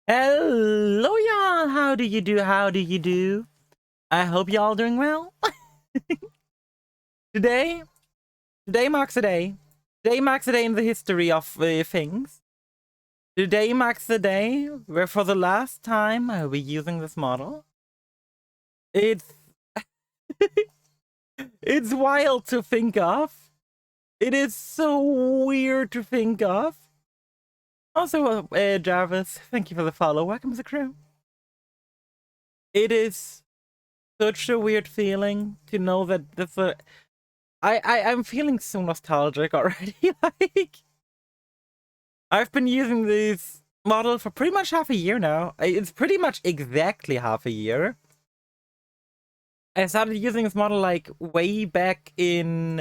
Hello, y'all. How do you do? How do you do? I hope y'all doing well. today, today marks a day. Today marks a day in the history of things. Today marks the day where, for the last time, I'll be using this model. It's it's wild to think of. It is so weird to think of. Also, Jarvis, thank you for the follow. Welcome to the crew. It is such a weird feeling to know that this I'm feeling so nostalgic already. Like, I've been using this model for pretty much half a year now. It's pretty much exactly half a year. I started using this model like way back in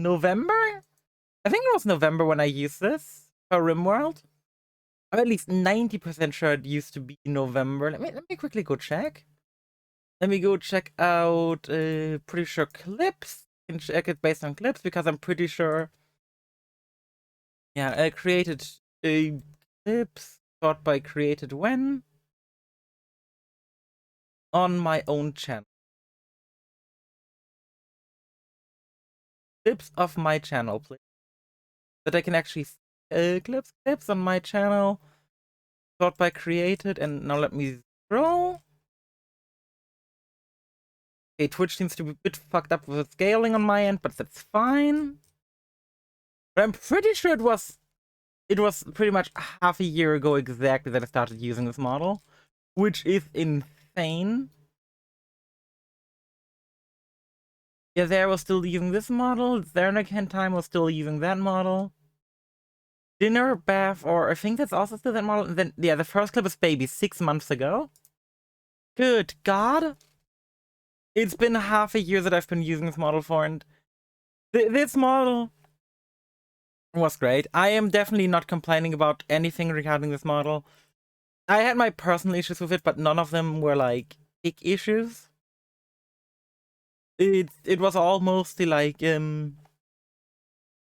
November. I think it was November when I used this for RimWorld. I'm at least 90% sure it used to be November. Let me quickly go check. Let me go check out. Pretty sure clips. Can check it based on clips because I'm pretty sure. Yeah, I created clips thought by created when on my own channel. Clips of my channel, please. That I can actually clips on my channel thought by created. And now let me scroll. Okay, Twitch seems to be a bit fucked up with scaling on my end, but that's fine. But I'm pretty sure it was pretty much half a year ago exactly that I started using this model, which is insane. Yeah, there was still using this model. Zernican time was still using that model. Dinner, bath, or I think that's also still that model. And then, yeah, the first clip is baby 6 months ago. Good God. It's been half a year that I've been using this model for, and this model was great. I am definitely not complaining about anything regarding this model. I had my personal issues with it, but none of them were like big issues. It was all mostly like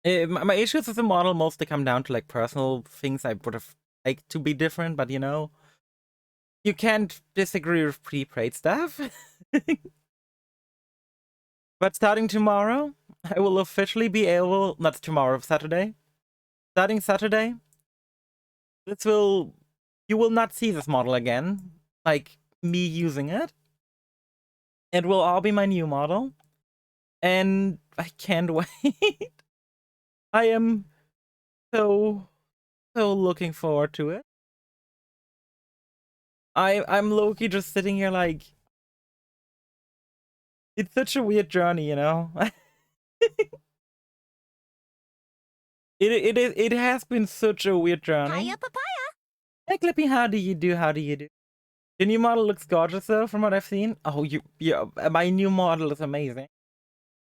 my issues with the model mostly come down to like personal things I would have liked to be different, but you know, you can't disagree with pre-prayed stuff. But starting tomorrow, I will officially be able, not tomorrow, Saturday. Starting Saturday, you will not see this model again, like me using it. It will all be my new model, and I can't wait. I am so looking forward to it. I'm low-key just sitting here like, it's such a weird journey, you know. It has been such a weird journey. Hiya, papaya. Hey Clippy, how do you do? How do you do? The new model looks gorgeous though, from what I've seen. Oh, yeah, my new model is amazing.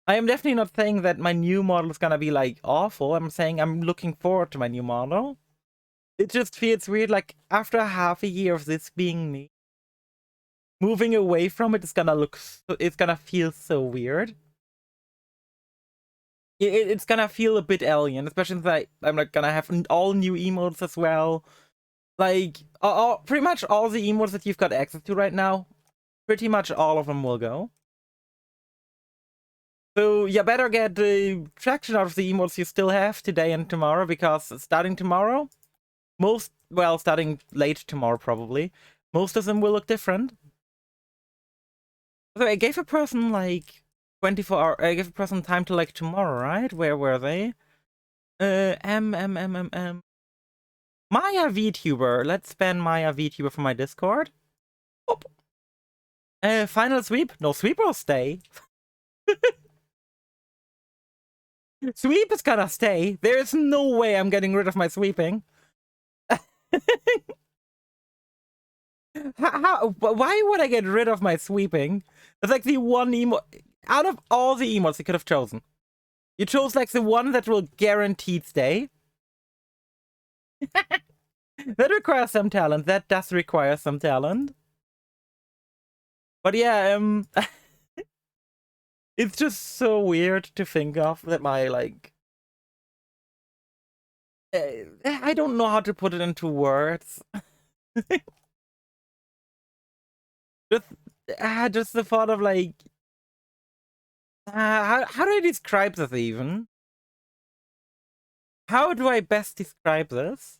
I am definitely not saying that my new model is gonna be like awful. I'm saying I'm looking forward to my new model. It just feels weird, like after half a year of this being me, moving away from it is gonna it's gonna feel so weird. It's gonna feel a bit alien, especially since I'm like gonna have all new emotes as well. Like, pretty much all the emotes that you've got access to right now, pretty much all of them will go. So you better get the traction out of the emotes you still have today and tomorrow, because starting tomorrow, starting late tomorrow probably, most of them will look different. So I gave a person like 24 hours, I gave a person time to like tomorrow, right? Where were they? Maya VTuber. Let's ban Maya VTuber from my Discord. Oop. Final sweep? No, sweep will stay. Sweep is gonna stay. There's no way I'm getting rid of my sweeping. Why would I get rid of my sweeping? It's like the one emo out of all the emotes you could have chosen. You chose like the one that will guaranteed stay. That requires some talent. That does require some talent. But yeah, it's just so weird to think of that my like I don't know how to put it into words. Just, just the thought of like, how do I describe this even? How do I best describe this?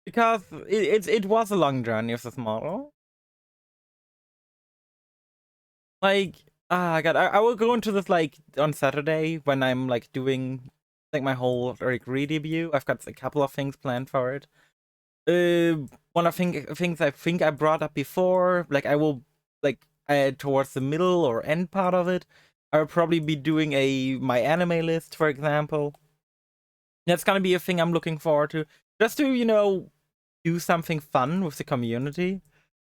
Because it was a long journey of this model. Like, God, I will go into this like on Saturday when I'm like doing like my whole like re-debut. I've got a couple of things planned for it. One of things I think I brought up before, like I will like towards the middle or end part of it, I'll probably be doing my anime list, for example. That's gonna be a thing I'm looking forward to. Just to, do something fun with the community.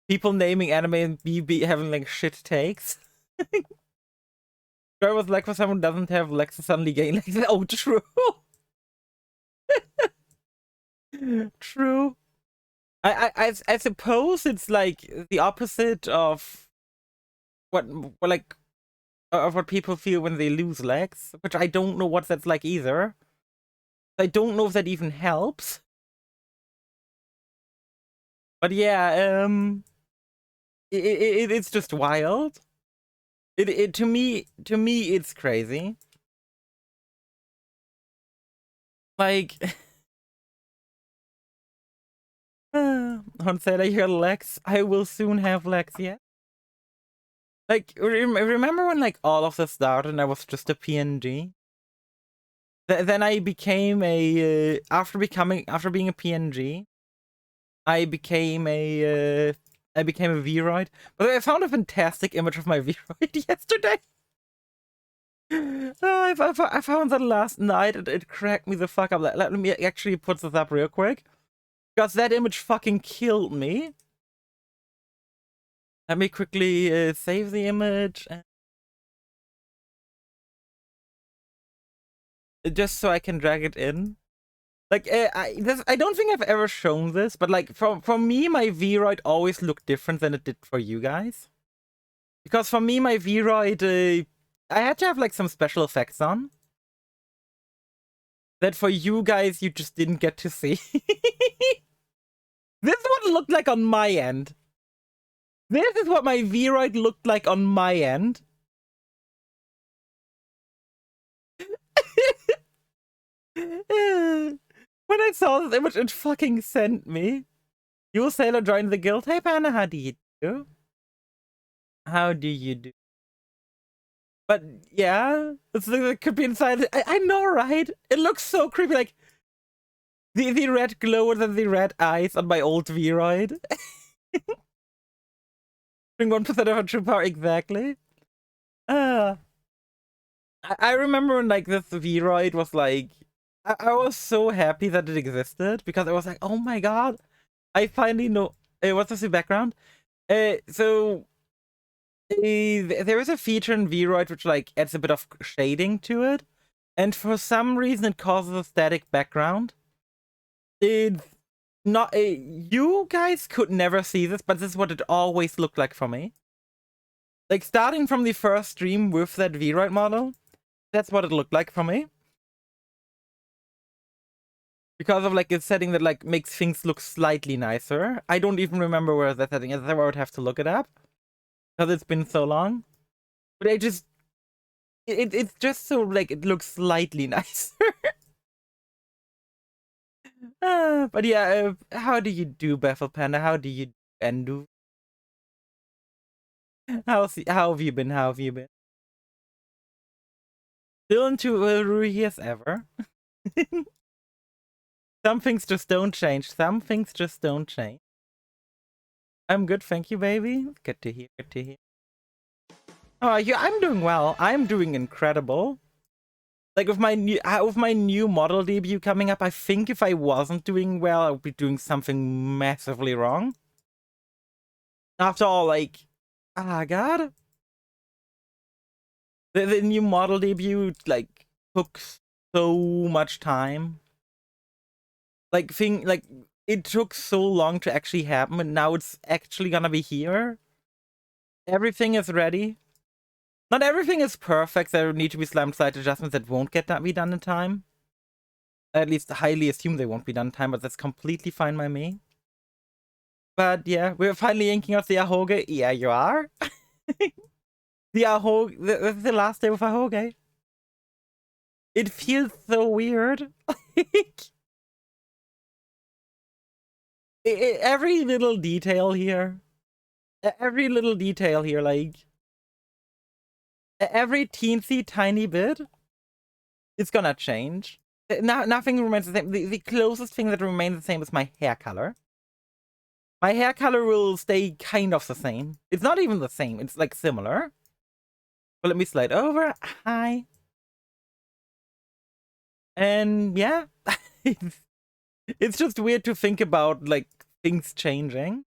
People naming anime and be having like shit takes. I was like, for someone who doesn't have legs to suddenly gain legs. Oh, true. True. I suppose it's like the opposite of what like of what people feel when they lose legs, which I don't know what that's like either. I don't know if that even helps. But yeah, it's just wild. It to me it's crazy. Like Hansela, your legs. I will soon have legs, yeah. Like remember when like all of this started and I was just a PNG? Then I became a after being a PNG, I became a Vroid. But I found a fantastic image of my Vroid yesterday. I found that last night and it cracked me the fuck up. Let me actually put this up real quick. Because that image fucking killed me. Let me quickly save the image. Just so I can drag it in. Like, I don't think I've ever shown this, but like, for me, my Vroid always looked different than it did for you guys. Because for me, my Vroid, I had to have like some special effects on. That for you guys, you just didn't get to see. This is what it looked like on my end. This is what my Vroid looked like on my end. When I saw this image, it fucking sent me. You Sailor joined the guild. Hey, Panda, how do you do? How do you do? But yeah, it's like it could be inside. I know, right? It looks so creepy. Like the red glow and the red eyes on my old Vroid. 1% of a true power, exactly. I remember when like this Vroid was like, I was so happy that it existed because I was like, oh my god, I finally know. What's the background? So there is a feature in Vroid which like adds a bit of shading to it, and for some reason it causes a static background. It's not you guys could never see this, but this is what it always looked like for me. Like starting from the first stream with that Vroid model, that's what it looked like for me. Because of like a setting that like makes things look slightly nicer. I don't even remember where that setting is. I would have to look it up because it's been so long. But I just it's just so like it looks slightly nicer. But yeah, how do you do, Bethel Panda? How do you do? How have you been? How have you been? Still into Rui as ever. Some things just don't change. Some things just don't change. I'm good, thank you, baby. Good to hear. Good to hear. Oh, yeah, I'm doing well. I'm doing incredible. Like with my new model debut coming up, I think if I wasn't doing well, I would be doing something massively wrong. After all, like, god, the new model debut like took so much time. Like it took so long to actually happen, and now it's actually gonna be here. Everything is ready. Not everything is perfect. There need to be slight adjustments that won't be done in time. I at least highly assume they won't be done in time, but that's completely fine by me. But yeah, we're finally inking out the Ahoge. Yeah, you are. The Ahoge, the last day with Ahoge. It feels so weird. Every little detail here. Every little detail here, like every teensy tiny bit, it's gonna change. Nothing remains the same. The closest thing that remains the same is my hair color. My hair color will stay kind of the same. It's not even the same. It's like similar. But let me slide over. Hi. And yeah, it's just weird to think about like things changing.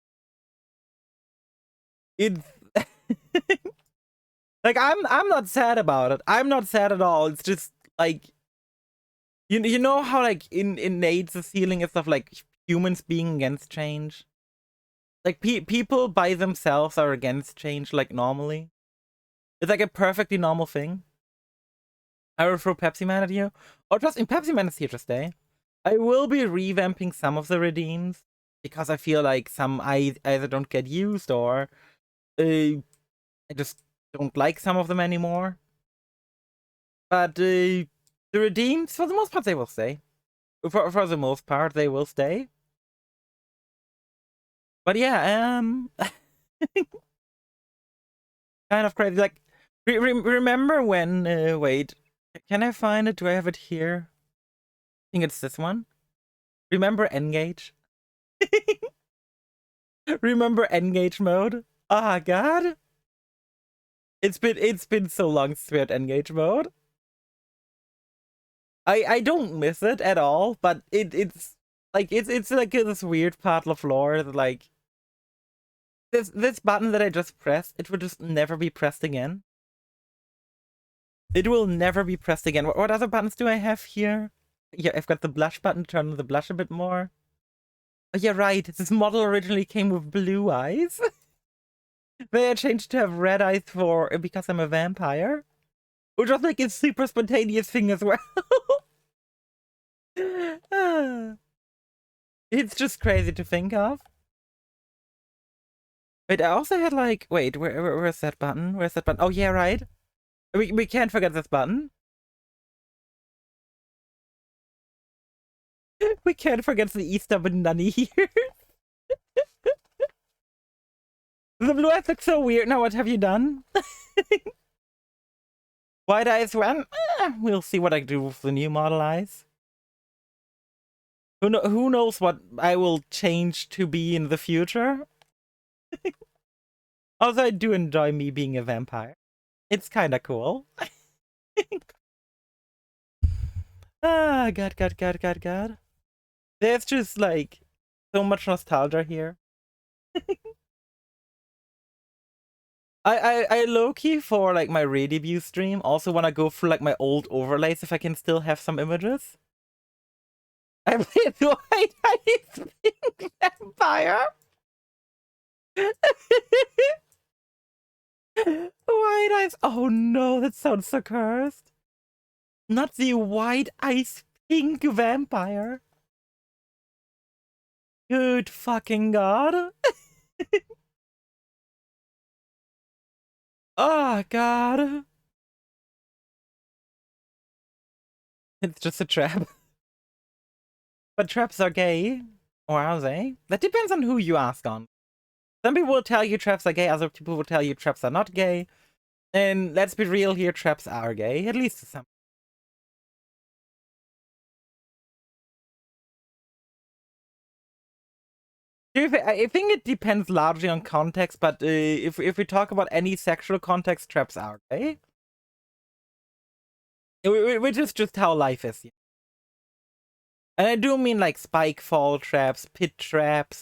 It's like I'm not sad about it. I'm not sad at all. It's just like you know how like innate the feeling is of like humans being against change. Like people by themselves are against change like normally. It's like a perfectly normal thing. I will throw Pepsi Man at you. Oh, trust me, Pepsi Man is here to stay. I will be revamping some of the redeems because I feel like some I either don't get used or I just don't like some of them anymore. But the redeems, for the most part, they will stay. For the most part, they will stay. But yeah, kind of crazy. Like, remember when? Wait, can I find it? Do I have it here? I think it's this one. Remember Engage? Remember Engage mode? Ah, God. It's been so long since we had Engage mode. I don't miss it at all, but it's like it's like this weird part of lore that like this button that I just pressed, it will just never be pressed again. It will never be pressed again. What other buttons do I have here? Yeah, I've got the blush button, turn on the blush a bit more. Oh, yeah, right. This model originally came with blue eyes. Then I changed to have red eyes because I'm a vampire. Which was like a super spontaneous thing as well. It's just crazy to think of. Wait, I also had like, wait, where's that button? Where's that button? Oh yeah, right. We can't forget this button. We can't forget the Easter Bunny here. The blue eyes look so weird. Now what have you done? White eyes when? We'll see what I do with the new model eyes. Who knows what I will change to be in the future? Also, I do enjoy me being a vampire. It's kind of cool. Ah, God. There's just like so much nostalgia here. I low-key for like my re-debut stream also want to go through like my old overlays if I can still have some images. I played the White Eyes Pink Vampire. White Eyes. Oh no, that sounds so cursed. Not the White Eyes Pink Vampire. Good fucking God. Oh God. It's just a trap. But traps are gay. Or are they? That depends on who you ask on. Some people will tell you traps are gay, other people will tell you traps are not gay. And let's be real here, traps are gay, at least to some. I think it depends largely on context, but if we talk about any sexual context, traps are gay. Which is just how life is. And I do mean like spike fall traps, pit traps,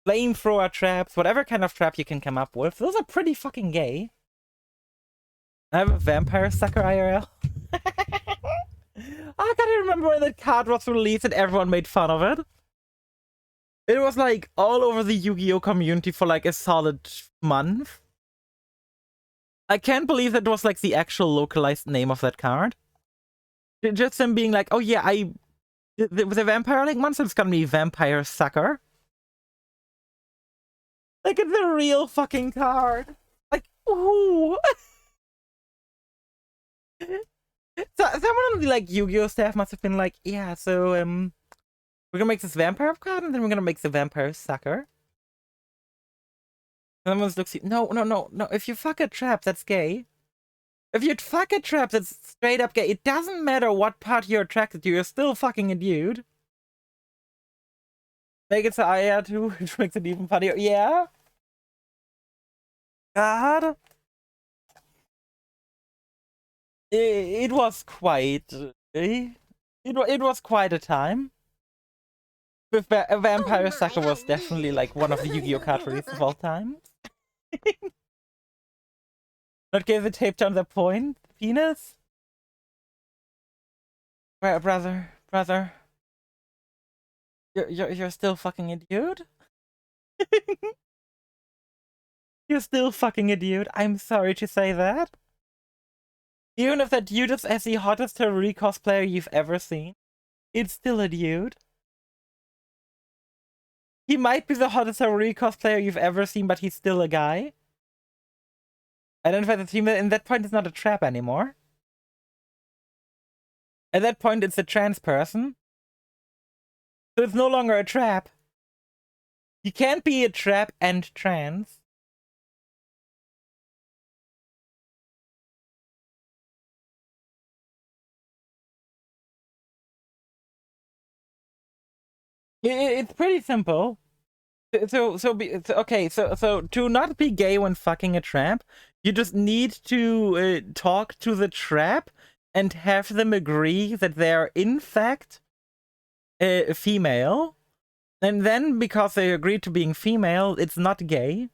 flamethrower traps, whatever kind of trap you can come up with. Those are pretty fucking gay. I'm a vampire sucker IRL. I gotta remember when that card was released and everyone made fun of it. It was like all over the Yu-Gi-Oh community for like a solid month. I can't believe that was like the actual localized name of that card. Just them being like, oh yeah, the vampire like monster is gonna be vampire sucker. Like, it's a real fucking card. Like, ooh. So someone on the like Yu-Gi-Oh staff must have been like, yeah, so we're gonna make this vampire card and then we're gonna make the vampire sucker. Someone looks, no. If you fuck a trap, that's gay. If you fuck a trap, that's straight up gay. It doesn't matter what part you're attracted to, you're still fucking a dude. Make it so Aya too, which makes it even funnier. Yeah. God. It was quite. It was quite a time. With a Vampire Sucker was definitely like one of the Yu-Gi-Oh card releases of all time. Not gave the tape down the point, penis. Where, brother, you're still fucking a dude. You're still fucking a dude. I'm sorry to say that. Even if that dude is as the hottest Teruri cosplayer you've ever seen, it's still a dude. He might be the hottest Teruri cosplayer you've ever seen, but he's still a guy. Identify the female. In that point, it's not a trap anymore. At that point, it's a trans person. So it's no longer a trap. You can't be a trap and trans. It's pretty simple. So to not be gay when fucking a trap, you just need to talk to the trap and have them agree that they're in fact female, and then because they agree to being female, it's not gay.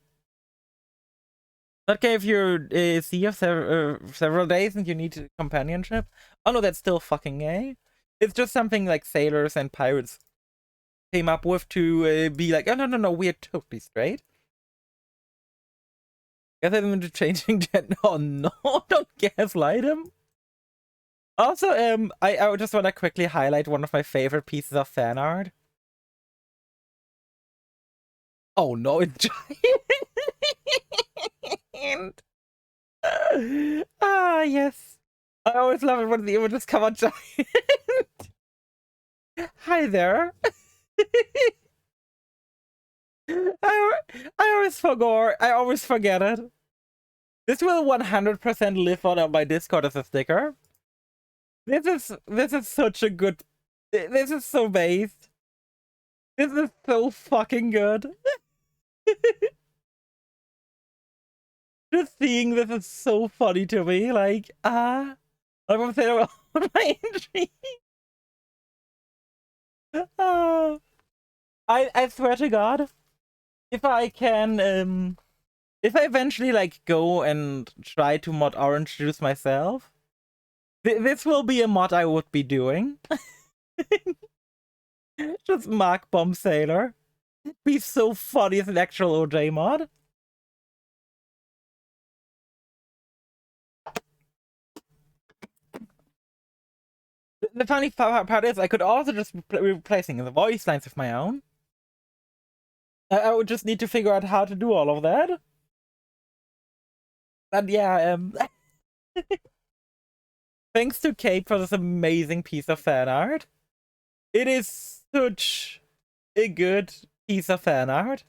Not gay if you're see you several days and you need companionship. Oh no, that's still fucking gay. It's just something like sailors and pirates came up with to be like, oh no, we're totally straight. Get them into changing gender. Oh no, don't gaslight him. Also, I just want to quickly highlight one of my favorite pieces of fan art. Oh no, it's giant. Ah, yes. I always love it when the images come out giant. Hi there. I always forget it. This will 100% live on my Discord as a sticker. This is such a good. This is so based. This is so fucking good. Just seeing this is so funny to me. Like, I'm gonna say about my intrigue. I swear to God, if I can, if I eventually like go and try to mod Orange Juice myself, this will be a mod I would be doing. Just Mark Bomb Sailor. It'd be so funny as an actual OJ mod. The funny part is I could also just be replacing the voice lines with my own. I would just need to figure out how to do all of that. But yeah, thanks to Kate for this amazing piece of fan art. It is such a good piece of fan art.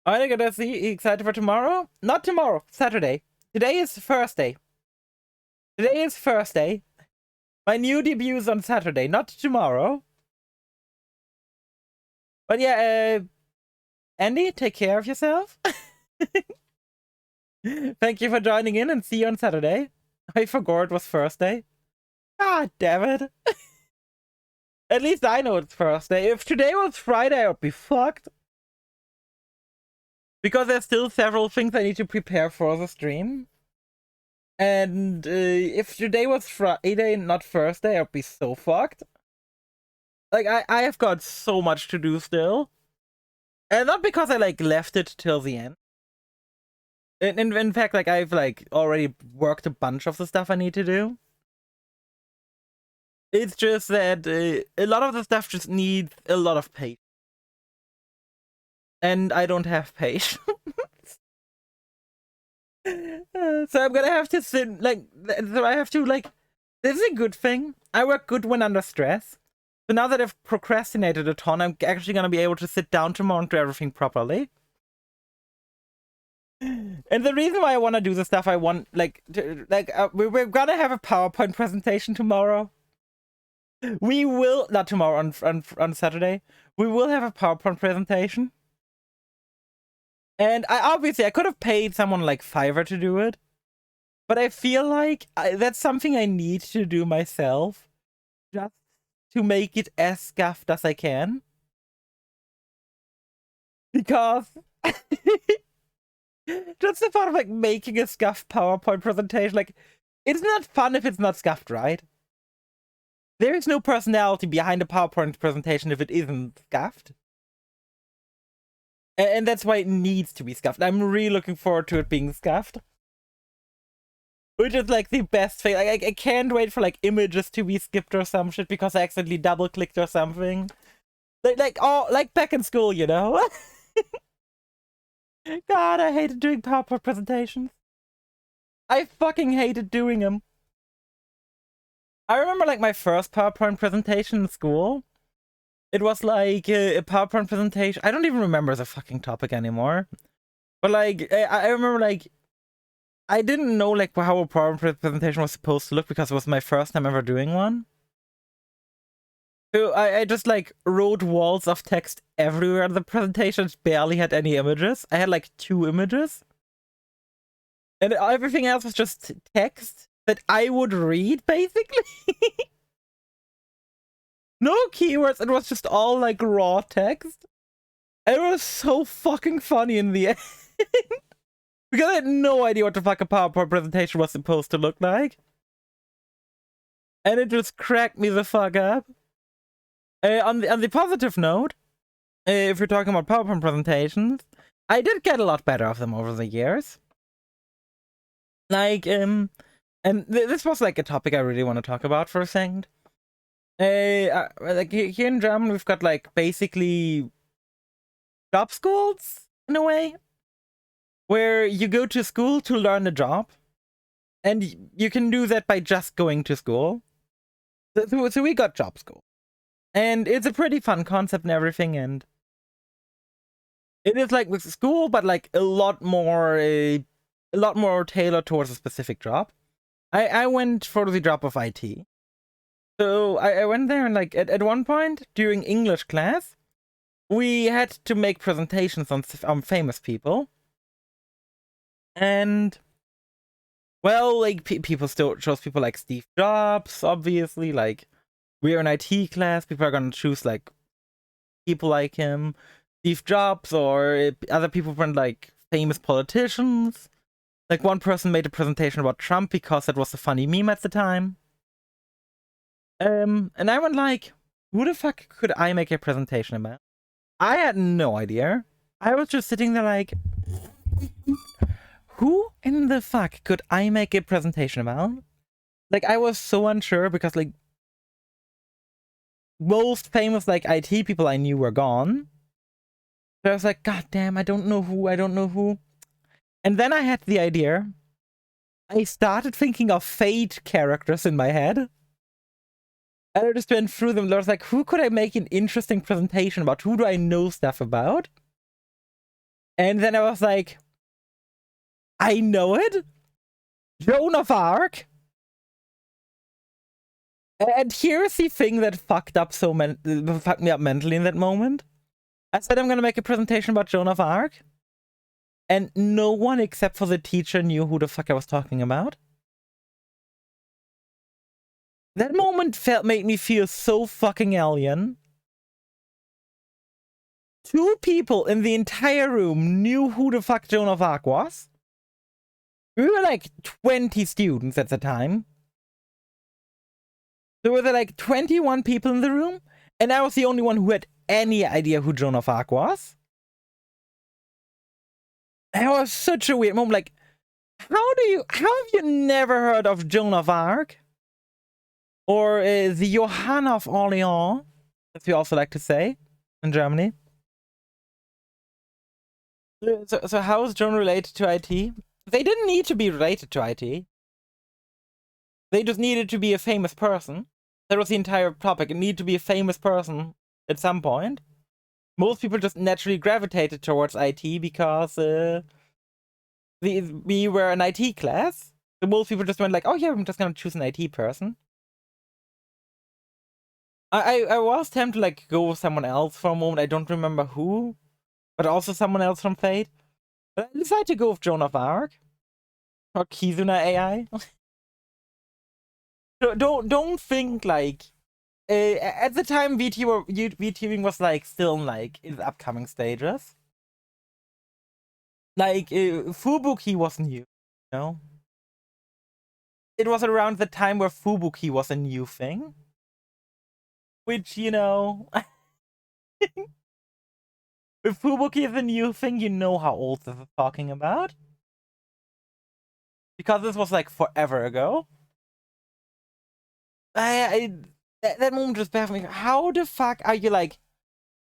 Alright, I gotta see. Excited for tomorrow? Not tomorrow, Saturday. Today is Thursday. Today is Thursday. My new debut is on Saturday, not tomorrow. But yeah, Andy, take care of yourself. Thank you for joining in and see you on Saturday. I forgot it was Thursday. God damn it. At least I know it's Thursday. If today was Friday, I would be fucked. Because there's still several things I need to prepare for the stream. And if today was Friday and not Thursday, I'd be so fucked. Like, I have got so much to do still. And not because I, like, left it till the end. In fact, like, I've, like, already worked a bunch of the stuff I need to do. It's just that a lot of the stuff just needs a lot of patience. and I don't have patience. So I'm gonna have to sit, like, so I have to, like, this is a good thing. I work good when under stress. So now that I've procrastinated a ton, I'm actually gonna be able to sit down tomorrow and do everything properly. And the reason why I want to do the stuff I want, like, we're gonna have a PowerPoint presentation tomorrow. We will, not tomorrow, on Saturday. We will have a PowerPoint presentation. And I could have paid someone like Fiverr to do it. But I feel like that's something I need to do myself. Just to make it as scuffed as I can. Because just the thought of like making a scuffed PowerPoint presentation, like, it's not fun if it's not scuffed, right? There is no personality behind a PowerPoint presentation if it isn't scuffed. And that's why it needs to be scuffed. I'm really looking forward to it being scuffed. Which is like the best thing. Like, I can't wait for like images to be skipped or some shit because I accidentally double clicked or something. Like back in school, you know? God, I hated doing PowerPoint presentations. I fucking hated doing them. I remember like my first PowerPoint presentation in school. It was like a PowerPoint presentation. I don't even remember the fucking topic anymore. But like, I remember like, I didn't know like how a PowerPoint presentation was supposed to look because it was my first time ever doing one. So I just like wrote walls of text everywhere. The presentation barely had any images. I had like 2 images. And everything else was just text that I would read, basically. No keywords. It was just all like raw text. It was so fucking funny in the end. Because I had no idea what the fuck a PowerPoint presentation was supposed to look like. And it just cracked me the fuck up. On the positive note, if you're talking about PowerPoint presentations, I did get a lot better of them over the years. Like, and this was like a topic I really want to talk about for a second. Like here in Germany, we've got like basically job schools in a way, where you go to school to learn a job, and you can do that by just going to school. So we got job school. And it's a pretty fun concept and everything, and it is like with school, but like a lot more tailored towards a specific job. I went for the job of IT. So I went there and like at one point during English class, we had to make presentations on famous people. And well, like people still chose people like Steve Jobs, obviously, like we're in IT class, people are gonna choose like people like him, Steve Jobs, or other people from like famous politicians. Like one person made a presentation about Trump because it was a funny meme at the time. And I went like, who the fuck could I make a presentation about? I had no idea. I was just sitting there like, who in the fuck could I make a presentation about? Like, I was so unsure because like most famous like IT people I knew were gone. So I was like, God damn, I don't know who. And then I had the idea. I started thinking of Fate characters in my head. And I just went through them. I was like, who could I make an interesting presentation about? Who do I know stuff about? And then I was like, I know it. Joan of Arc. And here's the thing that fucked me up mentally in that moment. I said I'm gonna make a presentation about Joan of Arc. And no one except for the teacher knew who the fuck I was talking about. That moment made me feel so fucking alien. 2 people in the entire room knew who the fuck Joan of Arc was. We were like 20 students at the time. There were like 21 people in the room, and I was the only one who had any idea who Joan of Arc was. That was such a weird moment. Like, how have you never heard of Joan of Arc? Or the Johanna of Orleans, as we also like to say in Germany. So how is Joan related to IT? They didn't need to be related to IT. They just needed to be a famous person. That was the entire topic. It needed to be a famous person at some point. Most people just naturally gravitated towards IT because we were an IT class. So most people just went like, oh yeah, I'm just gonna choose an IT person. I was tempted to like go with someone else for a moment. I don't remember who, but also someone else from Fate. But I decided to go with Joan of Arc or Kizuna AI. don't think like at the time VTubing was like still in like its upcoming stages. Like Fubuki was new, you know. It was around the time where Fubuki was a new thing, which you know, if Fubuki is a new thing, you know how old this is talking about, because this was like forever ago. That moment just baffled me. How the fuck are you like?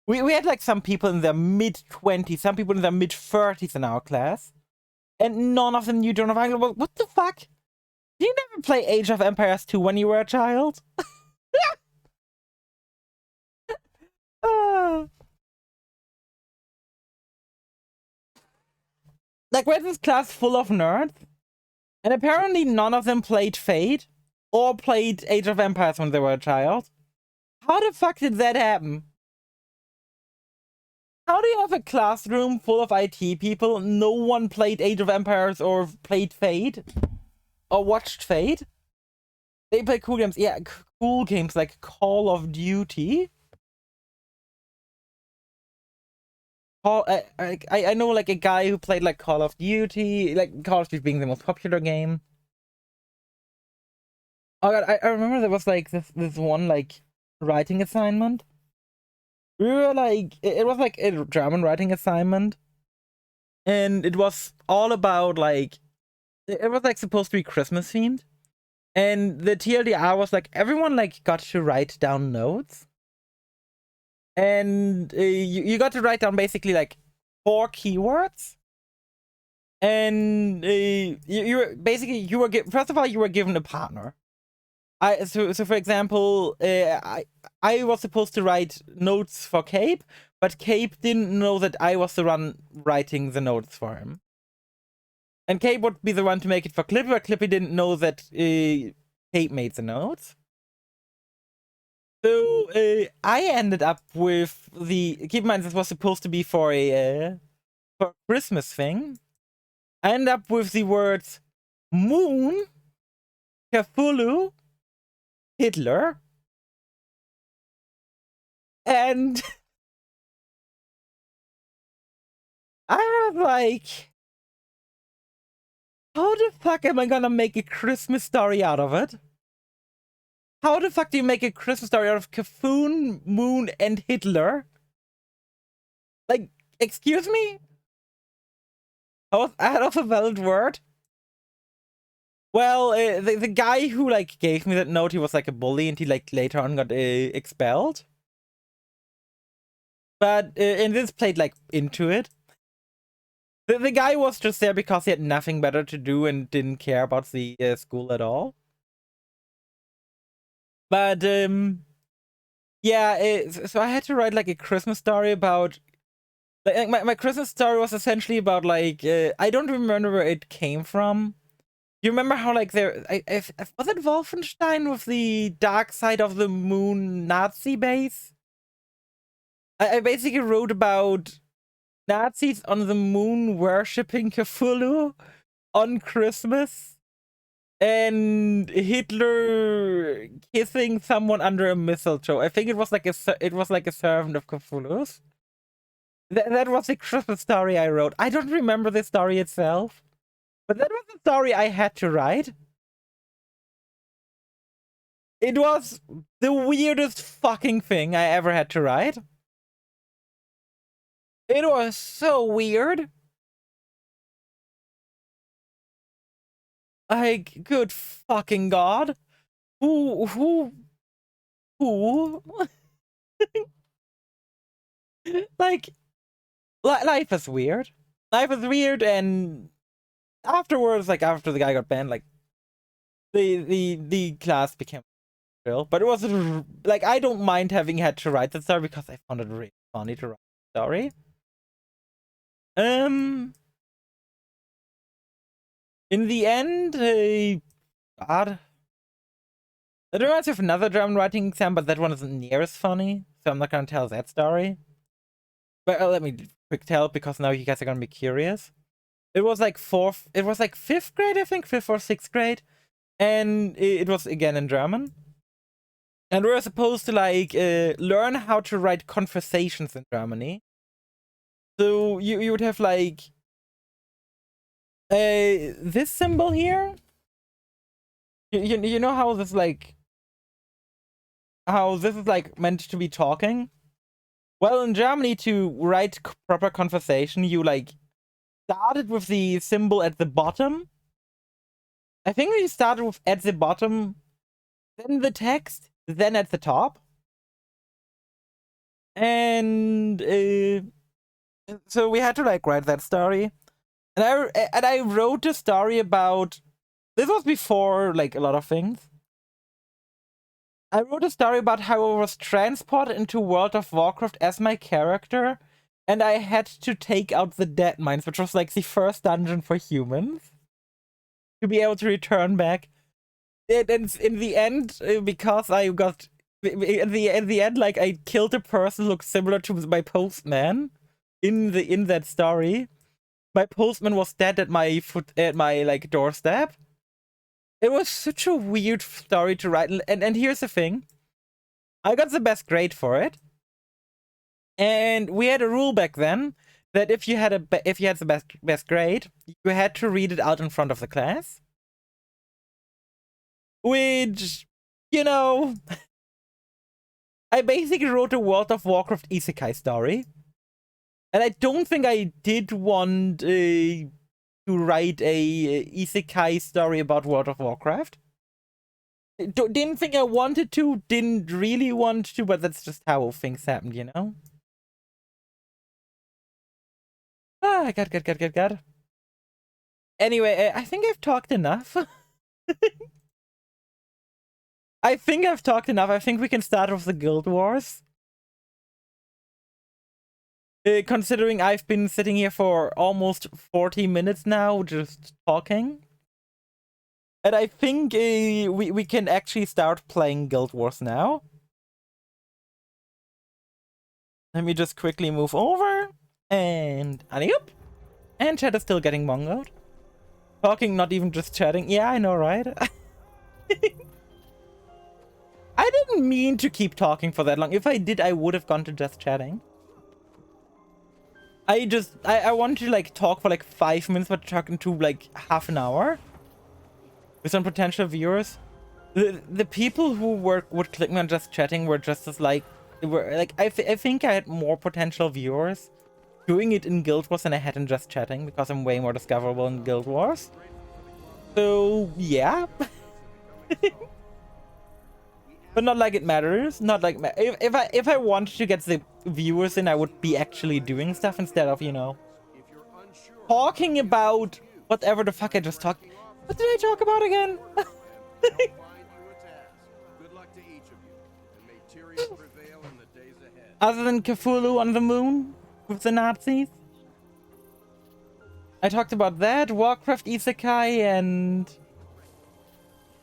We had like some people in their mid-20s, some people in their mid-30s in our class, and none of them knew Joan of Arc. What the fuck? Did you never play Age of Empires 2 when you were a child? Like, we're this class full of nerds, and apparently none of them played Fate or played Age of Empires when they were a child. How the fuck did that happen? How do you have a classroom full of IT people? No one played Age of Empires or played Fate or watched Fate. They play cool games. Yeah, cool games like Call of Duty. I know like a guy who played like Call of Duty, like Call of Duty being the most popular game. Oh god, I remember there was like this one like writing assignment. We were like it was like a German writing assignment, and it was all about like it was like supposed to be Christmas themed, and the TLDR was like everyone like got to write down notes, and you got to write down basically like 4 keywords, and you were basically you were first of all you were given a partner. So for example, I was supposed to write notes for Cape, but Cape didn't know that I was the one writing the notes for him. And Cape would be the one to make it for Clippy, but Clippy didn't know that Cape made the notes. So I ended up with the. Keep in mind, this was supposed to be for a Christmas thing. I ended up with the words Moon, Cthulhu, Hitler, and I was like, how the fuck am I gonna make a Christmas story out of it? How the fuck do you make a Christmas story out of Cthulhu, Moon, and Hitler? Like, excuse me? How was that of a valid word? Well, the guy who like gave me that note, he was like a bully, and he like later on got expelled. But and this played like into it. The guy was just there because he had nothing better to do and didn't care about the school at all. But yeah, so I had to write like a Christmas story about. Like my Christmas story was essentially about like I don't remember where it came from. You remember how like there was it Wolfenstein with the Dark Side of the Moon Nazi base? I basically wrote about Nazis on the moon worshipping Cthulhu on Christmas, and Hitler kissing someone under a mistletoe. I think it was like a servant of Cthulhu's. That was the Christmas story I wrote. I don't remember the story itself, but that was the story I had to write. It was the weirdest fucking thing I ever had to write. It was so weird. Like, good fucking god. Who? Like, life is weird. life was weird, and afterwards, like after the guy got banned, like the class became real. But it was like, I don't mind having had to write the story because I found it really funny to write the story. In the end, God, that reminds me of another German writing exam, but that one isn't near as funny, so I'm not gonna tell that story. But let me quick tell, because now you guys are gonna be curious. It was like 5th grade, I think, 5th or 6th grade, and it was again in German. And we were supposed to like learn how to write conversations in Germany. So you would have like this symbol here. You know how this like is like meant to be talking? Well, in Germany, to write proper conversation, you like started with the symbol at the bottom. I think we started with at the bottom, then the text, then at the top. And so we had to like write that story. And I wrote a story about, this was before like a lot of things. I wrote a story about how I was transported into World of Warcraft as my character, and I had to take out the Dead Mines, which was like the first dungeon for humans, to be able to return back. And in the end, because I got in the end, like I killed a person who looked similar to my postman in that story. My postman was dead at my like doorstep. It was such a weird story to write, and here's the thing. I got the best grade for it. And we had a rule back then that if you had the best grade, you had to read it out in front of the class. Which, you know, I basically wrote a World of Warcraft isekai story. And I don't think I did want to write a isekai story about World of Warcraft. Didn't think I wanted to, didn't really want to, but that's just how things happened, you know? Ah, God. Anyway, I think I've talked enough. I think I've talked enough. I think we can start with the Guild Wars. Considering I've been sitting here for almost 40 minutes now, just talking. And I think we can actually start playing Guild Wars now. Let me just quickly move over. And alley-oop. And chat is still getting mongoed. Talking, not even just chatting. Yeah, I know, right? I didn't mean to keep talking for that long. If I did, I would have gone to just chatting. I want to like talk for like 5 minutes, but talking to like half an hour with some potential viewers. The people who would click me on just chatting were just as like, I think I had more potential viewers doing it in Guild Wars than I had in just chatting, because I'm way more discoverable in Guild Wars. So yeah. But not like it matters. Not like if I wanted to get the viewers in, I would be actually doing stuff instead of, you know, talking about whatever the fuck I just talked. What did I talk about again? Other than Cthulhu on the moon with the Nazis. I talked about that, Warcraft Isekai, and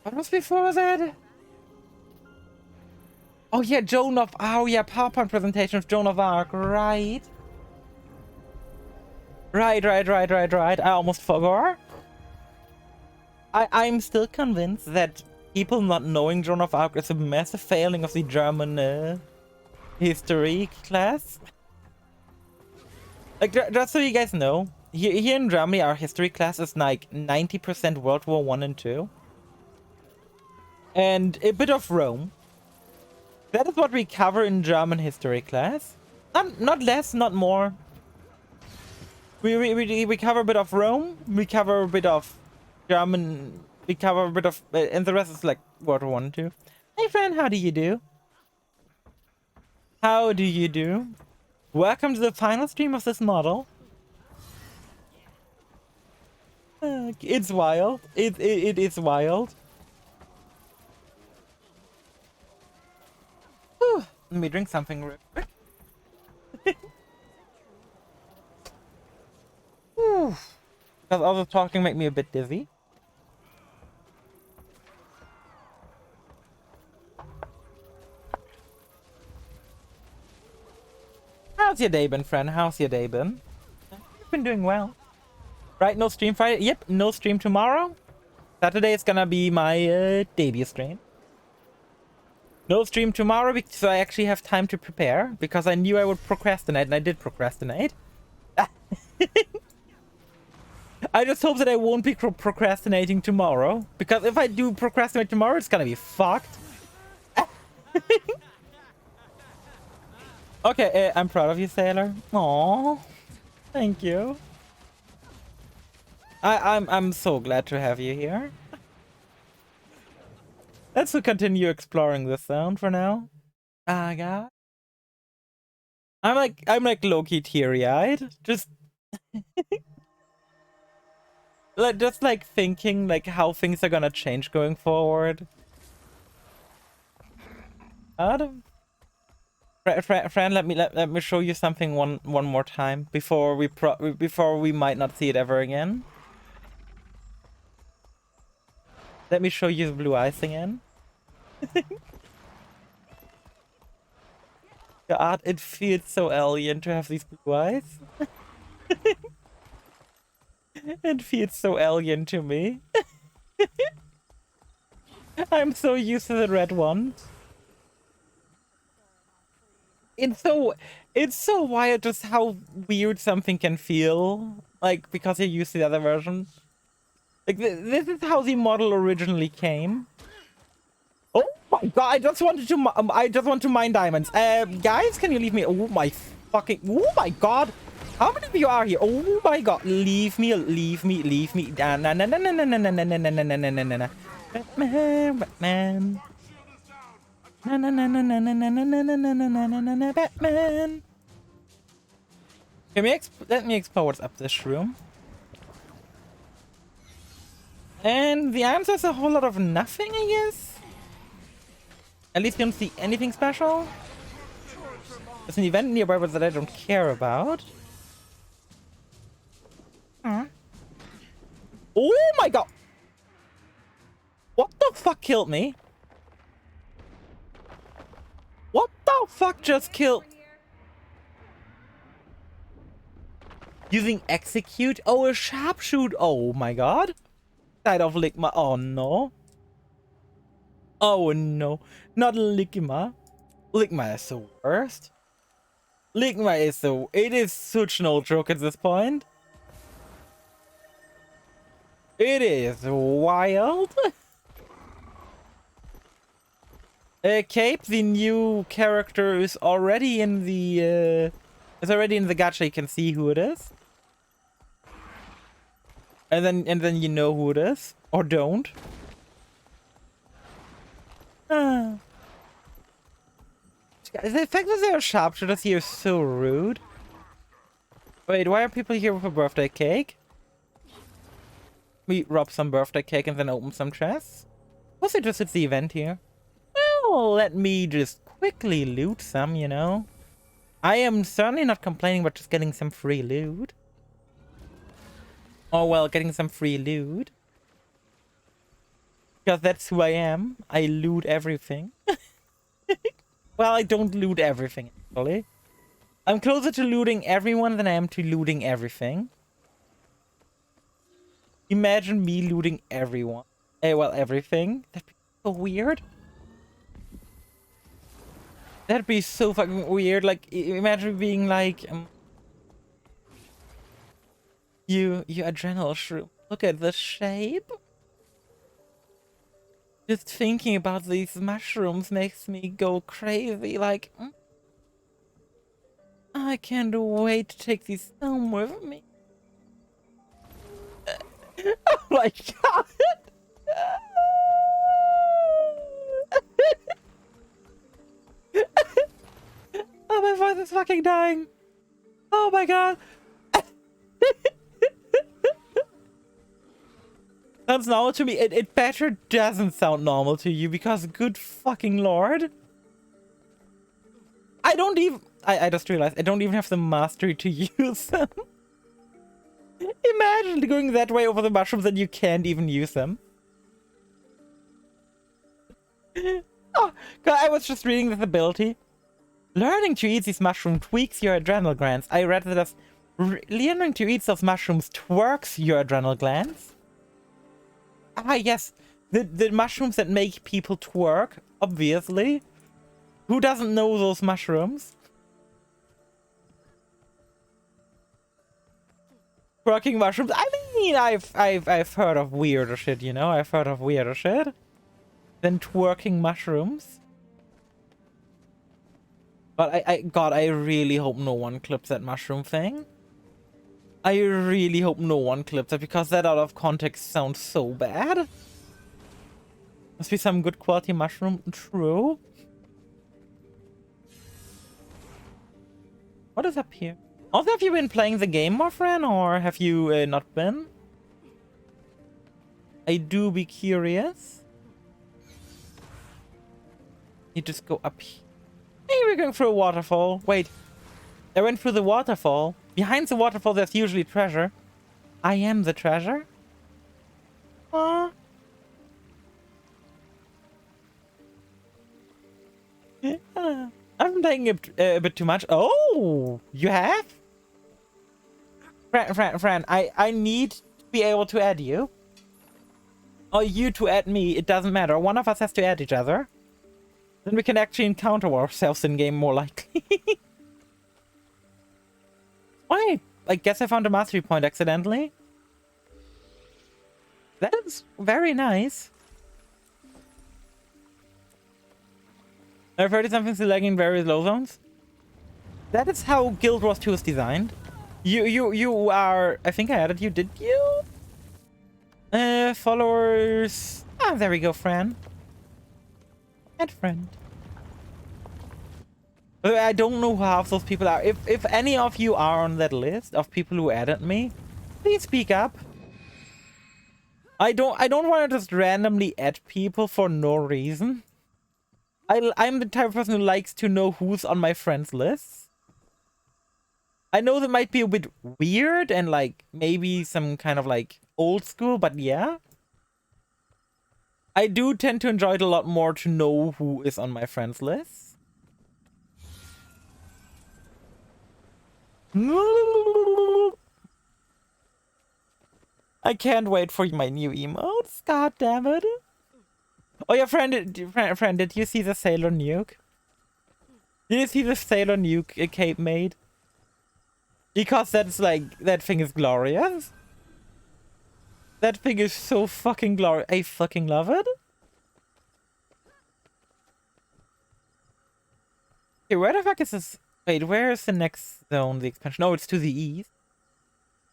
what was before that? Oh yeah, Joan of... Oh yeah, PowerPoint presentation of Joan of Arc, right. Right. I almost forgot. I'm still convinced that people not knowing Joan of Arc is a massive failing of the German history class. Like, just so you guys know, here in Germany, our history class is like 90% World War I and II. And a bit of Rome. That is what we cover in German history class. Not less, not more. We cover a bit of Rome. We cover a bit of German. We cover a bit of, and the rest is like World War I and II. Hey friend, how do you do? How do you do? Welcome to the final stream of this model. It's wild. It is wild. Whew. Let me drink something real quick. Whew. Because all the talking make me a bit dizzy. How's your day been, friend? How's your day been? You've been doing well. Right, no stream Friday? Yep, no stream tomorrow. Saturday is gonna be my debut stream. No stream tomorrow because I actually have time to prepare. Because I knew I would procrastinate, and I did procrastinate. I just hope that I won't be procrastinating tomorrow. Because if I do procrastinate tomorrow, it's gonna be fucked. Okay, I'm proud of you, Sailor. Aww. Thank you. I'm so glad to have you here. Let's continue exploring this zone for now. Ah, God. I'm like low-key teary-eyed. Just like thinking like how things are gonna change going forward. Adam. Friend, let me show you something one more time before we might not see it ever again. Let me show you the blue eyes again. God, it feels so alien to have these blue eyes. It feels so alien to me. I'm so used to the red ones. It's so wild just how weird something can feel, like, because you're used to the other version. Like, this is how the model originally came. Oh my god, I just want to mine diamonds. Guys, can you leave me? Oh my fucking, oh my god. How many of you are here? Oh my god, leave me. Na na na na na na na na na na na na na na. Batman. Na na na na na na na na na na na na na na na Batman. Let me explore what's up this room. And the answer is a whole lot of nothing, I guess. At least you don't see anything special. There's an event nearby that I don't care about. Huh? Oh my god! What the fuck killed me? What the fuck just killed? Using execute? Oh, a sharpshoot. Oh my god. Side of Ligma. Oh no. Oh no. Not Ligma. Ligma is the worst. Ligma is so. It is such no joke at this point. It is wild. Cape, the new character, is already in the gacha. You can see who it is. And then you know who it is. Or don't. The fact that there are sharpshooters here is so rude. Wait, why are people here with a birthday cake? We rob some birthday cake and then open some chests? Was it just it's the event here? Well, let me just quickly loot some, you know. I am certainly not complaining about just getting some free loot. Oh well, getting some free loot. Because that's who I am. I loot everything. Well, I don't loot everything, actually. I'm closer to looting everyone than I am to looting everything. Imagine me looting everyone. Well, everything. That'd be so weird. That'd be so fucking weird. Like, imagine being like, you adrenal shroom. Look at the shape. Just thinking about these mushrooms makes me go crazy. Like, I can't wait to take these home with me. Oh my god! Oh, my voice is fucking dying. Oh my god. Sounds normal to me. It better doesn't sound normal to you, because good fucking lord. I don't even... I just realized I don't even have the mastery to use them. Imagine going that way over the mushrooms and you can't even use them. Oh, God, I was just reading this ability. Learning to eat these mushrooms tweaks your adrenal glands. I read that as learning to eat those mushrooms twerks your adrenal glands. Ah, yes. The mushrooms that make people twerk, obviously. Who doesn't know those mushrooms? Twerking mushrooms. I mean, I've heard of weirder shit, you know? I've heard of weirder shit than twerking mushrooms. But God, I really hope no one clips that mushroom thing. I really hope no one clips it, because that out of context sounds so bad. Must be some good quality mushroom. True. What is up here? Also, have you been playing the game, my friend, or have you not been? I do be curious. You just go up here. Hey, we're going through a waterfall. Wait, I went through the waterfall. Behind the waterfall, there's usually treasure. I am the treasure. Aww. I've been playing a bit too much. Oh, you have? Friend, I need to be able to add you. Or you to add me, it doesn't matter. One of us has to add each other. Then we can actually encounter ourselves in-game more likely. Why? I guess I found a mastery point accidentally. That is very nice. I've heard something's lagging in various low zones. That is how Guild Wars 2 is designed. You are... I think I added you, did you? Followers... Ah, there we go, friend. Add friend. I don't know who half those people are. If any of you are on that list of people who added me, please speak up. I don't want to just randomly add people for no reason. I'm the type of person who likes to know who's on my friends list. I know that might be a bit weird and like maybe some kind of like old school, but yeah. I do tend to enjoy it a lot more to know who is on my friends list. I can't wait for my new emotes. God damn it. Oh yeah, friend, did you see the Sailor Nuke? Did you see the Sailor Nuke cape made? Because that's like, that thing is glorious. That thing is so fucking glorious. I fucking love it. Okay, where the fuck is this? Wait, where is the next zone, the expansion? Oh, it's to the east.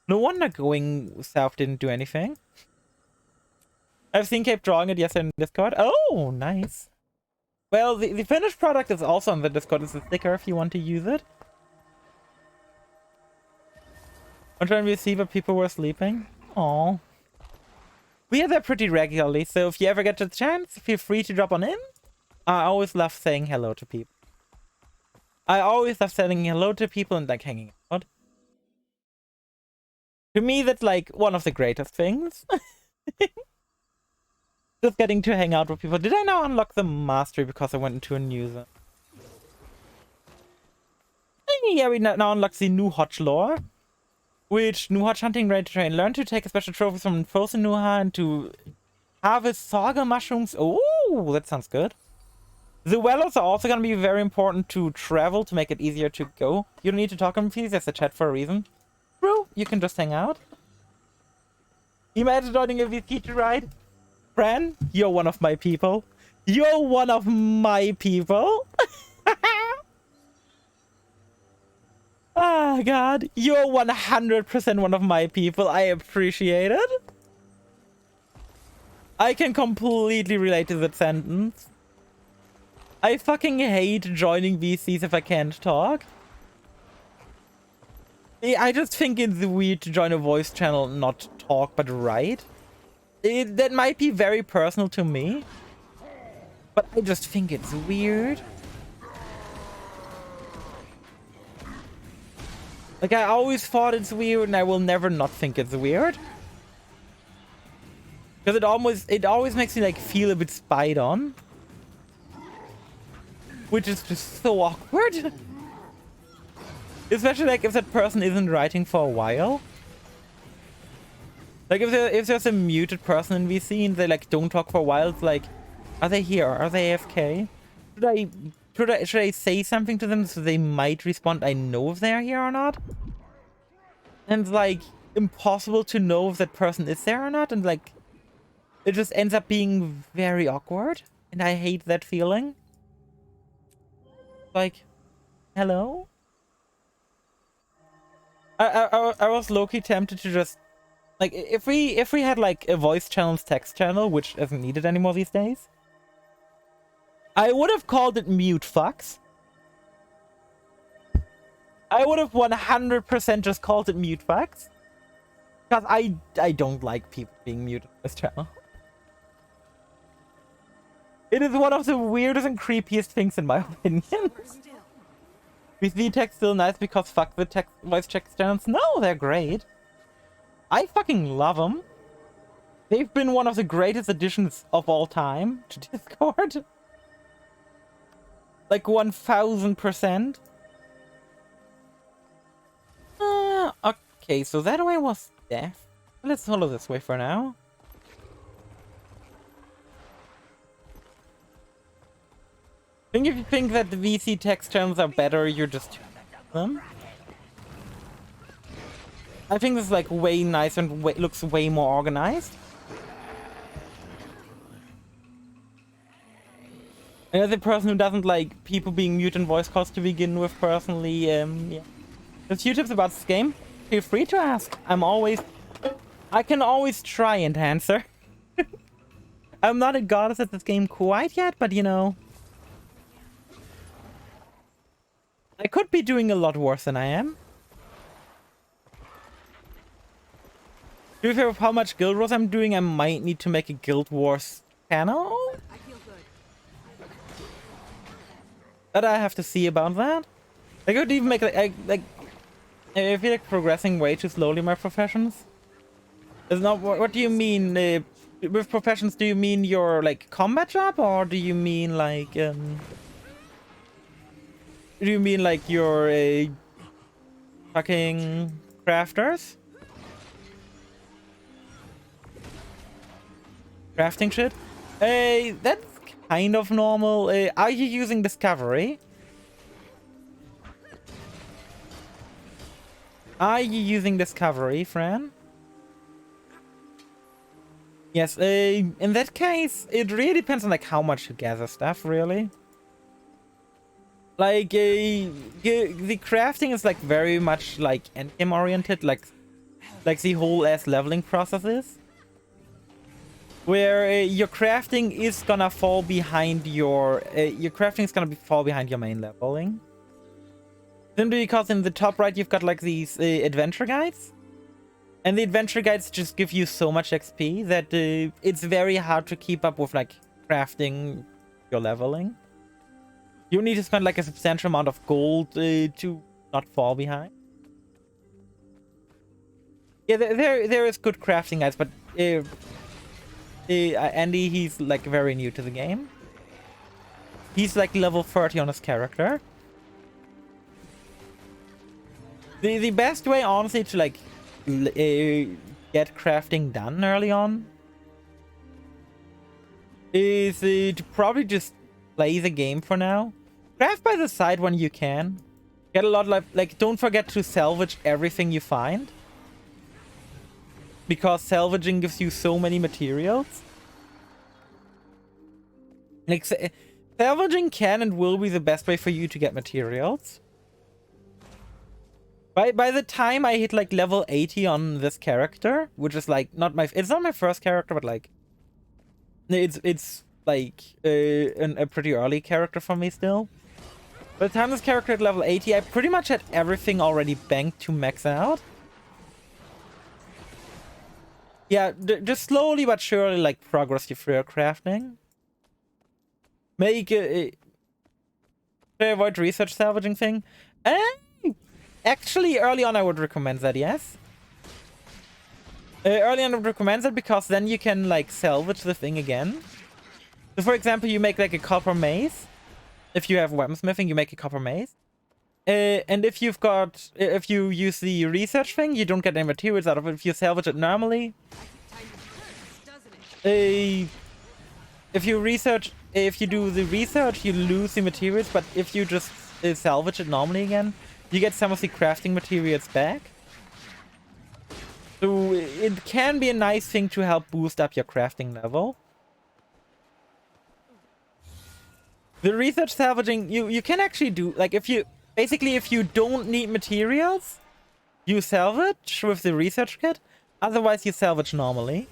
No wonder going south didn't do anything. I've seen Cape drawing it yesterday in Discord. Oh, nice. Well, the finished product is also on the Discord. It's a sticker if you want to use it. I'm trying to see, but people were sleeping. Aww. We are there pretty regularly, so if you ever get the chance, feel free to drop on in. I always love saying hello to people. I always love saying hello to people and like hanging out. To me, that's like one of the greatest things. Just getting to hang out with people. Did I now unlock the mastery because I went into a new zone? Yeah, we now unlock the Nuhotch lore. Which Nuhotch hunting ready to train. Learn to take a special trophies from frozen Nuha and to harvest saga mushrooms. Oh, that sounds good. The Wellows are also going to be very important to travel to make it easier to go. You don't need to talk to them, please. There's a chat for a reason. Bro, you can just hang out. Imagine joining a VT to ride. Fran, you're one of my people. You're one of my people. Ah, God. You're 100% one of my people. I appreciate it. I can completely relate to that sentence. I fucking hate joining VCs if I can't talk. I just think it's weird to join a voice channel, not talk, but write. That might be very personal to me, but I just think it's weird. Like, I always thought it's weird, and I will never not think it's weird. Because it always makes me, like, feel a bit spied on. Which is just so awkward. Especially, like, if that person isn't writing for a while. Like, if there's a muted person in VC and they, like, don't talk for a while, it's like, are they here? Are they AFK? Should I say something to them so they might respond? I know if they're here or not. And it's, like, impossible to know if that person is there or not. And, like, it just ends up being very awkward. And I hate that feeling. Like, hello? I was low-key tempted to just... Like, if we had, like, a voice channel's text channel, which isn't needed anymore these days, I would have called it mute fucks. I would have 100% just called it mute fucks. Because I don't like people being muted on this channel. It is one of the weirdest and creepiest things in my opinion. VC text still nice because fuck the text voice text channels. No, they're great. I fucking love them. They've been one of the greatest additions of all time to Discord. Like 1000%. Okay, so that way was death. Let's follow this way for now. I think if you think that the VC text channels are better, you're just them. I think this is like way nicer and looks way more organized. And as a person who doesn't like people being mute in voice calls to begin with personally, yeah. There's few tips about this game. Feel free to ask. I can always try and answer. I'm not a goddess at this game quite yet, but you know. I could be doing a lot worse than I am. To be fair with how much Guild Wars I'm doing, I might need to make a Guild Wars channel. I feel good. But I have to see about that. I could even make I feel like progressing way too slowly in my professions. It's not. What do you mean? With professions, do you mean your like combat job, or do you mean like Do you mean like your fucking crafters? Crafting shit? That's kind of normal. Are you using Discovery? Are you using Discovery, Fran? Yes, in that case, it really depends on like how much you gather stuff, really. Like, the crafting is like very much like endgame oriented, like the whole ass leveling process is. Where your crafting is gonna fall behind your fall behind your main leveling. Simply because in the top right you've got like these adventure guides. And the adventure guides just give you so much XP that it's very hard to keep up with like crafting your leveling. You need to spend like a substantial amount of gold to not fall behind. Yeah, there is good crafting guides, but Andy, he's like very new to the game. He's like level 30 on his character. The best way, honestly, to like get crafting done early on is to probably just play the game for now. Craft by the side when you can. Get a lot like don't forget to salvage everything you find. Because salvaging gives you so many materials. Like salvaging can and will be the best way for you to get materials. By the time I hit like level 80 on this character, which is like it's not my first character, but like it's like a pretty early character for me still. By the time this character at level 80, I pretty much had everything already banked to max out. Yeah, just slowly but surely, like, progress you through your crafting. Make it... avoid research salvaging thing. Actually, early on I would recommend that, yes. Early on I would recommend that because then you can, like, salvage the thing again. So, for example, you make, like, a copper mace. If you have weaponsmithing, you make a copper mace. And if if you use the research thing, you don't get any materials out of it. If you salvage it normally, if you do the research, you lose the materials. But if you just salvage it normally again, you get some of the crafting materials back. So it can be a nice thing to help boost up your crafting level. The research salvaging, you can actually do, like, if you don't need materials, you salvage with the research kit. Otherwise, you salvage normally.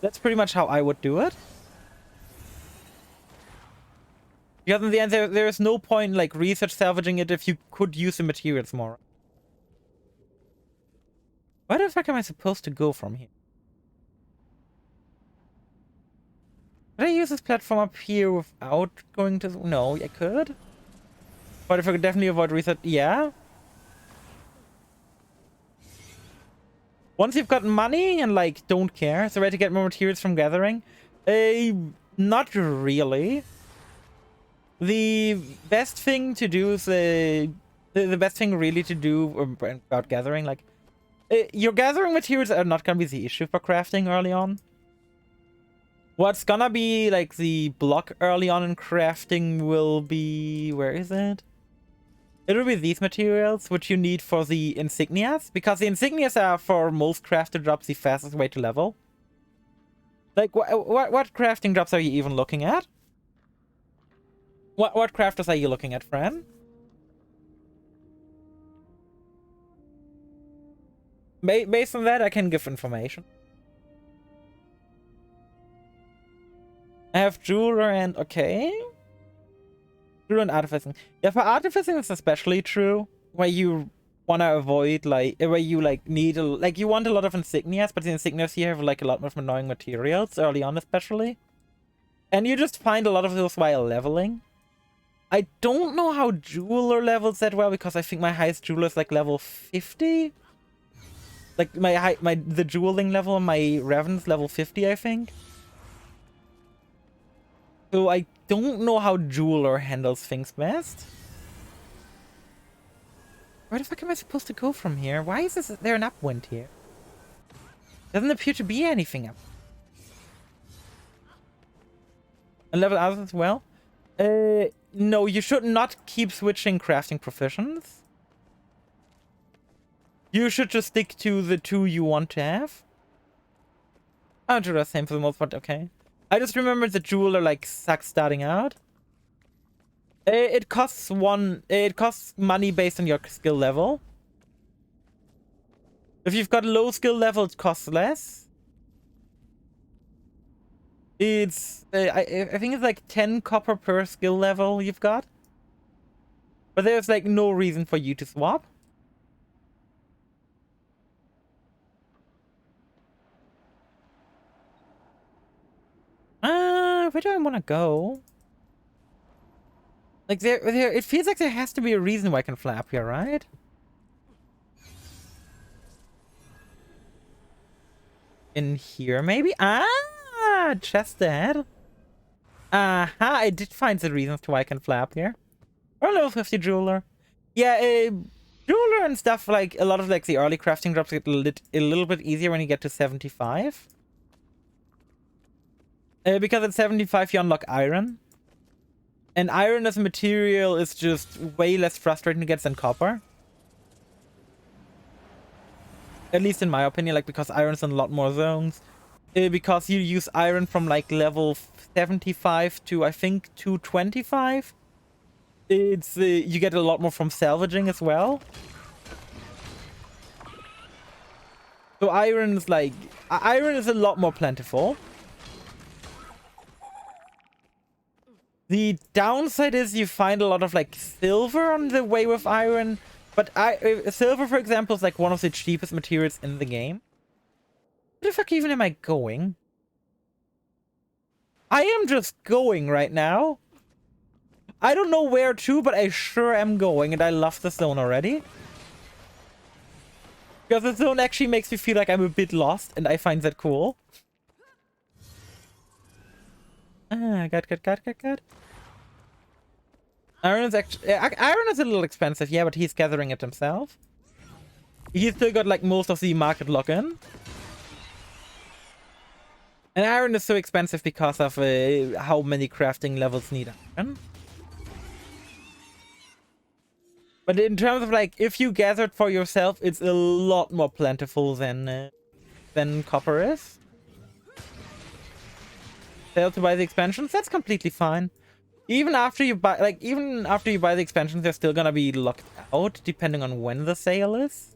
That's pretty much how I would do it. Because in the end, there is no point, like, research salvaging it if you could use the materials more. Where the fuck am I supposed to go from here? Could I use this platform up here without going to... No, I could. But if I could definitely avoid research... Yeah. Once you've got money and, like, don't care, it's a way to get more materials from gathering. Not really. The best thing to do is... the best thing really to do about gathering, like... your gathering materials are not gonna be the issue for crafting early on. What's gonna be, like, the block early on in crafting will be... Where is it? It will be these materials, which you need for the insignias. Because the insignias are, for most crafted drops, the fastest way to level. Like, what crafting drops are you even looking at? What crafters are you looking at, Fran? Based on that, I can give information. I have jeweler and... Okay. Jeweler and artificing. Yeah, for artificing it's especially true. Where you want to avoid, like... Where you, like, need... Like, you want a lot of insignias, but the insignias here have, like, a lot of annoying materials, early on especially. And you just find a lot of those while leveling. I don't know how jeweler levels that well, because I think my highest jeweler is, like, level 50. Like, the jeweling level on my Reven's level 50, I think. So I don't know how jeweler handles things best. Where the fuck am I supposed to go from here? Why is there an upwind here? Doesn't appear to be anything up. And level others as well? No, you should not keep switching crafting proficients. You should just stick to the two you want to have. I'll do the same for the most part, okay. I just remembered the jeweler, like, sucks starting out. It costs money based on your skill level. If you've got a low skill level, it costs less. It's... I think it's like 10 copper per skill level you've got. But there's, like, no reason for you to swap. Where do I want to go? Like, it feels like there has to be a reason why I can fly up here, right? In here, maybe? Ah, chested. Aha, I did find the reasons to why I can fly up here. Or level 50 jeweler. Yeah, jeweler and stuff, like, a lot of, like, the early crafting drops get a little bit easier when you get to 75. Because at 75 you unlock iron. And iron as a material is just way less frustrating to get than copper. At least in my opinion, like, because iron's in a lot more zones. Because you use iron from, like, level 75 to, I think, 225. It's, you get a lot more from salvaging as well. So iron is, like, iron is a lot more plentiful. The downside is you find a lot of, like, silver on the way with iron, But silver, for example, is like one of the cheapest materials in the game. Where the fuck even am I going? I am just going right now. I don't know where to, but I sure am going, and I love the zone already. Because the zone actually makes me feel like I'm a bit lost, and I find that cool. Good. Iron is actually... iron is a little expensive, yeah, but he's gathering it himself. He's still got, like, most of the market lock-in. And iron is so expensive because of how many crafting levels need iron. But in terms of, like, if you gather it for yourself, it's a lot more plentiful than copper is. Fail to buy the expansions, that's completely fine. Even after you buy the expansions, they're still gonna be locked out, depending on when the sale is.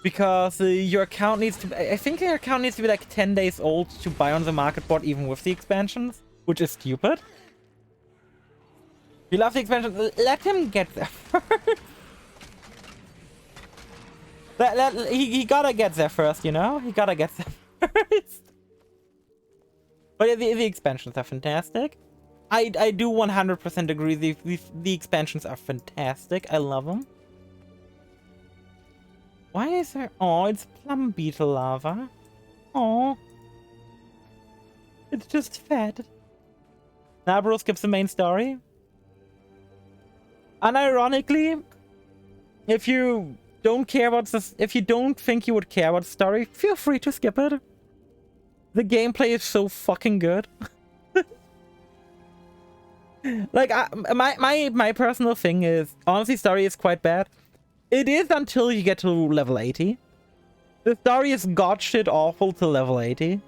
Because your account needs to... I think your account needs to be like 10 days old to buy on the market bot, even with the expansions. Which is stupid. You love the expansion, let him get there first. He gotta get there first, you know? He gotta get there first. But yeah, the expansions are fantastic. I do 100% agree. The expansions are fantastic. I love them. Why is there... Oh, it's plum beetle lava. Oh. It's just fed. Nabro skips the main story. Unironically, if you don't care about this... If you don't think you would care about the story, feel free to skip it. The gameplay is so fucking good. Like, my personal thing is, honestly, story is quite bad. It is until you get to level 80. The story is god shit awful to level 80.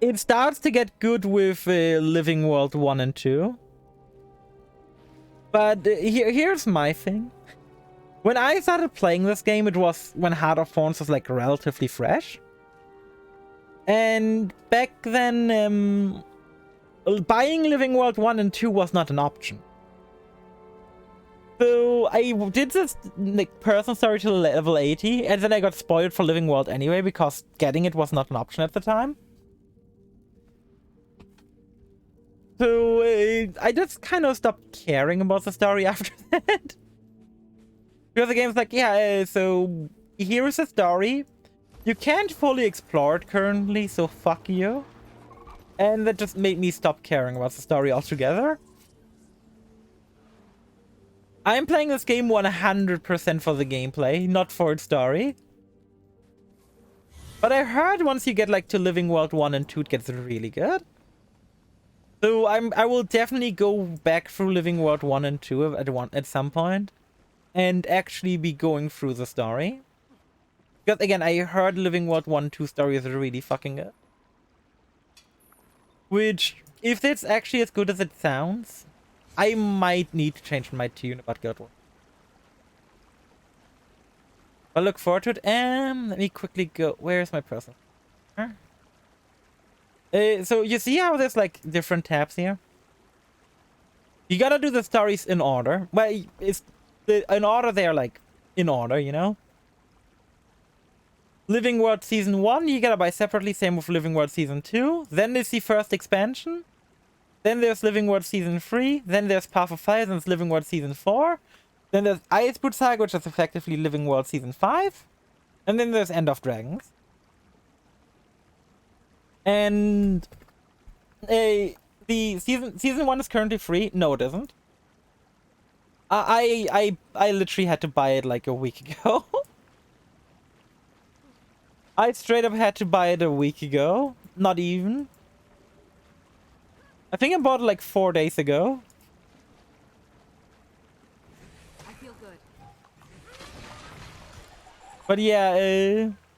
It starts to get good with Living World 1 and 2. But here's my thing. When I started playing this game, it was when Heart of Thorns was like relatively fresh. And back then, buying Living World 1 and 2 was not an option. So I did this like personal story to level 80, and then I got spoiled for Living World anyway, because getting it was not an option at the time. So I just kind of stopped caring about the story after that. Because the game's like, yeah, so here is the story. You can't fully explore it currently, so fuck you. And that just made me stop caring about the story altogether. I'm playing this game 100% for the gameplay, not for its story. But I heard once you get like to Living World 1 and 2, it gets really good. So I will definitely go back through Living World 1 and 2 at some point. And actually be going through the story. Because again, I heard Living World 1 and 2 story is really fucking good. Which, if it's actually as good as it sounds, I might need to change my tune about Guild Wars. I look forward to it. Let me quickly go. Where's my person? Huh? So you see how there's like different tabs here? You gotta do the stories in order. Well, it's in order. They're like in order, you know. Living World Season 1, you gotta buy separately, same with Living World Season 2. Then there's the first expansion. Then there's Living World Season 3. Then there's Path of Fire, then there's Living World Season 4. Then there's Iceboot Saga, which is effectively Living World Season 5. And then there's End of Dragons. And... the Season 1 is currently free. No, it isn't. I literally had to buy it like a week ago. I straight up had to buy it a week ago. Not even. I think I bought it like 4 days ago. I feel good. But yeah,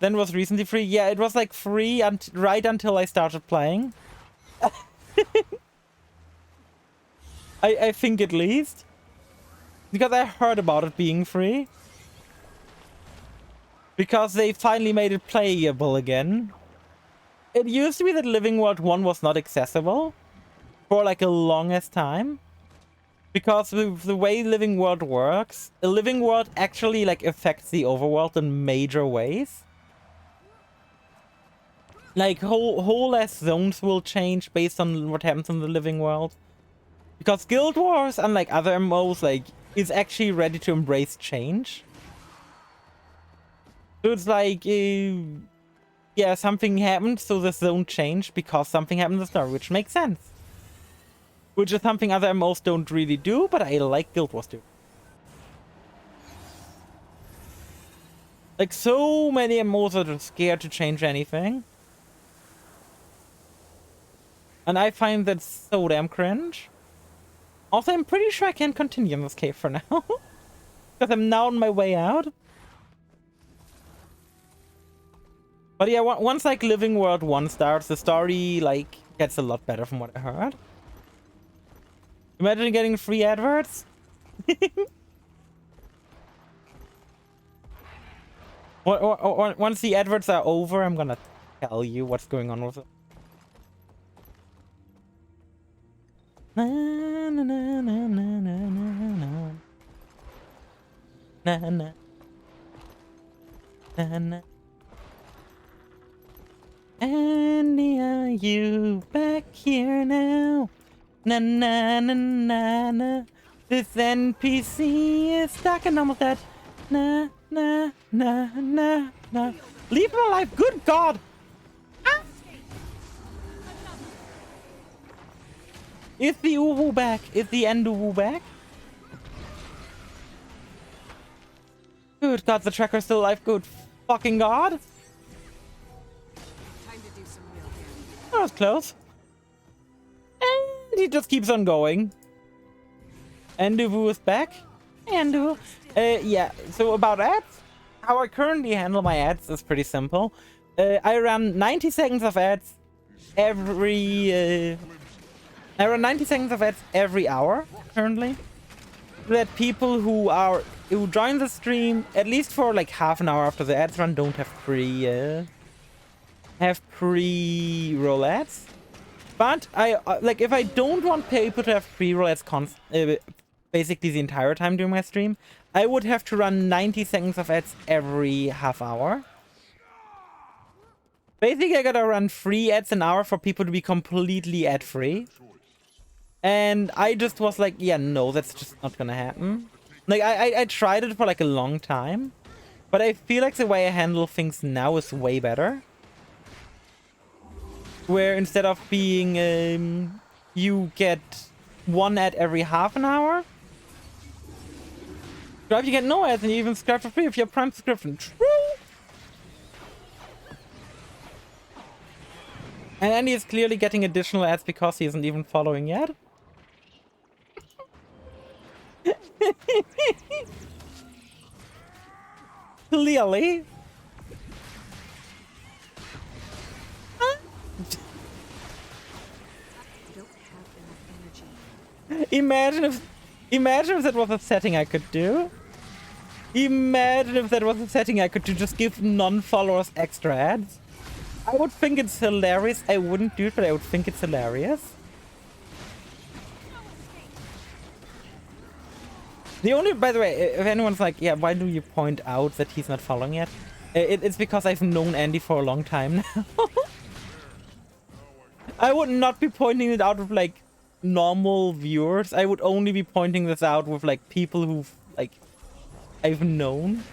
then it was recently free. Yeah, it was like free right until I started playing. I think at least. Because I heard about it being free. Because they finally made it playable again. It used to be that Living World 1 was not accessible for like a longest time. Because the way Living World works, a Living World actually like affects the overworld in major ways. Like whole ass zones will change based on what happens in the Living World. Because Guild Wars, unlike other MMOs, like is actually ready to embrace change. So it's like, yeah, something happened, so the zone changed because something happened in the story, which makes sense. Which is something other MMOs don't really do, but I like Guild Wars too. Like, so many MMOs are just scared to change anything. And I find that so damn cringe. Also, I'm pretty sure I can continue in this cave for now. Because I'm now on my way out. But yeah, once like Living World 1 starts, the story like gets a lot better from what I heard. Imagine getting free adverts. Once the adverts are over, I'm gonna tell you what's going on with it. Na na na na na na na na na na na. Andy, are you back here now? Na na na na na. This NPC is stuck and almost dead. Na na na na na. Leave him alive. Good God. Ah. Is the Uwu back? Is the Enduwu back? Good God, the tracker's still alive. Good fucking God. Time to do some real damage. That was close. And he just keeps on going. Enduwu is back. Enduwu. Yeah, so about ads. How I currently handle my ads is pretty simple. I run 90 seconds of ads every... I run 90 seconds of ads every hour, currently. So that people who join the stream, at least for like half an hour after the ads run, don't have pre-roll ads. But like if I don't want people to have pre-roll ads basically the entire time during my stream, I would have to run 90 seconds of ads every half hour. Basically, I gotta run 3 ads an hour for people to be completely ad-free. And I just was like, yeah, no, that's just not gonna happen. Like, I tried it for like a long time. But I feel like the way I handle things now is way better. Where instead of being, you get 1 ad every half an hour. You get no ads and you even subscribe for free if you have Prime subscription. True! And Andy is clearly getting additional ads because he isn't even following yet. Clearly. Don't have enough energy. Imagine if that was a setting I could do. Imagine if that was a setting I could do, just give non-followers extra ads. I would think it's hilarious. I wouldn't do it, but I would think it's hilarious. The only, by the way, if anyone's like, yeah, why do you point out that he's not following yet? It's because I've known Andy for a long time now. I would not be pointing it out with like normal viewers. I would only be pointing this out with like people who've like I've known.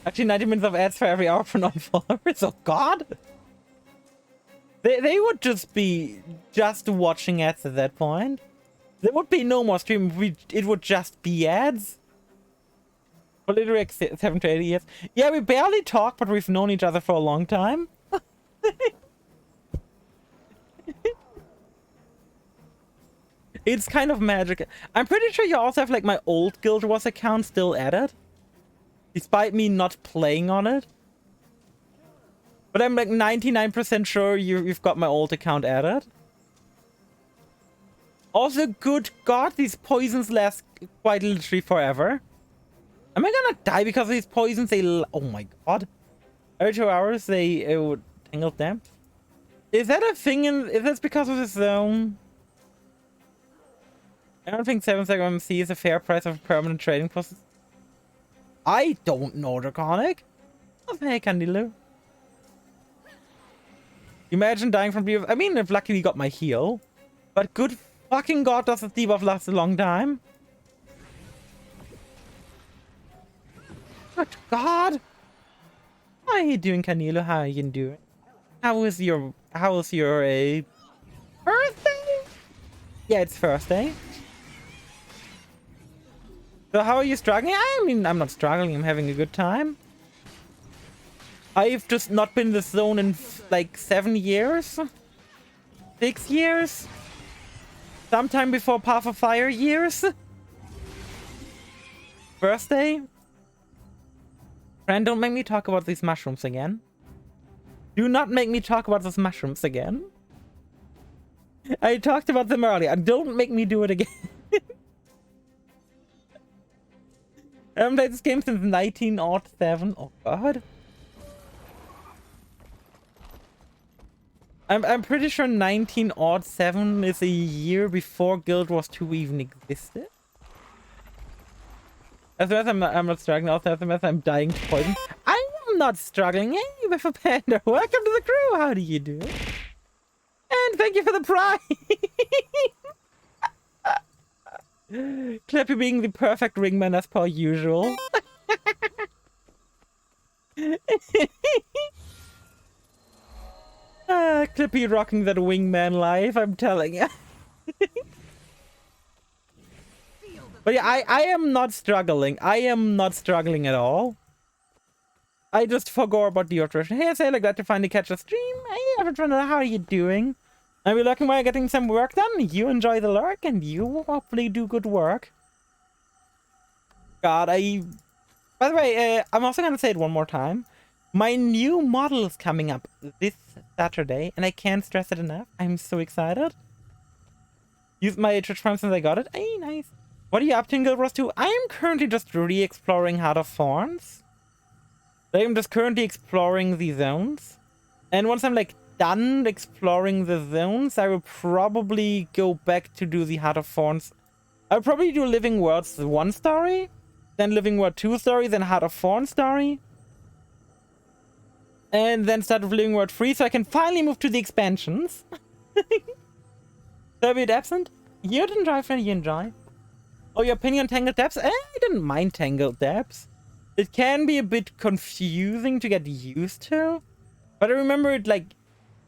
Actually, 90 minutes of ads for every hour for non-followers. Oh God. They would just be watching ads at that point. There would be no more stream. It would just be ads. For literally 7 to 8 years. Yeah, we barely talk, but we've known each other for a long time. It's kind of magic. I'm pretty sure you also have like my old Guild Wars account still added. Despite me not playing on it. But I'm like 99% sure you've got my old account added. Also, good God, these poisons last quite literally forever. Am I gonna die because of these poisons? Oh my God. Every 2 hours they would tangle them. Is that a thing? Is that because of the zone? I don't think 7 MMC is a fair price of a permanent trading post. I don't know, Draconic. Oh, hey, Candilu. Imagine dying from debuff. I mean, I've luckily got my heal. But good fucking god, does the debuff last a long time? Good god! How are you doing, Canelo? How are you doing? How's your birthday? Yeah, it's Thursday. So how are you struggling? I mean, I'm not struggling, I'm having a good time. I've just not been in the zone in like 7 years? 6 years? Sometime before Path of Fire years? Birthday? Friend, don't make me talk about these mushrooms again. Do not make me talk about those mushrooms again. I talked about them earlier. Don't make me do it again. I haven't played this game since 1907. Oh god. I'm pretty sure 1907 is a year before Guild Wars 2 even existed. As well as I'm not struggling. Also, as well as I'm dying to poison. I am not struggling. Hey, with a panda. Welcome to the crew. How do you do? And thank you for the prize. Clippy being the perfect ringman as per usual. Clippy rocking that wingman life, I'm telling you. But yeah, I am not struggling. I am not struggling at all. I just forgot about the attrition. Hey, Sailor, glad to finally catch a stream. Hey, everyone, how are you doing? Are we looking while getting some work done? You enjoy the lurk, and you hopefully do good work. God, by the way, I'm also gonna say it one more time. My new model is coming up this Saturday, and I can't stress it enough. I'm so excited. Used my Twitch Prime since I got it. Hey, nice. What are you up to in Guild Wars 2? I am currently just re-exploring Heart of Thorns. I'm just currently exploring the zones. And once I'm like done exploring the zones, I will probably go back to do the Heart of Thorns. I'll probably do Living Worlds 1 story, then Living World 2 story, then Heart of Thorns story. And then start with Living World 3 so I can finally move to the expansions. So a bit absent? You didn't enjoy, friend, you enjoy. Oh, your opinion on Tangled Depths? I didn't mind Tangled Depths. It can be a bit confusing to get used to. But I remember it like...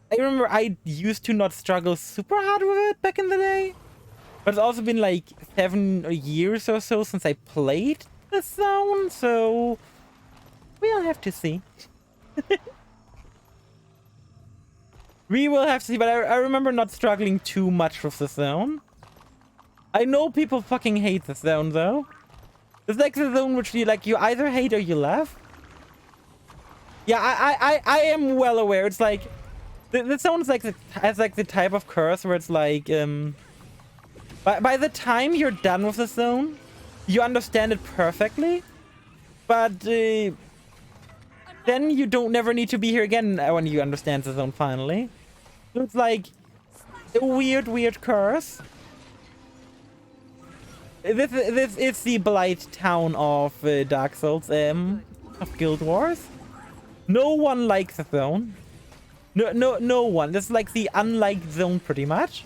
I used to not struggle super hard with it back in the day. But it's also been like 7 years or so since I played the zone, so... we'll have to see. We will have to see, but I remember not struggling too much with the zone. I know people fucking hate the zone, though. It's like the zone which you either hate or you love. Yeah, I am well aware. It's like the zone is has the type of curse where it's like by the time you're done with the zone, you understand it perfectly, but then you don't never need to be here again when you understand the zone finally. So it's like a weird curse. This is the Blight town of Dark Souls, of Guild Wars. No one likes the zone. No one. This is like the unliked zone, pretty much.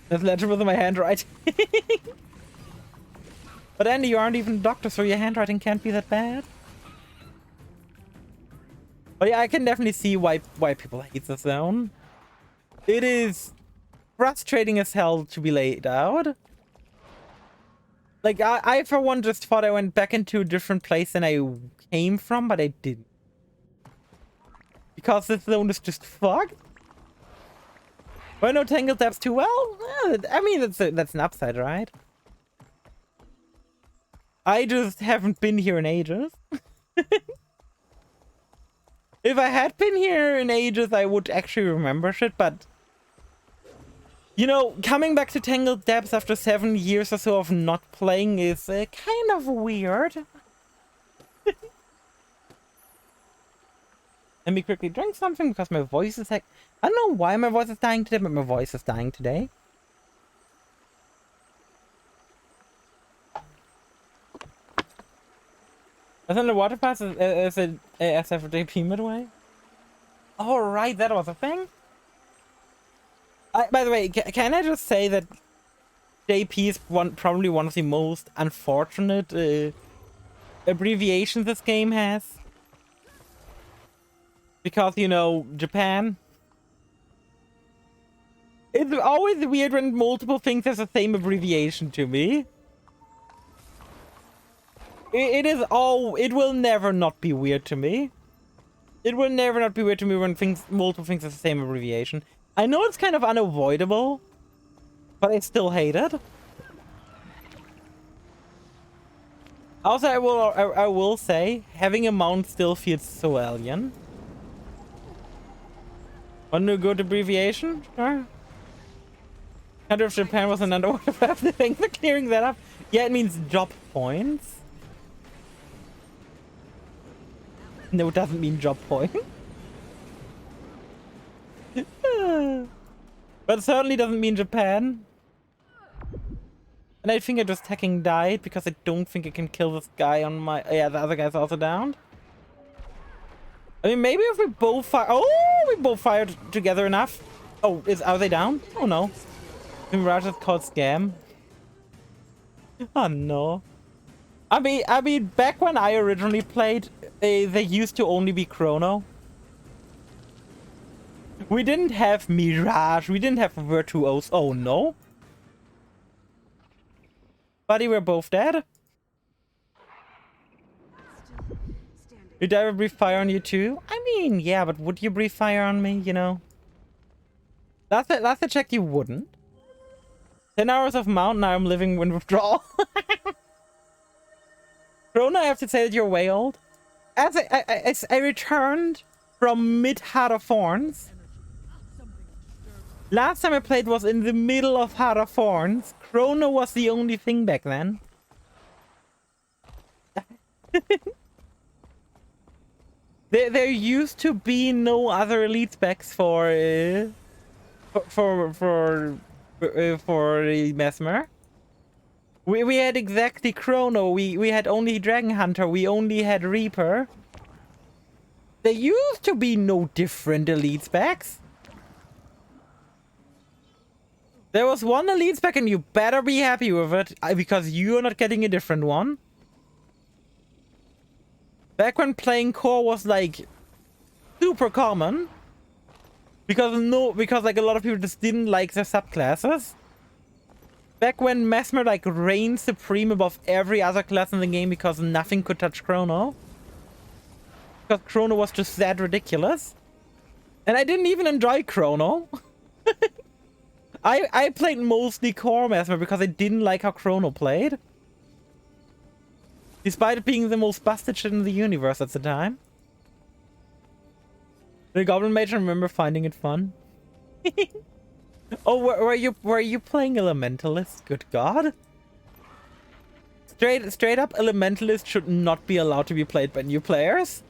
There's legible in my handwriting. But Andy, you aren't even a doctor, so your handwriting can't be that bad. But yeah, I can definitely see why people hate the zone. It is frustrating as hell to be laid out. Like, I for one just thought I went back into a different place than I came from, but I didn't. Because this zone is just fucked. Well, I know Tangled Depths too well. I mean, that's an upside, right? I just haven't been here in ages. If I had been here in ages, I would actually remember shit, but... You know, coming back to Tangled Depths after 7 years or so of not playing is kind of weird. Let me quickly drink something because my voice is like... I don't know why my voice is dying today, but my voice is dying today. Wasn't the water pass as a SFJP midway? Oh, right, that was a thing. By the way, can I just say that JP is probably one of the most unfortunate abbreviations this game has? Because, you know, Japan. It's always weird when multiple things have the same abbreviation to me. It will never not be weird to me. It will never not be weird to me when multiple things have the same abbreviation. I know it's kind of unavoidable, but I still hate it. Also, I will say, having a mount still feels so alien. Want a good abbreviation? Sure. Country of Japan was an underwater map. Thanks for clearing that up. Yeah, it means job points. No, it doesn't mean job point. But it certainly doesn't mean Japan. And I think I just hacking died because I don't think I can kill this guy on my... Yeah, the other guy's also down. I mean, maybe if we both fire... Oh, we both fired together enough. Oh, are they down? Oh, no. Mirage is called scam. Oh, no. I mean, back when I originally played, they used to only be Chrono. We didn't have Mirage. We didn't have Virtuos. Oh, no. Buddy, we're both dead. Did I ever breathe fire on you too? I mean, yeah, but would you breathe fire on me, you know? Last I checked, you wouldn't. 10 hours of mount, now I'm living in withdrawal. Rona, I have to say that you're way old. As I returned from mid-Heart of Thorns. Last time I played was in the middle of Heart of Thorns. Chrono was the only thing back then. There used to be no other elite specs for Mesmer. We had exactly Chrono. We had only Dragon Hunter. We only had Reaper. There used to be no different elite specs. There was one elite spec and you better be happy with it because you're not getting a different one. Back when playing core was like super common. Because like a lot of people just didn't like their subclasses. Back when Mesmer like reigned supreme above every other class in the game because nothing could touch Chrono. Because Chrono was just that ridiculous. And I didn't even enjoy Chrono. I played mostly core Mesmer because I didn't like how Chrono played. Despite it being the most busted shit in the universe at the time. The Goblin Mage, I remember finding it fun. Oh, were you playing Elementalist? Good God. Straight up, Elementalist should not be allowed to be played by new players.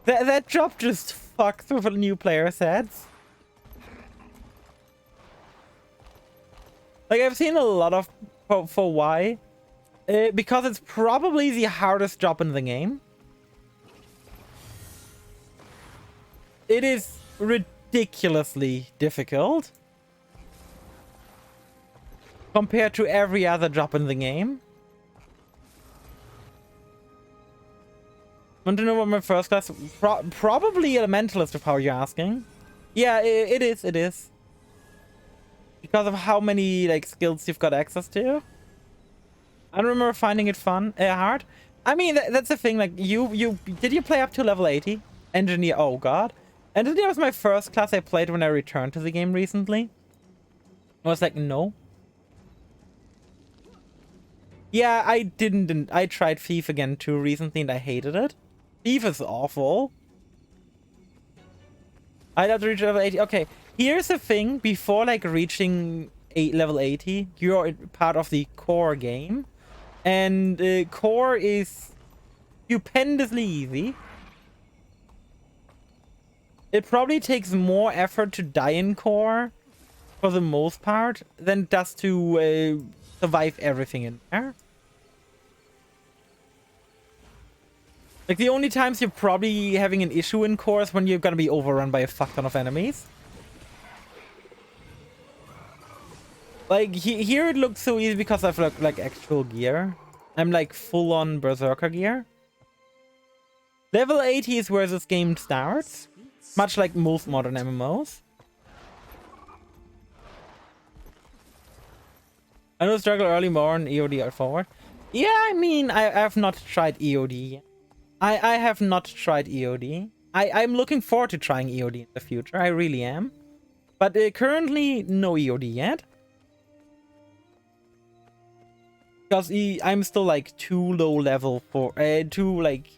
That job just fucks with new players' heads. Like, I've seen a lot of... For why? Because it's probably the hardest job in the game. It is ridiculously difficult. Compared to every other job in the game. Want to know what my first class... probably Elementalist, if how you're asking. Yeah, it is. Because of how many like skills you've got access to. I remember finding it fun, hard. I mean, that's the thing. Like, did you play up to level 80? Engineer, oh god. Engineer was my first class I played when I returned to the game recently. I was like, no. Yeah, I didn't. I tried Thief again too recently and I hated it. Thief is awful. I'd have to reach level 80. Okay, here's the thing. Before like reaching level 80, you're part of the core game. And core is stupendously easy. It probably takes more effort to die in core, for the most part, than it does to survive everything in there. Like, the only times you're probably having an issue in core is when you're gonna be overrun by a fuck ton of enemies. Like, here it looks so easy because I've like actual gear. I'm like full-on Berserker gear. Level 80 is where this game starts. Much like most modern MMOs. I know struggle early more on EOD or forward. Yeah, I mean, I have not tried EOD yet. I have not tried EOD. I'm looking forward to trying EOD in the future. I really am. But currently, no EOD yet. Because I'm still like too low level for too like.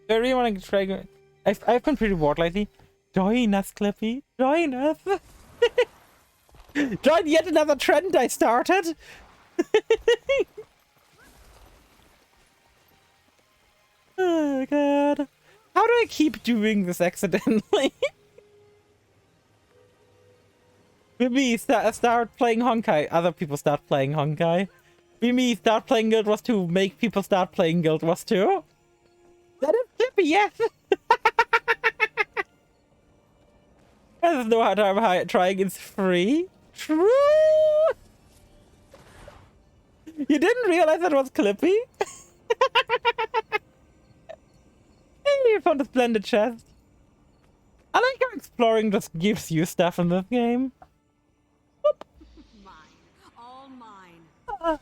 I really want to try. I've been pretty bored lately. Join us, Clippy. Join us. Join yet another trend I started. Oh god. How do I keep doing this accidentally? Me start playing Honkai. Other people start playing Honkai. Me start playing Guild Wars 2. Make people start playing Guild Wars 2. That is Clippy, yes. There's no hard time trying. It's free. True. You didn't realize that was Clippy? Hey, you found a splendid chest. I like how exploring just gives you stuff in this game. Mine. All mine.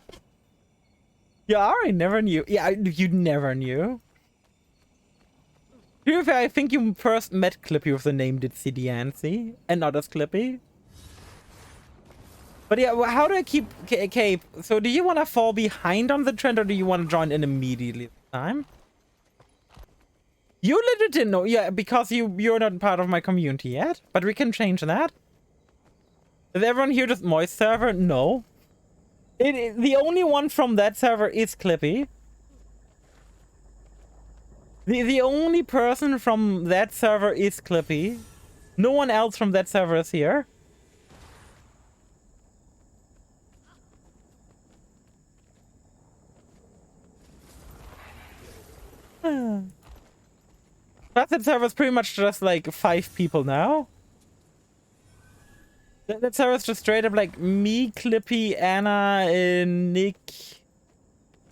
Yeah, I never knew. Yeah, you never knew. To be fair, I think you first met Clippy with the name Ditsy Diancy, and not as Clippy. But yeah, well, how do I keep Cape? So do you want to fall behind on the trend, or do you want to join in immediately this time? You legit didn't know. Yeah, because you're not part of my community yet. But we can change that. Is everyone here just Moist server? No. The only one from that server is Clippy. The only person from that server is Clippy. No one else from that server is here. That server is pretty much just like 5 people now. That server is just straight up like me, Clippy, Anna, Nick,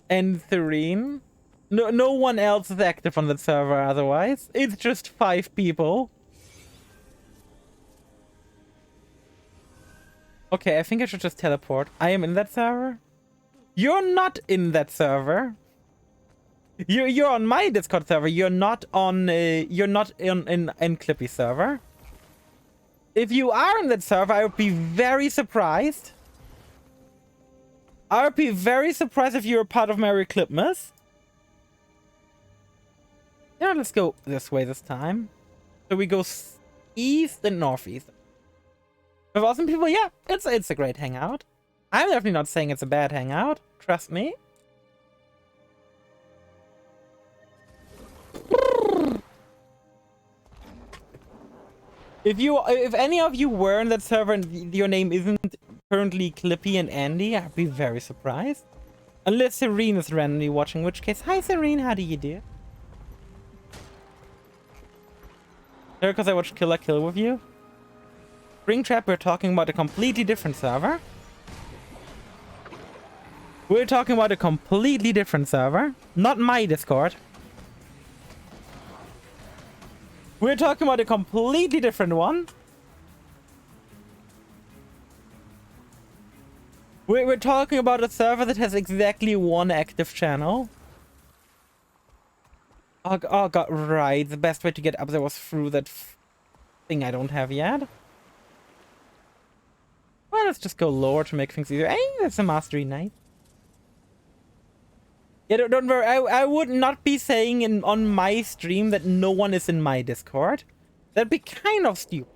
and Serene. No one else is active on that server otherwise. It's just 5 people. Okay, I think I should just teleport. I am in that server. You're not in that server. You're on my Discord server. You're not on in Clippy server. If you are in that server, I would be very surprised. I would be very surprised if you're a part of Merry Clipmas. Yeah, let's go this way this time. So we go east and northeast. With awesome people, yeah, it's a great hangout. I'm definitely not saying it's a bad hangout. Trust me. If any of you were in that server and your name isn't currently Clippy and Andy, I'd be very surprised. Unless Serene is randomly watching, in which case, hi Serene, how do you do? Because I watched Kill la Kill with you. Springtrap, we're talking about a completely different server. We're talking about a completely different server. Not my Discord. We're talking about a completely different one. We're talking about a server that has exactly 1 active channel. Oh god, right. The best way to get up there was through that thing I don't have yet. Well, let's just go lower to make things easier. Hey, that's a mastery knight. Yeah, don't worry. I would not be saying on my stream that no one is in my Discord. That'd be kind of stupid.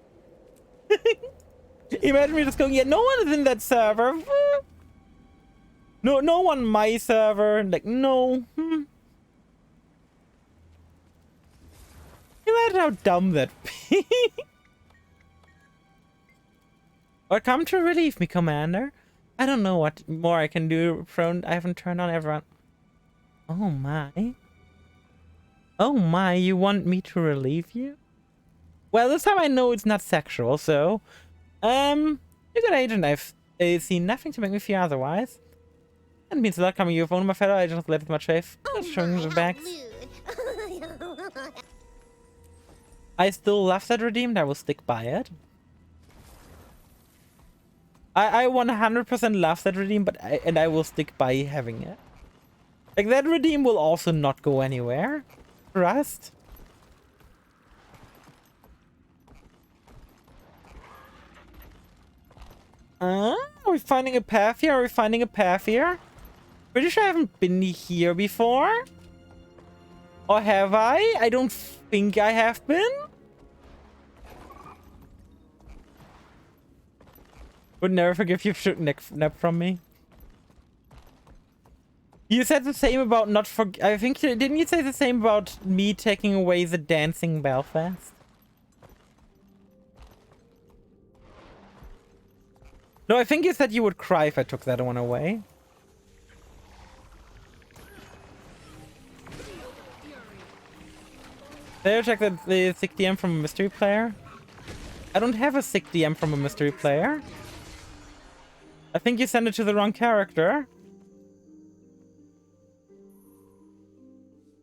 Imagine me just going, yeah, no one is in that server. No one my server. Like, no. Imagine how dumb that'd be. Or come to relieve me, Commander. I don't know what more I can do. I haven't turned on everyone. Oh my. Oh my, you want me to relieve you? Well, this time I know it's not sexual, so... You good agent, I've seen nothing to make me fear otherwise. That means a lot coming you with one of my fellow agents left much safe. Just showing the backs. I still love that redeemed, I will stick by it. I 100% love that redeem, but I will stick by having it. Like, that redeem will also not go anywhere. Trust. Are we finding a path here? Are we finding a path here? Pretty sure I haven't been here before. Or have I? I don't think I have been. Would never forgive you if you took nap from me. You said the same about not for... I think... Didn't you say the same about me taking away the dancing Belfast? No, I think you said you would cry if I took that one away. Did I check the sick DM from a mystery player? I don't have a sick DM from a mystery player. I think you sent it to the wrong character.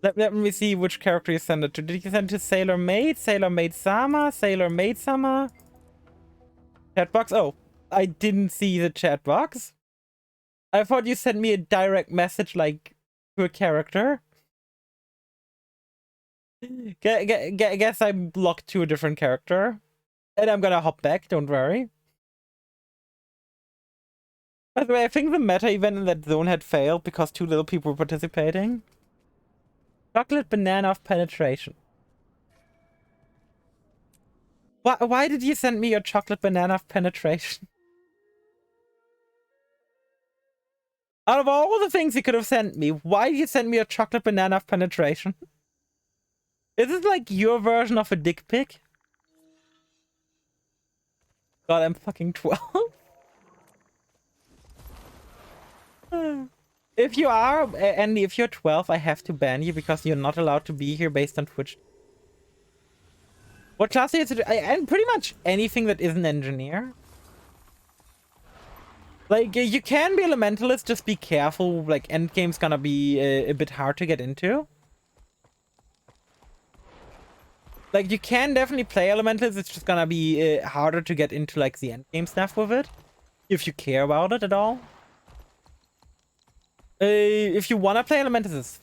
Let me see which character you sent it to. Did you send it to Sailor Maid? Sailor Maid Sama? Sailor Maid Sama? Chat box? Oh, I didn't see the chat box. I thought you sent me a direct message, like, to a character. Guess I'm locked to a different character. And I'm gonna hop back, don't worry. By the way, I think the meta event in that zone had failed because too little people were participating. Chocolate banana of penetration. Why did you send me your chocolate banana of penetration? Out of all the things you could have sent me, why did you send me a chocolate banana of penetration? Is this like your version of a dick pic? God, I'm fucking 12. If you are, and if you're 12, I have to ban you because you're not allowed to be here based on Twitch. What class are you to do? And pretty much anything that isn't engineer. Like, you can be elementalist, just be careful. Like, endgame's gonna be a bit hard to get into. Like, you can definitely play elementalist, it's just gonna be harder to get into, like, the endgame stuff with it. If you care about it at all. If you wanna play elementalist.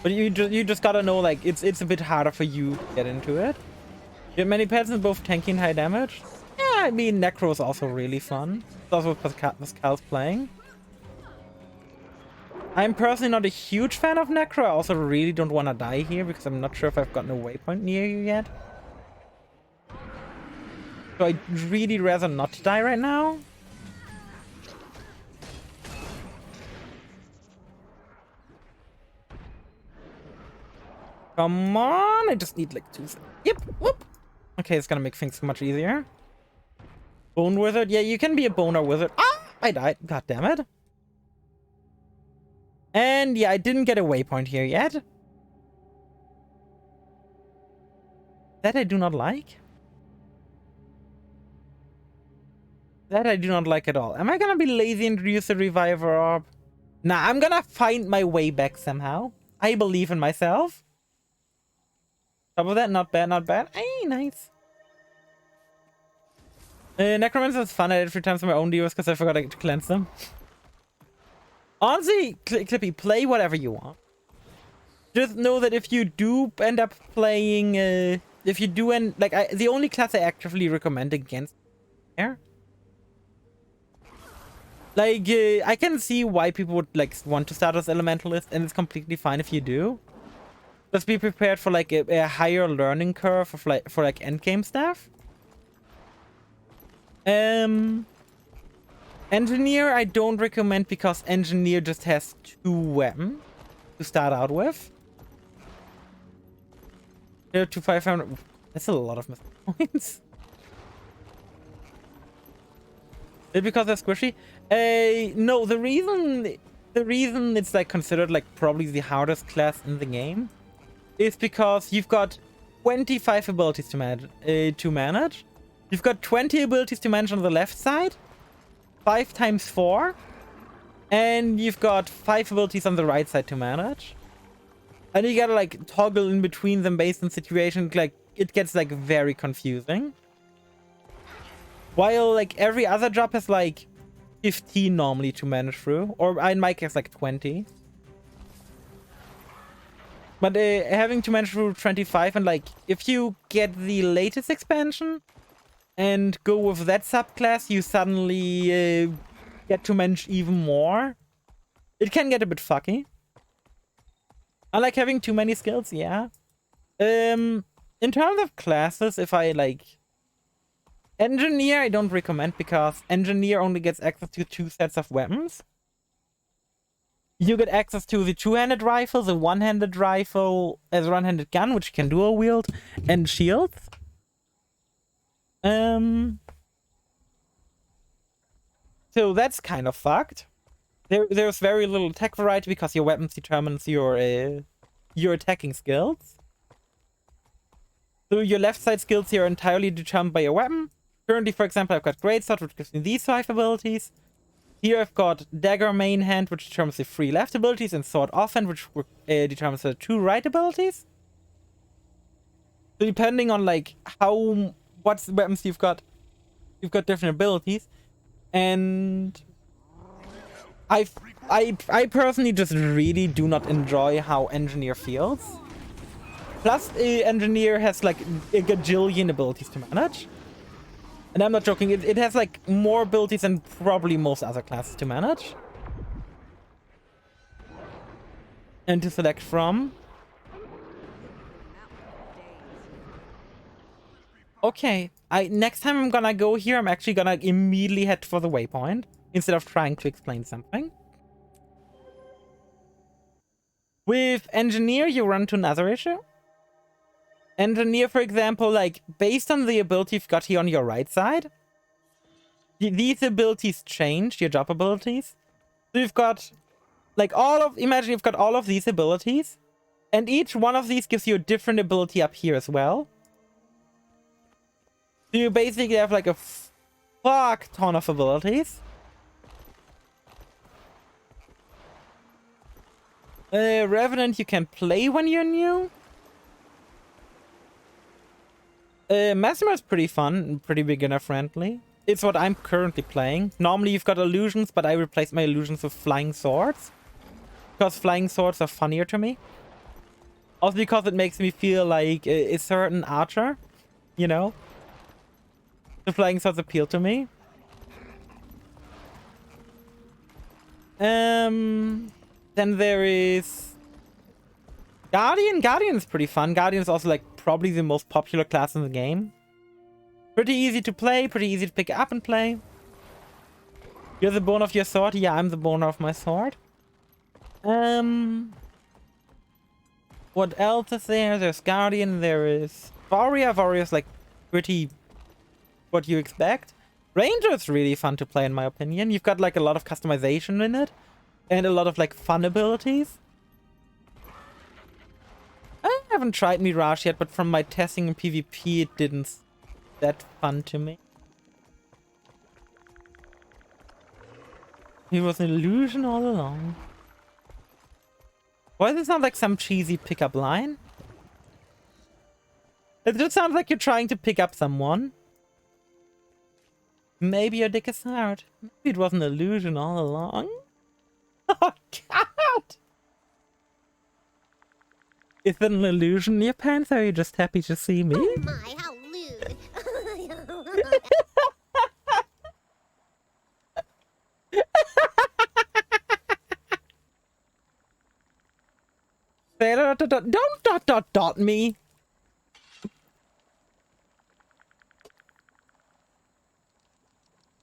But you just gotta know, like, it's a bit harder for you to get into it. You have many pets in both tanky and high damage. Yeah, I mean, Necro is also really fun. It's also what Pascal's playing. I'm personally not a huge fan of Necro. I also really don't want to die here because I'm not sure if I've gotten a waypoint near you yet. So I'd really rather not die right now. Come on, I just need like 2 seconds. Yep, whoop. Okay, it's gonna make things much easier. Bone wizard? Yeah, you can be a boner wizard. Ah, I died. God damn it. And yeah, I didn't get a waypoint here yet. That I do not like. That I do not like at all. Am I gonna be lazy and use the reviver orb? Nah, I'm gonna find my way back somehow. I believe in myself. Top of that, not bad, not bad. Hey, nice. Necromancer is fun. I did it 3 times on my own deals because I forgot to cleanse them. Honestly, Clippy, play whatever you want. Just know that if you do end up playing, if you do end, like, the only class I actively recommend against here. Like, I can see why people would, like, want to start as Elementalist, and it's completely fine if you do. Just be prepared for, like, a higher learning curve for like endgame stuff. Engineer, I don't recommend because Engineer just has 2 weapons to start out with. 0 to 500. That's a lot of missile points. Is it because they're squishy? No, the reason the reason it's like considered like probably the hardest class in the game is because you've got 25 abilities to manage. You've got 20 abilities to manage on the left side, 5 times 4, and you've got 5 abilities on the right side to manage. And you gotta like toggle in between them based on situation. Like it gets like very confusing. While like every other job has like 15 normally to manage through, or in my case like 20. But having to manage through 25, and like if you get the latest expansion and go with that subclass, you suddenly get to manage even more. It can get a bit fucky. I like having too many skills, yeah. In terms of classes, if I like Engineer, I don't recommend, because Engineer only gets access to 2 sets of weapons. You get access to the 2-handed rifle, the 1-handed rifle as a 1-handed gun, which can dual wield, and shields. So that's kind of fucked. There's very little attack variety because your weapons determines your attacking skills. So your left side skills here are entirely determined by your weapon. Currently, for example, I've got Greatsword, which gives me these 5 abilities. Here I've got Dagger main hand, which determines the 3 left abilities, and Sword offhand, which determines the 2 right abilities. So depending on like what weapons you've got different abilities. And I personally just really do not enjoy how Engineer feels. Plus, Engineer has like a gajillion abilities to manage. And I'm not joking, it has like more abilities than probably most other classes to manage. And to select from. Okay, next time I'm gonna go here, I'm actually gonna immediately head for the waypoint instead of trying to explain something. With Engineer, you run to another issue. Engineer, for example, like, based on the ability you've got here on your right side, these abilities change, your job abilities. So you've got, like, imagine you've got all of these abilities, and each one of these gives you a different ability up here as well. So you basically have, like, a fuck ton of abilities. Revenant you can play when you're new. Mesmer is pretty fun and pretty beginner friendly. It's what I'm currently playing. Normally you've got illusions, but I replaced my illusions with flying swords. Because flying swords are funnier to me. Also because it makes me feel like a certain archer. You know? The flying swords appeal to me. Then there is Guardian. Guardian is pretty fun. Guardian is also like probably the most popular class in the game. Pretty easy to play, pretty easy to pick up and play. You're the bone of your sword? Yeah, I'm the bone of my sword. What else is there? There's Guardian, there is Warrior. Warrior is like pretty what you expect. Ranger is really fun to play in my opinion. You've got like a lot of customization in it. And a lot of like fun abilities. I haven't tried Mirage yet, but from my testing in PvP, it didn't that fun to me. It was an illusion all along. Why does it sound like some cheesy pickup line? It just sounds like you're trying to pick up someone. Maybe your dick is hard. Maybe it was an illusion all along. Oh god! Is it an illusion in your pants, or are you just happy to see me? Oh my, how lewd. Don't dot me.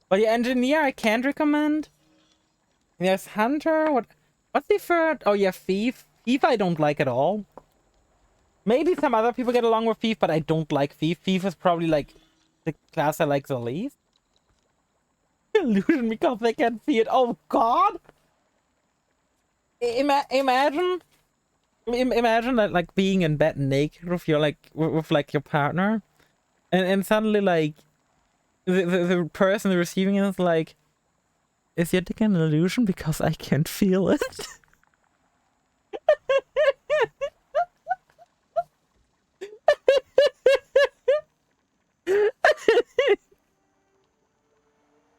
But the Engineer I can't recommend. There's Hunter. What's the third? Oh yeah, Thief. Thief I don't like at all. Maybe some other people get along with Thief, but I don't like Thief. Thief is probably like the class I like the least. Illusion because they can't see it. Oh god! Imagine, imagine that like being in bed naked with your like with like your partner, and suddenly like the person receiving it is like, is your dick an illusion because I can't feel it?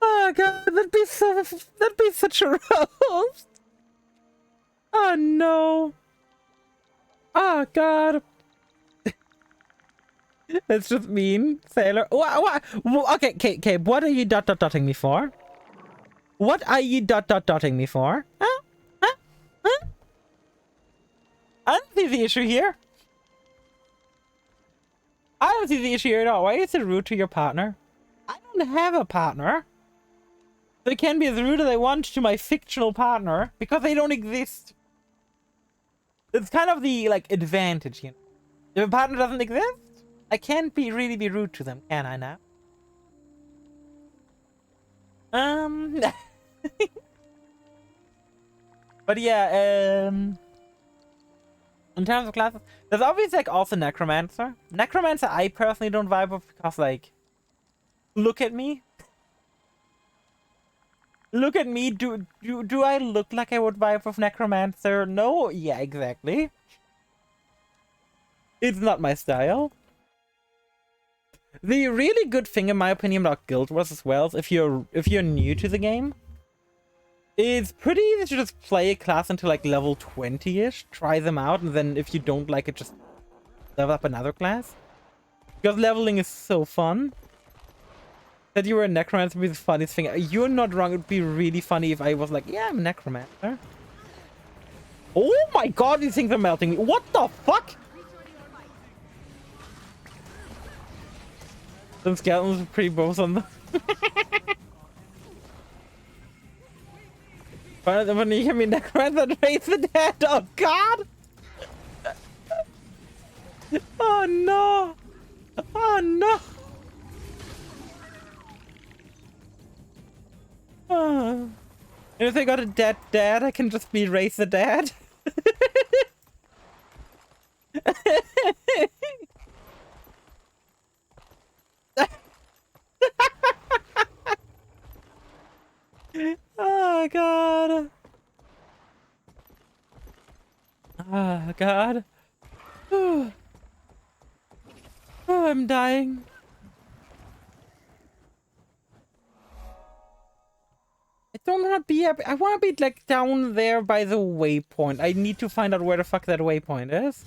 Oh god, that'd be such a roast. Oh no. Oh god. That's just mean, Sailor. What? Okay, okay, what are you dotting me for? What are you dotting me for? Huh? Huh? Huh? I don't see the issue here. I don't see the issue here at all. Why is it rude to your partner? I don't have a partner. They can be as rude as I want to my fictional partner because they don't exist. It's kind of the like advantage, you know. If a partner doesn't exist, I can't really be rude to them, can I now? But yeah, in terms of classes, there's obviously like also Necromancer. Necromancer I personally don't vibe with because like, look at me. Look at me. Do I look like I would vibe with Necromancer? No? Yeah, exactly. It's not my style. The really good thing, in my opinion, about Guild Wars as well, is if you're new to the game, it's pretty easy to just play a class until like level 20-ish, try them out, and then if you don't like it, just level up another class. Because leveling is so fun. That you were a Necromancer would be the funniest thing. You're not wrong, it would be really funny if I was like, yeah, I'm a Necromancer. Oh my god, these things are melting me. What the fuck? Those skeletons are pretty both on them. When you hear me Necromancer raise the dead, oh god! Oh no! Oh no! Oh. And if I got a dead dad, I can just be raise the dad. Oh god. Oh god. Oh, I'm dying. I don't want to be up. I want to be like down there by the waypoint. I need to find out where the fuck that waypoint is.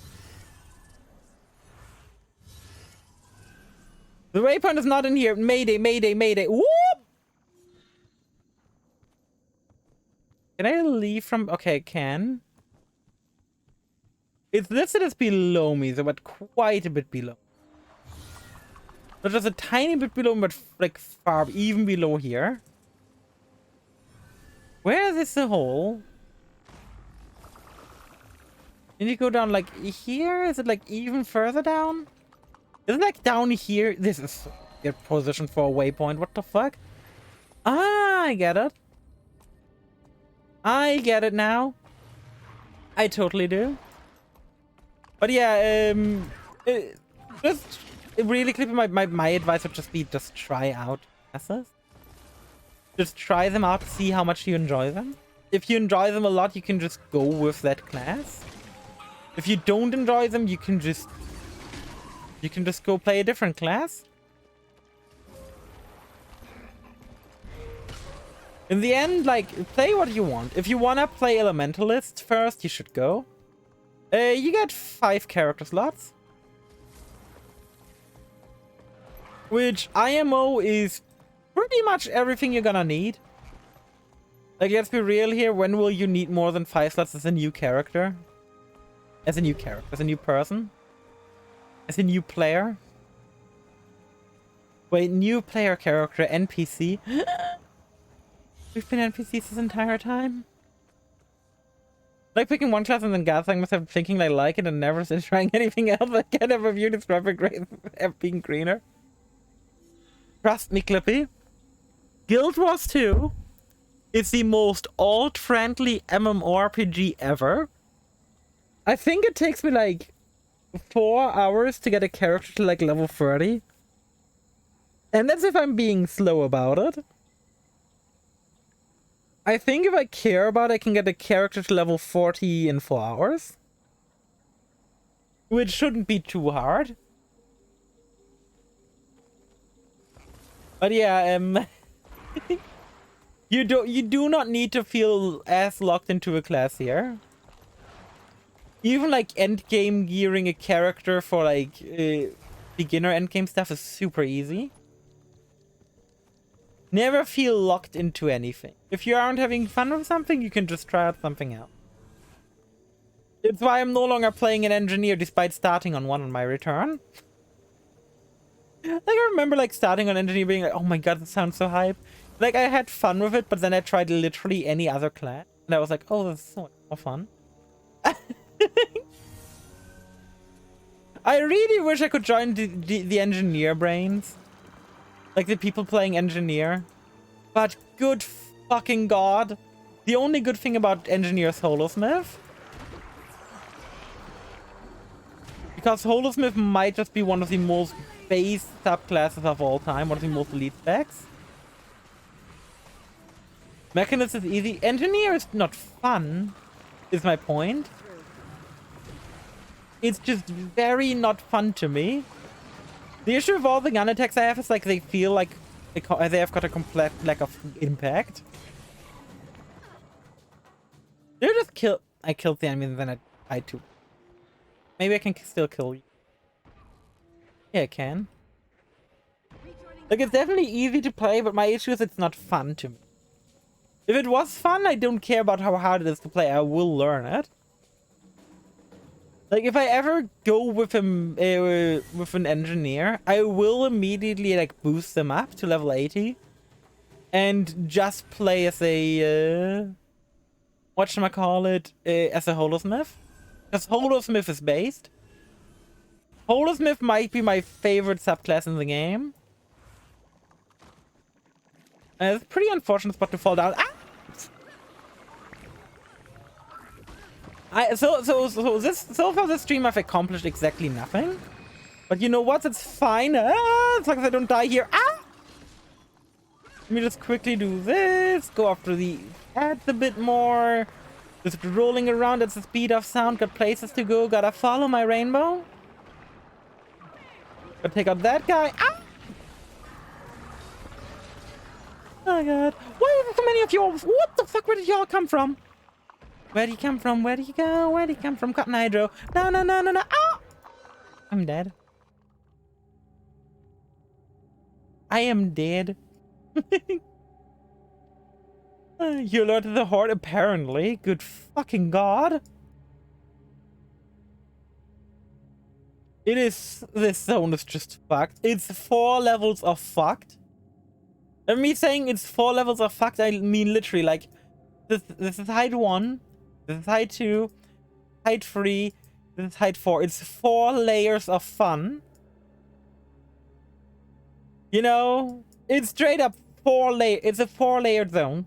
The waypoint is not in here. Mayday, mayday, mayday. Whoop! Can I leave from... Okay, I can. It's listed as below me, so but quite a bit below. So just a tiny bit below, but like far, even below here. Where is the hole? Can you go down like here? Is it like even further down? Is it like down here? This is your position for a waypoint. What the fuck? Ah, I get it. I get it now. I totally do. But yeah, just really quickly, my advice would just be just try out classes. Just try them out, see how much you enjoy them. If you enjoy them a lot, you can just go with that class. If you don't enjoy them, you can just go play a different class. In the end, like, play what you want. If you wanna play Elementalist first, you should go. You get 5 character slots. Which IMO is pretty much everything you're gonna need. Like, let's be real here, when will you need more than 5 slots as a new character? As a new character, as a new person? As a new player? Wait, new player character, NPC? We've been NPCs this entire time? Like picking one class and then gathering myself thinking I like it and never trying anything else. I can't ever view this rubber grade being greener. Trust me, Clippy. Guild Wars 2 It's the most alt-friendly MMORPG ever. I think it takes me like 4 hours to get a character to like level 30. And that's if I'm being slow about it. I think if I care about it, I can get a character to level 40 in 4 hours. Which shouldn't be too hard. But yeah, you do not need to feel as locked into a class here. Even like endgame gearing a character for like beginner endgame stuff is super easy. Never feel locked into anything. If you aren't having fun with something, you can just try out something else. It's why I'm no longer playing an engineer despite starting on one on my return. Like, I remember like starting on engineer being like, oh my god, that sounds so hype. Like, I had fun with it, but then I tried literally any other class. And I was like, oh, this is so much more fun. I really wish I could join the engineer brains. Like the people playing engineer. But good fucking god. The only good thing about engineer is Holosmith. Because Holosmith might just be one of the most base subclasses of all time. One of the most elite specs. Mechanist is easy. Engineer is not fun, is my point. It's just very not fun to me. The issue of all the gun attacks I have is like they feel like they have got a complete lack of impact. Did I just kill? I killed the enemy and then I tried to. Maybe I can still kill you. Yeah, I can. Like, it's definitely easy to play, but my issue is it's not fun to me. If it was fun, I don't care about how hard it is to play. I will learn it. Like, if I ever go with with an engineer, I will immediately like boost them up to level 80, and just play as a whatchamacallit, as a Holosmith, because Holosmith is based. Holosmith might be my favorite subclass in the game. And it's a pretty unfortunate spot to fall down. Ah! So far this stream I've accomplished exactly nothing. But you know what? It's fine. As long as I don't die here. Ah! Let me just quickly do this. Go after the heads a bit more. Just rolling around at the speed of sound. Got places to go. Gotta follow my rainbow. Gotta take out that guy. Ah! Oh god. Why are there so many of you all? What the fuck? Where did y'all come from? Where'd he come from? Where'd he go? Where'd he come from? Cotton Hydro. No, no, no, no, no. Ah! I'm dead. I am dead. You alerted the horde, apparently. Good fucking god. This zone is just fucked. It's 4 levels of fucked. And me saying it's 4 levels of fucked, I mean literally, like, this is height 1, this is height 2, height 3, this is height 4. It's 4 layers of fun. You know? It's straight up 4 layer. It's a 4-layered zone.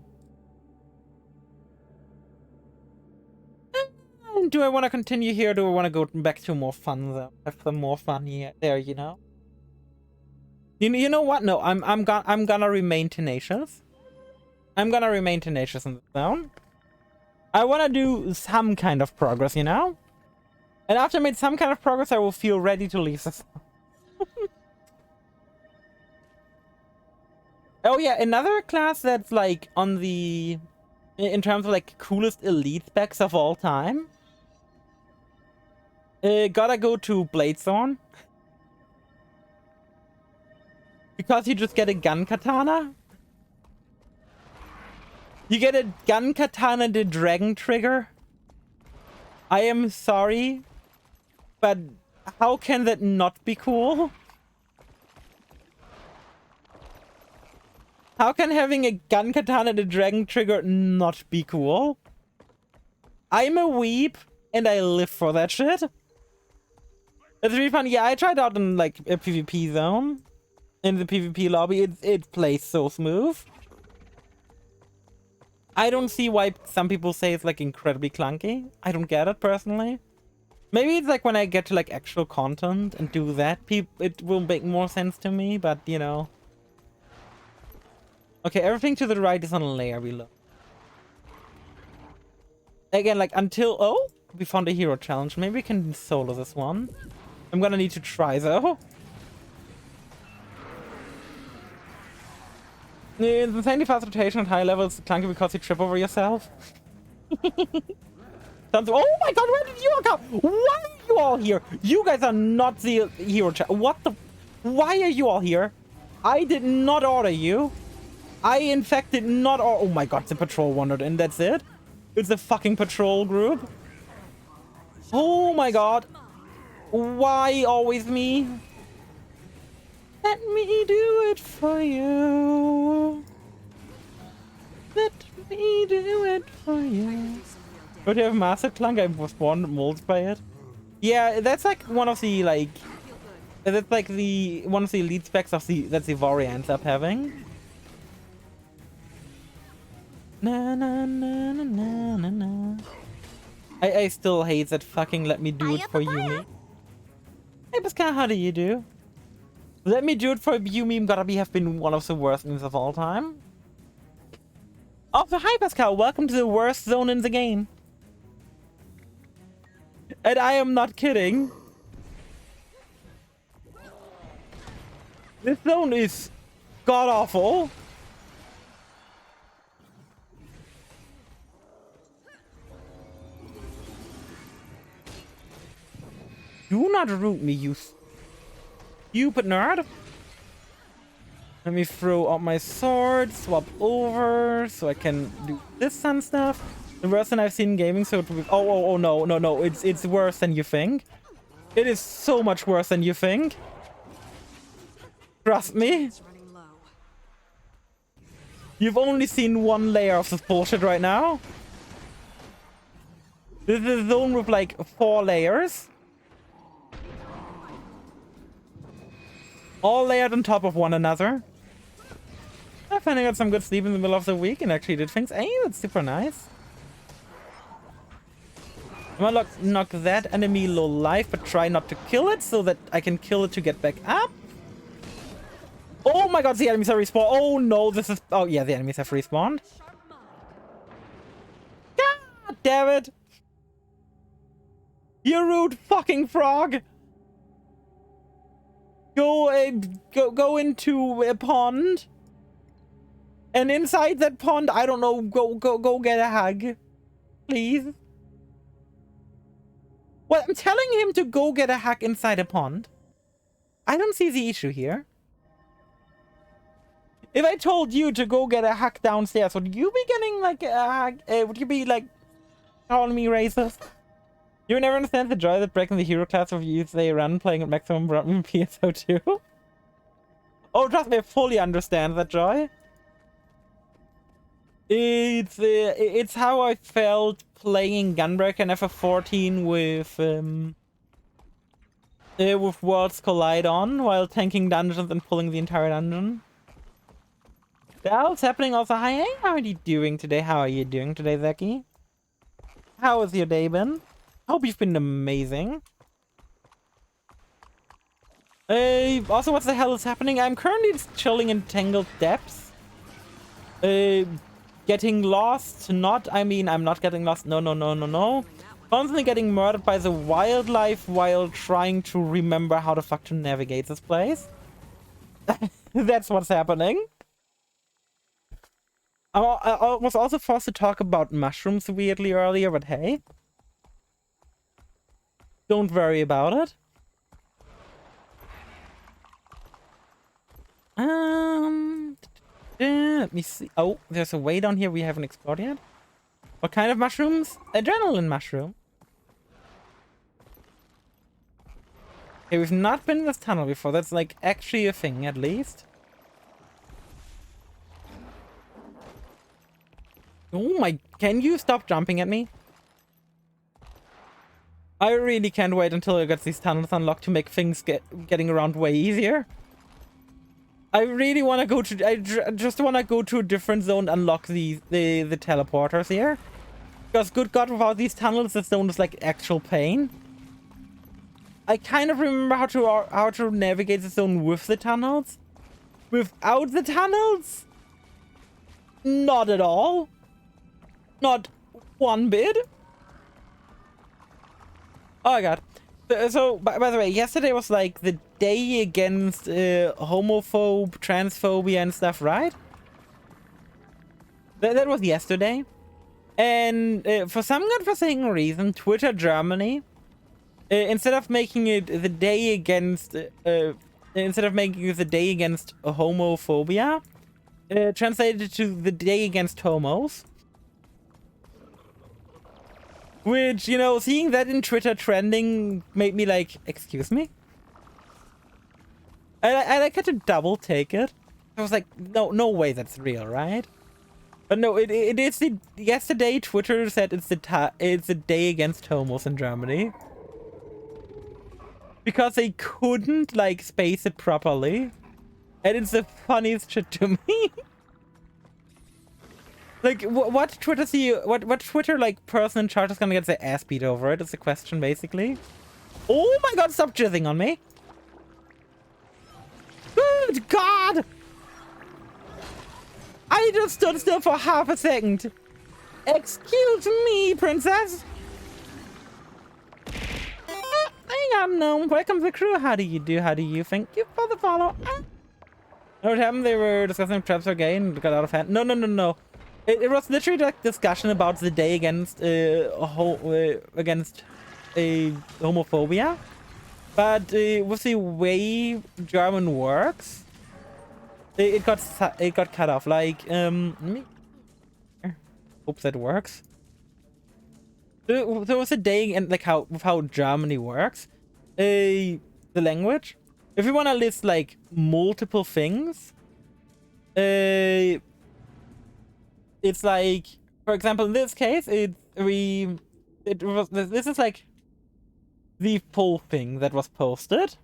Do I want to continue here, or do I want to go back to more fun though? Have some more fun here, there, you know? You know what? No, I'm gonna remain tenacious. I'm gonna remain tenacious in the zone. I want to do some kind of progress, you know? And after I made some kind of progress, I will feel ready to leave this. Oh yeah, another class that's like on the... in terms of like coolest elite specs of all time. Gotta go to Bladethorn. Because you just get a gun katana. You get a gun katana, the dragon trigger. I am sorry, but how can that not be cool? How can having a gun katana, the dragon trigger not be cool? I'm a weeb, and I live for that shit. It's really fun. Yeah, I tried out in like a PvP zone. In the PvP lobby, it plays so smooth. I don't see why some people say it's like incredibly clunky. I don't get it personally. Maybe it's like when I get to like actual content and do that, it will make more sense to me, but you know. Okay, everything to the right is on a layer below. Again, like until... Oh, we found a hero challenge. Maybe we can solo this one. I'm gonna need to try though. The insanely fast rotation at high levels clunky because you trip over yourself. Oh my god, where did you all come? Why are you all here? You guys are not the hero What the... Why are you all here? I did not order you. I in fact did not order... Oh my god, the patrol wandered in, that's it? It's a fucking patrol group? Oh my god. Why always me? Let me do it for you. Let me do it for you. But you have massive clunk? I was born molded by it. Yeah, that's like one of the like... That's like the... One of the elite specs of the... That the Vori ends up having. Na na na na na na na. I still hate that fucking let me do it for you meme. Hey Pascal, how do you do? Let me do it for you meme gotta have been one of the worst memes of all time. Also, hi Pascal, welcome to the worst zone in the game. And I am not kidding. This zone is god-awful. Do not root me, you stupid nerd. Let me throw out my sword, swap over, so I can do this fun stuff. The worst thing I've seen in gaming, so it will be... Oh, no. It's worse than you think. It is so much worse than you think. Trust me. You've only seen one layer of this bullshit right now. This is a zone with like 4 layers. All layered on top of one another. I finally got some good sleep in the middle of the week and actually did things. Hey, that's super nice. I'm gonna knock that enemy low life, but try not to kill it so that I can kill it to get back up. Oh my god, the enemies have respawned. Oh no, this is... Oh yeah, the enemies have respawned. God damn it. You rude fucking frog. Go into a pond. And inside that pond, I don't know, go get a hug. Please. Well, I'm telling him to go get a hug inside a pond. I don't see the issue here. If I told you to go get a hug downstairs, would you be getting like a hug? Would you be like calling me racist? You never understand the joy that breaking the hero class of youth they run playing at maximum PSO2? Oh, trust me, I fully understand that joy. It's how I felt playing Gunbreaker in FF14 with Worlds Collide on while tanking dungeons and pulling the entire dungeon. What's happening also? Hi, hey, how are you doing today? How are you doing today, Zeki? How has your day been? Hope you've been amazing. Also, what the hell is happening? I'm currently just chilling in Tangled Depths. Getting lost. I mean, I'm not getting lost. No. Constantly getting murdered by the wildlife while trying to remember how the fuck to navigate this place. That's what's happening. I was also forced to talk about mushrooms weirdly earlier, but hey. Don't worry about it. Let me see. Oh, there's a way down here we haven't explored yet. What kind of mushrooms? Adrenaline mushroom. Okay, we've not been in this tunnel before. That's like actually a thing, at least. Oh my... Can you stop jumping at me? I really can't wait until I get these tunnels unlocked to make things getting around way easier. I really want to go to. Just want to go to a different zone, unlock the teleporters here. Because good God, without these tunnels, this zone is like actual pain. I kind of remember how to navigate the zone with the tunnels. Without the tunnels, not at all. Not one bit. Oh my God. So by the way, yesterday was like the day against homophobe, transphobia and stuff, right? That was yesterday. And for some godforsaken reason, Twitter Germany, instead of making it the day against homophobia, translated it to the day against homos. Which, you know, seeing that in Twitter trending made me like, excuse me? I like had to double take it. I was like, no way that's real, right? But no, it is the yesterday Twitter said it's the day against homos in Germany. Because they couldn't like space it properly. And it's the funniest shit to me. Like what Twitter like person in charge is gonna get their ass beat over it is the question basically. Oh my God, stop jizzing on me. Good God! I just stood still for half a second. Excuse me, princess. Hang on, gnome. Welcome to the crew. How do you do? How do you? Thank you for the follow. What happened? They were discussing if traps are gay and got out of hand. No. It was literally like discussion about the day against homophobia, but with the way German works, it got cut off. Like let me hope that works. There was a day and like how Germany works, the language. If you want to list like multiple things, it's like, for example, in this case, this is like the full thing that was posted.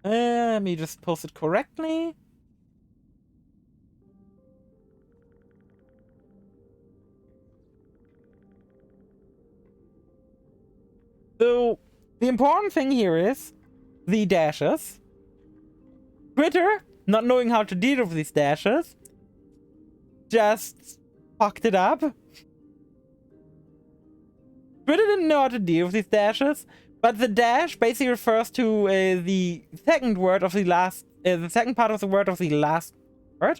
Let me just post it correctly. So the important thing here is the dashes. Twitter, not knowing how to deal with these dashes, just fucked it up. Twitter didn't know how to deal with these dashes, but the dash basically refers to the second word of the last, the second part of the word of the last word.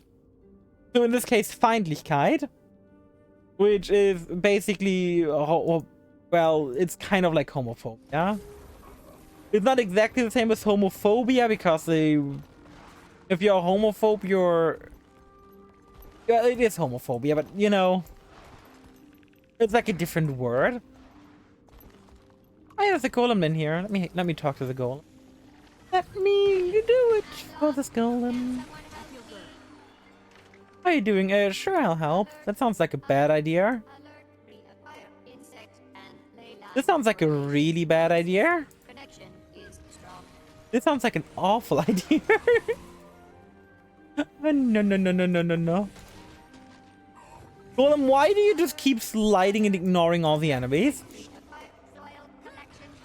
So in this case, Feindlichkeit, which is basically, well, it's kind of like homophobia. It's not exactly the same as homophobia because if you're a homophobe, yeah, it is homophobia, but you know, it's like a different word. Oh, there's a golem in here. Let me talk to the golem. Let me do it for this golem. How are you doing? Sure, I'll help. That sounds like a bad idea. This sounds like a really bad idea. This sounds like an awful idea. No. Golem, why do you just keep sliding and ignoring all the enemies?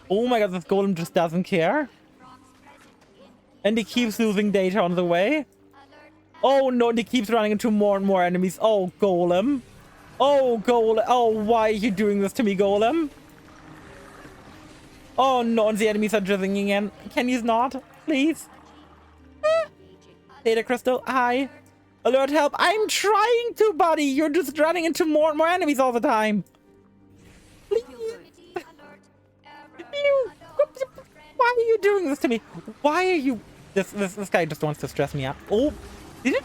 Oh my God, this golem just doesn't care. And he keeps losing data on the way. Oh no, and he keeps running into more and more enemies. Oh, golem. Oh, golem. Oh, why are you doing this to me, golem? Oh no, and the enemies are drizzling again. Can you not? Please? Data crystal, hi. Alert, help. I'm trying to, buddy. You're just running into more and more enemies all the time. Please. Why are you doing this to me? Why are you... This guy just wants to stress me out. Oh, did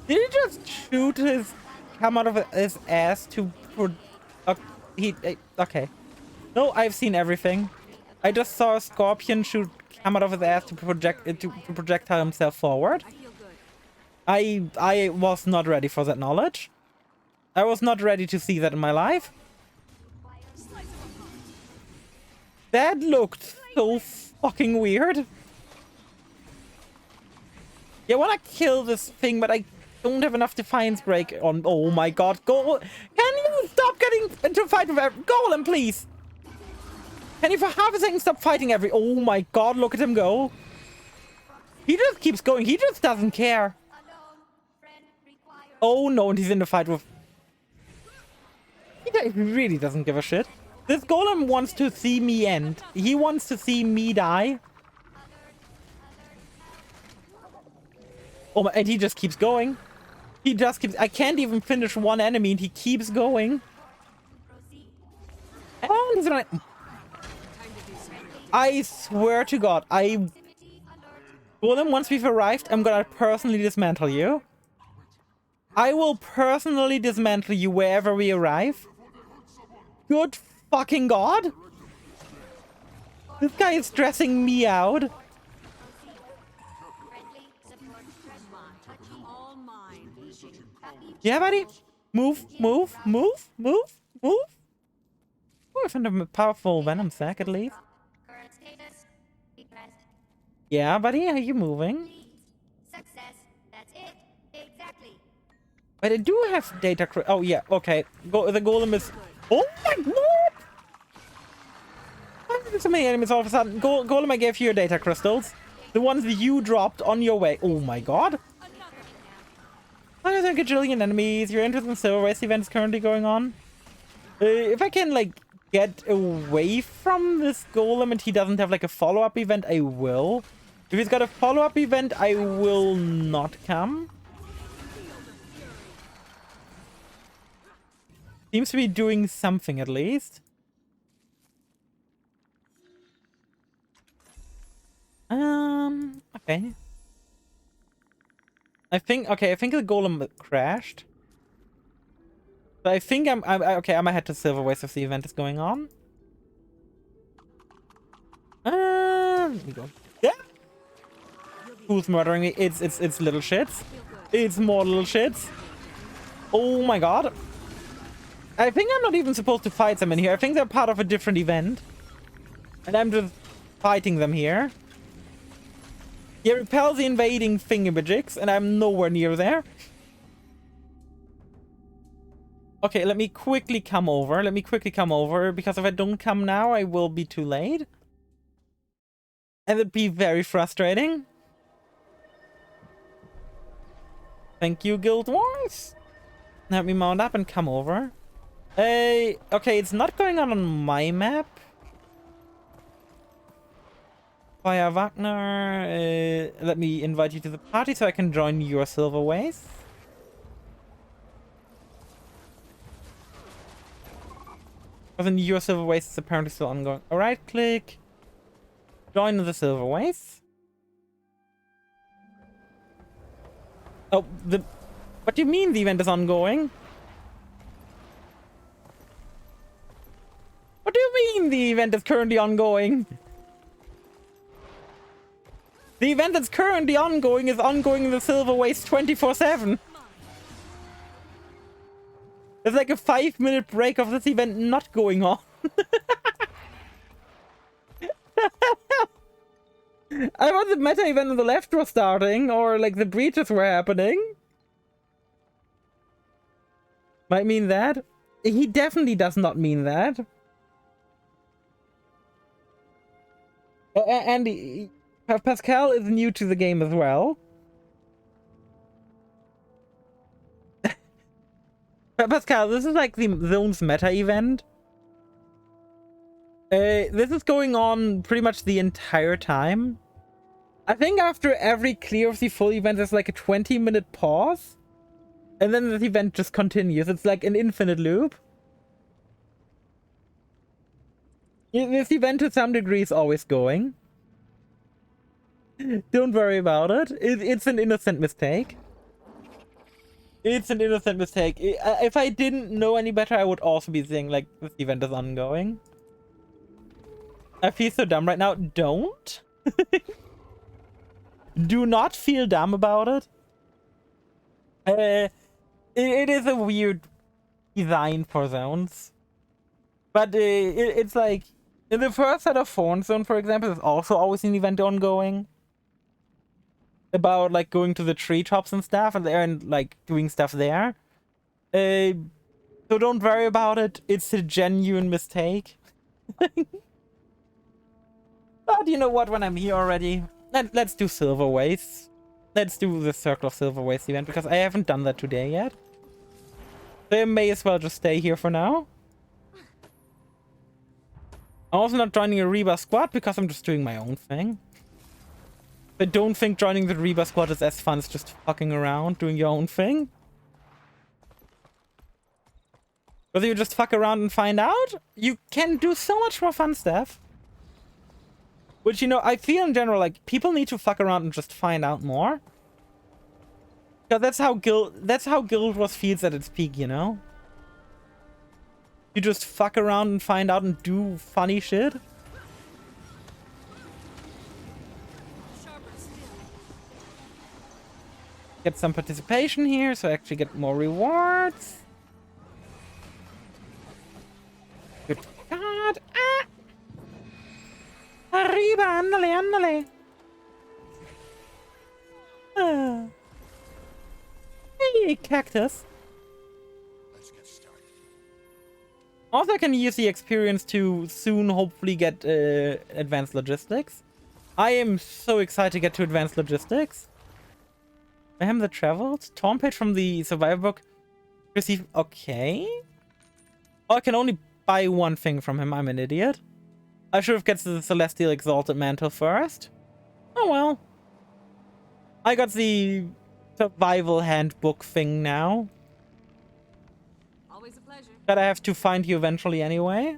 he just shoot his... come out of his ass to... okay. No, I've seen everything. I just saw a scorpion come out of his ass to projectile himself forward. I was not ready for that knowledge. I was not ready to see that in my life. That looked so fucking weird. Yeah, I want to kill this thing, but I don't have enough Defiance Break on. Oh my god, Golem. Can you stop getting into a fight with Golem, please? Can you for half a second stop fighting every... Oh my god, look at him go. He just keeps going. He just doesn't care. Oh no, and he's in the fight with... He really doesn't give a shit. This Golem wants to see me end. He wants to see me die. Oh my, and he just keeps going. He just keeps... I can't even finish one enemy and he keeps going. And he's gonna... I swear to god, Golem, once we've arrived, I'm gonna personally dismantle you. I will personally dismantle you wherever we arrive. Good fucking god. This guy is stressing me out. Yeah, buddy. Move, move, move, move, move. Oh, I found a powerful Venom sack at least. Yeah, buddy, are you moving? Success. That's it. Exactly. But I do have data. Oh yeah, okay. The Golem is. Oh my god! Why are there so many enemies all of a sudden? Golem, I gave you your data crystals. The ones that you dropped on your way. Oh my god! Why are there a gajillion enemies? Your interest in Silver Waste event is currently going on. If I can like get away from this Golem and he doesn't have like a follow-up event, I will. If he's got a follow-up event, I will not come. Seems to be doing something at least. Okay. I think the Golem crashed. So I think okay, I'm ahead to Silver Waste if the event is going on. There we go. Yeah. Who's murdering me? It's little shits. It's more little shits. Oh my god. I think I'm not even supposed to fight them in here. I think they're part of a different event. And I'm just fighting them here. Yeah, repel the invading thingamajigs, and I'm nowhere near there. Okay, let me quickly come over. Because if I don't come now, I will be too late. And it'd be very frustrating. Thank you, Guild Wars. Let me mount up and come over. Okay, it's not going on my map. Fire Wagner, let me invite you to the party so I can join your Silver Waste. Because then your Silver Waste is apparently still ongoing. Alright, click. Join the Silver Waste. Oh, what do you mean the event is ongoing? What do you mean the event is currently ongoing? The event that's currently ongoing is ongoing in the Silver Waste 24/7. There's like a 5-minute break of this event not going on. I thought the meta event on the left was starting, or like the breaches were happening. Might mean that. He definitely does not mean that. And Pascal is new to the game as well. Pascal, this is like the Zone's meta event. This is going on pretty much the entire time. I think after every clear of the full event, there's like a 20-minute pause. And then the event just continues. It's like an infinite loop. This event to some degree is always going. Don't worry about it. It's an innocent mistake. It's an innocent mistake. If I didn't know any better, I would also be saying, like, this event is ongoing. I feel so dumb right now. Don't. Do not feel dumb about it. It is a weird design for zones. But it's like, In the first set of Thorn Zone, for example, there's also always an event ongoing about like going to the treetops and stuff, and like doing stuff there. So don't worry about it. It's a genuine mistake. But you know what? When I'm here already, let's do Silver Waste. Let's do the Circle of Silver Waste event because I haven't done that today yet. So I may as well just stay here for now. I'm also not joining a Reba squad because I'm just doing my own thing. I don't think joining the Reba squad is as fun as just fucking around, doing your own thing. Whether you just fuck around and find out, you can do so much more fun stuff. Which, you know, I feel in general like people need to fuck around and just find out more. Because that's how Guild Wars feels at its peak, you know? You just fuck around and find out and do funny shit. Get some participation here, so I actually get more rewards. Good God. Ah! Arriba, ándale, ándale. Ah. Hey, cactus. Let's get started. Also, I can use the experience to soon hopefully get advanced logistics. I am so excited to get to advanced logistics. I am the traveled. Torn page from the survivor book. Receive. Okay. Oh, I can only buy one thing from him. I'm an idiot. I should have get the Celestial Exalted Mantle first. Oh well. I got the survival handbook thing now. Always a pleasure. That I have to find you eventually anyway.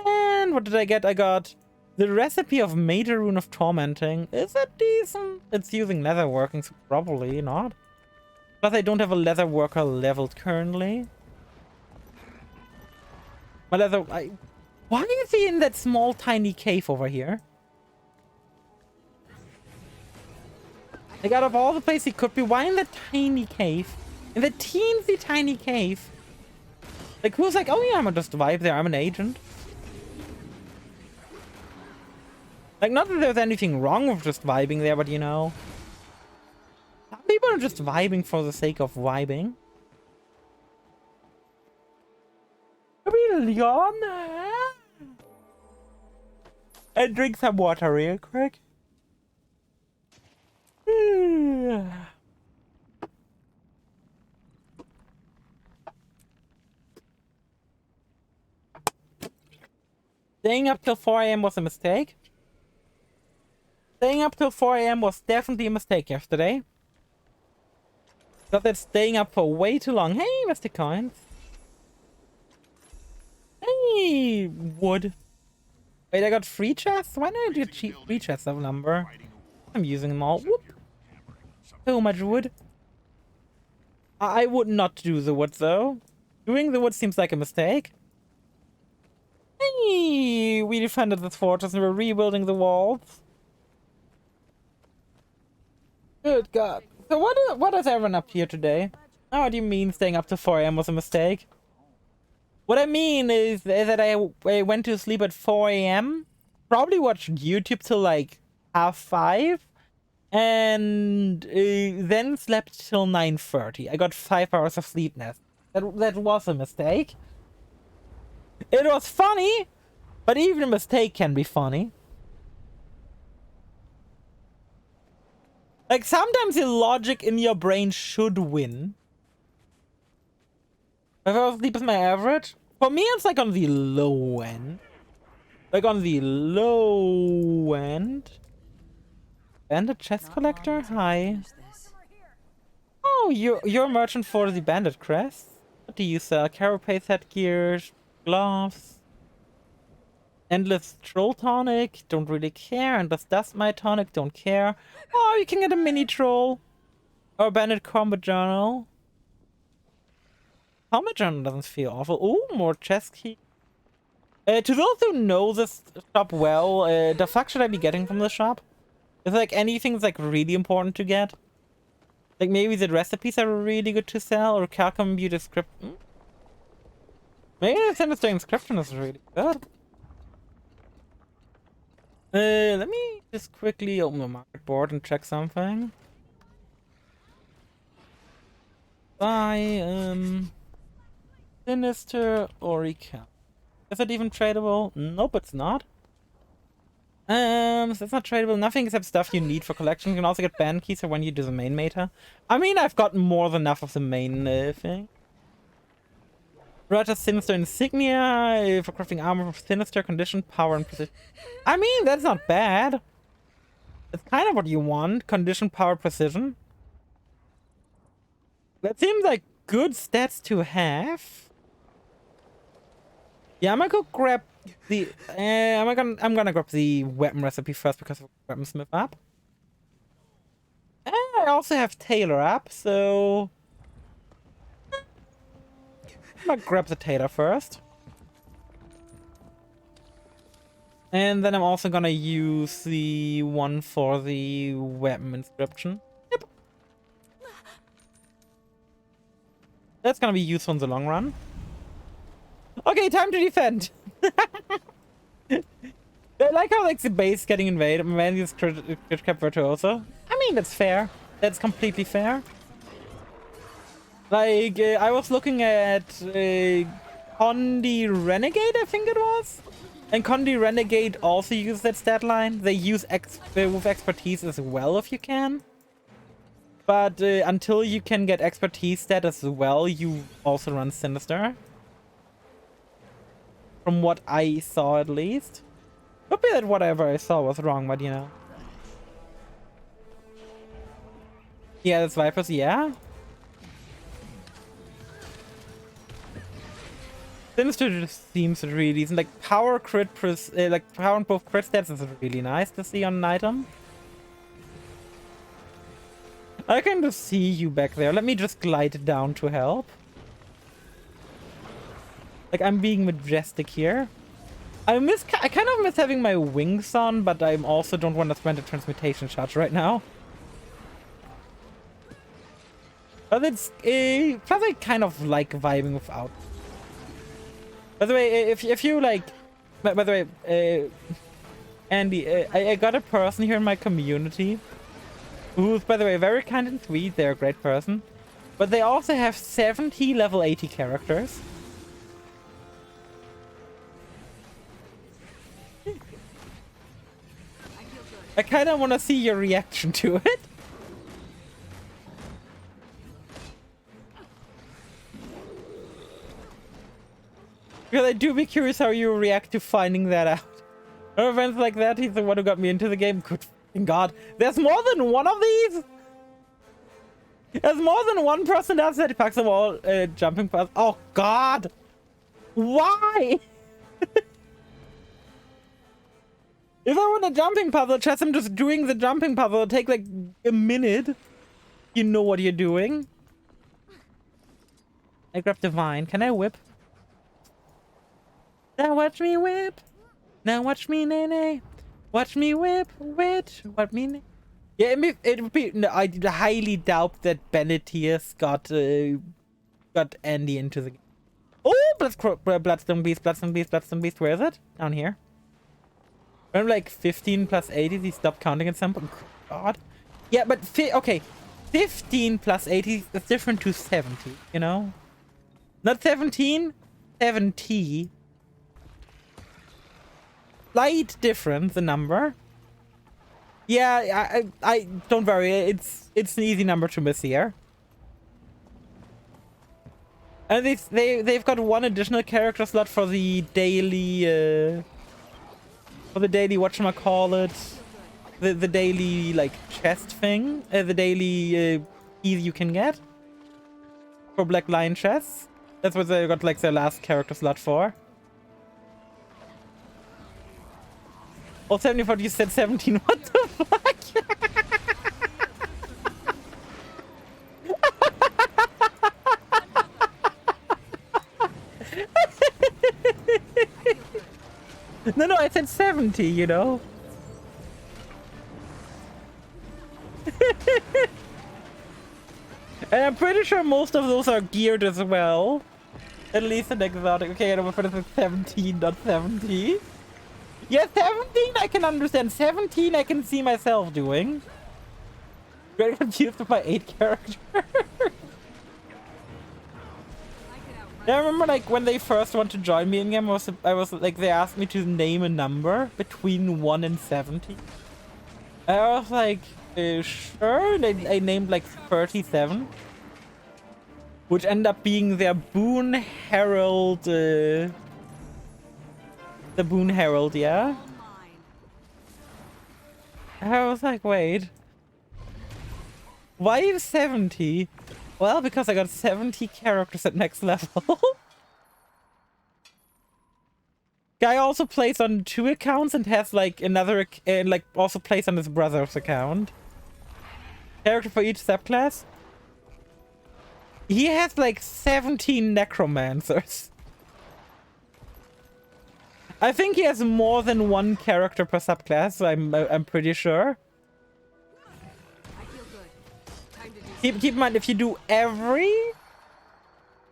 And what did I get? I got the recipe of Major Rune of Tormenting. Is it decent? It's using leather working, so probably not. Plus I don't have a leather worker leveled currently. My leather... Why is he in that small tiny cave over here? Like out of all the places he could be, why in that tiny cave? In the teensy tiny cave? Like who's like, oh yeah, I'm gonna just vibe there, I'm an agent. Like not that there's anything wrong with just vibing there, but you know. Some people are just vibing for the sake of vibing. And drink some water real quick. Staying up till 4 AM was a mistake. Staying up till 4 AM was definitely a mistake yesterday. Got that staying up for way too long. Hey, Mr. Coins. Hey, wood. Wait, I got 3 chests? Why don't I get 3 chests of lumber? I'm using them all. Whoop. So much wood. I would not do the wood though. Doing the wood seems like a mistake. Hey, we defended this fortress and we're rebuilding the walls. Good God. So what is everyone up here today? Oh, what do you mean staying up to 4 AM was a mistake? What I mean is that I went to sleep at 4 AM, probably watched YouTube till like 5:30, and then slept till 9:30. I got 5 hours of sleepness. That was a mistake. It was funny, but even a mistake can be funny. Like sometimes the logic in your brain should win. 5 hours of sleep is my average. For me, it's like on the low end. Like on the low end. Bandit chest collector? Hi. Oh, you're a merchant for the bandit crest. What do you sell? Carapace headgear, gloves. Endless troll tonic, don't really care. Endless dust mite tonic, don't care. Oh, you can get a mini troll. Or a bandit combat journal. Combat journal doesn't feel awful. Oh, more chest key. To those who know this shop well, the fuck should I be getting from the shop? Is like anything that's like really important to get? Like maybe the recipes are really good to sell, or Calcum Beauty Script. Maybe the Sinister Inscription is really good. Let me just quickly open the market board and check something. Buy, Sinister Orica. Is it even tradable? Nope, it's not. So it's not tradable. Nothing except stuff you need for collection. You can also get band keys for when you do the main meta. I mean, I've got more than enough of the main thing. Roger Sinister Insignia for crafting armor of Sinister condition, power, and precision. I mean, that's not bad. It's kind of what you want. Condition, power, precision. That seems like good stats to have. Yeah, I'm gonna go grab the. I'm gonna grab the weapon recipe first because of weaponsmith app. And I also have Tailor app, so I'm gonna grab the Tailor first. And then I'm also gonna use the one for the weapon inscription. Yep. That's gonna be useful in the long run. Okay, time to defend. I like how like the base getting invaded. Man, this crit cap virtuoso. I mean, that's fair. That's completely fair. Like, I was looking at Condi Renegade, I think it was. And Condi Renegade also use that stat line. They use with expertise as well if you can. But until you can get expertise stat as well, you also run Sinister. From what I saw, at least. Could be that whatever I saw was wrong, but you know. Yeah, that's Vipers, yeah. Sinister just seems really decent. Like power crit, like power and both crit stats is really nice to see on an item. I can just see you back there. Let me just glide down to help. Like, I'm being majestic here. I kind of miss having my wings on, but I also don't want to spend a transmutation charge right now. But it's plus I kind of like vibing without. By the way, if you like, by the way, Andy, I got a person here in my community who's, by the way, very kind and sweet. They're a great person, but they also have 70 level 80 characters. I kind of want to see your reaction to it. Because I do be curious how you react to finding that out. Events like that, he's the one who got me into the game. Good God. There's more than one of these? There's more than one person outside the packs of all jumping paths. Oh God. Why? If I want a jumping puzzle, just I'm just doing the jumping puzzle. It'll take like a minute. You know what you're doing. I grabbed Divine. Can I whip? Now watch me whip. Now watch me nay nay. Watch me whip. Which? Watch me nay. Yeah, it would be. No, I highly doubt that Benetius got Andy into the game. Oh, Bloodstone Beast, Bloodstone Beast, Bloodstone Beast. Where is it? Down here. When like 15 plus 80, he stopped counting at some point. God. Yeah, but okay, 15 plus 80 is different to 70. You know, not 17, 70. Slight difference, the number. Yeah, I don't worry. It's an easy number to miss here. And they've got one additional character slot for the daily whatchamacallit, the daily like chest thing, the daily keys you can get for Black Lion chests. That's what they got like their last character slot for. Oh, 74, you said 17. What the fuck? No, I said 70, you know? And I'm pretty sure most of those are geared as well. At least an exotic. Okay, I don't know if it's 17, not 70. Yeah, 17 I can understand. 17 I can see myself doing. Very confused with my 8 character. I remember like when they first wanted to join me in game, I was like, they asked me to name a number between 1 and 70. I was like, sure. I named like 37, which ended up being their Boon Herald. The Boon Herald, yeah. I was like, wait, why 70? Well, because I got 70 characters at next level. Guy also plays on 2 accounts and has like another, like also plays on his brother's account. Character for each subclass. He has like 17 necromancers. I think he has more than 1 character per subclass, so I'm pretty sure. Keep in mind, if you do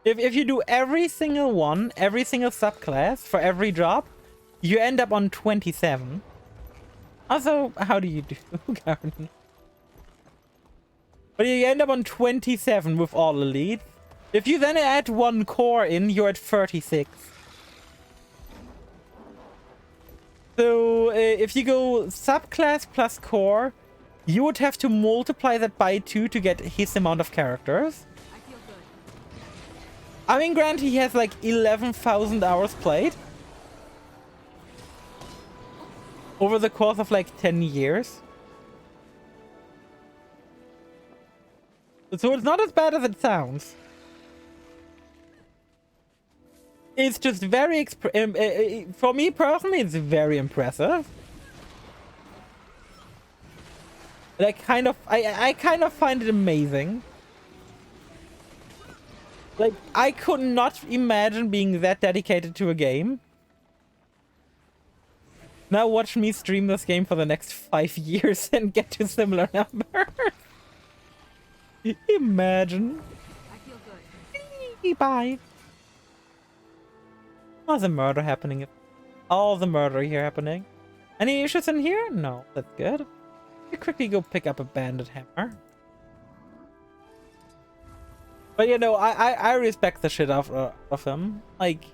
if you do every single one, every single subclass for every job, you end up on 27. Also, how do you do, Garden? But you end up on 27 with all elites. If you then add 1 core in, you're at 36. So if you go subclass plus core, you would have to multiply that by 2 to get his amount of characters. I mean, granted, he has like 11,000 hours played over the course of like 10 years. So it's not as bad as it sounds. It's just very, for me personally, it's very impressive. Like, I kind of find it amazing. Like, I could not imagine being that dedicated to a game. Now watch me stream this game for the next 5 years and get to similar numbers. Imagine. I feel good. Bye. How's the murder happening? All the murder here happening. Any issues in here? No, that's good. You quickly go pick up a bandit hammer. But you know, I respect the shit of him. Like,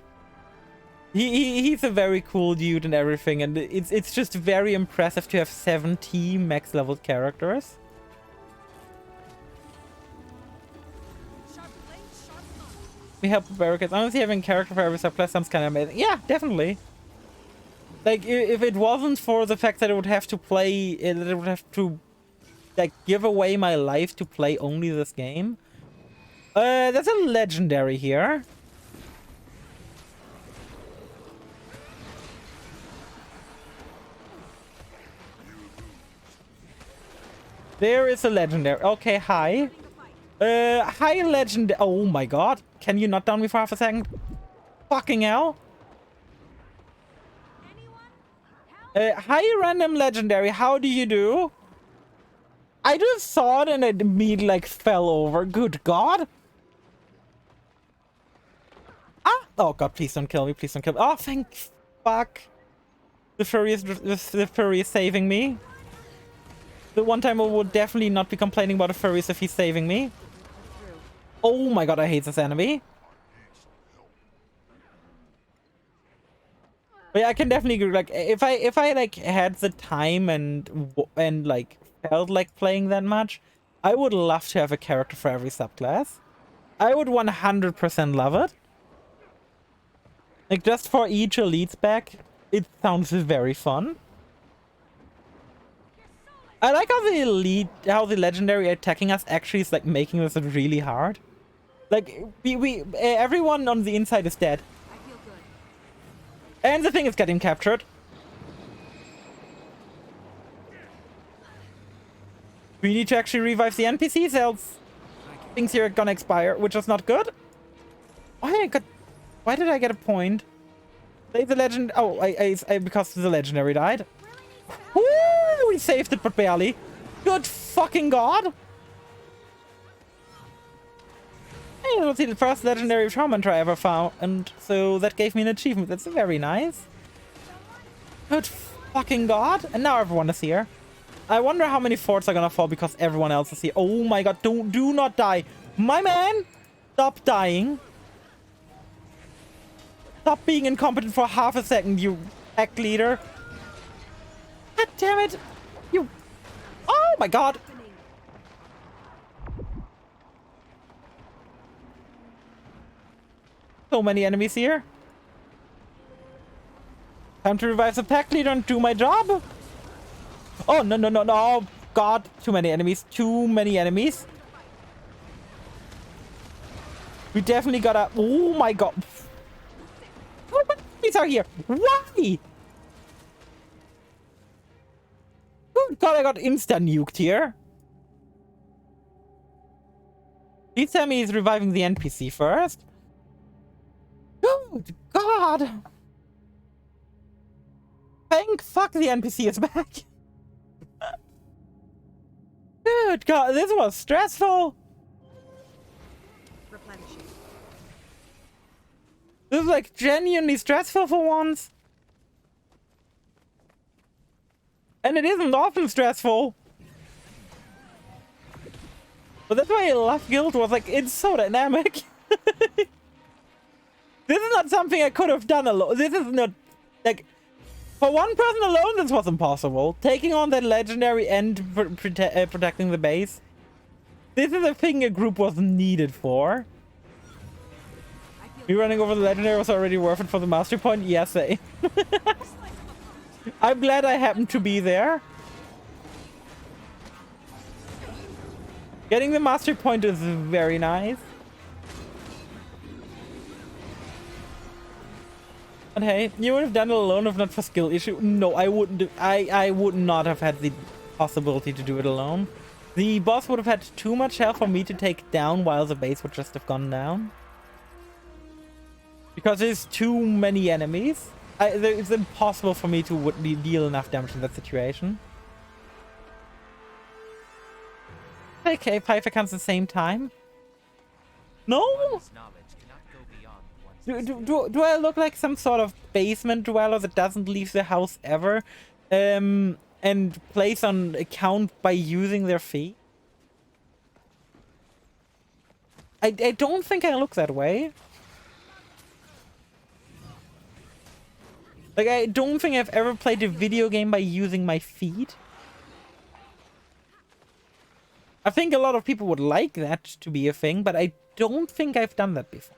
he's a very cool dude and everything, and it's just very impressive to have 70 max level characters. We help barricades. Honestly, having character for every subclass sounds kind of amazing. Yeah, definitely. Like, if it wasn't for the fact that I would have to play, that I would have to, like, give away my life to play only this game. There's a legendary here. There is a legendary. Okay, hi. Hi, legend. Oh my god. Can you not down me for half a second? Fucking hell. Hi, random legendary. How do you do? I just saw it and it immediately like fell over. Good god. Ah! Oh god, please don't kill me. Please don't kill me. Oh, thank fuck. The furry is saving me. The one time I would definitely not be complaining about the furries if he's saving me. Oh my god, I hate this enemy. But yeah, I can definitely agree. Like, if I like had the time and like felt like playing that much, I would love to have a character for every subclass. I would 100% love it. Like, just for each elite spec, it sounds very fun. I like how the legendary attacking us actually is like making this really hard. Like, everyone on the inside is dead. I feel good. And the thing is getting captured. We need to actually revive the NPCs, else things here are gonna expire, which is not good. Why did I get a point? Save the legend. Oh, I because the legendary died. Woo! We saved it, but barely. Good fucking god! Hey, that was the first legendary trauma I ever found, and so that gave me an achievement. That's very nice. Good fucking god. And now everyone is here. I wonder how many forts are gonna fall because everyone else is here. Oh my god, do not die. My man, stop dying. Stop being incompetent for half a second, you pack leader. God damn it. You. Oh my god. So many enemies here. Time to revive the pack leader and do my job. Oh, no, no, no, no. God, too many enemies. Too many enemies. We definitely gotta... Oh my god. What enemies are here? Why? Good god, I got insta-nuked here. Please tell me he's reviving the NPC first. Good god. Thank fuck the NPC is back. Good god, this was stressful. Replenishing. This is like genuinely stressful for once. And it isn't often stressful. But that's why I love Guild Wars, like it's so dynamic. This is not something I could have done alone. This is not like for one person alone this was impossible. Taking on that legendary and protecting the base. This is a thing a group was needed for. Me running over the legendary was already worth it for the mastery point? Yes, I'm glad I happened to be there. Getting the mastery point is very nice. But hey, you would have done it alone if not for skill issue. No, I wouldn't. I would not have had the possibility to do it alone. The boss would have had too much health for me to take down while the base would just have gone down. Because there's too many enemies. It's impossible for me to deal enough damage in that situation. Okay, 5 accounts at the same time. No? Do I look like some sort of basement dweller that doesn't leave the house ever? And plays on account by using their fee? I don't think I look that way. Like, I don't think I've ever played a video game by using my feet. I think a lot of people would like that to be a thing, but I don't think I've done that before.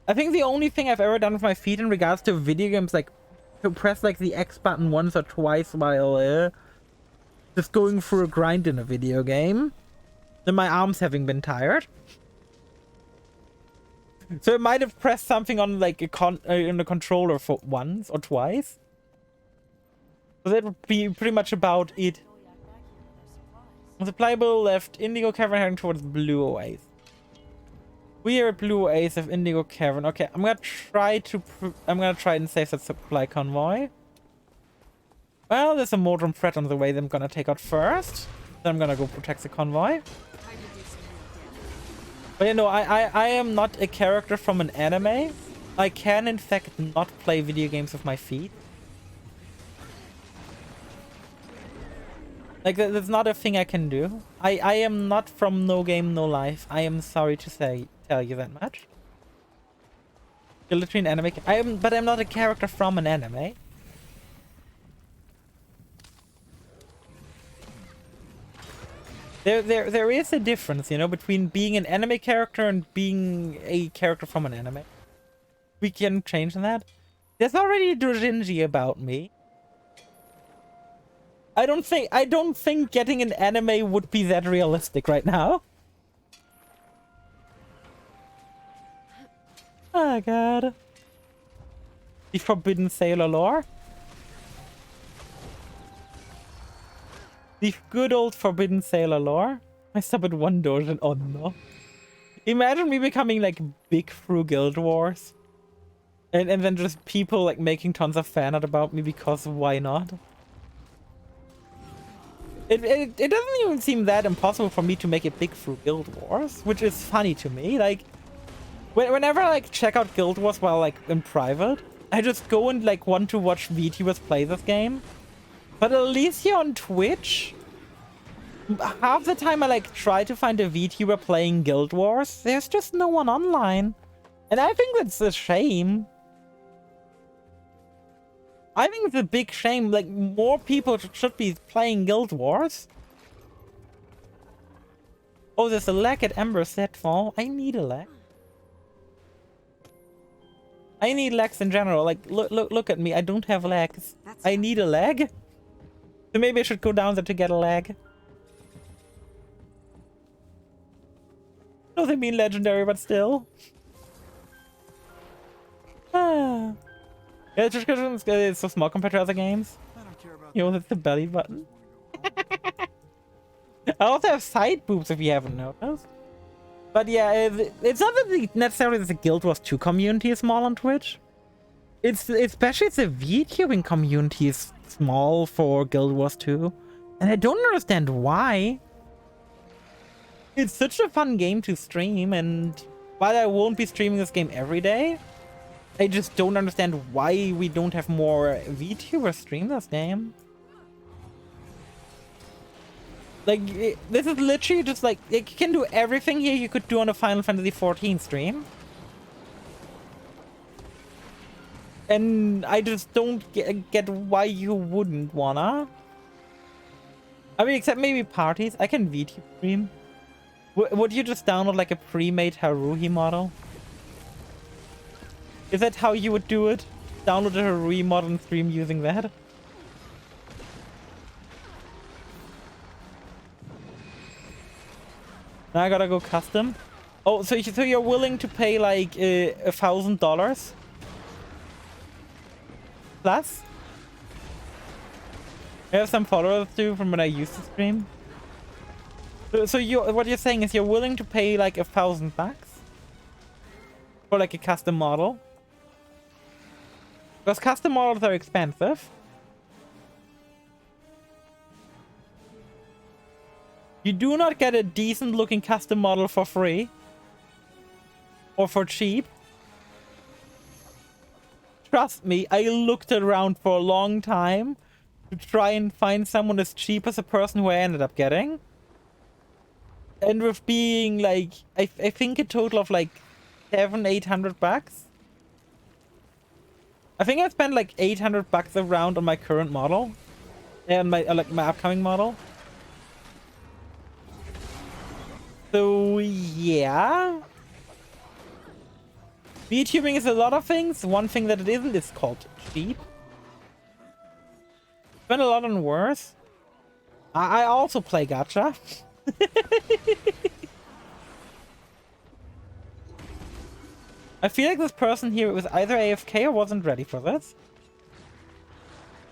I think the only thing I've ever done with my feet in regards to video games, like, to press, like, the X button once or twice while, just going through a grind in a video game. And my arms having been tired. So I might have pressed something on, like, in a controller for once or twice. So that would be pretty much about it. Supplyable left Indigo Cavern heading towards Blue Oasis. We are at Blue Oasis of Indigo Cavern. Okay, I'm gonna try and save that supply convoy. Well, there's a Modron threat on the way that I'm gonna take out first. Then I'm gonna go protect the convoy. But you know, I am not a character from an anime. I can in fact not play video games with my feet. Like, that's not a thing I can do. I am not from No Game No Life. I am sorry to tell you that much. You're literally an anime. But I'm not a character from an anime. There is a difference, you know, between being an anime character and being a character from an anime. We can change that. There's already doujinshi about me. I don't think getting an anime would be that realistic right now. Oh god. The Forbidden Sailor lore. The good old Forbidden Sailor lore. I stop at one doujin. Oh no. Imagine me becoming like big through Guild Wars. And then just people like making tons of fan art about me because why not? It doesn't even seem that impossible for me to make it big through Guild Wars, which is funny to me. Like, whenever I like check out Guild Wars while like in private, I just go and like want to watch VTubers play this game. But at least here on Twitch, half the time I like try to find a VTuber playing Guild Wars. There's just no one online. And I think that's a shame. I think it's a big shame. Like, more people should be playing Guild Wars. Oh, there's a lag at Ember Setfall. I need a lag. I need lags in general. Like, look at me. I don't have lags. I need a lag. So maybe I should go down there to get a lag. Doesn't mean legendary, but still. Ah. Yeah, it's just because it's so small compared to other games. You know, that's the belly button. I also have side boobs if you haven't noticed. But yeah, it's not that necessarily the Guild Wars 2 community is small on Twitch. It's especially the VTubing community is small for Guild Wars 2. And I don't understand why. It's such a fun game to stream, and while I won't be streaming this game every day, I just don't understand why we don't have more VTubers stream this game. Like, this is literally just like, you can do everything here you could do on a Final Fantasy XIV stream. And I just don't get why you wouldn't wanna. I mean, except maybe parties. I can VTube stream. Would you just download like a pre-made Haruhi model? Is that how you would do it? Download a Haruhi model and stream using that? Now I gotta go custom. Oh, so you're willing to pay like $1,000 plus? I have some followers too from when I used to stream. So what you're saying is you're willing to pay like $1,000 for like a custom model? Because custom models are expensive. You do not get a decent looking custom model for free. Or for cheap. Trust me, I looked around for a long time to try and find someone as cheap as the person who I ended up getting. And with being like, I think a total of like $700-800. I think I spent like $800 around on my current model. And my my upcoming model. So yeah. VTubing is a lot of things. One thing that it isn't is called cheap. Spend a lot on worse. I also play gacha. I feel like this person here was either AFK or wasn't ready for this.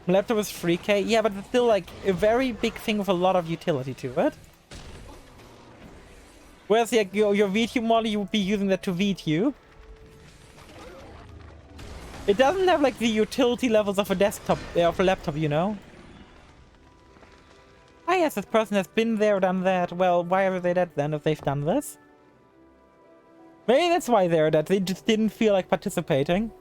My laptop was 3K. Yeah, but it's still like a very big thing with a lot of utility to it. Whereas like your VTube model, you would be using that to VTube. It doesn't have like the utility levels of a desktop, of a laptop, you know? Ah yes, this person has been there, done that. Well, why are they dead then if they've done this? Maybe that's why they're dead. They just didn't feel like participating.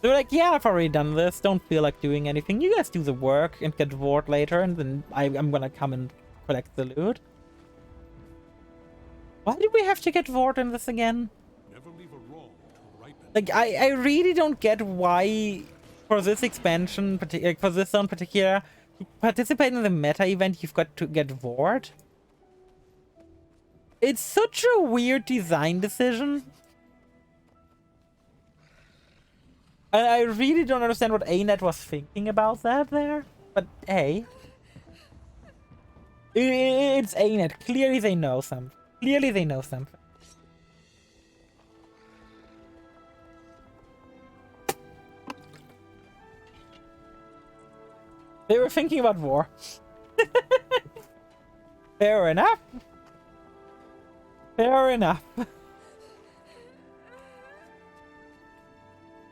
They were like, yeah, I've already done this. Don't feel like doing anything. You guys do the work and get reward later, and then I'm gonna come and collect the loot. Why did we have to get reward in this again? Never leave a wrong to ripen. Like, I really don't get why, for this expansion, for this zone in particular, to participate in the meta event, you've got to get reward. It's such a weird design decision. And I really don't understand what ANET was thinking about that there. But hey. It's ANET. Clearly they know something. Clearly they know something. They were thinking about war. Fair enough. Fair enough.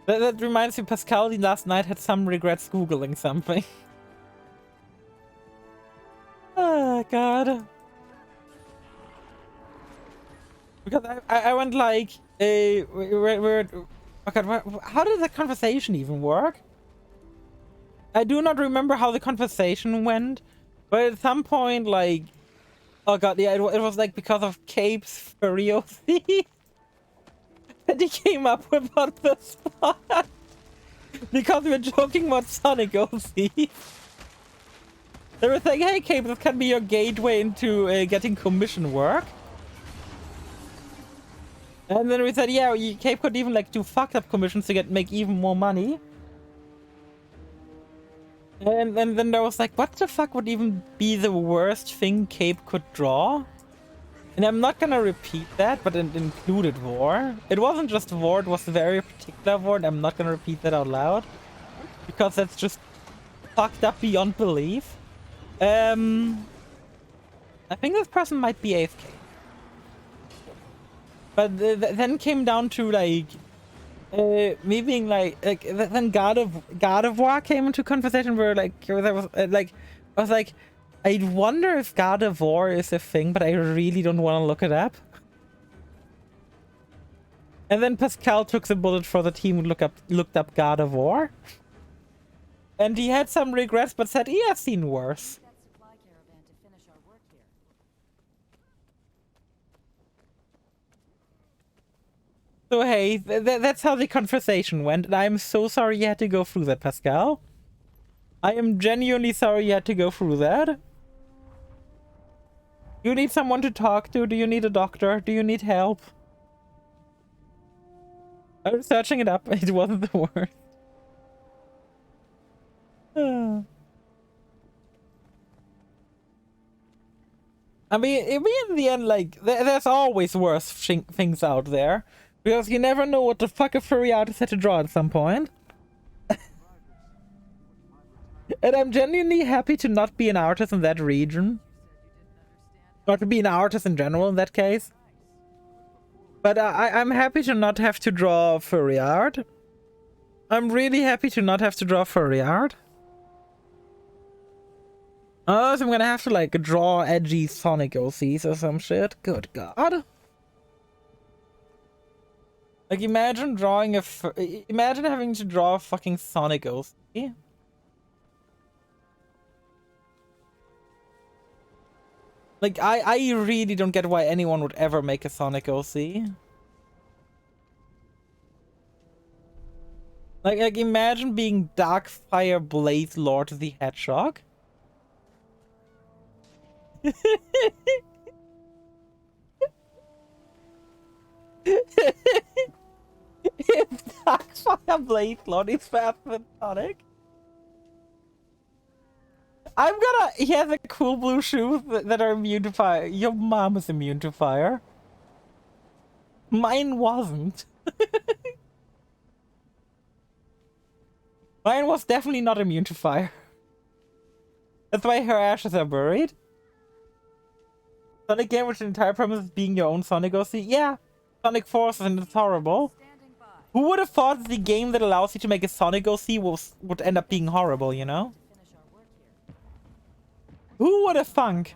That reminds me, Pascali last night had some regrets Googling something. Oh, God. Because I went like, Oh god, how did the conversation even work? I do not remember how the conversation went, but at some point, like, oh god, yeah, it was like because of Cape's curiosity that he came up with on the spot. Because we were joking about Sonic OC. They were saying, hey Cape, this can be your gateway into getting commission work. And then we said, yeah, Cape could even like do fucked up commissions to make even more money. And then there was like, what the fuck would even be the worst thing Cape could draw? And I'm not gonna repeat that, but it included war. It wasn't just war, it was a very particular war, and I'm not gonna repeat that out loud. Because that's just fucked up beyond belief. I think this person might be AFK. But then came down to like me being like then God of War came into conversation where like there was I was like, I wonder if God of War is a thing, but I really don't want to look it up. And then Pascal took the bullet for the team who looked up God of War. And he had some regrets, but said he has seen worse. So hey, that's how the conversation went, and I'm so sorry you had to go through that, Pascal. I am genuinely sorry you had to go through that. You need someone to talk to? Do you need a doctor? Do you need help? I was searching it up. It wasn't the worst. I mean, in the end, like, there's always worse things out there. Because you never know what the fuck a furry artist had to draw at some point. And I'm genuinely happy to not be an artist in that region. Or to be an artist in general in that case. But I'm happy to not have to draw furry art. I'm really happy to not have to draw furry art. Oh, so I'm gonna have to like draw edgy Sonic OCs or some shit. Good god. Like imagine drawing imagine having to draw a fucking Sonic OC. Like I really don't get why anyone would ever make a Sonic OC. Like imagine being Darkfire Blaze Lord the Hedgehog. If Darkfire Blaze Lord is faster than Sonic. He has a cool blue shoes that are immune to fire. Your mom is immune to fire. Mine wasn't. Mine was definitely not immune to fire. That's why her ashes are buried. Sonic game, which the entire premise is being your own Sonic OC. Yeah, Sonic Forces, and it's horrible. Who would have thought the game that allows you to make a Sonic OC would end up being horrible, you know? Who would have thunk?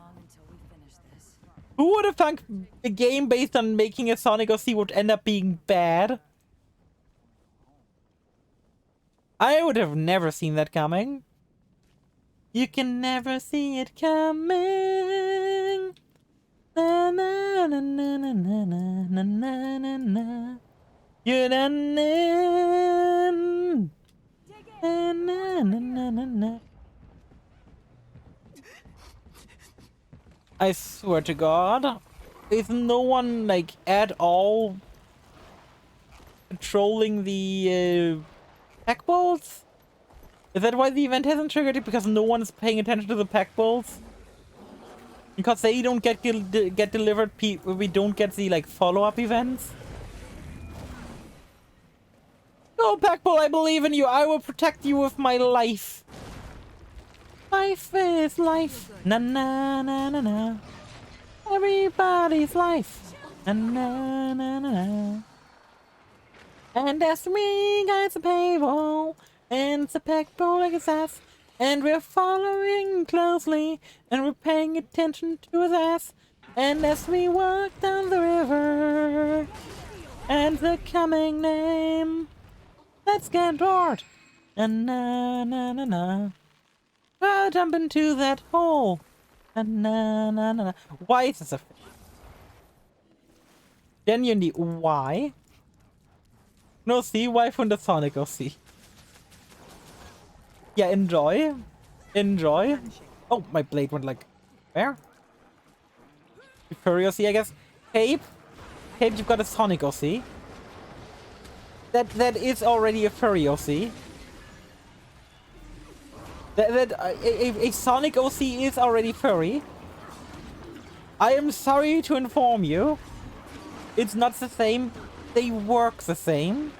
Who would have thunk a game based on making a Sonic OC would end up being bad? I would have never seen that coming. You can never see it coming. Na na na na na na na na na na. You done na na na na na. I swear to God, is no one like at all controlling the pack balls? Is that why the event hasn't triggered it? Because no one is paying attention to the pack balls? Because they don't get delivered, we don't get the like follow-up events? Go pack ball, I believe in you. I will protect you with my life. Life is life. Na na na na na. Everybody's life. Na na na na na. And as we guys the payroll, and it's a pack ball like his ass, and we're following closely, and we're paying attention to his ass, and as we walk down the river, and the coming name Let's get bored. Na na na na na. I'll jump into that hole. Na na na na na. Why is this a fish? Genuinely, why? No, see, why from the Sonic OC? Yeah, enjoy. Enjoy. Oh, my blade went like... Where? Furry OC, I guess. Cape. Cape, you've got a Sonic OC. That is already a furry OC. A Sonic OC is already furry. I am sorry to inform you. It's not the same. They work the same.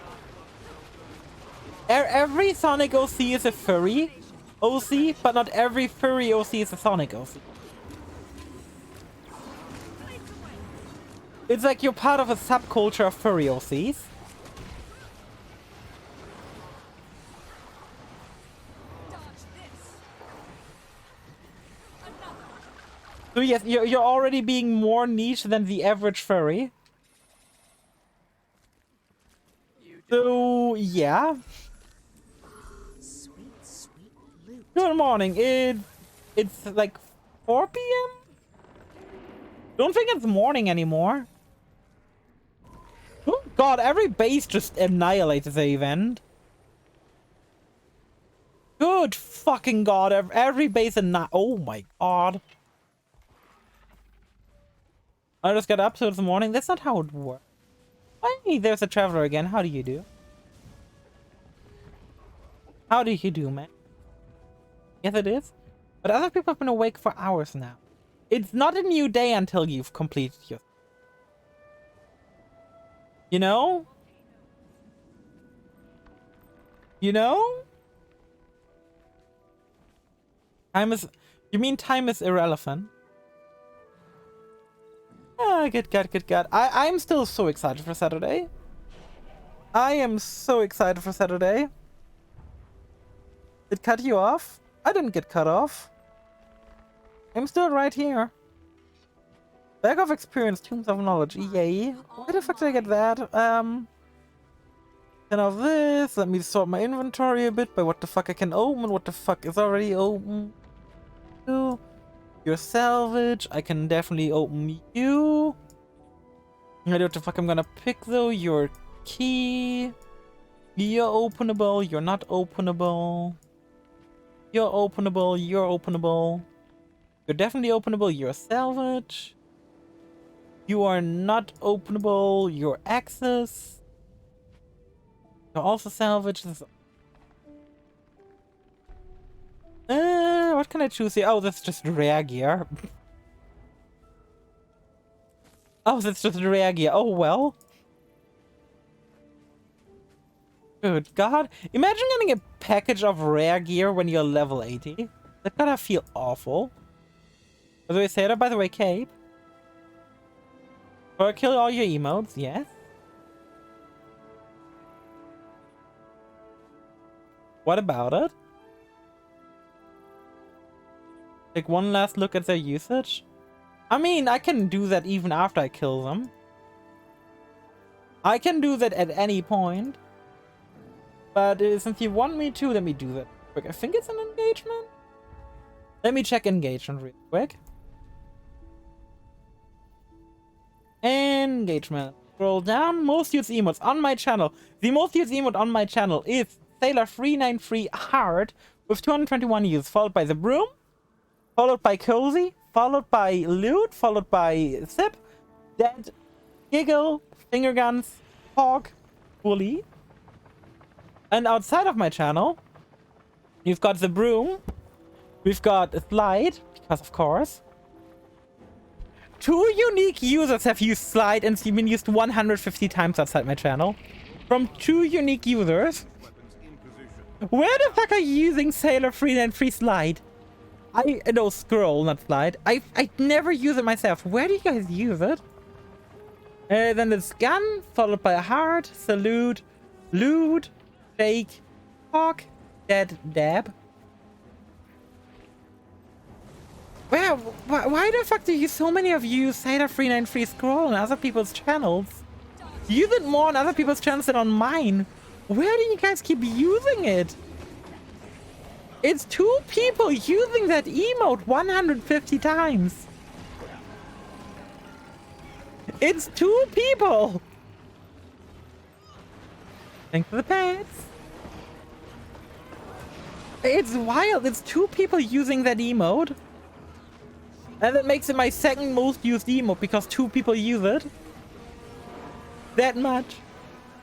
Every Sonic OC is a furry OC, but not every furry OC is a Sonic OC. It's like you're part of a subculture of furry OCs. So yes, you're already being more niche than the average furry. So yeah. Sweet, sweet loot. Good morning. It's like 4 p.m. Don't think it's morning anymore. Oh god, every base just annihilated the event. Good fucking god, every base oh my god. I just got up so it's morning. That's not how it works. Hey, there's a traveler again. How do you do? How do you do, man? Yes, it is. But other people have been awake for hours now. It's not a new day until you've completed your... You know? You know? Time is... You mean time is irrelevant? Ah, good God, good God. I'm still so excited for Saturday. I am so excited for Saturday. It cut you off? I didn't get cut off. I'm still right here. Bag of experience, Tombs of knowledge. Yay. Where the fuck did I get that? 10 of this. Let me sort my inventory a bit by what the fuck I can open, what the fuck is already open. Your salvage. I can definitely open you. I don't know what the fuck I'm gonna pick though. Your key. You're openable. You're not openable. You're openable. You're openable. You're definitely openable. You're salvage. You are not openable. You're access. You're also salvage. What can I choose here? Oh, that's just rare gear. Oh, that's just rare gear. Oh, well. Good God. Imagine getting a package of rare gear when you're level 80. That gotta feel awful. By the way, say that, by the way, Cape. Or kill all your emotes, yes. What about it? Take one last look at their usage. I mean, I can do that even after I kill them. I can do that at any point. But since you want me to, let me do that quick. I think it's an engagement. Let me check engagement real quick. Engagement. Scroll down. Most used emotes on my channel. The most used emote on my channel is Sailor393 Hard with 221 views, followed by the Broom, followed by Cozy, followed by Loot, followed by Zip, Dead, Giggle, Finger Guns, Hog, Bully. And outside of my channel, you've got the Broom, we've got Slide, because of course. 2 unique users have used Slide and it's been used 150 times outside my channel. From 2 unique users. Where the fuck are you using Sailor393 Slide? No, Scroll, not Slide. I never use it myself. Where do you guys use it? Then it's Gun, followed by a Heart, Salute, Loot, Fake, Hawk, Dead, Dab. Why the fuck do you so many of you Sailor393 Scroll on other people's channels? You use it more on other people's channels than on mine. Where do you guys keep using it? It's 2 people using that emote 150 times. It's 2 people. Thanks for the pets. It's wild. It's 2 people using that emote. And that makes it my second most used emote because 2 people use it. That much.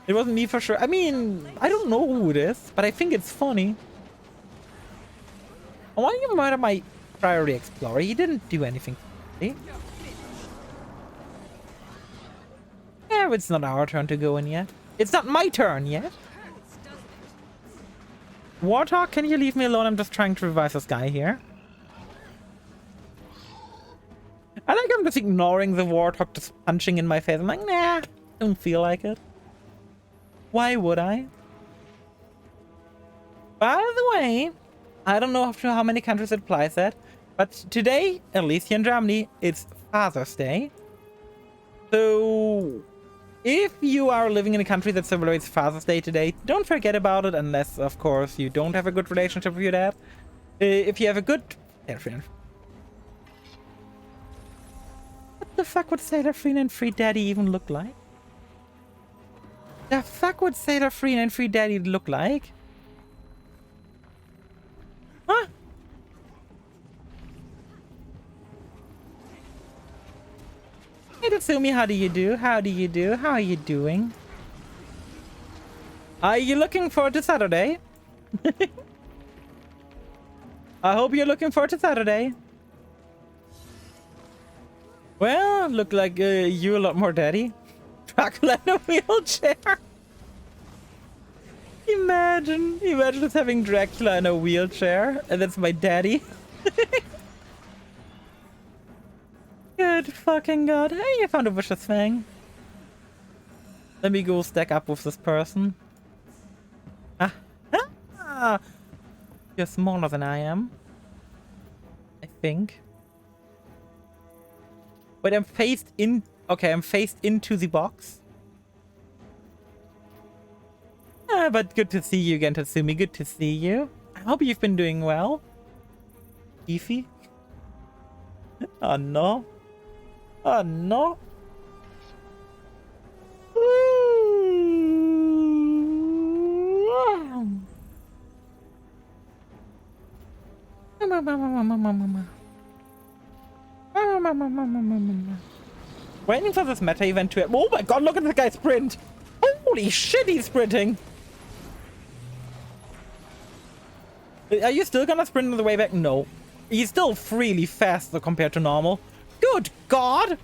It wasn't me for sure. I mean, I don't know who it is, but I think it's funny. I want to murder my priority explorer. He didn't do anything. See? Yeah, it's not our turn to go in yet. It's not my turn yet. Warthog, can you leave me alone? I'm just trying to revive this guy here. I like I'm just ignoring the Warthog just punching in my face. I'm like, nah, don't feel like it. Why would I? By the way, I don't know how many countries it applies at, but today, at least here in Germany, it's Father's Day. So, if you are living in a country that celebrates Father's Day today, don't forget about it, unless, of course, you don't have a good relationship with your dad. If you have a good... What the fuck would Sailor Freen and Free Daddy even look like? The fuck would Sailor Freen and Free Daddy look like? Huh? Hey Tatsumi, how do you do? How do you do? How are you doing? Are you looking forward to Saturday? I hope you're looking forward to Saturday. Well, look like you a lot more daddy. Dracula in a wheelchair. Imagine just having Dracula in a wheelchair, and that's my daddy. Good fucking god. Hey, I found a vicious fang. Let me go stack up with this person. Ah. You're smaller than I am. I think. Wait, I'm faced in... Okay, I'm faced into the box. But good to see you again, Tatsumi. Good to see you. I hope you've been doing well. Beefy? Oh no. Oh no. Waiting for this meta event to... Oh my god, look at this guy sprint! Holy shit, he's sprinting! Are you still gonna sprint on the way back? No. He's still really faster compared to normal. Good god!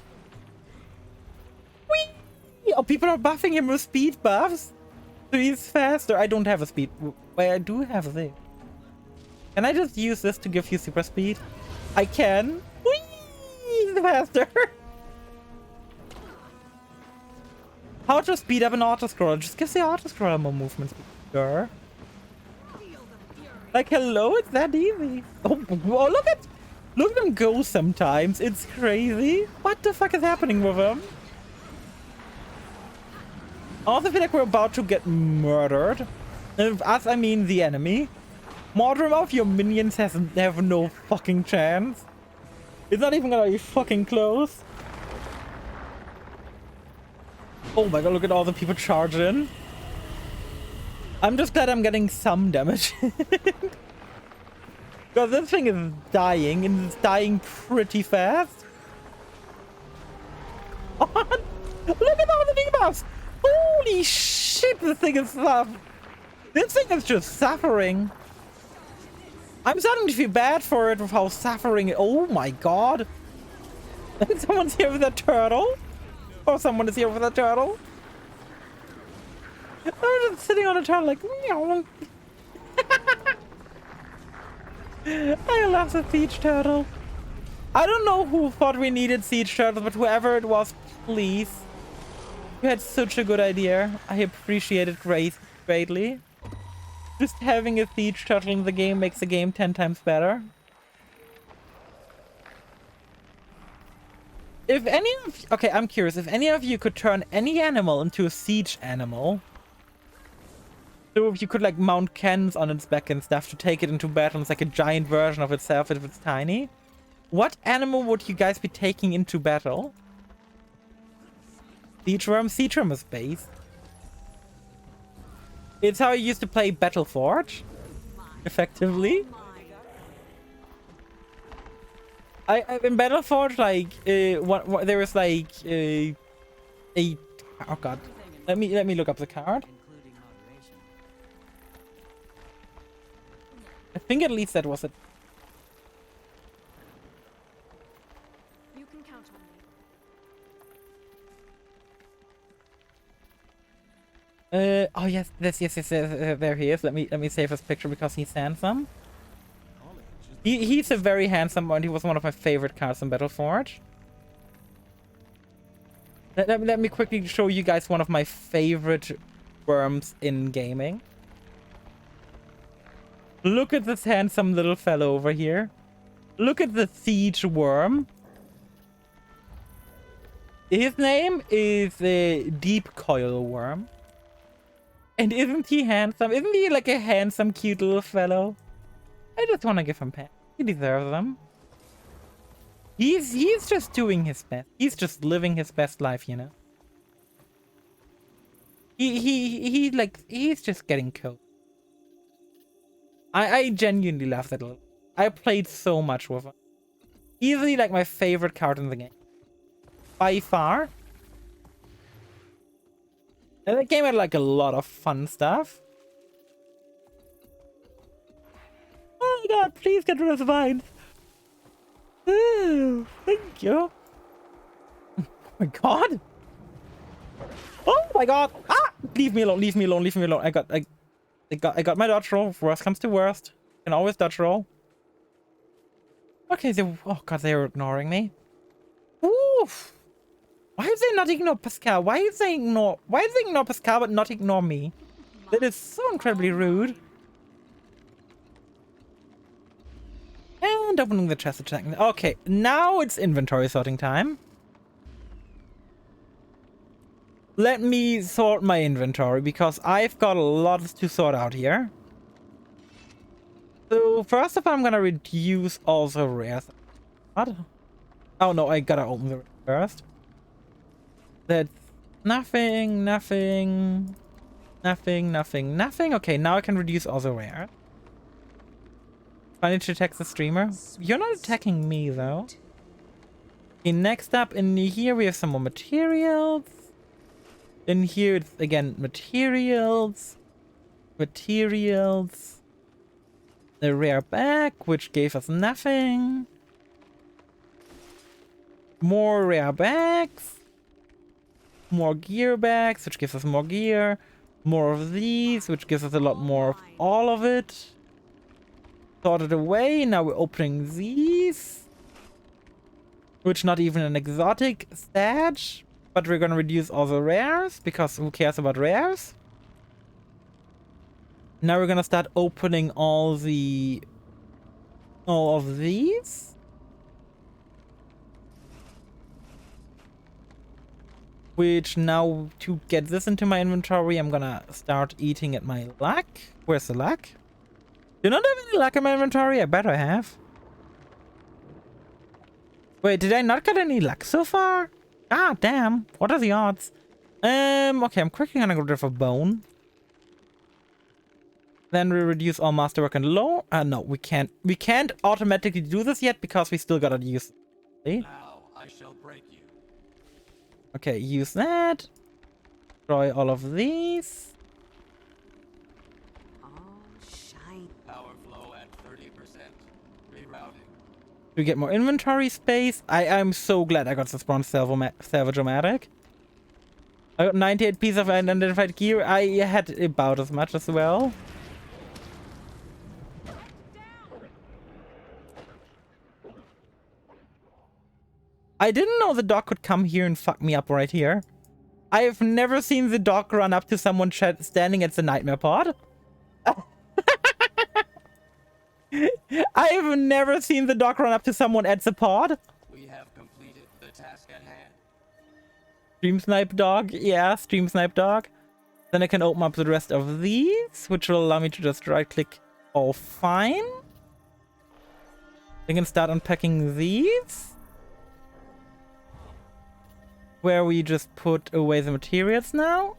Whee! Oh, people are buffing him with speed buffs. So he's faster. I don't have a speed. Wait, I do have this. Can I just use this to give you super speed? I can. Whee! He's faster. How to speed up an autoscroller? Just gives the autoscroller more movement speed. Sure. Like, hello, it's that easy. Oh, whoa, look at him go sometimes. It's crazy. What the fuck is happening with him? I also feel like we're about to get murdered. And with us, I mean the enemy. Mordrimov, your minions have no fucking chance. It's not even gonna be fucking close. Oh my god, look at all the people charge in. I'm just glad I'm getting some damage. Because this thing is dying, and it's dying pretty fast. Look at all the debuffs! Holy shit, this thing is This thing is just suffering. I'm starting to feel bad for it with how suffering it. Oh my god. Someone's here with a turtle? Or someone is here with a turtle? I'm just sitting on a turtle like, meow. I love the siege turtle. I don't know who thought we needed siege turtles, but whoever it was, please. You had such a good idea. I appreciate it greatly. Just having a siege turtle in the game makes the game 10 times better. If any of... Okay, I'm curious. If any of you could turn any animal into a siege animal, So if you could like mount cannons on its back and stuff to take it into battle, it's like a giant version of itself if it's tiny. What animal would you guys be taking into battle? Siege worm? Siege worm is base. It's how I used to play Battleforge. Effectively. In Battleforge, like there was like a oh god. Let me look up the card. I think at least that was it. You can count on me. Oh yes, yes, there he is. Let me save his picture because he's handsome. He's a very handsome one. He was one of my favorite cards in Battleforge. Let me quickly show you guys one of my favorite worms in gaming. Look at this handsome little fellow over here. Look at the siege worm. His name is a deep coil worm. And isn't he handsome? Isn't he like a handsome, cute little fellow? I just want to give him pets. He deserves them. He's just doing his best. He's just living his best life, you know. He's just getting killed. I genuinely love that little. I played so much with him. Easily like my favorite card in the game. By far. And the game had like a lot of fun stuff. Oh my god, please get rid of the vines. Oh, thank you. Oh my god. Oh my god. Ah! Leave me alone, leave me alone, leave me alone. I got my dodge roll. Worst comes to worst. Can always dodge roll. Okay, oh god, they're ignoring me. Oof. Why did they not ignore Pascal? Why did they ignore Pascal but not ignore me? That is so incredibly rude. And opening the chest attack. Okay, now it's inventory sorting time. Let me sort my inventory because I've got a lot to sort out here. So first of all, I'm gonna reduce all the rares. What? Oh no, I gotta open the rare first. That's nothing. Okay, now I can reduce all the rare. I need to attack the streamer. You're not attacking me though. Okay, next up in here we have some more materials. In here it's again materials. The rare bag, which gave us nothing. More rare bags. More gear bags, which gives us more gear. More of these, which gives us a lot more of all of it. Sorted away. Now we're opening these. Which not even an exotic stage. But we're gonna reduce all the rares, because who cares about rares? Now we're gonna start opening all of these. Which now, to get this into my inventory, I'm gonna start eating at my luck. Where's the luck? Do not have any luck in my inventory? I bet I have. Wait, did I not get any luck so far? Ah, damn. What are the odds? Okay, I'm quickly gonna go rid of a bone. Then we reduce all masterwork and low. No, we can't. We can't automatically do this yet because we still gotta use. See? Now I shall break you. Okay, use that. Destroy all of these. Oh, shine. Power flow at 30%. Rerouting. We get more inventory space. I'm so glad I got this bronze salvage-o-matic. I got 98 pieces of unidentified gear. I had about as much as well. I didn't know the dog could come here and fuck me up right here. I have never seen the dog run up to someone standing at the nightmare pod. I have never seen the dog run up to someone at the pod. We have completed the task at hand. Stream snipe dog. Yeah, stream snipe dog. Then I can open up the rest of these, which will allow me to just right-click all fine. I can start unpacking these, where we just put away the materials now.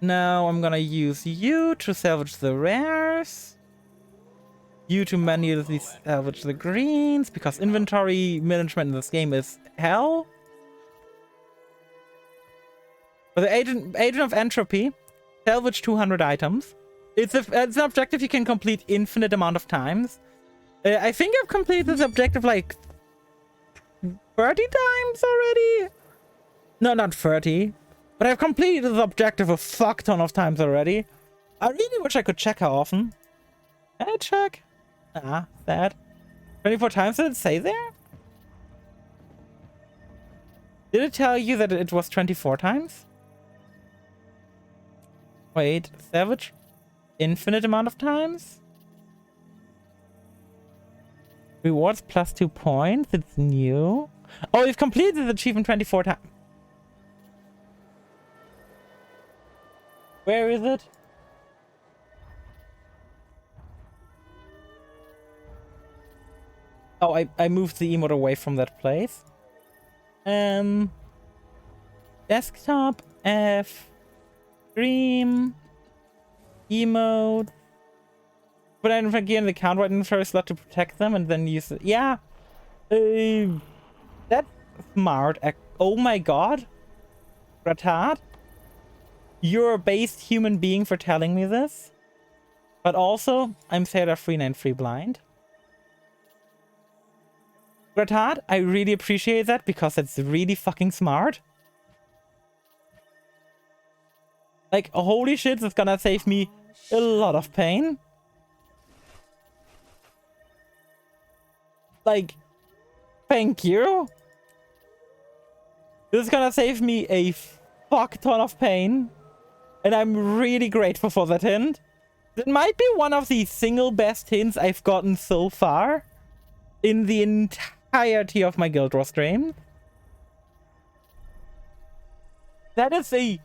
Now I'm gonna use you to salvage the rares. You to manually salvage the greens, because inventory management in this game is hell. For the Agent of Entropy, salvage 200 items. It's an objective you can complete infinite amount of times. I think I've completed this objective like 30 times already. No, not 30. But I've completed this objective a fuck ton of times already. I really wish I could check how often. Can I check? Ah, sad. 24 times, did it say there? Did it tell you that it was 24 times? Wait, savage? Infinite amount of times? Rewards plus 2 points, it's new. Oh, you've completed the achievement 24 times. Where is it? Oh, I moved the emote away from that place. Desktop, F, stream, emote. Put item gear in the account right inventory slot to protect them and then use it. Yeah. That's smart. Oh my god. Ratad. You're a based human being for telling me this. But also, I'm Sarah 393 blind. Ratad, I really appreciate that because it's really fucking smart. Like, holy shit, it's gonna save me a lot of pain. Like, thank you. This is gonna save me a fuck ton of pain. And I'm really grateful for that hint. It might be one of the single best hints I've gotten so far in the entirety of my Guild Wars stream. That is a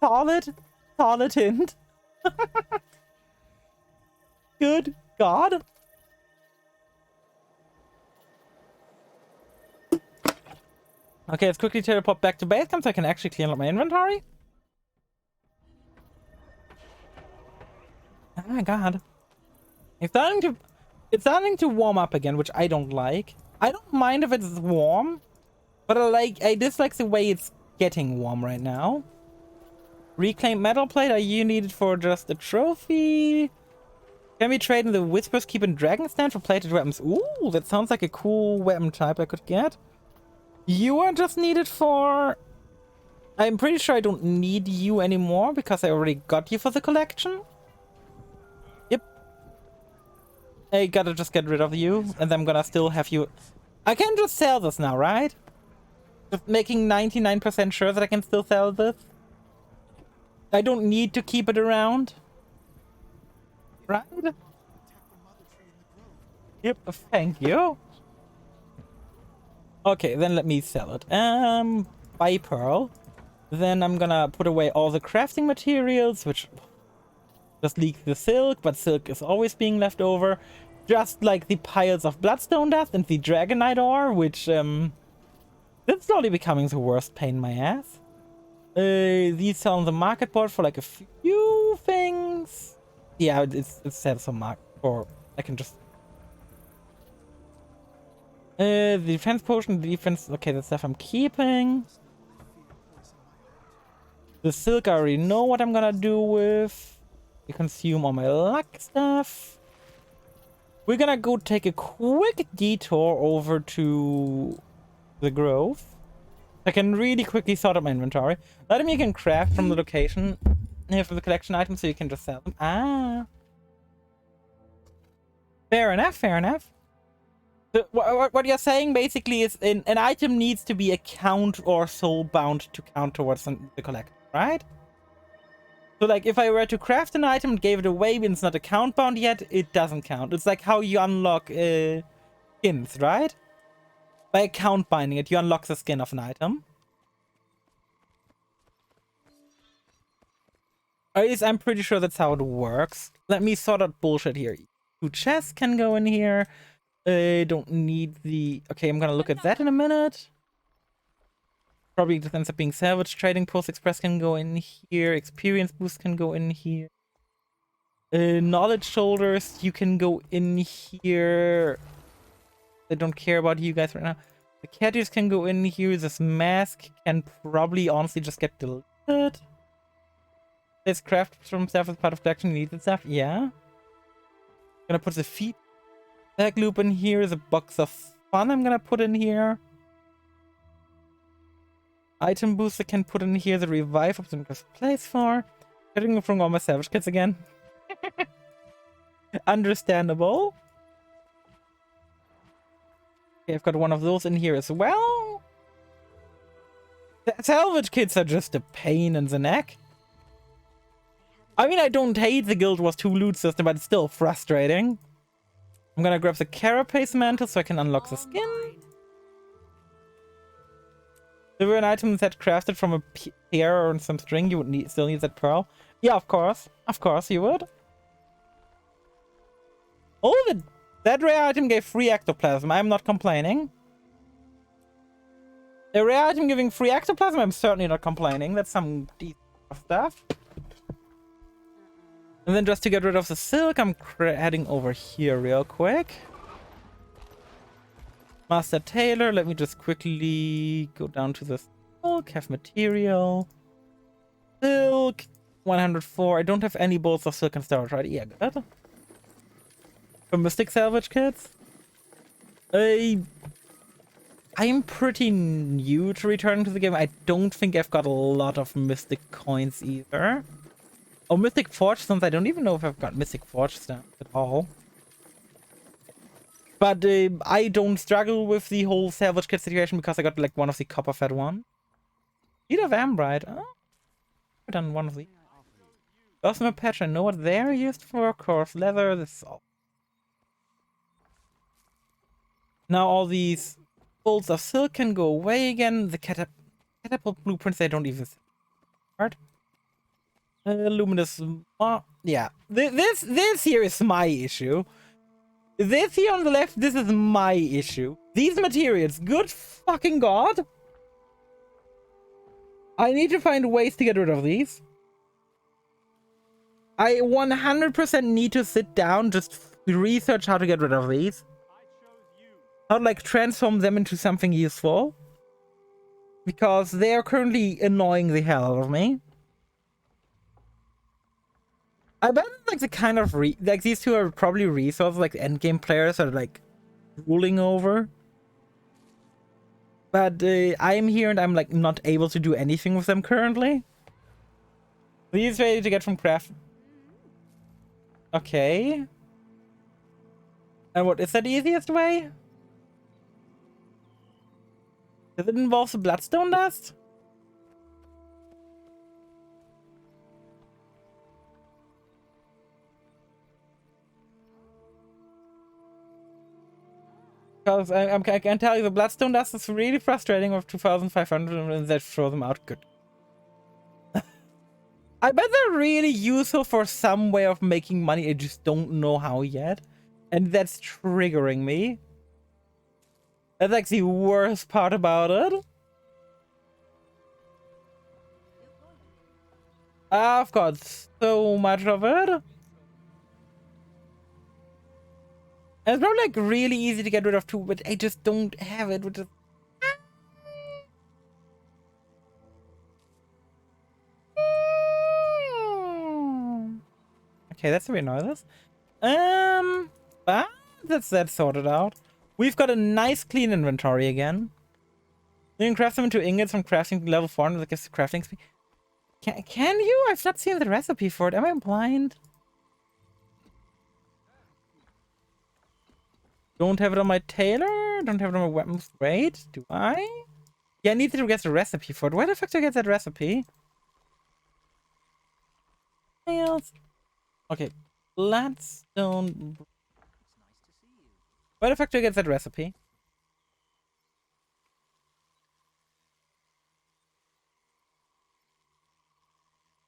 solid hint. Good God. Okay, let's quickly teleport back to base camp so I can actually clean up my inventory. Oh my god. It's starting to warm up again, which I don't like. I don't mind if it's warm, but I dislike the way it's getting warm right now. Reclaimed metal plate, are you needed for just a trophy? Can we trade in the Whispers Keep and Dragon Stand for plated weapons? Ooh, that sounds like a cool weapon type I could get. You are just needed for... I'm pretty sure I don't need you anymore because I already got you for the collection. Yep. I gotta just get rid of you and I'm gonna still have you... I can just sell this now, right? Just making 99% sure that I can still sell this. I don't need to keep it around. Right? Yep, thank you. Okay, then let me sell it. Buy pearl. Then I'm gonna put away all the crafting materials, which just leak the silk, but silk is always being left over. Just like the piles of bloodstone dust and the dragonite ore, which that's slowly becoming the worst pain in my ass. These sell on the market board for like a few things. Yeah, it's set some market, or I can just... the defense potion, the defense... Okay, that's stuff I'm keeping. The silk, I already know what I'm gonna do with. You consume all my luck stuff. We're gonna go take a quick detour over to the Grove. I can really quickly sort out my inventory. Let me can craft from the location here for the collection items so you can just sell them. Ah. Fair enough, fair enough. So what you're saying basically is an item needs to be account or soul bound to count towards the collection, right? So like if I were to craft an item and gave it away and it's not account bound yet, it doesn't count. It's like how you unlock skins, right? By account binding it, you unlock the skin of an item. Or at least I'm pretty sure that's how it works. Let me sort out bullshit here. 2 chests can go in here. I don't need the... Okay, I'm gonna look at that in a minute. Probably just ends up being salvage. Trading Post Express can go in here. Experience Boost can go in here. Knowledge Shoulders, you can go in here. I don't care about you guys right now. The Catches can go in here. This mask can probably honestly just get deleted. This craft from stuff as part of collection needed stuff. Yeah. Gonna put the feet tag loop in here. The box of fun I'm gonna put in here. Item booster can put in here. The revive option press place for. Getting from all my savage kits again. Understandable. Okay, I've got one of those in here as well. The salvage kits are just a pain in the neck. I mean, I don't hate the Guild Wars 2 loot system, but it's still frustrating. I'm gonna grab the Carapace Mantle so I can unlock the skin. There were an item that crafted from a pair or some string. You would still need that pearl. Yeah, of course. Of course you would. Oh, that rare item gave free ectoplasm. I'm not complaining. A rare item giving free ectoplasm, I'm certainly not complaining. That's some decent stuff. And then just to get rid of the silk, I'm heading over here real quick. Master Tailor, let me just quickly go down to the silk, have material. Silk, 104. I don't have any bolts of silk and storage, right? Yeah, good. For Mystic Salvage Kits? I'm pretty new to returning to the game. I don't think I've got a lot of Mystic coins either. Oh, Mystic Forge Stones. I don't even know if I've got Mystic Forge Stones at all. But I don't struggle with the whole Salvage Kit situation because I got like one of the copper fed one. Seed of Ambrite. Oh, I've done one of these. Gossamer Patch. I know what they're used for. Coarse leather. This is all. Now all these bolts of silk can go away again. The catapult blueprints, I don't even see. Luminous. Yeah. This here is my issue. This here on the left, this is my issue. These materials, good fucking god. I need to find ways to get rid of these. I 100% need to sit down, just research how to get rid of these. How to like transform them into something useful. Because they are currently annoying the hell out of me. I bet like the kind of like these two are probably resources like endgame players are like ruling over. But I'm here and I'm like not able to do anything with them currently. These ready to get from craft. Okay. And what is that the easiest way? Does it involve the bloodstone dust? Because I can tell you the bloodstone dust is really frustrating with 2,500 and then throw them out. Good. I bet they're really useful for some way of making money. I just don't know how yet. And that's triggering me. That's like the worst part about it. I've got so much of it. And it's probably like really easy to get rid of too, but I just don't have it, which is... Okay, that's the way I know this. But that's that sorted out. We've got a nice clean inventory again. You can craft them into ingots from crafting level 4 and that gives crafting speed. Can you? I've not seen the recipe for it. Am I blind? Don't have it on my tailor. Don't have it on my weapons. Wait, do I? Yeah, I need to get the recipe for it. Where the fuck do I get that recipe? Else? Okay, Gladstone. Where the fuck do I get that recipe?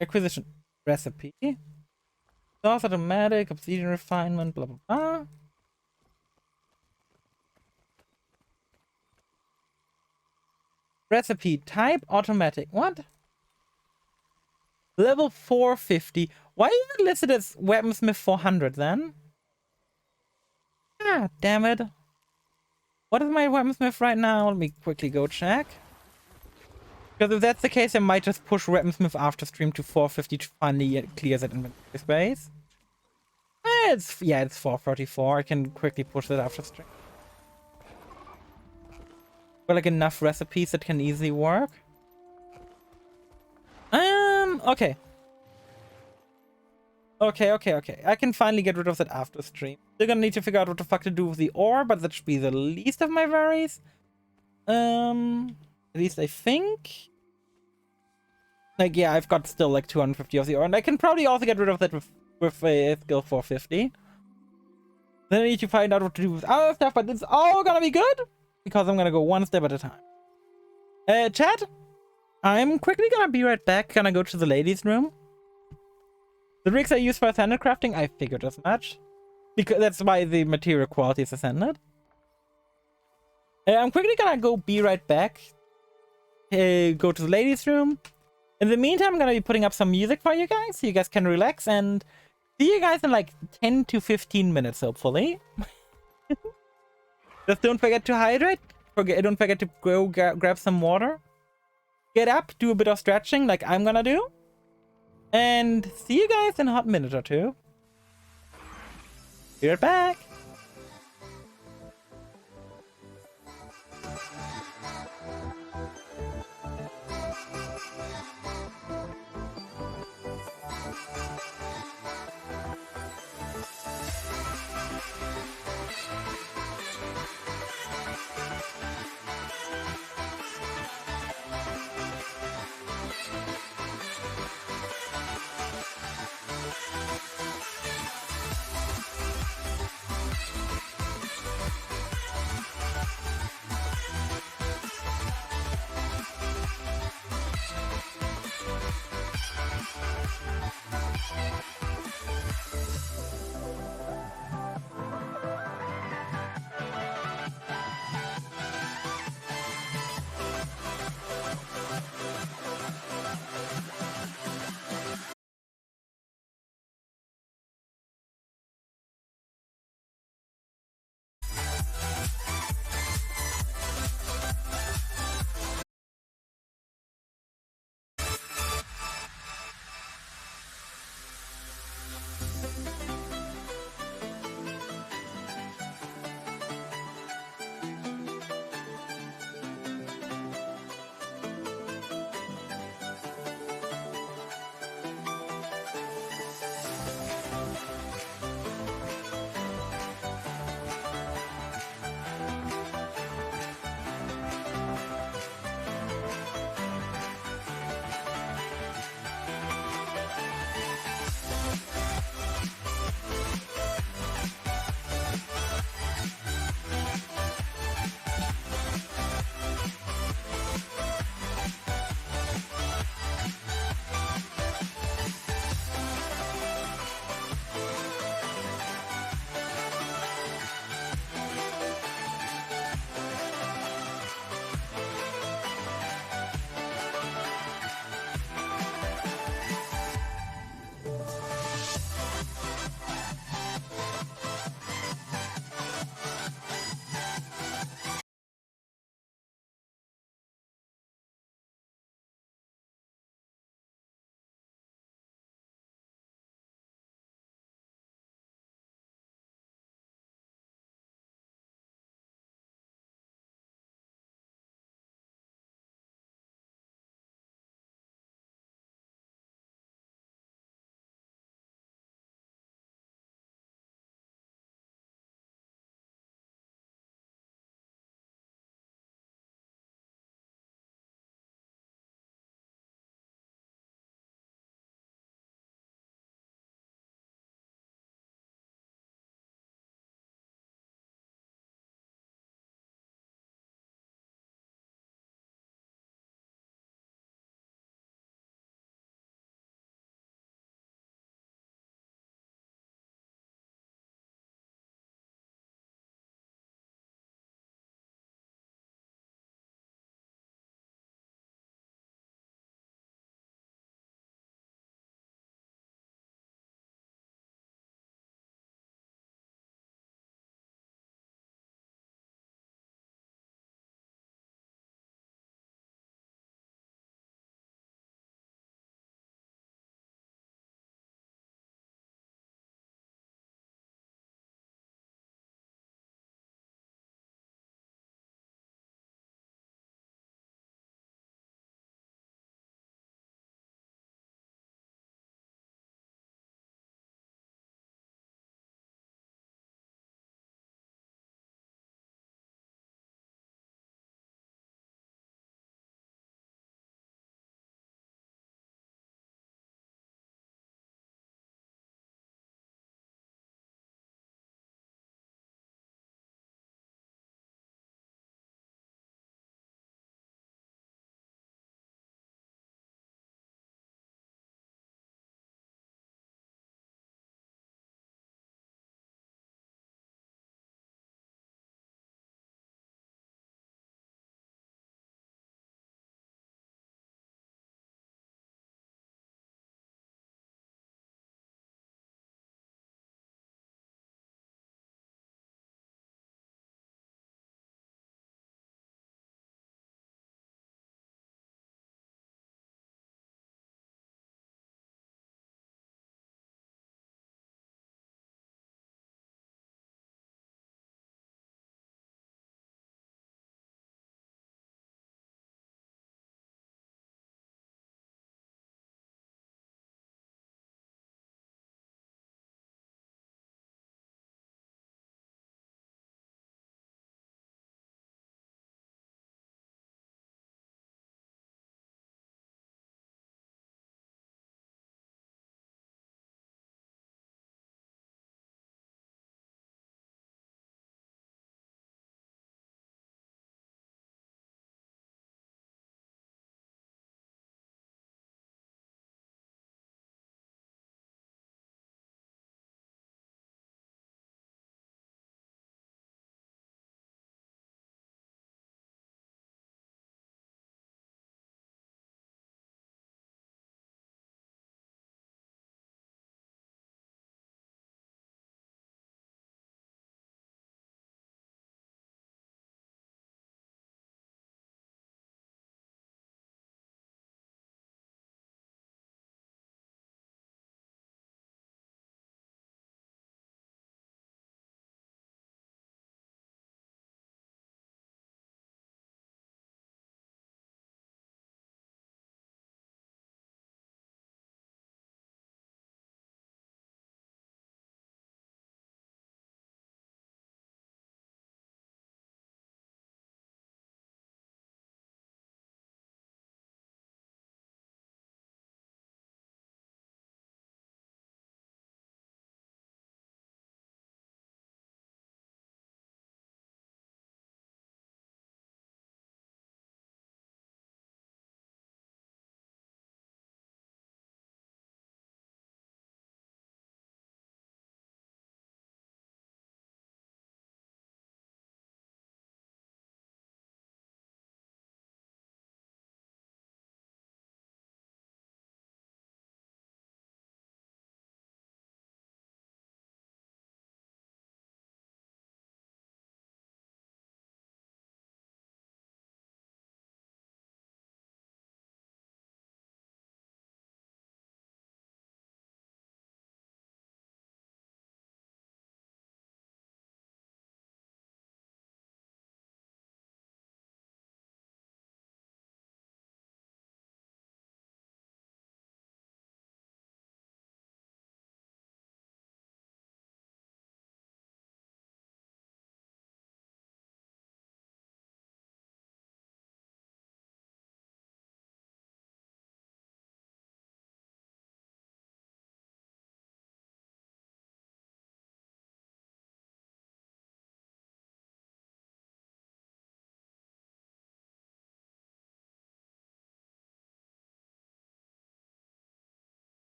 Acquisition. Recipe. Sauce automatic, obsidian refinement, blah blah blah. Recipe type automatic. What? Level 450. Why is it listed as Weaponsmith 400 then? Ah, damn it. What is my Weaponsmith right now? Let me quickly go check. Because if that's the case, I might just push Weaponsmith after stream to 450 to finally clear that inventory space. It's 434. I can quickly push that after stream. Got like enough recipes that can easily work. Okay. Okay. I can finally get rid of that after stream. Still gonna need to figure out what the fuck to do with the ore, but that should be the least of my worries. At least I think. Like, yeah, I've got still like 250 of the ore, and I can probably also get rid of that with a skill 450. Then I need to find out what to do with other stuff, but it's all gonna be good because I'm gonna go one step at a time. Chat, I'm quickly gonna be right back. Gonna go to the ladies' room. The rigs I use for ascended crafting, I figured as much. Because that's why the material quality is ascended. I'm quickly gonna be right back. Go to the ladies' room. In the meantime, I'm gonna be putting up some music for you guys, so you guys can relax, and see you guys in like 10 to 15 minutes, hopefully. Just don't forget to hydrate. Don't forget to go grab some water. Get up, do a bit of stretching like I'm gonna do. And see you guys in a hot minute or two. Be right back.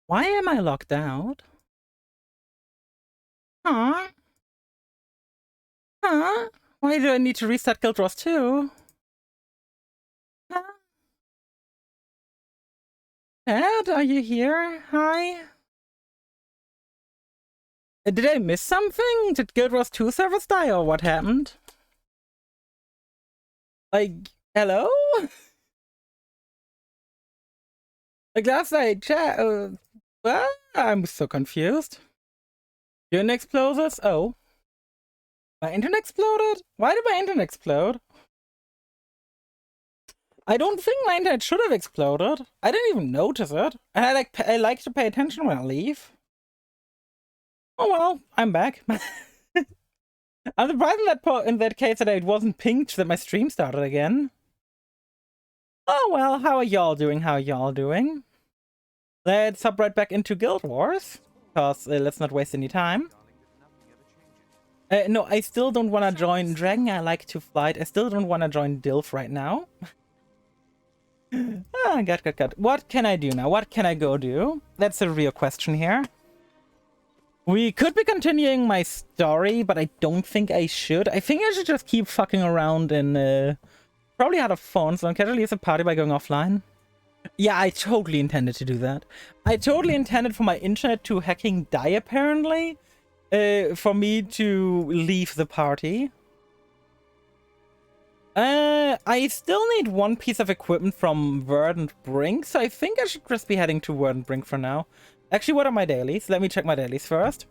Why am I locked out? Huh? Huh? Why do I need to restart Guild Wars 2? Huh? Ed, are you here? Hi? Did I miss something? Did Guild Wars 2 servers die or what happened? Like, hello? Like last night, chat. What? I'm so confused. Your internet exploded? Oh. My internet exploded? Why did my internet explode? I don't think my internet should have exploded. I didn't even notice it. And I like to pay attention when I leave. Oh well, I'm back. I'm surprised in that case that it wasn't pinged that my stream started again. Oh well, how are y'all doing? How are y'all doing? Let's hop right back into Guild Wars. Because let's not waste any time. No, I still don't want to join Dragon. I like to flight. I still don't want to join Dilf right now. Got. What can I do now? What can I go do? That's a real question here. We could be continuing my story, but I don't think I should. I think I should just keep fucking around and probably out of phone, so casually leave the party by going offline. Yeah, I totally intended to do that. I totally intended for my internet to hacking die, apparently, for me to leave the party. I still need one piece of equipment from Verdant Brink, so I think I should just be heading to Verdant Brink for now. Actually, what are my dailies? Let me check my dailies first.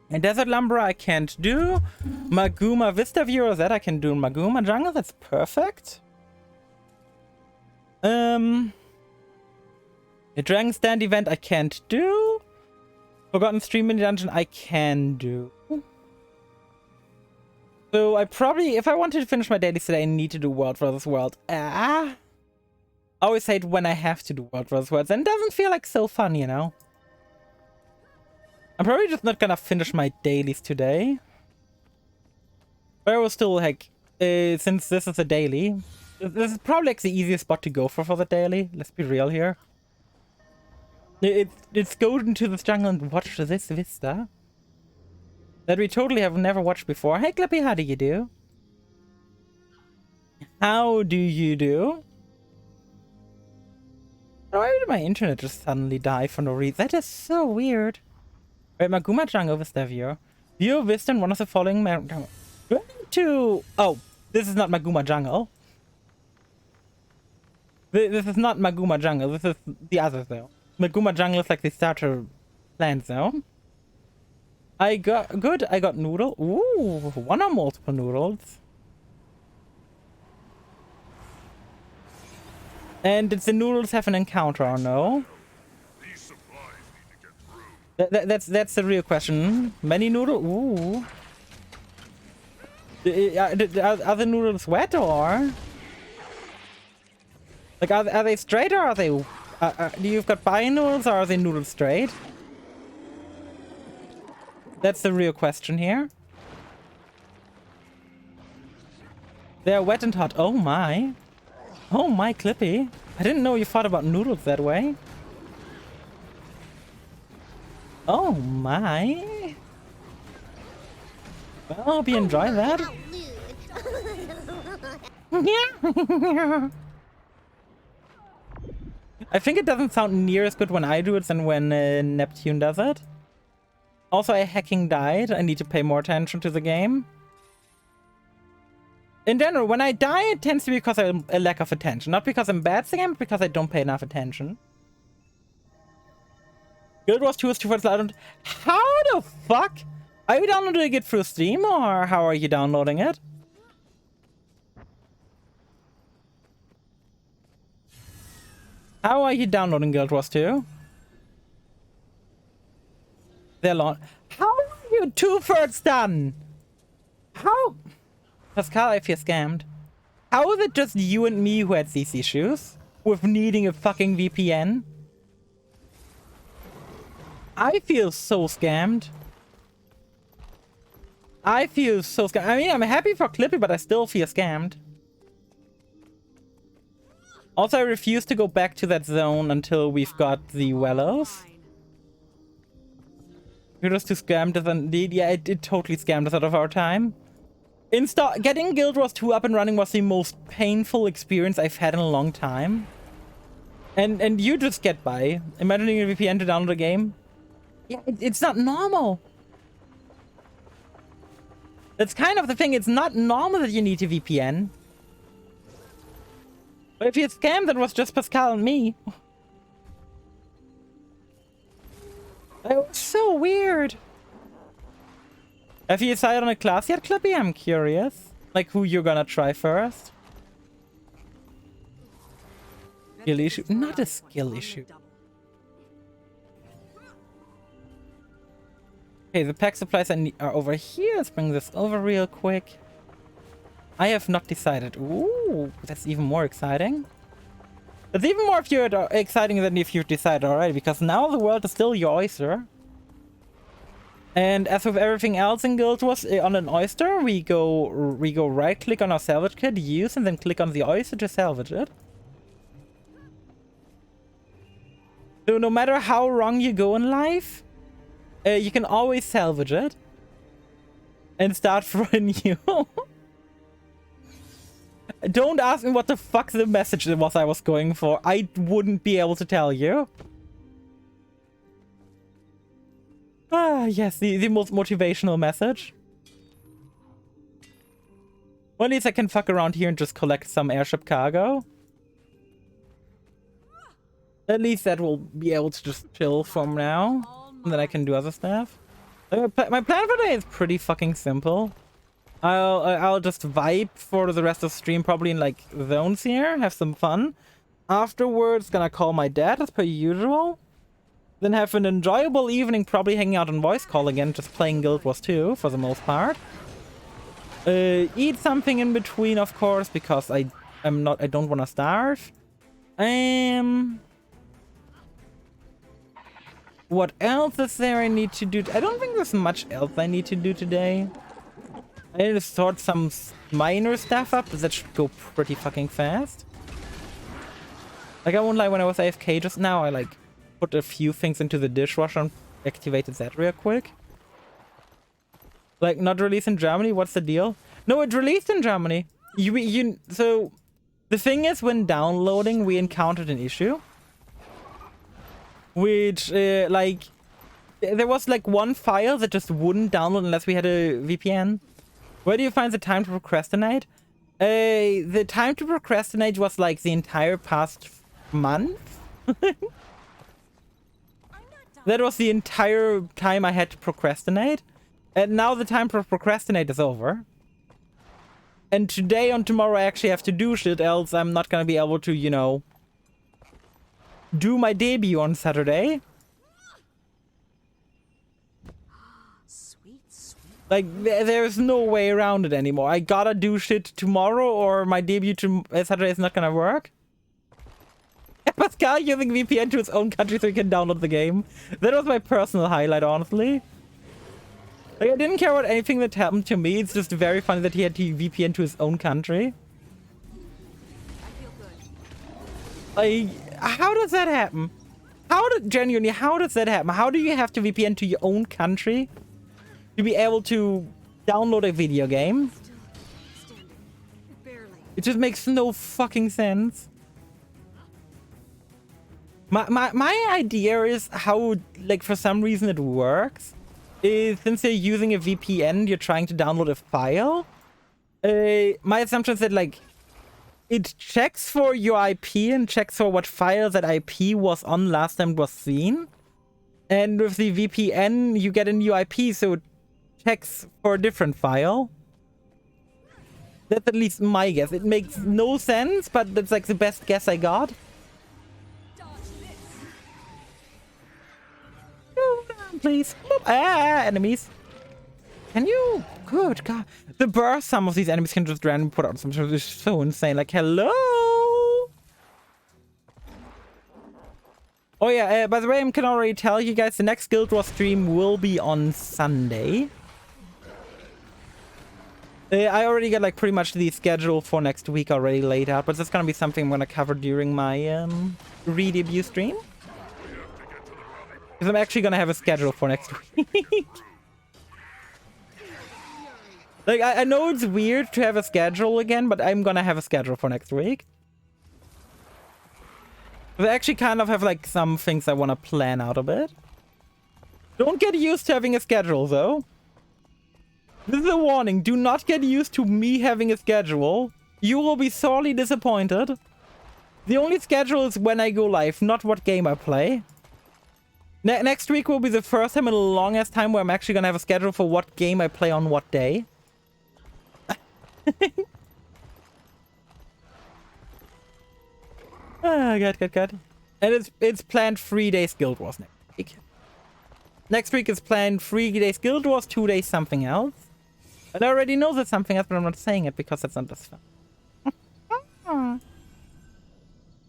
And Desert Lumberer I can't do. Maguma Vista Viewer, that I can do in Maguma Jungle, that's perfect. The Dragon Stand event I can't do. Forgotten Stream Mini Dungeon I can do. So I probably, if I wanted to finish my dailies today, I need to do World vs. World. I always hate when I have to do World vs. World, and it doesn't feel like so fun, you know? I'm probably just not gonna finish my dailies today. But I will still, like, since this is a daily, this is probably like the easiest spot to go for the daily. Let's be real here. It's go into this jungle and watch this vista that we totally have never watched before. Hey Clippy, how do you do? How do you do? Why did my internet just suddenly die for no reason? That is so weird. Wait, Maguma Jungle Vista View. View Vista in one of the following to... Oh, this is not Maguma Jungle. This is not Maguma Jungle. This is the other though. Maguma Jungle is like the starter plant zone. I got noodle. Ooh, one or multiple noodles. And did the noodles have an encounter or no? These supplies need to get through. That's the real question. Many noodles? Ooh. Are the noodles wet or? Like, are they straight or are they... you've got bio noodles or are they noodles straight? That's the real question here. They're wet and hot. Oh my. Oh my, Clippy. I didn't know you thought about noodles that way. Oh my. Well, I hope you enjoy that. I think it doesn't sound near as good when I do it than when Neptune does it. Also, I hacking died. I need to pay more attention to the game. In general, when I die, it tends to be because of a lack of attention. Not because I'm bad at the game, but because I don't pay enough attention. Guild Wars 2 is too loud. How the fuck? Are you downloading it through Steam, or how are you downloading it? How are you downloading Guild Wars 2? They're long. How are you 2/3 done? How? Pascal, I feel scammed. How is it just you and me who had these issues? With needing a fucking VPN? I feel so scammed. I feel so scammed. I mean, I'm happy for Clippy, but I still feel scammed. Also, I refuse to go back to that zone until we've got the Wellows. Fine. You're just too scammed us indeed. Yeah, it totally scammed us out of our time. Getting Guild Wars 2 up and running was the most painful experience I've had in a long time. And you just get by. Imagining a VPN to download a game. Yeah, it's not normal. That's kind of the thing. It's not normal that you need a VPN. But if you scammed, that was just Pascal and me. It was so weird. Have you decided on a class yet, Clippy? I'm curious. Like, who you're gonna try first? Skill issue? Not a skill issue. Okay, the pack supplies I need are over here. Let's bring this over real quick. I have not decided. Ooh, that's even more exciting. That's even more exciting than if you've decided already, because now the world is still your oyster. And as with everything else in Guild Wars, on an oyster, we go right click on our salvage kit, use, and then click on the oyster to salvage it. So no matter how wrong you go in life, you can always salvage it and start from new. Don't ask me what the fuck the message was I was going for. I wouldn't be able to tell you. Ah, yes, the most motivational message. Well, at least I can fuck around here and just collect some airship cargo. At least that will be able to just chill from now. And then I can do other stuff. My plan for today is pretty fucking simple. I'll just vibe for the rest of the stream, probably in like zones here, have some fun. Afterwards, gonna call my dad as per usual. Then have an enjoyable evening, probably hanging out on voice call again, just playing Guild Wars 2 for the most part. Eat something in between, of course, because I don't want to starve. What else is there I need to do? I don't think there's much else I need to do today. I need to sort some minor stuff up, but that should go pretty fucking fast. Like, I won't lie, when I was AFK just now, I like put a few things into the dishwasher and activated that real quick. Like, not released in Germany? What's the deal? No, it released in Germany. So, the thing is, when downloading, we encountered an issue. Which, like, there was like one file that just wouldn't download unless we had a VPN. Where do you find the time to procrastinate? The time to procrastinate was like the entire past month. That was the entire time I had to procrastinate. And now the time to procrastinate is over. And today and tomorrow I actually have to do shit, else I'm not gonna be able to, you know, do my debut on Saturday. Sweet, sweet. Like, there's no way around it anymore. I gotta do shit tomorrow or my debut to Saturday is not gonna work. Pascal using VPN to his own country so he can download the game. That was my personal highlight, honestly. Like, I didn't care about anything that happened to me. It's just very funny that he had to VPN to his own country. I feel good. Like, how does that happen? Genuinely, how does that happen? How do you have to VPN to your own country to be able to download a video game? Still standing. Barely. It just makes no fucking sense. My idea is how, like, for some reason it works is since you're using a VPN, you're trying to download a file. My assumption is that, like, it checks for your IP and checks for what file that IP was on last time it was seen. And with the VPN, you get a new IP, so it checks for a different file. That's at least my guess. It makes no sense, but that's like the best guess I got. Please. Enemies. Can you? Good God. The burst some of these enemies can just randomly put out something is so insane. Like, hello? Oh yeah, by the way, I can already tell you guys the next Guild Wars stream will be on Sunday. I already got like pretty much the schedule for next week already laid out, but that's gonna be something I'm gonna cover during my re-debut stream. We have to get to the rally point. Because I'm actually gonna have a schedule for next week. Like, I know it's weird to have a schedule again, but I'm gonna have a schedule for next week. I actually kind of have, like, some things I want to plan out a bit. Don't get used to having a schedule, though. This is a warning. Do not get used to me having a schedule. You will be sorely disappointed. The only schedule is when I go live, not what game I play. Next week will be the first time in the longest time where I'm actually gonna have a schedule for what game I play on what day. Good. And it's planned 3 days Guild Wars next week. Next week is planned 3 days Guild Wars, 2 days something else. And I already know that's something else, but I'm not saying it because that's not this fun.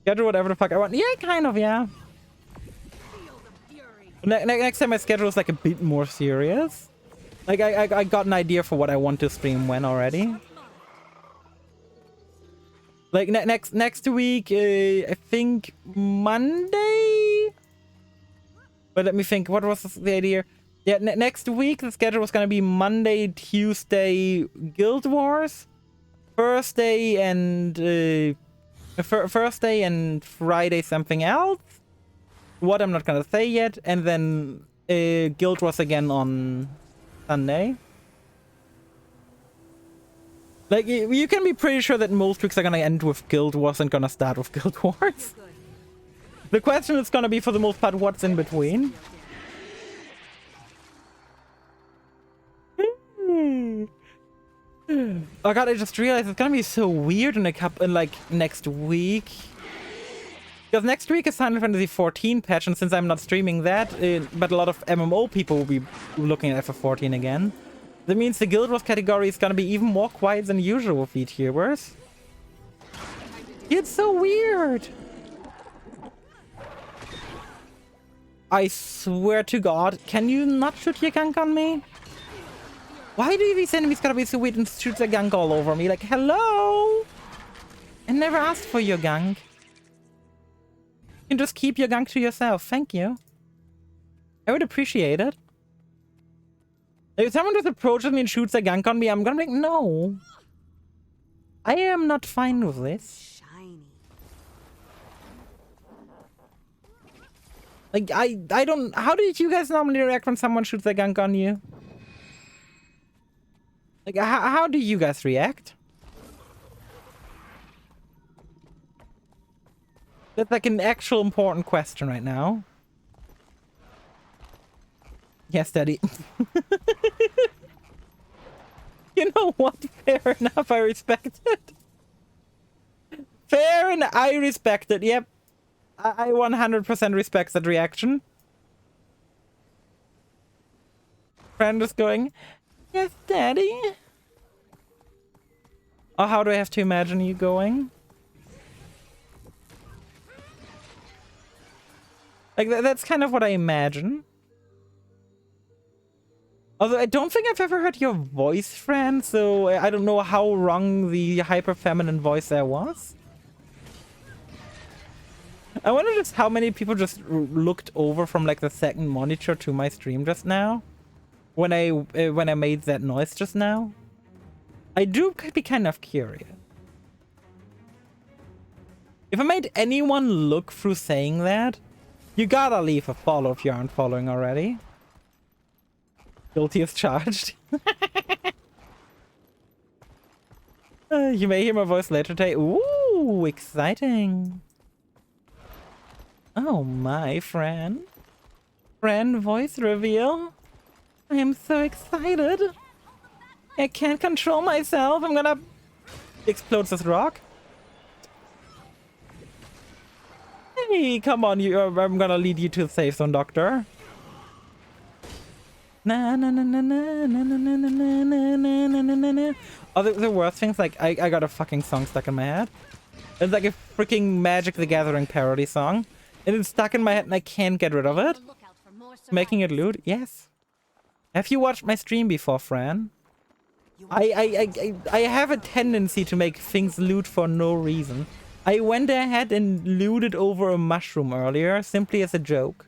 Schedule whatever the fuck I want. Yeah, kind of, yeah. Next time my schedule is like a bit more serious. Like I got an idea for what I want to stream when already. Like next week, I think Monday. But let me think. What was the idea? Yeah, next week the schedule was gonna be Monday, Tuesday, Guild Wars, Thursday and Friday something else. What I'm not gonna say yet, and then Guild Wars again on Sunday. Like, you can be pretty sure that most weeks are gonna end with Guild Wars and gonna start with Guild Wars. The question is gonna be, for the most part, what's in between. Oh god, I just realized it's gonna be so weird in like next week. Because next week is Final Fantasy XIV patch, and since I'm not streaming that, but a lot of MMO people will be looking at FF14 again. That means the Guild Wars category is gonna be even more quiet than usual with VTubers. It's so weird! I swear to god, can you not shoot your gunk on me? Why do these enemies gotta be so weird and shoot their gunk all over me? Like, hello? I never asked for your gunk. You can just keep your gunk to yourself, thank you. I would appreciate it. If someone just approaches me and shoots a gunk on me, I'm gonna be like, no. I am not fine with this. Shiny. Like, I don't... How do you guys normally react when someone shoots a gunk on you? Like, how do you guys react? That's like an actual important question right now. Yes, Daddy. You know what? Fair enough, I respect it. Fair enough, I respect it, yep. I 100% respect that reaction. Friend is going, yes, Daddy. Oh, how do I have to imagine you going? Like, that's kind of what I imagine. Although I don't think I've ever heard your voice, friend, so I don't know how wrong the hyper-feminine voice there was. I wonder just how many people just looked over from like the second monitor to my stream just now. When I made that noise just now. I do be kind of curious. If I made anyone look through saying that, you gotta leave a follow if you aren't following already. Guilty as charged. You may hear my voice later today. Ooh, exciting. Oh my, friend. Friend voice reveal. I am so excited. I can't control myself. I'm gonna explode this rock. Hey, come on, I'm gonna lead you to the safe zone, Doctor. Na na na na na na na na na na na na na. Oh, the worst things, like I got a fucking song stuck in my head. It's like a freaking Magic the Gathering parody song. And it's stuck in my head and I can't get rid of it. Making it loot? Yes. Have you watched my stream before, Fran? I have a tendency to make things loot for no reason. I went ahead and looted over a mushroom earlier, simply as a joke.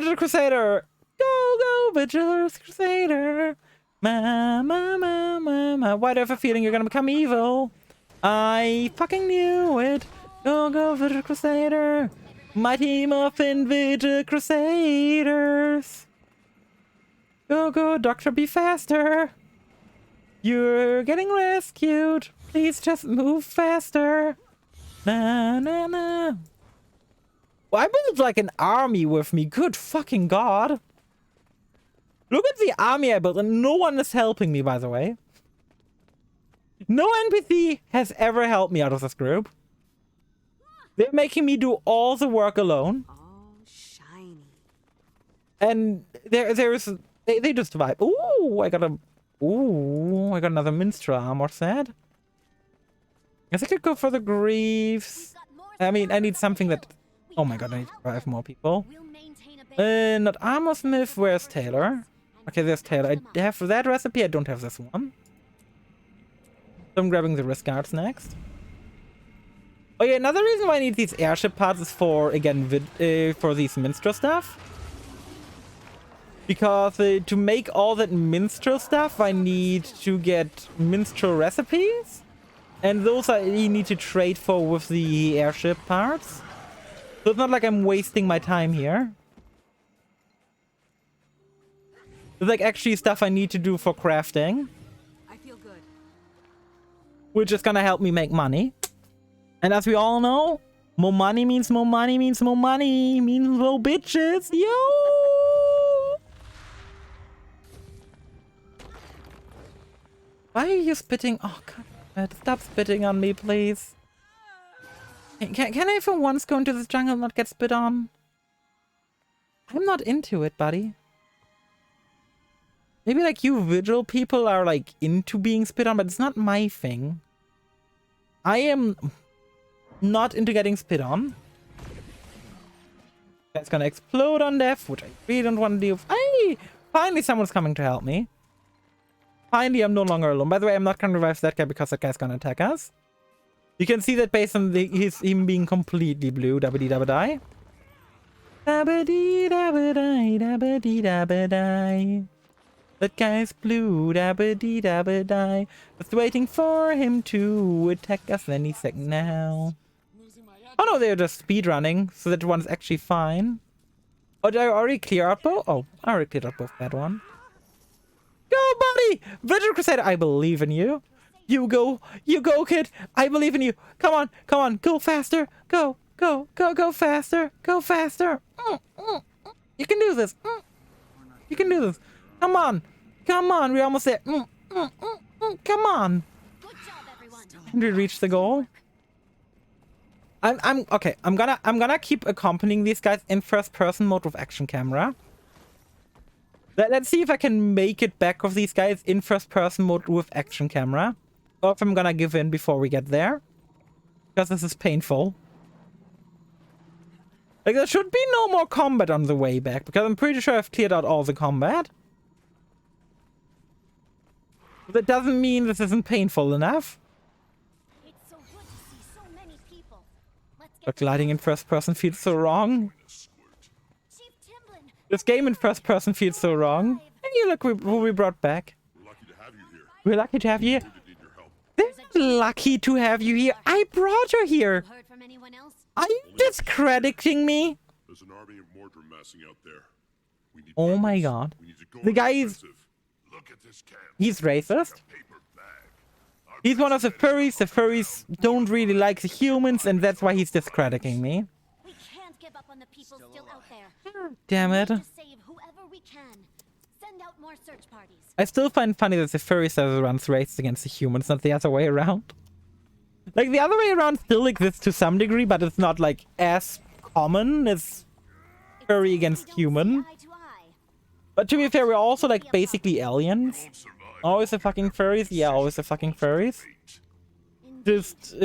Vigil Crusader! Go, Vigil Crusader! Why do I have a feeling you're gonna become evil? I fucking knew it! Go, Vigil Crusader! Mighty Muffin Vigil Crusaders! Go, Doctor, be faster! You're getting rescued! Please just move faster! Well, I built like an army with me. Good fucking god. Look at the army I built, and no one is helping me, by the way. No NPC has ever helped me out of this group. They're making me do all the work alone. Oh, shiny. And they just vibe. I got another minstrel armor set. I think I could go for the Greaves. I mean, I need something that... Oh my god, I need to drive more people. We'll maintain a base. Not Armor Smith. Where's Taylor? Okay, there's Taylor. I have that recipe. I don't have this one. So I'm grabbing the Risk Guards next. Oh yeah, another reason why I need these airship parts is for, again, for these minstrel stuff. Because to make all that minstrel stuff, I need to get minstrel recipes. And those I need to trade for with the airship parts. So it's not like I'm wasting my time here. It's like actually stuff I need to do for crafting. I feel good. Which is gonna help me make money. And as we all know, more money means more money means more money means more bitches. Yo! Why are you spitting? Oh god, stop spitting on me, please. Can I for once go into this jungle and not get spit on? I'm not into it, buddy. Maybe like you Vigil people are like into being spit on, but it's not my thing. I am not into getting spit on. That's gonna explode on death, which I really don't want to deal with. Hey! Finally someone's coming to help me. Finally, I'm no longer alone. By the way, I'm not gonna revive that guy because that guy's gonna attack us. You can see that based on him being completely blue. Dabba-dee-dabba-die. Dabba-dee-dabba-die, dabba-dee-dabba-die. That guy's blue. Dabba-dee-dabba-die. Just waiting for him to attack us any second now. Oh no, they're just speedrunning, so that one's actually fine. Oh, did I already clear out both? Oh, I already cleared out both that one. Go, buddy! Vigil Crusader, I believe in you. You go, kid. I believe in you. Come on, go faster. Go faster. Go faster. You can do this. You can do this. Come on, we're almost there. Come on. Good job, everyone. And we reach the goal. I'm okay. I'm gonna keep accompanying these guys in first-person mode with action camera. Let's see if I can make it back with these guys in first-person mode with action camera. Or if I'm gonna give in before we get there. Because this is painful. Like, there should be no more combat on the way back. Because I'm pretty sure I've cleared out all the combat. But that doesn't mean this isn't painful enough. It's so good to see so many people. Let's But get gliding in first-person feels so wrong. Chief Timblin. This game in first-person feels so wrong. Hey, look who we brought back. We're lucky to have you here. We're lucky to have you here. We need your help. They're lucky to have you here. I brought you here. Heard from anyone else? Are you discrediting me? There's an army of Mordor massing out there. We need Oh my weapons. god. We need to go The on guy is... offensive. Look at this camp. He's racist. Paper bag. Our He's one of the president- furries. The furries don't really like the humans, and that's why he's discrediting me. We can't give up on the people still out there. Damn it. To save whoever we can. Send out more search parties. I still find funny that the furry side runs racist against the humans, not the other way around. Like, the other way around still exists to some degree, but it's not, like, as common as furry against We don't human. see eye to eye. But to be fair, we're also, like, basically aliens. Won't survive. Always the fucking furries? Yeah, always the fucking furries. Just, Camp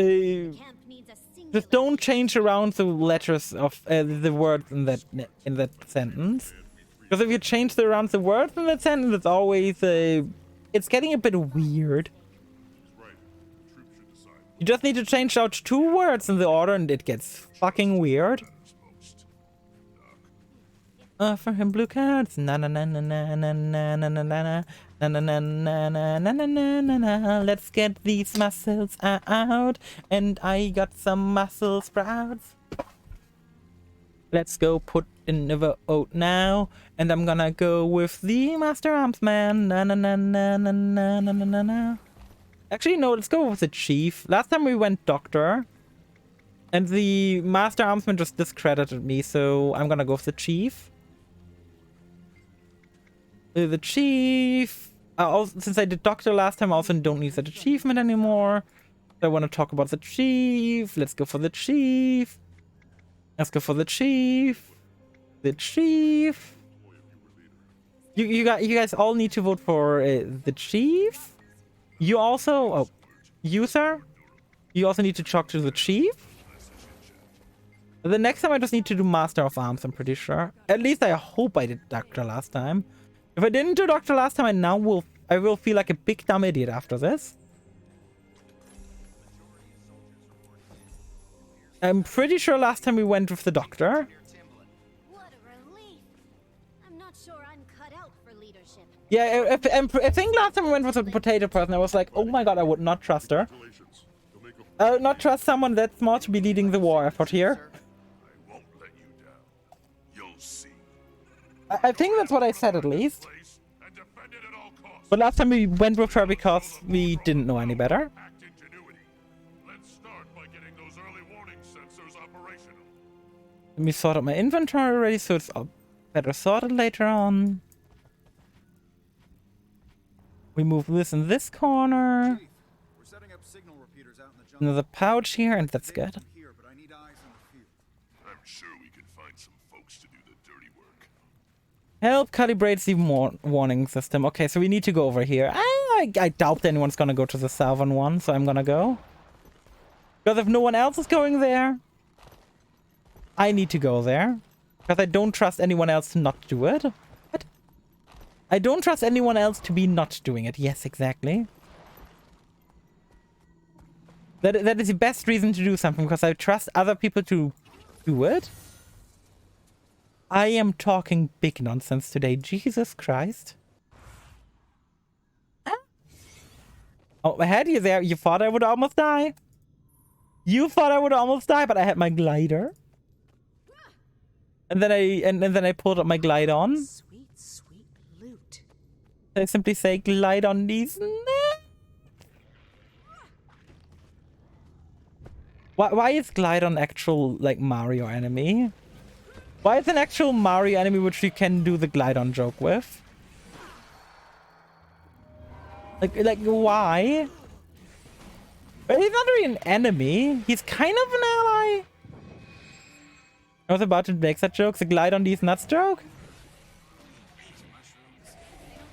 needs a singular just don't change around the letters of the words in that sentence. Because if you change around the words in that sentence, it's always it's getting a bit weird. Right. The troops should decide You just need to change out 2 words in the order, and it gets fucking weird. what's most. Offer him blue cards. Na na na na na na na na na na na na na na na na na na na na. Let's get these muscles out. And I got some muscle sprouts. Let's go put in the vote now. And I'm gonna go with the Master Armsman. Na na na na na na na na na. Actually, no, let's go with the Chief. Last time we went Doctor. And the Master Armsman just discredited me, so I'm gonna go with the Chief. The Chief. Also, since I did Doctor last time, I also don't need that achievement anymore. So I want to talk about the Chief. Let's go for the Chief. Let's go for the Chief. The Chief. You guys all need to vote for the Chief. You also, oh, you sir. You also need to talk to the Chief. The next time I just need to do Master of Arms. I'm pretty sure. At least I hope I did Doctor last time. If I didn't do Doctor last time, I will feel like a big dumb idiot after this. I'm pretty sure last time we went with the Doctor. What a relief. I'm not sure I'm cut out for leadership. Yeah, I think last time we went with a potato person. I was like, oh my god, I would not trust her. Congratulations. You'll make a I would not trust someone that smart to be leading the war effort here. I won't let you down. You'll see. I think that's what I said at least. Place and defend it at all costs. But last time we went with her because we didn't know any better. Act ingenuity. Let's start by getting those early warning sensors operational. Let me sort out my inventory already, so it's better sorted later on. We move this in this corner. Chief, we're setting up signal repeaters out in the jungle. Another pouch here, and that's They good. come here, but I need eyes in the field. I'm sure we can find some folks to do the dirty work. Help calibrate the warning system. Okay, so we need to go over here. I doubt anyone's gonna go to the southern one, so I'm gonna go. Because if no one else is going there, I need to go there. Because I don't trust anyone else to not do it. What? I don't trust anyone else to be not doing it. Yes, exactly. That is the best reason to do something, because I trust other people to do it. I am talking big nonsense today. Jesus Christ. Ah. Oh, I had you there. You thought I would almost die. You thought I would almost die, but I had my glider. And then I pulled up my glide on. Sweet, sweet loot. I simply say glide on these. Why is Glidon actual, like, Mario enemy? Why is an actual Mario enemy which you can do the Glidon joke with? Like why? But he's not really an enemy. He's kind of an ally. I was about to make that joke, the Glidon these nuts joke.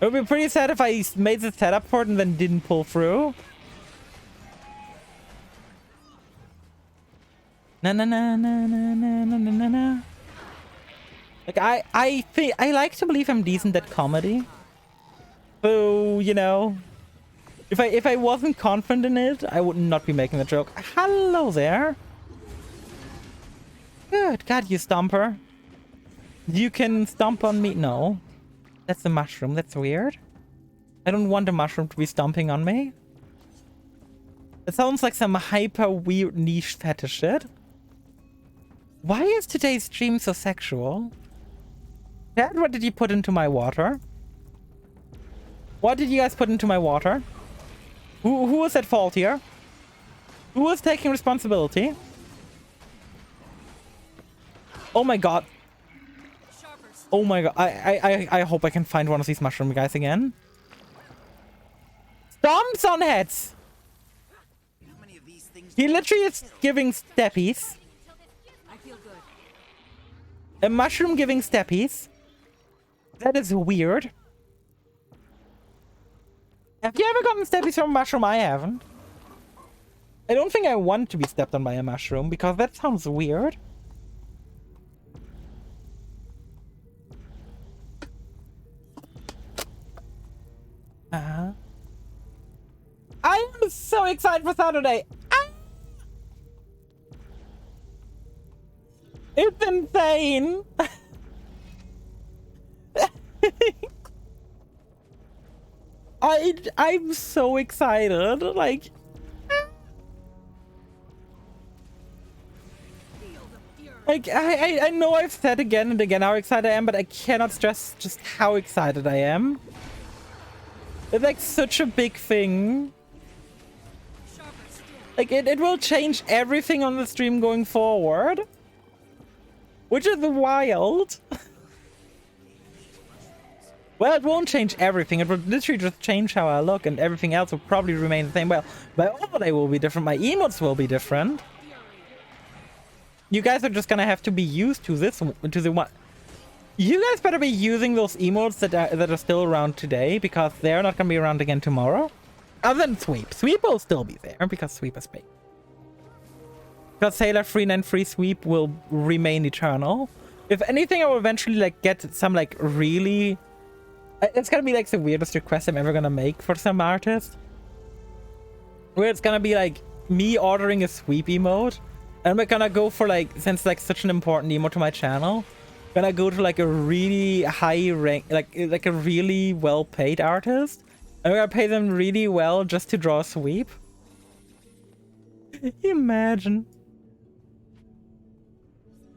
It would be pretty sad if I made the setup for it and then didn't pull through. Na na na na na na na na na. Like I like to believe I'm decent at comedy. So, you know, if I wasn't confident in it, I would not be making the joke. Hello there. Good God, you stomper. You can stomp on me. No. That's a mushroom. That's weird. I don't want a mushroom to be stomping on me. It sounds like some hyper weird niche fetish shit. Why is today's stream so sexual? Dad, what did you put into my water? What did you guys put into my water? Who was at fault here? Who was taking responsibility? Oh my god. Oh my god. I hope I can find one of these mushroom guys again. Stomps on heads! How many of these things He literally is giving steppies. I feel good. A mushroom giving steppies. That is weird. Have you ever gotten steppies from a mushroom? I haven't. I don't think I want to be stepped on by a mushroom because that sounds weird. I am so excited for Saturday. Ah! It's insane. I'm so excited. Like, I know I've said again and again how excited I am, but I cannot stress just how excited I am. It's like such a big thing. Like it will change everything on the stream going forward, which is wild. Well, it won't change everything. It will literally just change how I look, and everything else will probably remain the same. Well, my overlay will be different. My emotes will be different. You guys are just gonna have to be used to this, to the one. You guys better be using those emotes that are still around today, because they're not gonna be around again tomorrow. Other than Sweep. Sweep will still be there, because Sweep is big. Because Sailor 393 Sweep will remain eternal. If anything, I will eventually like get some like really... It's gonna be like the weirdest request I'm ever gonna make for some artist. Where it's gonna be like me ordering a Sweep emote. And we're gonna go for like, since like such an important emote to my channel, gonna go to like a really high rank, like a really well paid artist. And we're gonna pay them really well just to draw a Sweep. Imagine.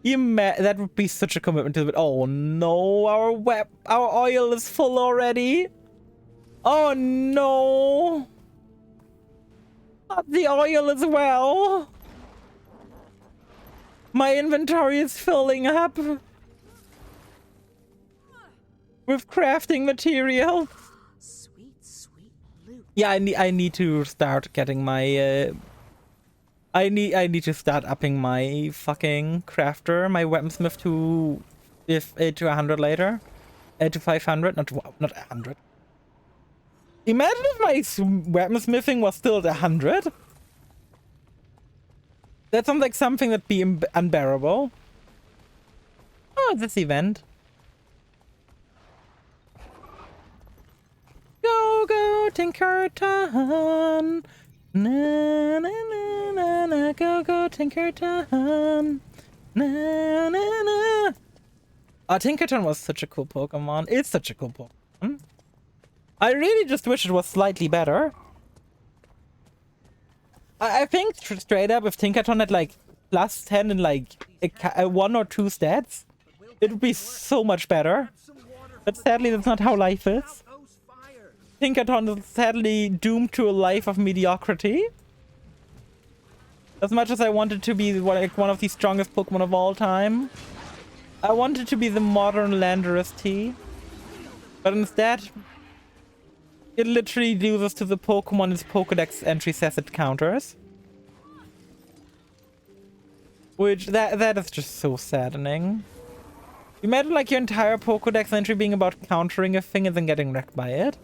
That would be such a commitment to it. Oh no, our oil is full already. Oh no. Not the oil as well. My inventory is filling up with crafting material. Sweet, sweet loot. Yeah, I need to start getting my I need to start upping my fucking crafter, my weaponsmith to 100 later, to 500, not 100. Imagine if my weaponsmithing was still at 100. That sounds like something that'd be unbearable. Oh, this event. Go, go, Tinkerton. Na, na, na, na, na. Go, go, Tinkerton. Na, na, na. Oh, Tinkerton was such a cool Pokemon. It's such a cool Pokemon. I really just wish it was slightly better. I think straight up, if Tinkerton had like plus 10 in like a 1 or 2 stats, it would be so much better. But sadly, that's not how life is. Tinkerton is sadly doomed to a life of mediocrity. As much as I wanted to be like one of the strongest Pokemon of all time, I wanted to be the modern Landorus T. But instead, it literally loses to the Pokemon its Pokedex entry says it counters. Which, that is just so saddening. Imagine like your entire Pokedex entry being about countering a thing and then getting wrecked by it.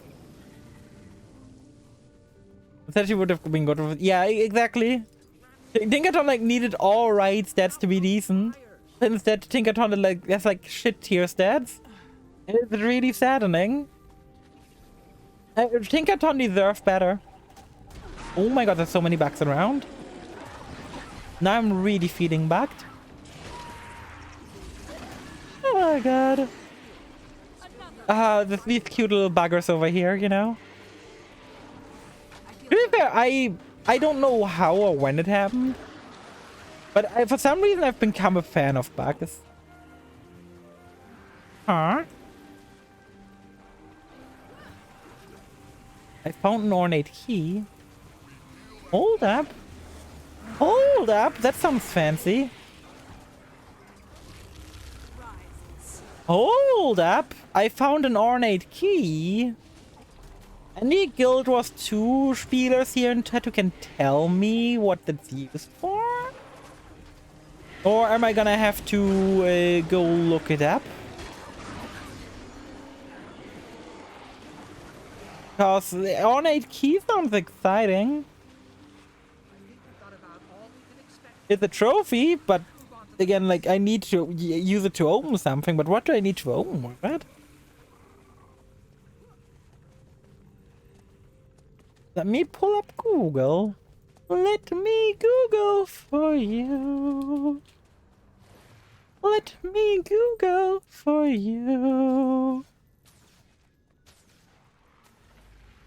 That would have been good. Yeah, exactly. Tinkerton like needed all right stats to be decent. Instead, Tinkerton like has like shit tier stats. And it's really saddening. Tinkerton deserved better. Oh my god, there's so many bugs around. Now I'm really feeling bugged. Oh my god. There's these cute little buggers over here, you know? To be fair, I don't know how or when it happened. But for some reason I've become a fan of bugs. Huh? I found an ornate key. Hold up. Hold up. That sounds fancy. Hold up. I found an ornate key. Any Guild Wars 2 spielers here in chat who can tell me what that's used for? Or am I gonna have to go look it up? Because the ornate key sounds exciting. It's a trophy, but again, like I need to use it to open something. But what do I need to open with it? Let me pull up Google. Let me Google for you. Let me Google for you.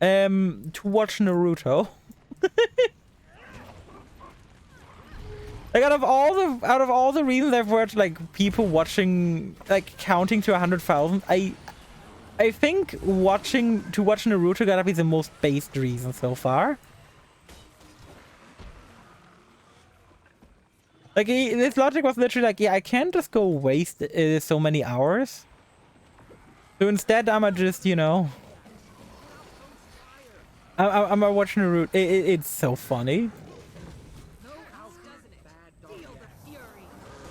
To watch Naruto. Like out of all the reasons I've watched, like people watching, like counting to 100,000, I think to watch Naruto gotta be the most based reason so far. Like this logic was literally like, yeah, I can't just go waste so many hours. So instead, I'ma just, you know, I'ma watch Naruto. It's so funny.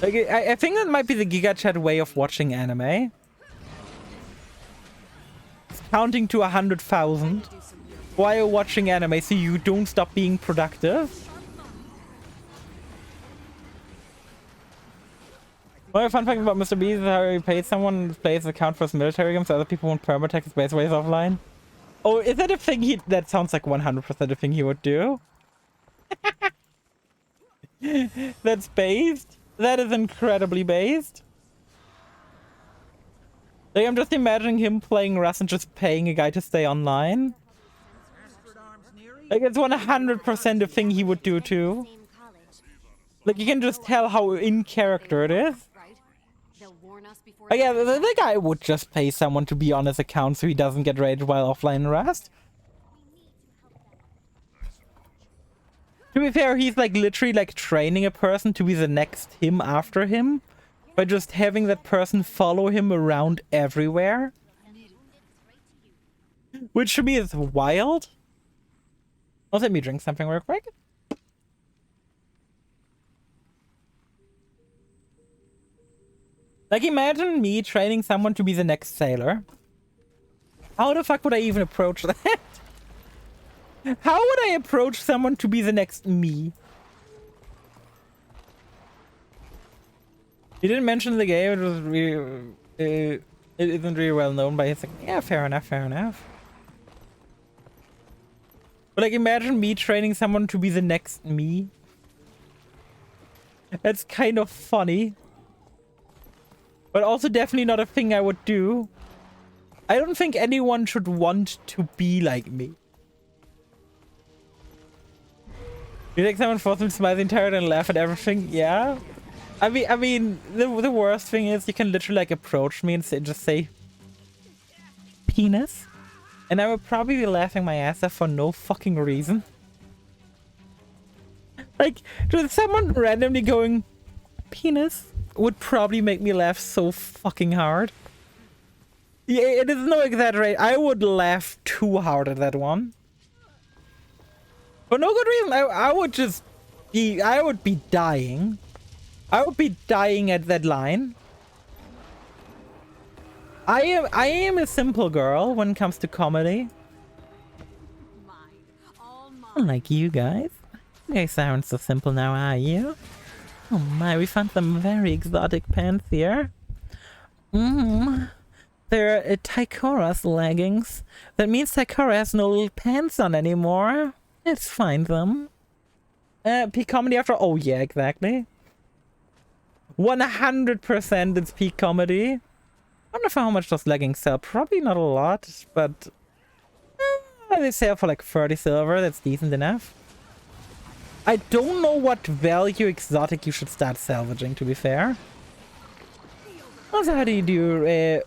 Like, I think that might be the Giga Chat way of watching anime. It's counting to 100,000 while watching anime so you don't stop being productive. Well, a fun fact about Mr. B is how he paid someone to play his account for his military games so other people won't permatext his base ways offline. Oh, is that a thing that sounds like 100% a thing he would do? That's based? That is incredibly based. Like, I'm just imagining him playing Rust and just paying a guy to stay online. Like, it's 100% a thing he would do too. Same college, Like, you can just tell how in character it is. right? They'll warn us before. Oh, yeah, the guy would just pay someone to be on his account so he doesn't get raided while offline in Rust. To be fair, he's like literally like training a person to be the next him after him by just having that person follow him around everywhere. Which to me is wild. Also, let me drink something real quick. Like, imagine me training someone to be the next sailor. How the fuck would I even approach that? How would I approach someone to be the next me? He didn't mention the game. It was really, it isn't really well known, but he's like, yeah, fair enough, fair enough. But like, imagine me training someone to be the next me. That's kind of funny. But also definitely not a thing I would do. I don't think anyone should want to be like me. You think someone forced him to smile the entire day and laugh at everything? Yeah. I mean, the worst thing is you can literally like approach me and just say penis, and I would probably be laughing my ass off for no fucking reason. Like, just someone randomly going penis would probably make me laugh so fucking hard. Yeah, it is no exaggeration. I would laugh too hard at that one. For no good reason. I would just be, I would be dying. I would be dying at that line. I am a simple girl when it comes to comedy. Mine. All mine. Unlike you guys. You guys aren't so simple now, are you? Oh my, we found some very exotic pants here. They're Tychora's leggings. That means Tychora has no little pants on anymore. Let's find them. Peak comedy after... Oh yeah, exactly. 100% it's peak comedy. I wonder for how much those leggings sell. Probably not a lot, but... they sell for like 30 silver. That's decent enough. I don't know what value exotic you should start salvaging, to be fair. Also, how do you do?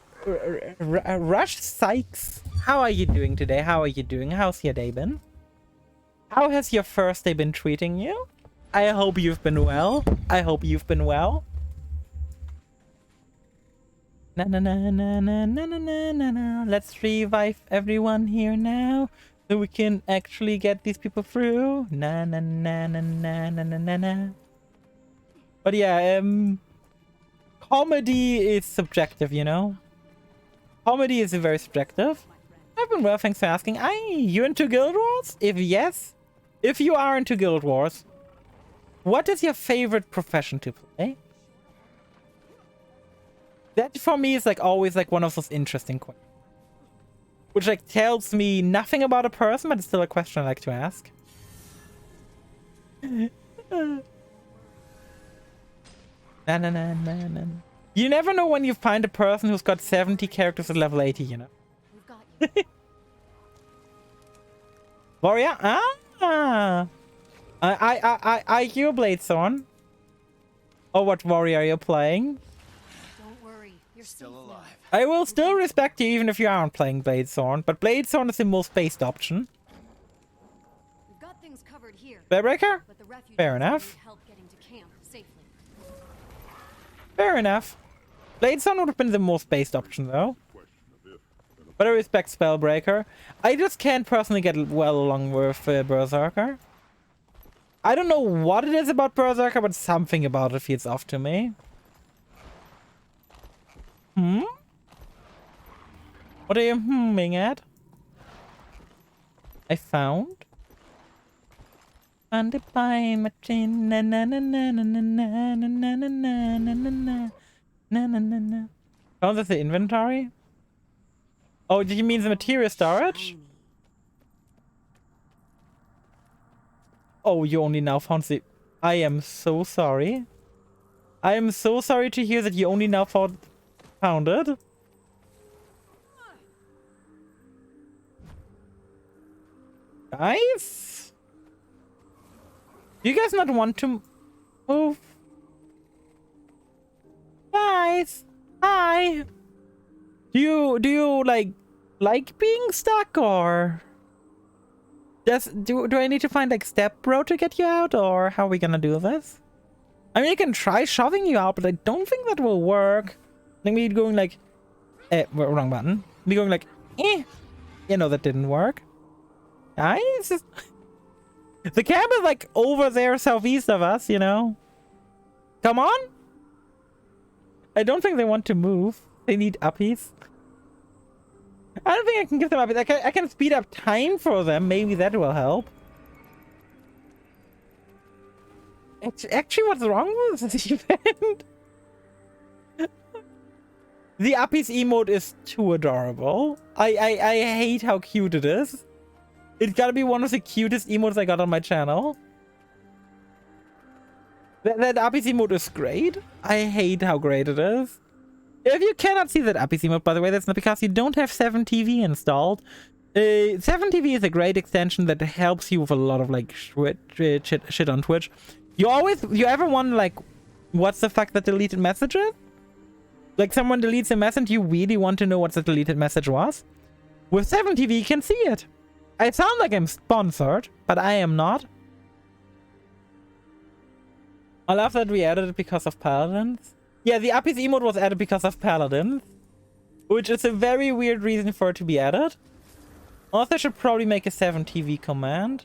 Rush Sykes, how are you doing today? How are you doing? How's your day been? How has your first day been treating you? I hope you've been well. I hope you've been well. Na na na na na na na na na. Let's revive everyone here now, so we can actually get these people through. Na na na na na na na na na. But yeah, comedy is subjective, you know. Comedy is very subjective. I've been well, thanks for asking. You into Guild Wars? If yes, if you are into Guild Wars, what is your favorite profession to play? That for me is like always like one of those interesting questions, which like tells me nothing about a person, but it's still a question I like to ask. Na na na na na. You never know when you find a person who's got 70 characters at level 80, you know. We've got you. Warrior? Ah! I hear Bladethorn. Oh, what warrior are you playing? Don't worry, you're Still safe now. alive. I will still respect you even if you aren't playing Bladethorn, but Bladethorn is the most based option. We've got things covered here, Spellbreaker? but the refugees Fair will enough. need help getting to camp safely. Fair enough. Bladethorn would have been the most based option though. But I respect Spellbreaker. I just can't personally get well along with Berserker. I don't know what it is about Berserker, but something about it feels off to me. Hmm? What are you humming at? I found. And by machine na na na na na na na na na na na na na na na na. Oh, that's the inventory? Oh, do you mean the material storage? Oh, you only now found the... I am so sorry. I am so sorry to hear that you only now found it. Guys? Do you guys not want to move? Guys? Hi? Do you like being stuck, or do I need to find like step bro to get you out, or how are we gonna do this? I mean, I can try shoving you out, but I don't think that will work. Like me going like wrong button. Me going like you know, that didn't work. Guys, the camp is like over there southeast of us, you know. Come on. I don't think they want to move. They need uppies. I don't think I can give them uppies. I can speed up time for them. Maybe that will help. Actually, what's wrong with this event? The uppies emote is too adorable. I hate how cute it is. It's gotta be one of the cutest emotes I got on my channel. That uppies emote is great. I hate how great it is. If you cannot see that uppies emote, by the way, that's not because you don't have 7TV installed. 7TV is a great extension that helps you with a lot of like shit on Twitch. You ever wonder like, what's the fuck that deleted message is? Like someone deletes a message, you really want to know what the deleted message was? With 7TV, you can see it. I sound like I'm sponsored, but I am not. I love that we added it because of Paladins. Yeah, the uppies emote was added because of Paladins, which is a very weird reason for it to be added. Also, I should probably make a 7TV command.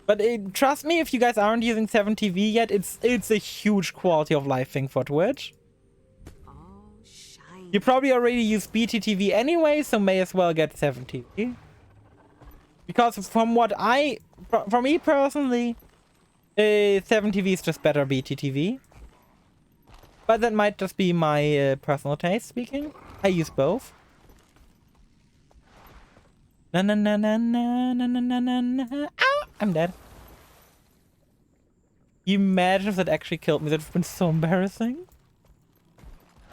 But trust me, if you guys aren't using 7TV yet, it's a huge quality of life thing for Twitch. Oh, shiny. You probably already use BTTV anyway, so may as well get 7TV. Because from me personally, 7TV is just better BTTV. But that might just be my personal taste speaking. I use both. Na na na na na na na na na na. Ow! I'm dead. You imagine if that actually killed me? That would have been so embarrassing.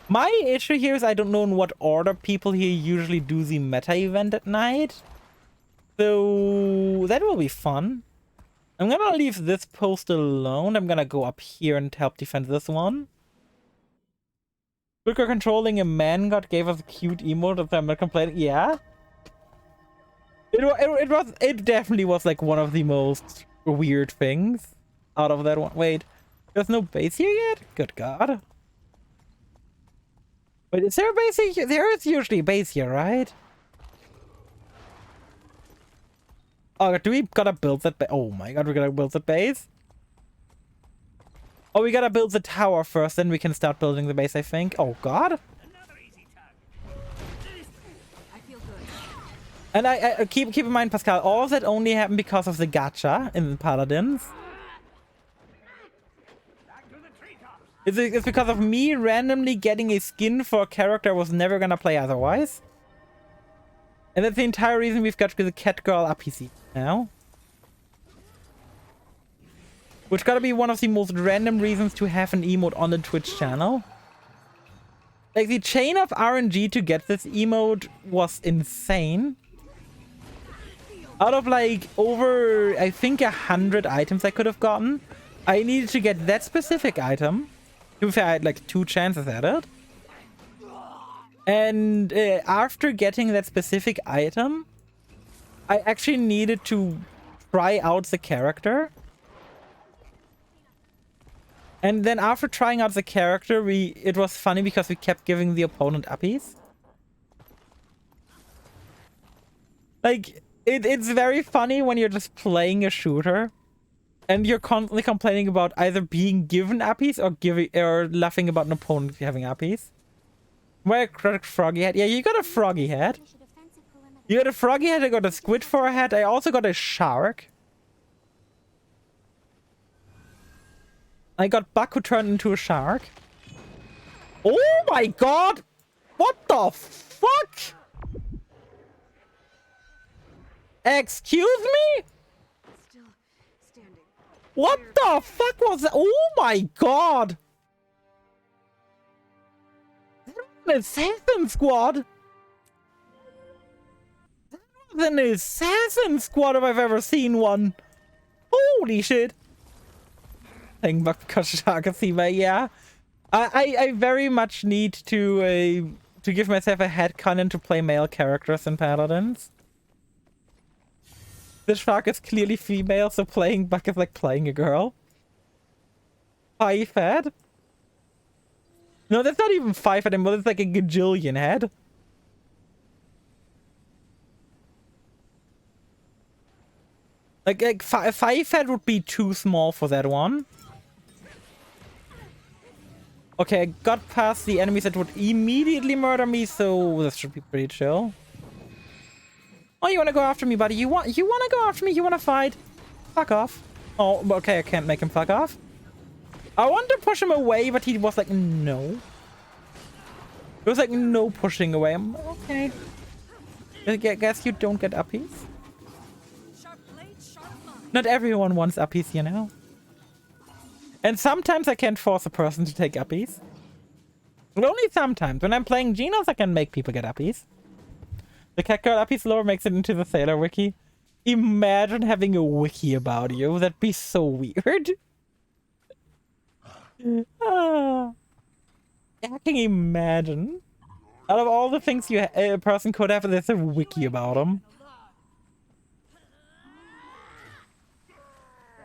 My issue here is I don't know in what order people here usually do the meta event at night. So that will be fun. I'm gonna leave this post alone. I'm gonna go up here and help defend this one. Quicker controlling a man god gave us a cute emote if I'm not complaining. Yeah. It definitely was like one of the most weird things out of that one. Wait, there's no base here yet? Good God. Wait, is there a base here? There is usually a base here, right? Oh, do we gotta build that base? Oh my God, we gotta build the base? Oh, we gotta build the tower first, then we can start building the base, I think. Oh God. I feel good. And I keep in mind, Pascal, all of that only happened because of the gacha in Paladins. It's because of me randomly getting a skin for a character I was never gonna play otherwise. And that's the entire reason we've got the cat girl uppies now. Which gotta be one of the most random reasons to have an emote on the Twitch channel. Like, the chain of RNG to get this emote was insane. Out of like over, I think 100 items I could have gotten, I needed to get that specific item. To be fair, I had like 2 chances at it. And after getting that specific item, I actually needed to try out the character. And then after trying out the character, it was funny because we kept giving the opponent uppies. Like, it's very funny when you're just playing a shooter and you're constantly complaining about either being given uppies or laughing about an opponent having uppies. Why a correct froggy head? Yeah, you got a froggy head. You got a froggy head, I got a squid for a head. I also got a shark. I got Buck who turned into a shark. Oh my god! What the fuck? Excuse me? Still standing. What the fuck was that? Oh my god! That was an assassin squad! That was an assassin squad if I've ever seen one! Holy shit! Thank Buck because Shakasima, yeah. I very much need to give myself a headcanon to play male characters in Paladins. The shark is clearly female, so playing Buck is like playing a girl. 5 head? No, that's not even 5 head anymore, it's like a gajillion head. Like 5 head would be too small for that one. Okay, I got past the enemies that would immediately murder me, so this should be pretty chill. Oh, you want to go after me, buddy? You want to go after me? You want to fight? Fuck off. Oh, okay, I can't make him fuck off. I wanted to push him away, but he was like, no. It was like, no pushing away. I'm okay. I guess you don't get uppies. Not everyone wants uppies, you know. And sometimes I can't force a person to take uppies. But only sometimes. When I'm playing Genos, I can make people get uppies. The Catgirl uppies lore makes it into the Sailor Wiki. Imagine having a wiki about you. That'd be so weird. I can imagine. Out of all the things a person could have, there's a wiki about them.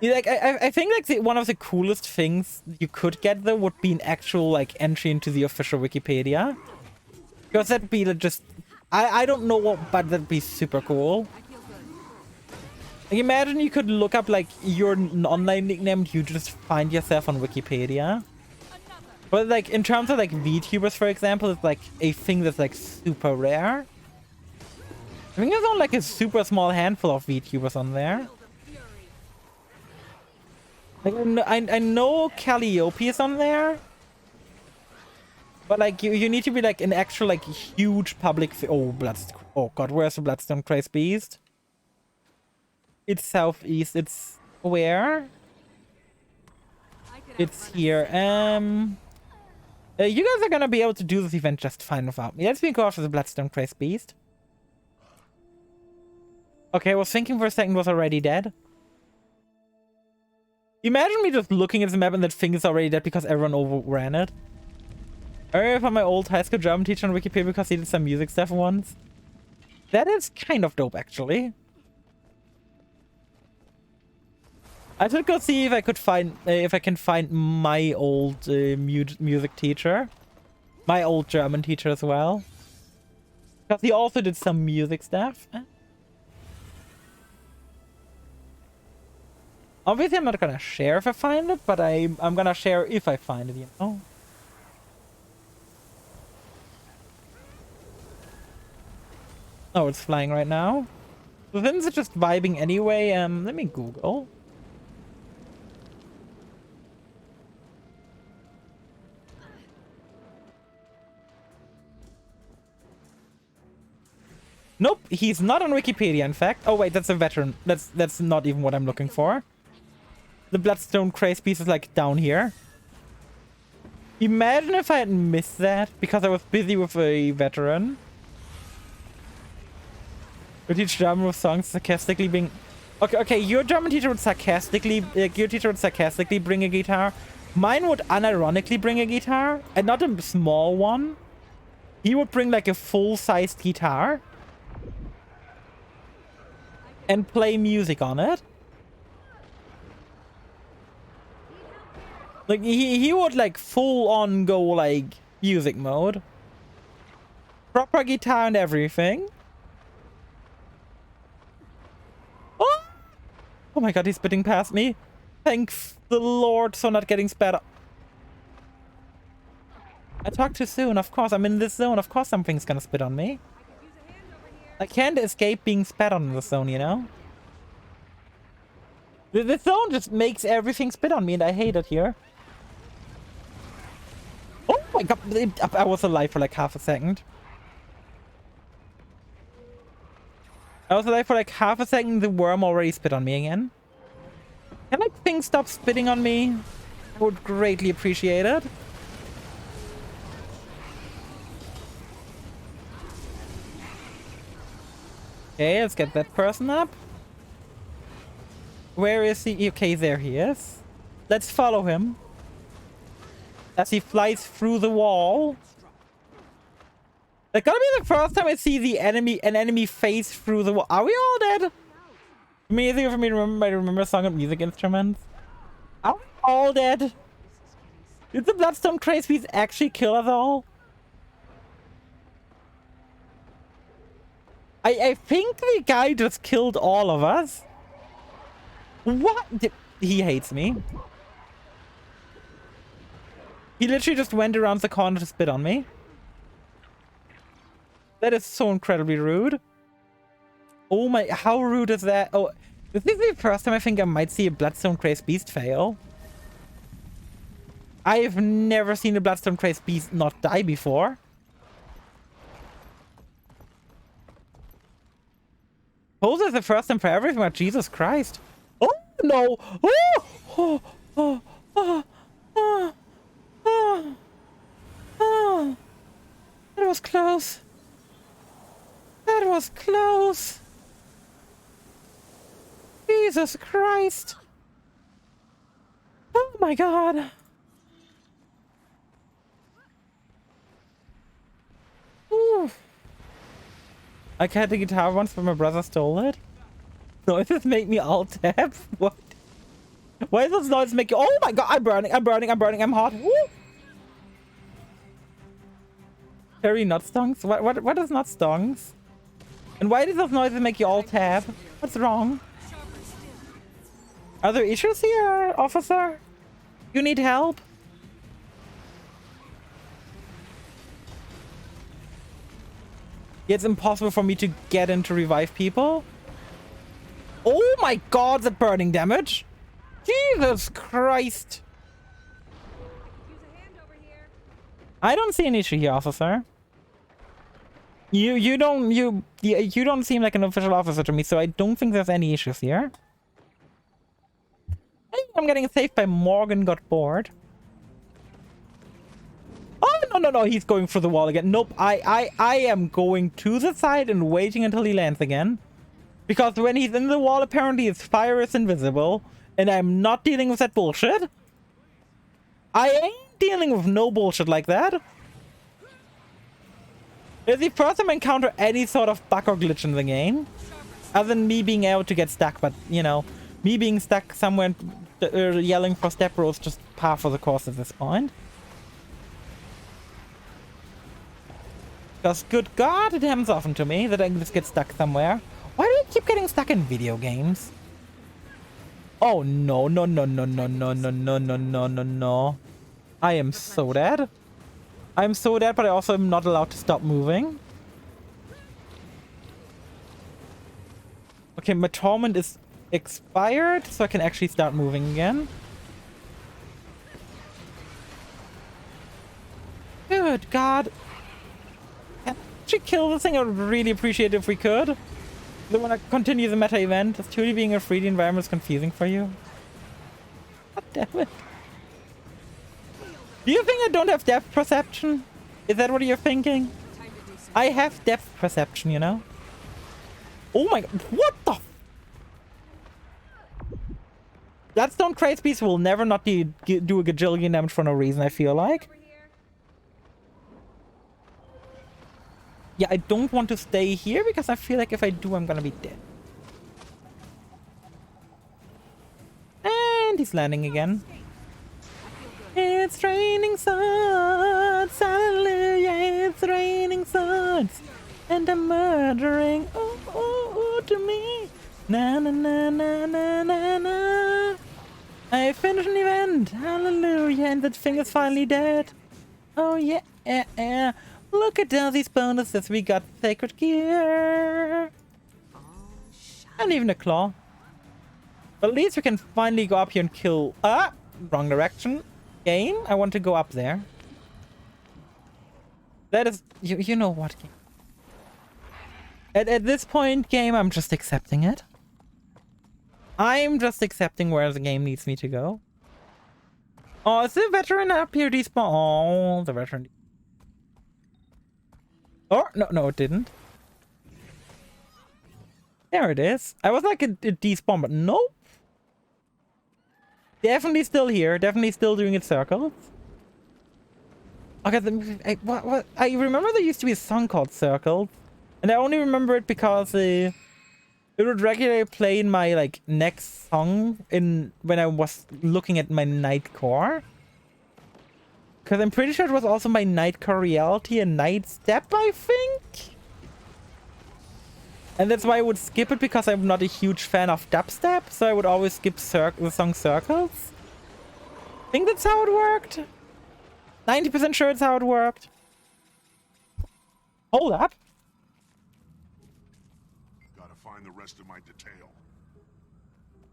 Like, I think like one of the coolest things you could get though would be an actual like entry into the official Wikipedia, because that'd be like, just I don't know what, but that'd be super cool. Like, imagine you could look up like your online nickname and you just find yourself on Wikipedia. But like in terms of like VTubers, for example, it's like a thing that's like super rare. I think there's only like a super small handful of VTubers on there. Like, I know Calliope is on there, but like you need to be like an actual like huge public. Oh god, where's the Bloodstone Craze Beast? It's southeast. It's where? It's here. You guys are gonna be able to do this event just fine without me. Let's go after the Bloodstone Craze Beast. Okay, I was thinking for a second it was already dead. Imagine me just looking at the map and that thing is already dead because everyone overran it. I found my old high school German teacher on Wikipedia because he did some music stuff once. That is kind of dope, actually. I should go see if I could find, if I can find my old music teacher. My old German teacher as well. Because he also did some music stuff. Obviously, I'm not gonna share if I find it, but I'm gonna share if I find it, you know? Oh, it's flying right now. So since it's just vibing anyway, let me Google. Nope, he's not on Wikipedia, in fact. Oh wait, that's a veteran. That's not even what I'm looking for. The Bloodstone Craze piece is like down here. Imagine if I had missed that because I was busy with a veteran. Your teacher German with songs sarcastically being... Okay, your German teacher would sarcastically... your teacher would sarcastically bring a guitar. Mine would unironically bring a guitar. And not a small one. He would bring like a full-sized guitar. And play music on it. Like, he would like full-on go like music mode. Proper guitar and everything. Oh! Oh my god, he's spitting past me. Thank the Lord, so not getting spat up. I talk too soon, of course. I'm in this zone. Of course something's gonna spit on me. I can't escape being spat on in the zone, you know? The zone just makes everything spit on me, and I hate it here. Oh my god, I was alive for like half a second. I was alive for like half a second, the worm already spit on me again. Can like things stop spitting on me? I would greatly appreciate it. Okay, let's get that person up. Where is he? Okay, there he is. Let's follow him. As he flies through the wall. That's gonna be the first time I see an enemy face through the wall. Are we all dead? Amazing for me to remember song and music instruments. Are we all dead? Did the Bloodstone Craze Beast actually kill us all? I think the guy just killed all of us. What? He hates me. He literally just went around the corner to spit on me. That is so incredibly rude. Oh my, how rude is that? Oh, this is the first time I think I might see a Bloodstone Crazed Beast fail. I've never seen a Bloodstone Crazed Beast not die before. Pose is the first time for everything, but Jesus Christ. Oh no! Oh! Oh! Oh! Oh! Oh! Oh! Oh! That was close. That was close. Jesus Christ. Oh my god. Ooh. I had the guitar once, but my brother stole it. Noises make me alt tab. What? Why does noise make you? Oh my god! I'm burning! I'm burning! I'm burning! I'm hot! Woo! Cherry nut stongs? What is nut stongs? And why does those noises make you all tab? What's wrong? Are there issues here, officer? You need help? It's impossible for me to get in to revive people. Oh my god, the burning damage! Jesus Christ! I don't see an issue here, officer. You don't seem like an official officer to me, so I don't think there's any issues here. I think I'm getting saved by Morgan got bored. Oh no, he's going through the wall again. Nope, I am going to the side and waiting until he lands again. Because when he's in the wall, apparently his fire is invisible, and I'm not dealing with that bullshit. I ain't dealing with no bullshit like that. It's the first time I encounter any sort of bug or glitch in the game. Other than me being able to get stuck, but, you know, me being stuck somewhere yelling for step bros just par for the course at this point. Because good god, it happens often to me that I just get stuck somewhere. Why do I keep getting stuck in video games? Oh no, no, no, no, no, no, no, no, no, no, no, no. I am so dead. I'm so dead, but I also am not allowed to stop moving. Okay, my torment is expired, so I can actually start moving again. Good god. Can I actually kill this thing? I would really appreciate it if we could. I want to continue the meta event. Is truly being a 3D environment is confusing for you? God damn it. Do you think I don't have depth perception? Is that what you're thinking? I have depth perception, you know? Oh my god, what the that stone crates piece will never not do a gajillion damage for no reason, I feel like. Yeah, I don't want to stay here because I feel like if I do, I'm gonna be dead. And he's landing again. It's raining swords, hallelujah, it's raining swords. And I'm murdering, oh, oh, oh, to me. Na na na na na na na. I finished an event, hallelujah, and that thing is finally dead. Oh yeah, yeah. Look at all these bonuses we got. Sacred gear. And even a claw. But at least we can finally go up here and kill... Ah! Wrong direction. Game? I want to go up there. That is... You know what, game. At this point, game, I'm just accepting it. I'm just accepting where the game needs me to go. Oh, is the veteran up here despawn? Oh, the veteran... Oh, no, it didn't. There it is. I was like, it despawned, but nope. Definitely still here. Definitely still doing its circles. Okay, what? I remember there used to be a song called Circles. And I only remember it because it would regularly play in my, like, next song when I was looking at my night core. Because I'm pretty sure it was also my Nightcore Reality and Night Step, I think? And that's why I would skip it, because I'm not a huge fan of dubstep, so I would always skip the song Circles. I think that's how it worked. 90% sure it's how it worked. Hold up. Gotta find the rest of my detail.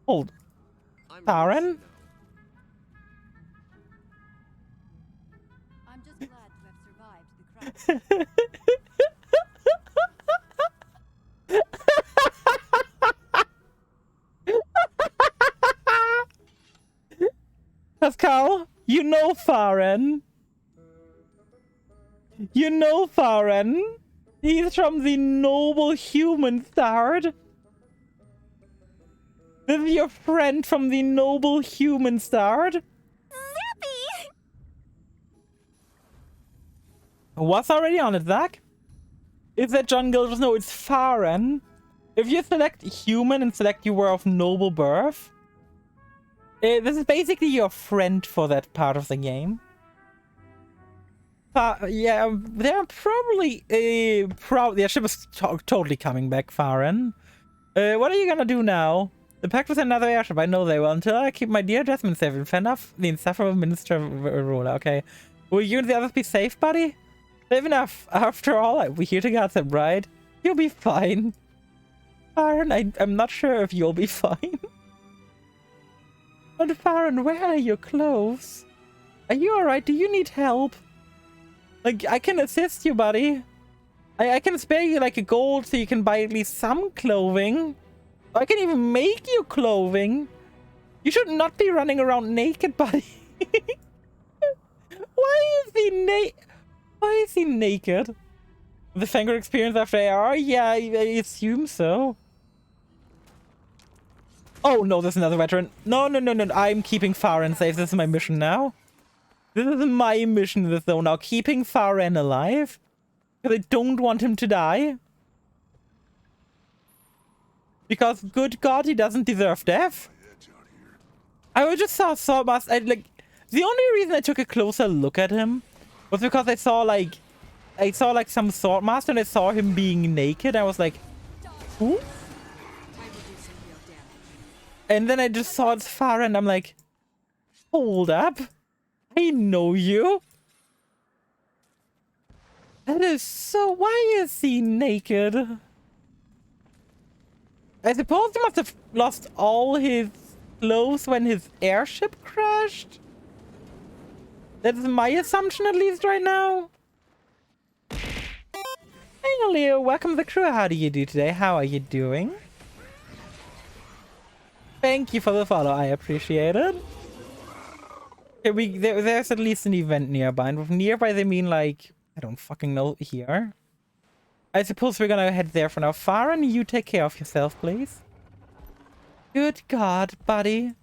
Hold. Farron? I'm just glad to have survived the crash. Pascal, you know Farron. You know Farron. He's from the Noble Human Stard. This is your friend from the Noble Human Stard. Zippy! What's already on it, Zach? Is that John Gildas? No, it's Farron. If you select human and select you were of noble birth, this is basically your friend for that part of the game. Yeah, they're probably their ship is totally coming back, Farron. What are you gonna do now? The pact with another airship, I know they will, until I keep my dear Jasmine safe and fend off the insufferable Minister ruler. Okay. Will you and the others be safe, buddy? Safe enough. After all, we're here to guard them, right? You'll be fine. Farron, I'm not sure if you'll be fine. But Farron, where are your clothes? Are you alright? Do you need help? Like, I can assist you, buddy. I can spare you like a gold so you can buy at least some clothing. I can even make you clothing. You should not be running around naked, buddy. Why is he naked? The Fangor experience after AR? Yeah, I assume so. Oh no, there's another veteran. No. I'm keeping Farron safe. This is my mission now. This is my mission in the zone now. Keeping Farron alive. Because I don't want him to die. Because, good God, he doesn't deserve death. I just saw Swordmaster. The only reason I took a closer look at him was because I saw some Swordmaster and I saw him being naked. I was like, who? And then I just saw it's Farron and I'm like, hold up. I know you. That is so... Why is he naked? I suppose he must have lost all his clothes when his airship crashed. That's my assumption, at least right now. Hey, Leo. Welcome to the crew. How do you do today? How are you doing? Thank you for the follow. I appreciate it. Okay, there's at least an event nearby. And with nearby, they mean like... I don't fucking know here. I suppose we're gonna head there for now. Farron, you take care of yourself, please. Good God, buddy.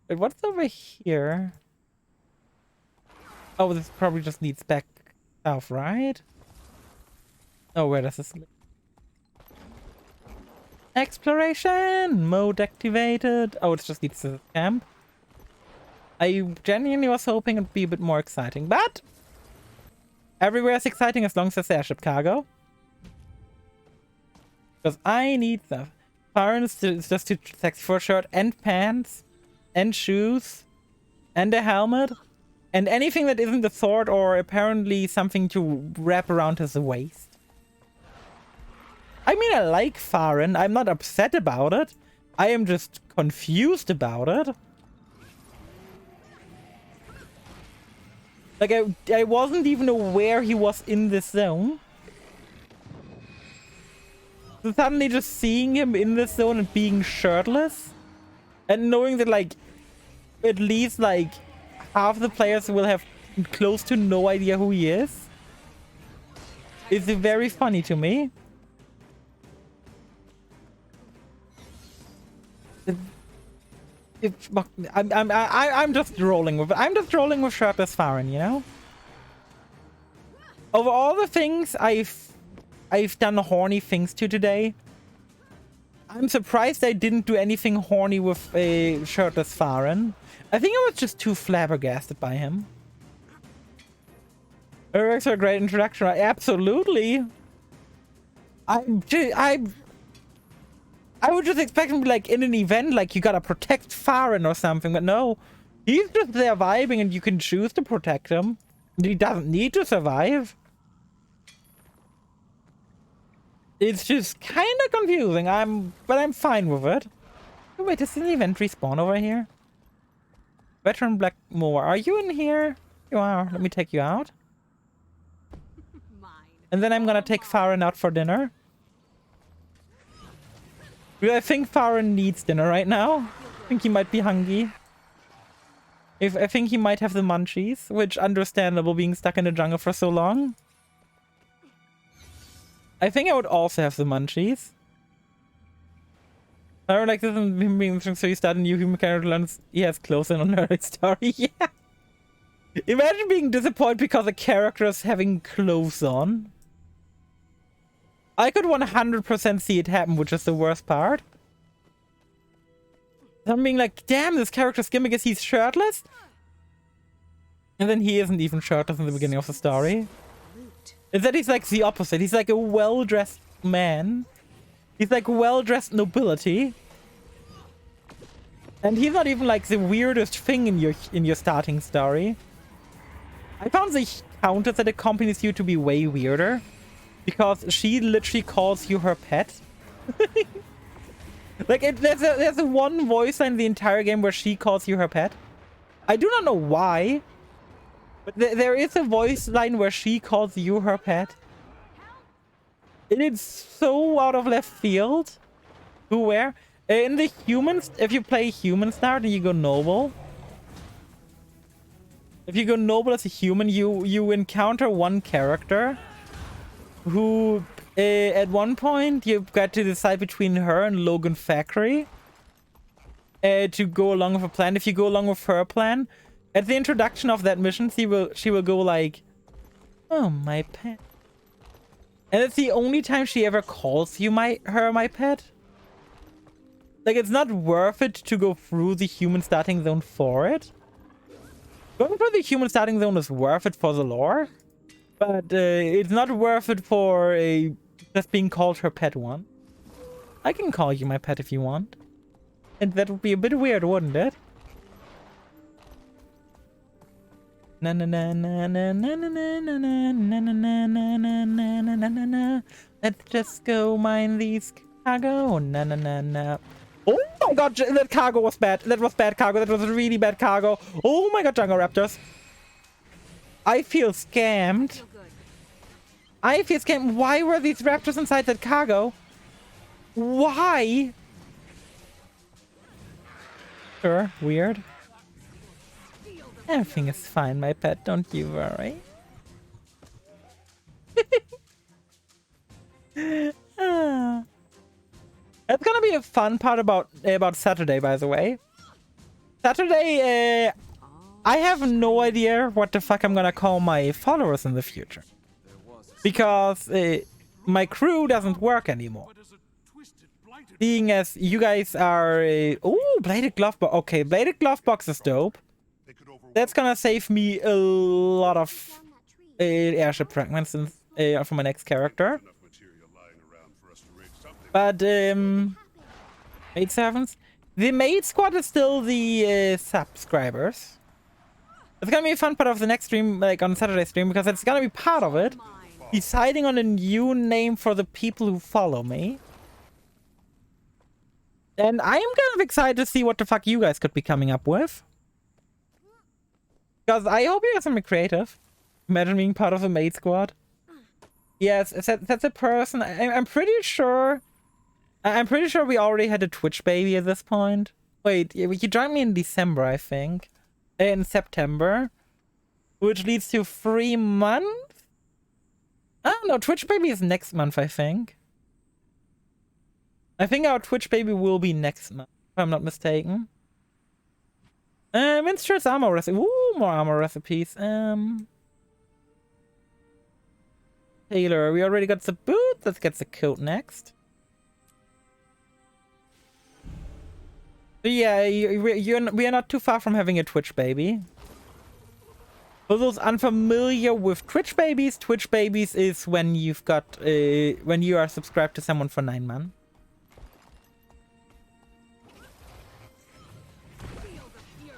Wait, what's over here? Oh, this probably just leads back south, right? Oh, where does this lead? Exploration! Mode activated. Oh, it just leads to the camp. I genuinely was hoping it'd be a bit more exciting, but everywhere is exciting as long as there's airship cargo. Because I need stuff. Farron is just too sexy for a shirt and pants and shoes and a helmet and anything that isn't a sword or apparently something to wrap around his waist. I mean, I like Farron. I'm not upset about it. I am just confused about it. Like, I wasn't even aware he was in this zone. So suddenly just seeing him in this zone and being shirtless and knowing that, like, at least, like, half the players will have close to no idea who he is very funny to me. I'm just rolling with it. I'm just rolling with shirtless Farron, you know? Over all the things I've done horny things to today, I'm surprised I didn't do anything horny with a shirtless Farron. I think I was just too flabbergasted by him. Eric's a great introduction, right? Absolutely. I would just expect him to be like in an event, like you gotta protect Farron or something, but no. He's just there vibing and you can choose to protect him. He doesn't need to survive. It's just kind of confusing, but I'm fine with it. Oh, wait, is an event respawn over here? Veteran Blackmore, are you in here? You are. Let me take you out. And then I'm gonna take Farron out for dinner. I think Farron needs dinner right now. I think he might be hungry. I think he might have the munchies, which understandable being stuck in the jungle for so long. I think I would also have the munchies. I don't like this and him being so you start a new human character learns he has clothes in on her story. Yeah. Imagine being disappointed because a character is having clothes on. I could 100% see it happen, which is the worst part. I'm being like, damn, this character's gimmick is he's shirtless? And then he isn't even shirtless in the beginning of the story. Instead, he's like the opposite. He's like a well-dressed man. He's like well-dressed nobility. And he's not even like the weirdest thing in your starting story. I found the countess that accompanies you to be way weirder. Because she literally calls you her pet. Like, there's a one voice line in the entire game where she calls you her pet. I do not know why. But there is a voice line where she calls you her pet. And it's so out of left field. Who, where? In the humans, if you play humans now, then you go noble. If you go noble as a human, you encounter one character who at one point you've got to decide between her and Logan Thackeray to go along with a plan. If you go along with her plan, at the introduction of that mission, she will go like, "Oh, my pet," and it's the only time she ever calls you my pet. Like, it's not worth it to go through the human starting zone for it. Going through the human starting zone is worth it for the lore. But it's not worth it for just being called her pet one. I can call you my pet if you want. And that would be a bit weird, wouldn't it? Na na na na na na na na na na na na na na na na na. Let's just go mine these cargo. Na na na na. Oh my god, that cargo was bad. That was bad cargo. That was really bad cargo. Oh my god, Jungle Raptors. I feel scammed. I feel scammed. Why were these raptors inside that cargo? Why? Sure, weird. Everything is fine, my pet. Don't you worry. Ah. It's gonna be a fun part about Saturday, by the way. Saturday, I have no idea what the fuck I'm gonna call my followers in the future. Because my crew doesn't work anymore. Being as you guys are... oh, bladed glove box. Okay, bladed glove box is dope. That's gonna save me a lot of airship fragments for my next character. But, maid servants? The maid squad is still the subscribers. It's gonna be a fun part of the next stream, like on Saturday stream, because it's gonna be part of it. Deciding on a new name for the people who follow me. And I am kind of excited to see what the fuck you guys could be coming up with. Because I hope you guys are creative. Imagine being part of a maid squad. Yes, that's a person. I'm pretty sure... I'm pretty sure we already had a Twitch baby at this point. Wait, you joined me in December, I think. In September. Which leads to 3 months? Ah, no, Twitch baby is next month, I think. I think our Twitch baby will be next month, if I'm not mistaken. Minstrel's armor recipe. Ooh, more armor recipes. Taylor, we already got the boot. Let's get the coat next. So yeah, we are not too far from having a Twitch baby. For those unfamiliar with Twitch babies is when you've got when you are subscribed to someone for 9 months.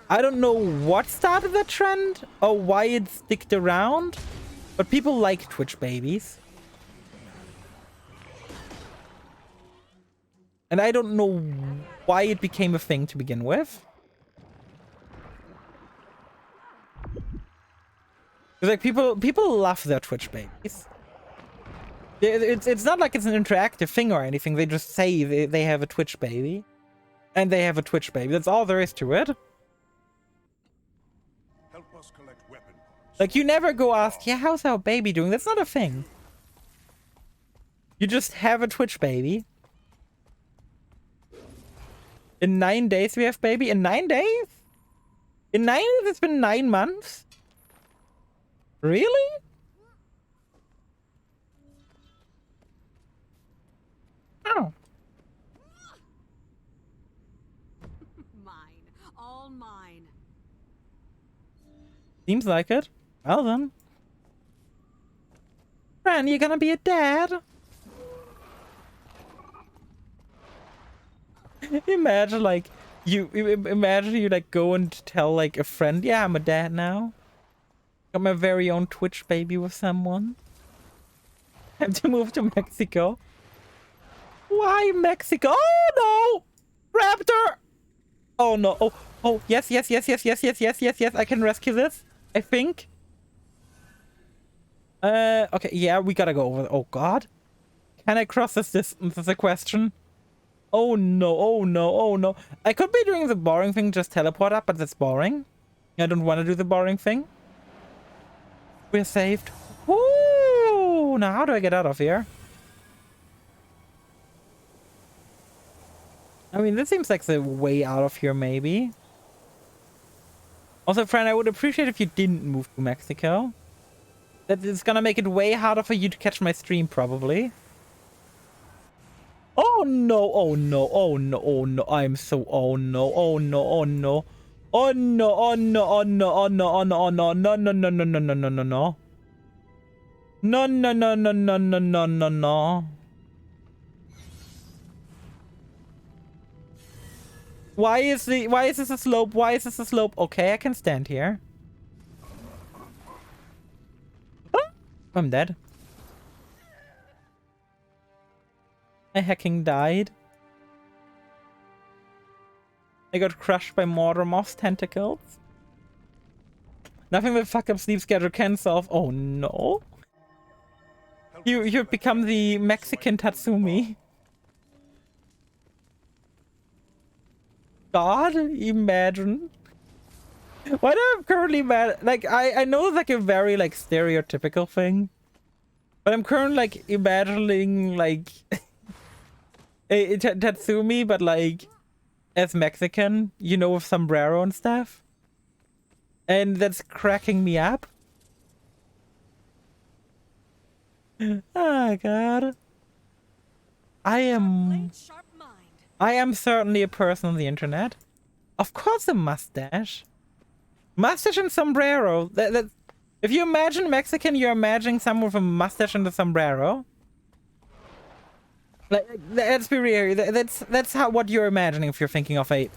I don't know what started that trend or why it sticked around, but people like Twitch babies. And I don't know why it became a thing to begin with. Like people love their Twitch babies. It's not like it's an interactive thing or anything. They just say they have a Twitch baby. And they have a Twitch baby. That's all there is to it. Help us collect weapon parts. Like, you never go ask, yeah, how's our baby doing? That's not a thing. You just have a Twitch baby. In 9 days we have baby? In 9 days? In 9 days it's been 9 months? Really? Oh. Mine. All mine. Seems like it. Well then. Fran, you gonna be a dad? Imagine like imagine you like go and tell like a friend, yeah, I'm a dad now. Got my very own Twitch baby with someone. Have to move to Mexico. Why Mexico? Oh no! Raptor! Oh no. Oh yes. I can rescue this, I think. Okay, yeah, we gotta go over. Oh god. Can I cross this distance is a question. Oh no. I could be doing the boring thing, just teleport up, but that's boring. I don't want to do the boring thing. We're saved. Woo! Now how do I get out of here? I mean, this seems like the way out of here, maybe. Also, friend, I would appreciate if you didn't move to Mexico. That is gonna make it way harder for you to catch my stream, probably. Oh no, oh no, oh no, oh no, I'm so, oh no, oh no, oh no. Oh no, oh no, oh no, oh no, oh no, oh no, no, no, no, no, no, no, no, no, no. No, no, no, no, no, no, no, no, no. Why is this a slope? Why is this a slope? Okay, I can stand here. Oh, I'm dead. My hacking died. I got crushed by Mordermoth's tentacles. Nothing the fuck up sleep schedule can solve. Oh no. You've become the Mexican Tatsumi. God, imagine. Why do I currently mad? Like, I know it's like a very like stereotypical thing. But I'm currently like imagining like Tatsumi, but like as Mexican, you know, with sombrero and stuff. And that's cracking me up. Oh god. I am certainly a person on the internet. Of course a mustache. Mustache and sombrero. If you imagine Mexican, you're imagining someone with a mustache and a sombrero. Like, let's be real. That's what you're imagining if you're thinking of a...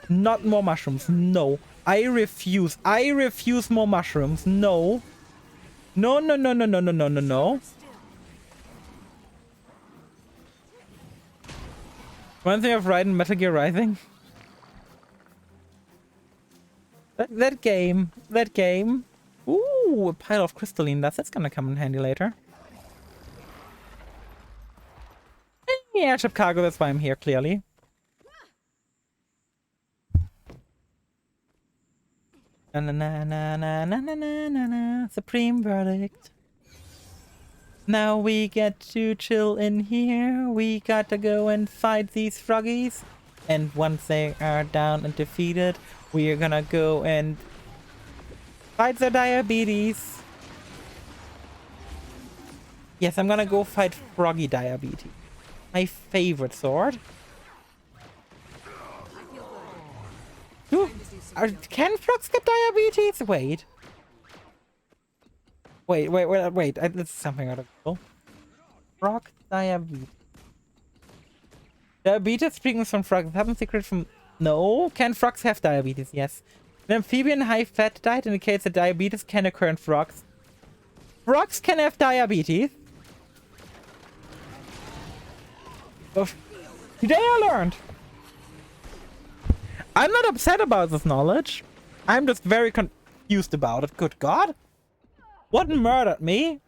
Not more mushrooms. No. I refuse. I refuse more mushrooms. No. No, no, no, no, no, no, no, no, no. One thing of riding Metal Gear Rising. That game. Ooh, a pile of crystalline dust. That's gonna come in handy later. Yeah, airship cargo. That's why I'm here, clearly. Na na na na na na na na na. Supreme verdict. Now we get to chill in here. We got to go and fight these froggies. And once they are down and defeated, we are gonna go and fight the diabetes. Yes, I'm gonna go fight Froggy Diabetes. My favorite sword. Ooh, can frogs get diabetes? Wait. Wait. That's something out of Google. Frog diabetes. Diabetes springs from frogs. Have a secret from... No. Can frogs have diabetes? Yes. An amphibian high-fat diet indicates that diabetes can occur in frogs. Frogs can have diabetes. Oh, today I learned. I'm not upset about this knowledge. I'm just very confused about it. Good God. What murdered me?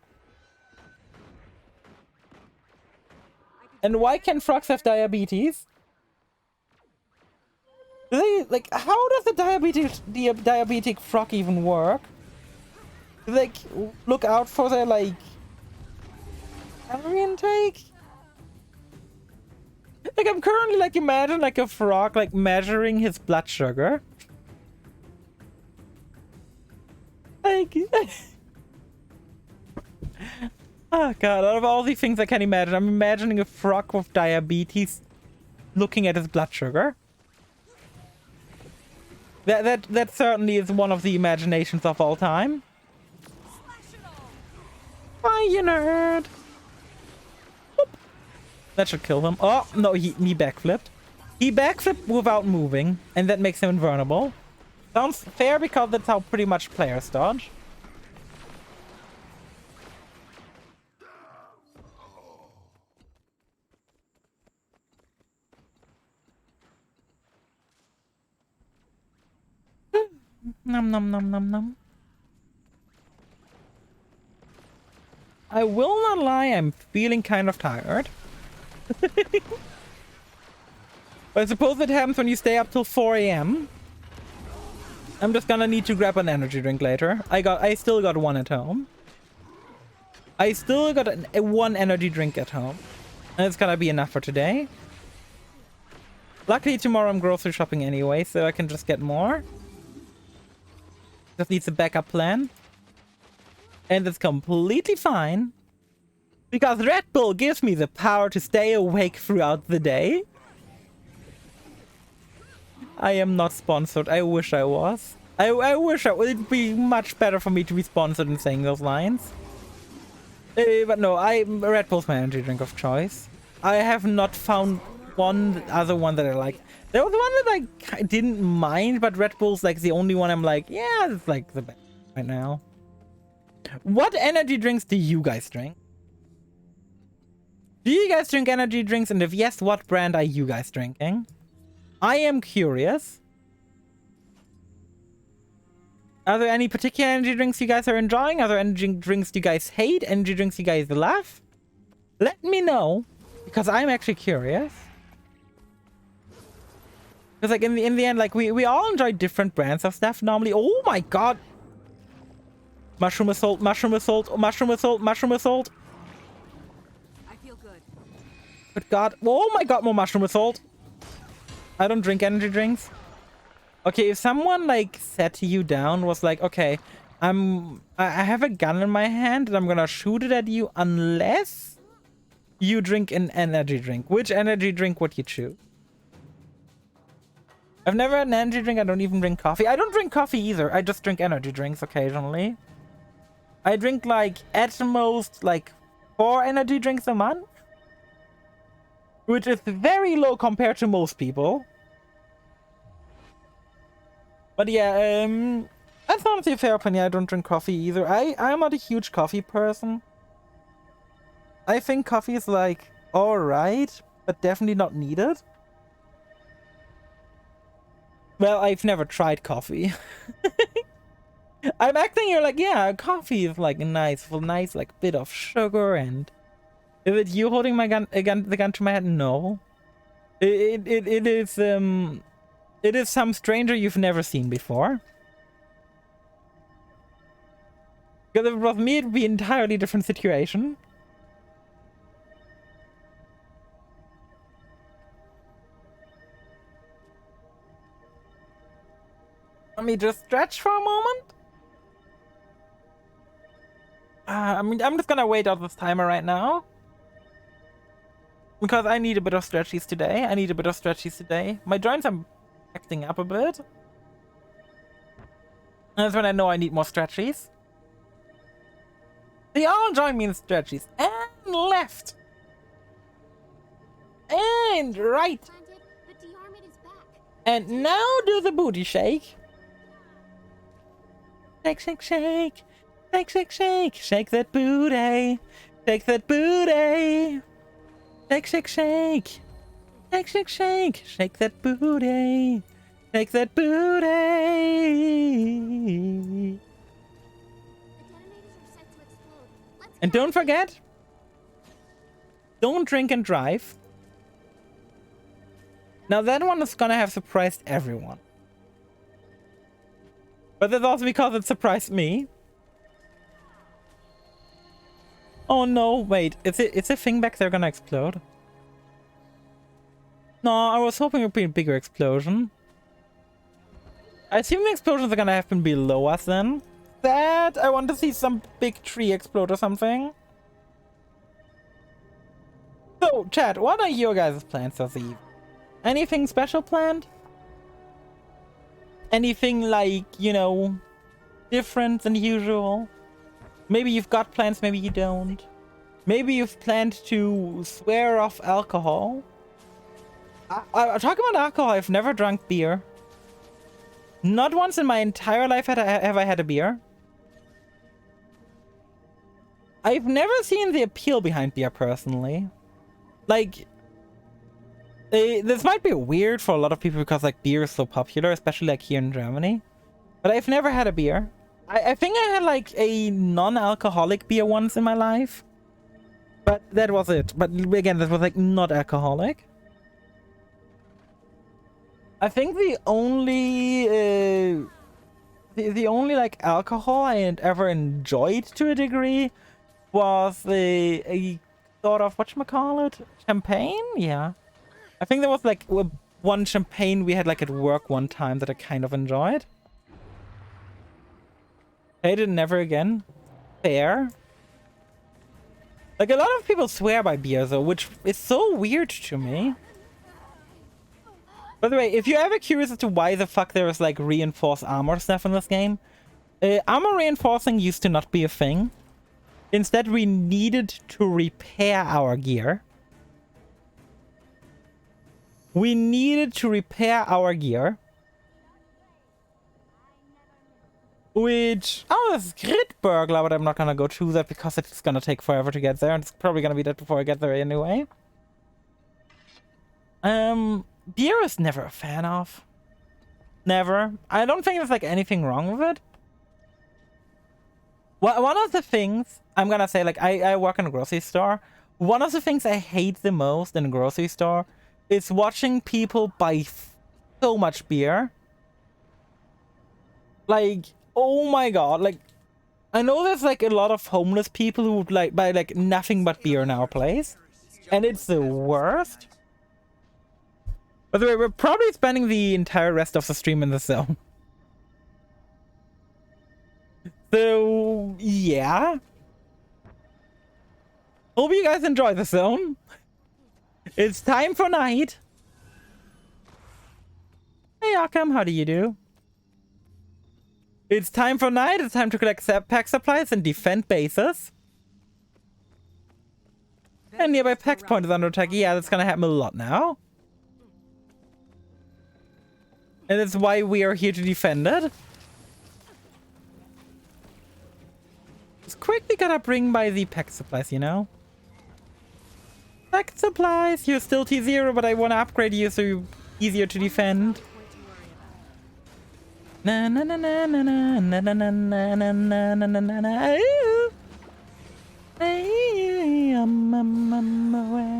And why can frogs have diabetes? Do they, like, how does the diabetic frog even work? Do they, like, look out for their, like, calorie intake? Like, I'm currently, like, imagine, like, a frog, like, measuring his blood sugar. Like... Oh, God, out of all the things I can imagine, I'm imagining a frog with diabetes looking at his blood sugar. That certainly is one of the imaginations of all time. Bye, you nerd! That should kill him. Oh, no, he backflipped. He backflipped without moving, and that makes him invulnerable. Sounds fair because that's how pretty much players dodge. Nom nom nom nom nom. I will not lie, I'm feeling kind of tired. But I suppose it happens when you stay up till 4 AM. I'm just gonna need to grab an energy drink later. I still got one at home. I still got one energy drink at home. And it's gonna be enough for today. Luckily tomorrow I'm grocery shopping anyway, so I can just get more. Just needs a backup plan. And it's completely fine. Because Red Bull gives me the power to stay awake throughout the day. I am not sponsored. I wish I was. I wish it'd be much better for me to be sponsored in saying those lines. But no, Red Bull's my energy drink of choice. I have not found one other one that I like. There was one that I didn't mind, but Red Bull's like the only one I'm like, yeah, it's like the best right now. What energy drinks do you guys drink? Do you guys drink energy drinks? And if yes, what brand are you guys drinking? I am curious. Are there any particular energy drinks you guys are enjoying? Are there energy drinks you guys hate? Energy drinks you guys love? Let me know, because I'm actually curious. Because like in the end, like we all enjoy different brands of stuff normally. Oh my God. Mushroom assault, mushroom assault, mushroom assault, mushroom assault. I feel good. Good God. Oh my God, more mushroom assault. I don't drink energy drinks. Okay, if someone like set you down, was like, okay, I have a gun in my hand and I'm gonna shoot it at you unless you drink an energy drink. Which energy drink would you choose? I've never had an energy drink. I don't even drink coffee. I don't drink coffee either. I just drink energy drinks occasionally. I drink like at most like 4 energy drinks a month, which is very low compared to most people. But yeah, that's honestly a fair opinion. I don't drink coffee either. I'm not a huge coffee person. I think coffee is like alright, but definitely not needed. Well, I've never tried coffee. I'm acting here like, yeah, coffee is like a nice like bit of sugar. And is it you holding my gun, the gun to my head? No. It is some stranger you've never seen before. Because if it was me, it would be an entirely different situation. Let me just stretch for a moment. I'm just gonna wait out this timer right now. Because I need a bit of stretchies today. My joints are acting up a bit. And that's when I know I need more stretchies. They all join me in stretchies. And left. And right. Planted, but Diarmid is back. And now do the booty shake. Shake, shake, shake. Shake, shake, shake. Shake that booty. Shake that booty. Shake, shake, shake. Shake, shake, shake. Shake that booty. Shake that booty. The detonators are set to explode. Let's And go. don't forget, don't drink and drive. Now that one is gonna have surprised everyone. But that's also because it surprised me. Oh no, wait, it's a thing back there gonna explode? No, I was hoping it would be a bigger explosion. I assume the explosions are gonna happen below us then. That, I want to see some big tree explode or something. So, chat, what are your guys' plans for the evening? Anything special planned? Anything like, you know, different than usual? Maybe you've got plans, maybe you don't. Maybe you've planned to swear off alcohol. Talking about alcohol, I've never drunk beer. Not once in my entire life have I had a beer. I've never seen the appeal behind beer personally. Like, this might be weird for a lot of people because like beer is so popular, especially like here in Germany. But I've never had a beer. I think I had like a non-alcoholic beer once in my life. But that was it. But again, that was like not alcoholic. I think the only the only like alcohol I had ever enjoyed to a degree was a sort of whatchamacallit? Champagne? Yeah. I think there was like one champagne we had like at work one time that I kind of enjoyed. Hate it never again. Fair. Like a lot of people swear by beer though, which is so weird to me. By the way, if you're ever curious as to why the fuck there is like reinforced armor stuff in this game, armor reinforcing used to not be a thing. Instead, we needed to repair our gear. We needed to repair our gear. Which... Oh, this is Grid Burglar, but I'm not gonna go through that because it's gonna take forever to get there, and it's probably gonna be dead before I get there anyway. Beer is never a fan of. Never. I don't think there's like anything wrong with it. One of the things, I'm gonna say, like, I work in a grocery store. One of the things I hate the most in a grocery store is watching people buy so much beer. Like, oh my god, like, I know there's like a lot of homeless people who would like buy like nothing but beer in our place. And it's the worst. By the way, we're probably spending the entire rest of the stream in the zone. So, yeah. Hope you guys enjoy the zone. It's time for night. Hey, Arkham, how do you do? It's time for night. It's time to collect pack supplies and defend bases. And nearby Pax Point is under attack. Yeah, that's gonna happen a lot now. And that's why we are here to defend it. Just quickly gotta bring by the pack supplies, you know? Pack supplies! You're still T0, but I wanna upgrade you so you're easier to defend. Na na na na na na na na na na na na na na na. I'm away.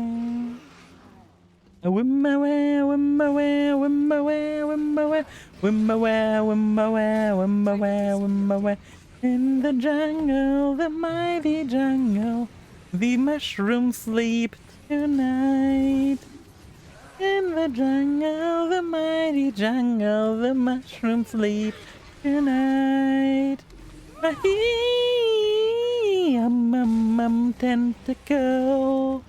Wim away, wim away, wim away, wim away, wim away, wim away, wim away, wim away. In the jungle, the mighty jungle, the mushrooms sleep tonight. In the jungle, the mighty jungle, the mushrooms sleep tonight. Tentacle.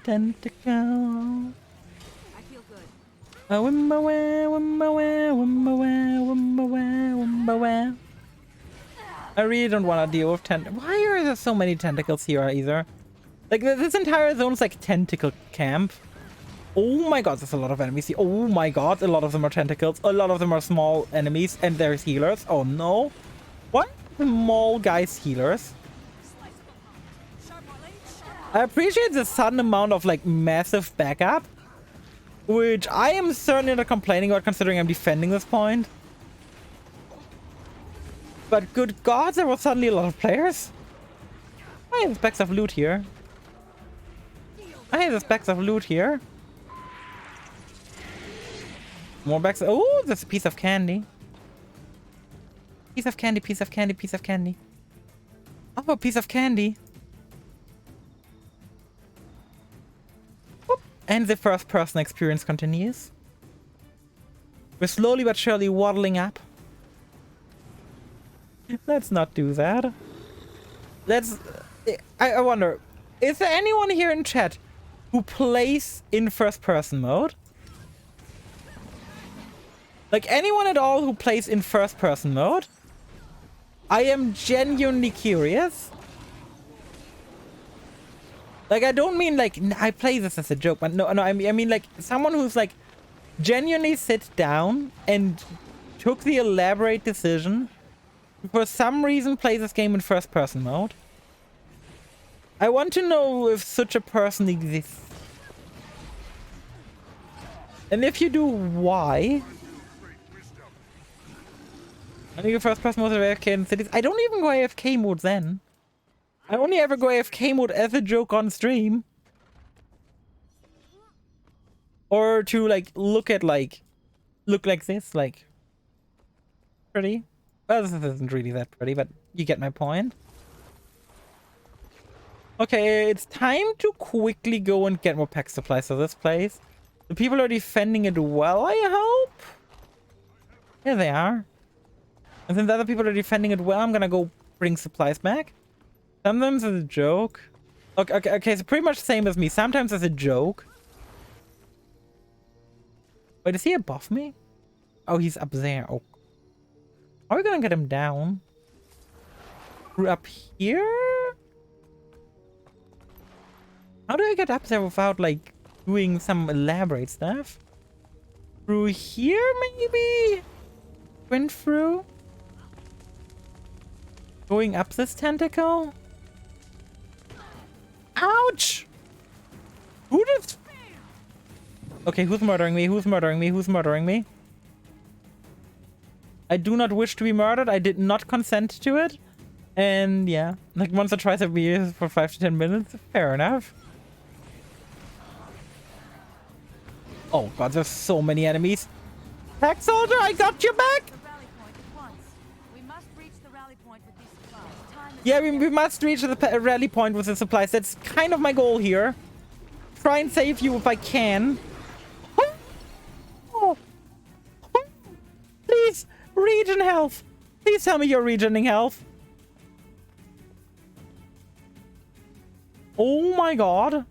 Tentacle. I feel good. Wim away, wim away, wim away, wim away, wim away. I really don't want to deal with Why are there so many tentacles here either? Like, this entire zone's like tentacle camp. Oh my god, there's a lot of enemies here. Oh my god, a lot of them are tentacles. A lot of them are small enemies, and there's healers. Oh no. What? Small guys healers? I appreciate the sudden amount of like massive backup, which I am certainly not complaining about considering I'm defending this point. But good god, there was suddenly a lot of players. I have bags of loot here. I have bags of loot here. More bags. Oh, there's a piece of candy. Piece of candy, piece of candy, piece of candy. Oh, a piece of candy. Whoop. And the first person experience continues. We're slowly but surely waddling up. Let's not do that. Let's... I wonder, is there anyone here in chat who plays in first person mode? Like anyone at all who plays in first person mode? I am genuinely curious. Like, I don't mean like I play this as a joke, but no, I mean like someone who's like genuinely sit down and took the elaborate decision to for some reason play this game in first person mode. I want to know if such a person exists. And if you do, why? I think the first person mode of AFK in cities. I don't even go AFK mode then. I only ever go AFK mode as a joke on stream. Or to like look like this, like pretty. Well, this isn't really that pretty, but you get my point. Okay, it's time to quickly go and get more pack supplies for this place. The people are defending it well, I hope. Yeah, they are. And then the other people are defending it well. I'm gonna go bring supplies back. Sometimes it's a joke. Okay, so pretty much the same as me. Sometimes it's a joke. Wait, is he above me? Oh, he's up there. Oh. How are we gonna get him down? Through up here? How do I get up there without, like, doing some elaborate stuff? Through here, maybe? Went through? Going up this tentacle? Ouch! Who did... Okay, who's murdering me? Who's murdering me? Who's murdering me? I do not wish to be murdered. I did not consent to it. And yeah, like once or twice a week for 5 to 10 minutes. Fair enough. Oh god, there's so many enemies. Pack soldier, I got your back! Yeah, we must reach the rally point with the supplies. That's kind of my goal here. Try and save you if I can. Oh. Oh. Please, regen health. Please tell me you're regening health. Oh my god.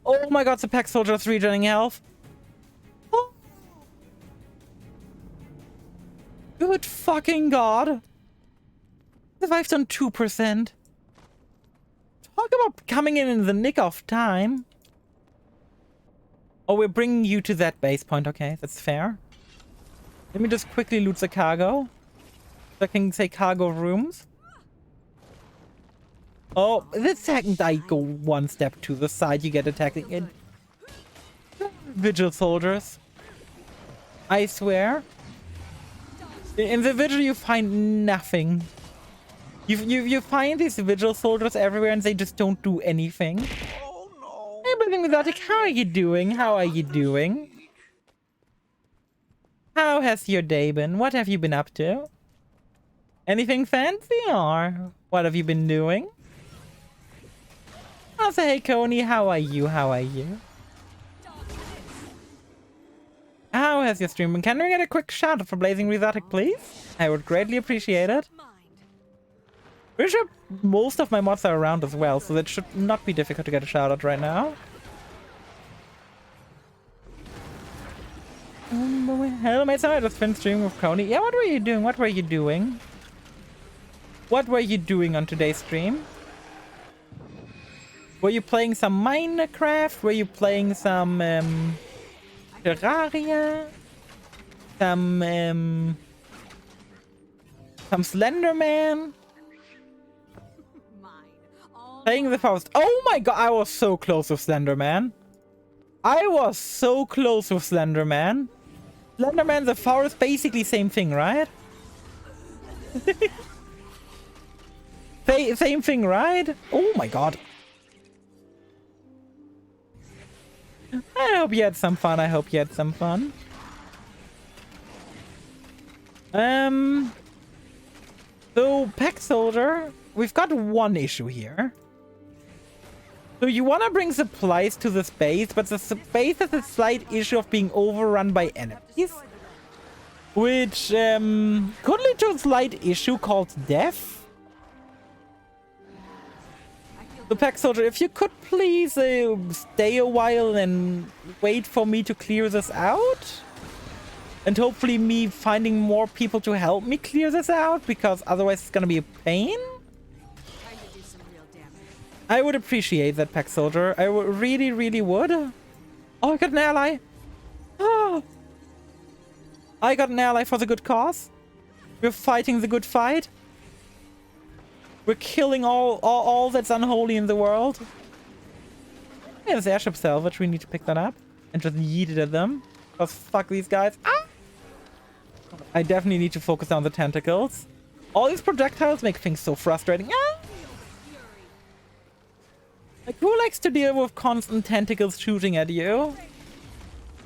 Oh my god, the pack soldier's regening health. Oh. Good fucking god. Survived on 2%. Talk about coming in the nick of time. Oh, we're bringing you to that base point. Okay, that's fair. Let me just quickly loot the cargo. So I can say cargo rooms. Oh, the second I go one step to the side, you get attacked again. Vigil soldiers. I swear. In the vigil you find nothing. You find these vigil soldiers everywhere and they just don't do anything. Oh no! Hey, Breathing Exotic, how are you doing? How are you doing? How has your day been? What have you been up to? Anything fancy or what have you been doing? Also, hey Coney, how are you? How are you? How has your stream been? Can we get a quick shout out for Blazing Exotic, please? I would greatly appreciate it. Pretty sure most of my mods are around as well, so that should not be difficult to get a shout out right now. Hello, mates. I just finished streaming with Coney. Yeah, what were you doing? What were you doing? What were you doing on today's stream? Were you playing some Minecraft? Were you playing some Terraria? Some Slenderman? Playing the Faust. Oh my god, I was so close with Slenderman. I was so close with Slenderman. Slenderman, the Faust, basically same thing, right? Same thing, right? Oh my god. I hope you had some fun. I hope you had some fun. So, Pack Soldier, we've got one issue here. So you want to bring supplies to the space, but the space has a slight issue of being overrun by enemies. Which could lead to a slight issue called death. So Pack Soldier, if you could please stay a while and wait for me to clear this out. And hopefully me finding more people to help me clear this out, because otherwise it's gonna be a pain. I would appreciate that, Pack Soldier. I would really, really would. Oh, I got an ally. Oh, I got an ally for the good cause. We're fighting the good fight. We're killing all that's unholy in the world. Yeah, there's airship salvage. We need to pick that up and just yeet it at them. Because fuck these guys. Ah! I definitely need to focus on the tentacles. All these projectiles make things so frustrating. Ah! Like, who likes to deal with constant tentacles shooting at you?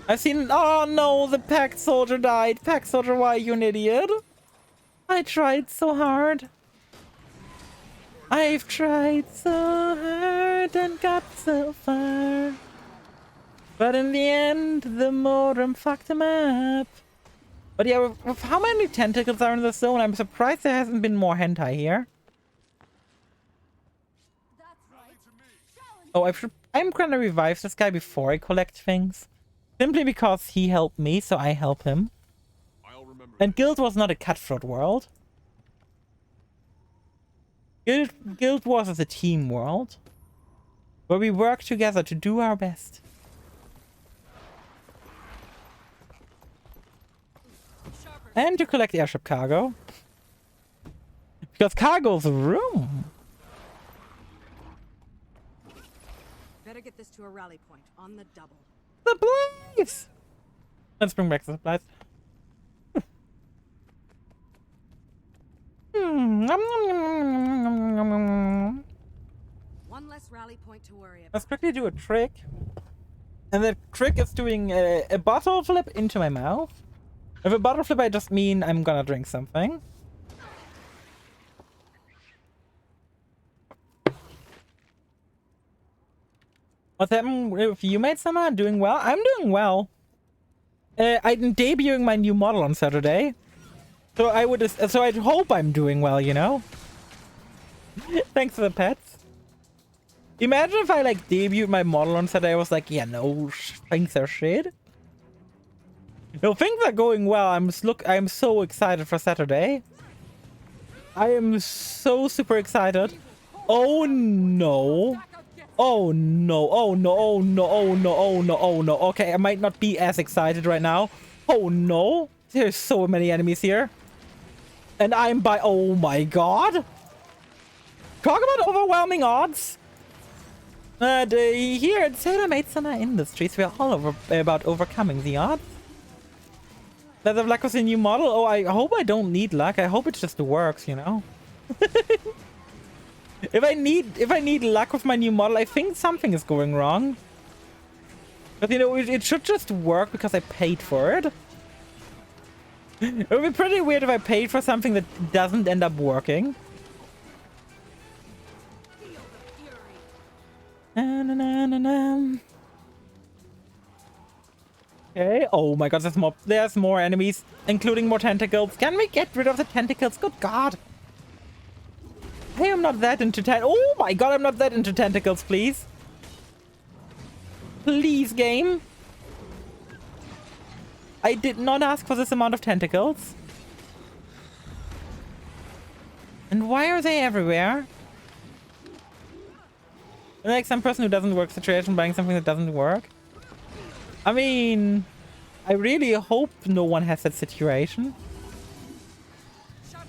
I've seen... Oh no, the Pack Soldier died. Pack Soldier, why are you an idiot? I tried so hard. I've tried so hard and got so far. But in the end, the modem fucked him up. But yeah, with how many tentacles are in the zone, I'm surprised there hasn't been more hentai here. Oh, I'm gonna revive this guy before I collect things. Simply because he helped me, so I help him. And Guild was not a cutthroat world. Guild was a team world. Where we work together to do our best. And to collect airship cargo. Because cargo's room. Better get this to a rally point on the double. Supplies! Let's bring back the supplies. One less rally point to worry about. Let's quickly do a trick. And the trick is doing a bottle flip into my mouth. With a bottle flip, I just mean I'm gonna drink something. What's happening with you, mate? Summer? Doing well? I'm doing well. I'm debuting my new model on Saturday. So I'd hope I'm doing well, you know? Thanks for the pets. Imagine if I like debuted my model on Saturday. I was like, yeah, no, things are shit. No, things are going well. I'm so excited for Saturday. I am so super excited. Oh no. Oh no. Oh no. Oh no. Oh no. Oh no. Oh no. Okay, I might not be as excited right now. Oh no. There's so many enemies here. And I'm by... Oh my god. Talk about overwhelming odds. Here at Sailor Maid Summer Industries, we are all about overcoming the odds. Leather Luck was a new model. Oh, I hope I don't need luck. I hope it just works, you know. If I need luck with my new model, I think something is going wrong. But you know, it should just work because I paid for it. It would be pretty weird if I paid for something that doesn't end up working. Na, na, na, na, na. Okay. Oh my god, there's more enemies, including more tentacles. Can we get rid of the tentacles? Good god. Hey, I'm not that into Oh my god, I'm not that into tentacles, please. Please, game. I did not ask for this amount of tentacles. And why are they everywhere? Like some person who doesn't work situation buying something that doesn't work. I mean, I really hope no one has that situation.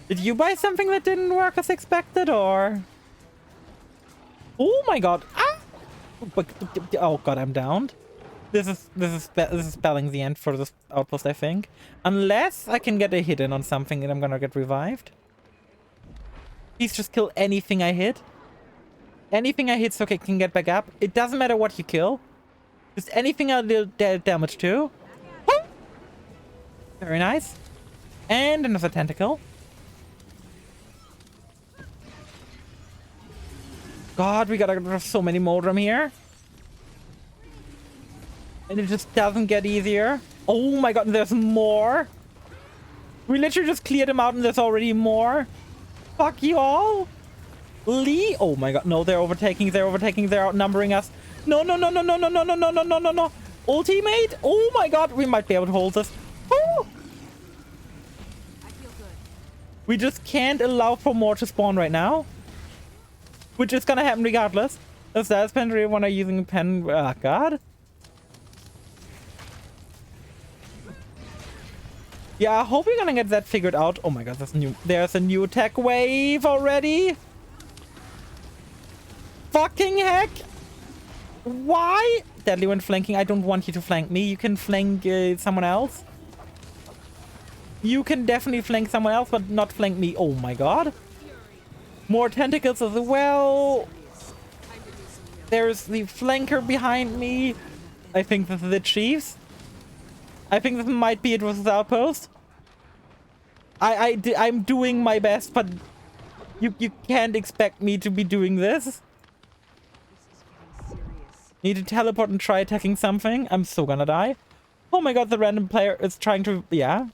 Did you buy something that didn't work as expected, or? Oh my god! Ah! Oh god, I'm downed. This is spelling the end for this outpost, I think. Unless I can get a hit in on something and I'm gonna get revived. Please just kill anything I hit. Anything I hit so I can get back up. It doesn't matter what you kill. Just anything I'll deal damage to. Oh! Very nice. And another tentacle. God, we gotta get rid of so many Modrum here. And it just doesn't get easier. Oh my god, there's more. We literally just cleared them out and there's already more. Fuck you all. Lee. Oh my god, no, they're overtaking, they're outnumbering us. No, no, no, no, no, no, no, no, no, no, no, no, no. Ultimate. Oh my god, we might be able to hold this. Oh. I feel good. We just can't allow for more to spawn right now. Which is gonna happen regardless. The status pen really when I'm using a pen. Oh god. Yeah, I hope we're gonna get that figured out. Oh my god, there's a new tech wave already. Fucking heck. Why? Deadly when flanking. I don't want you to flank me. You can flank someone else. You can definitely flank someone else, but not flank me. Oh my god. More tentacles as well. There's the flanker behind me. I think this is the Chiefs. I think this might be it with the outpost. I'm doing my best, but you can't expect me to be doing this. Need to teleport and try attacking something. I'm so gonna die. Oh my god, the random player is trying to... Yeah.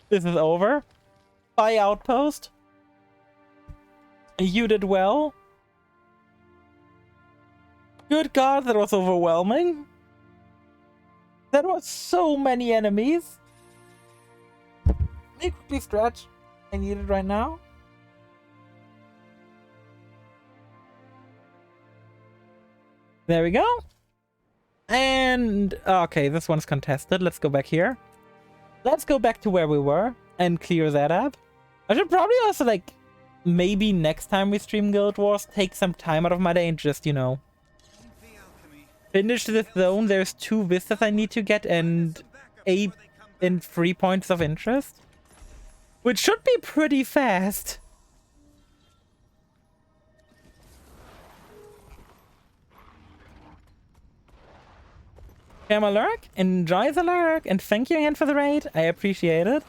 This is over. Bye, outpost. You did well. Good god, that was overwhelming. There were so many enemies. Let me quickly stretch. I need it right now. There we go. And okay, this one's contested. Let's go back here. Let's go back to where we were and clear that up. I should probably also, like, maybe next time we stream Guild Wars, take some time out of my day and just, you know, finish this zone. There's 2 vistas I need to get and 3 points of interest, which should be pretty fast. Camera lurk, enjoy the lurk, and thank you again for the raid. I appreciate it.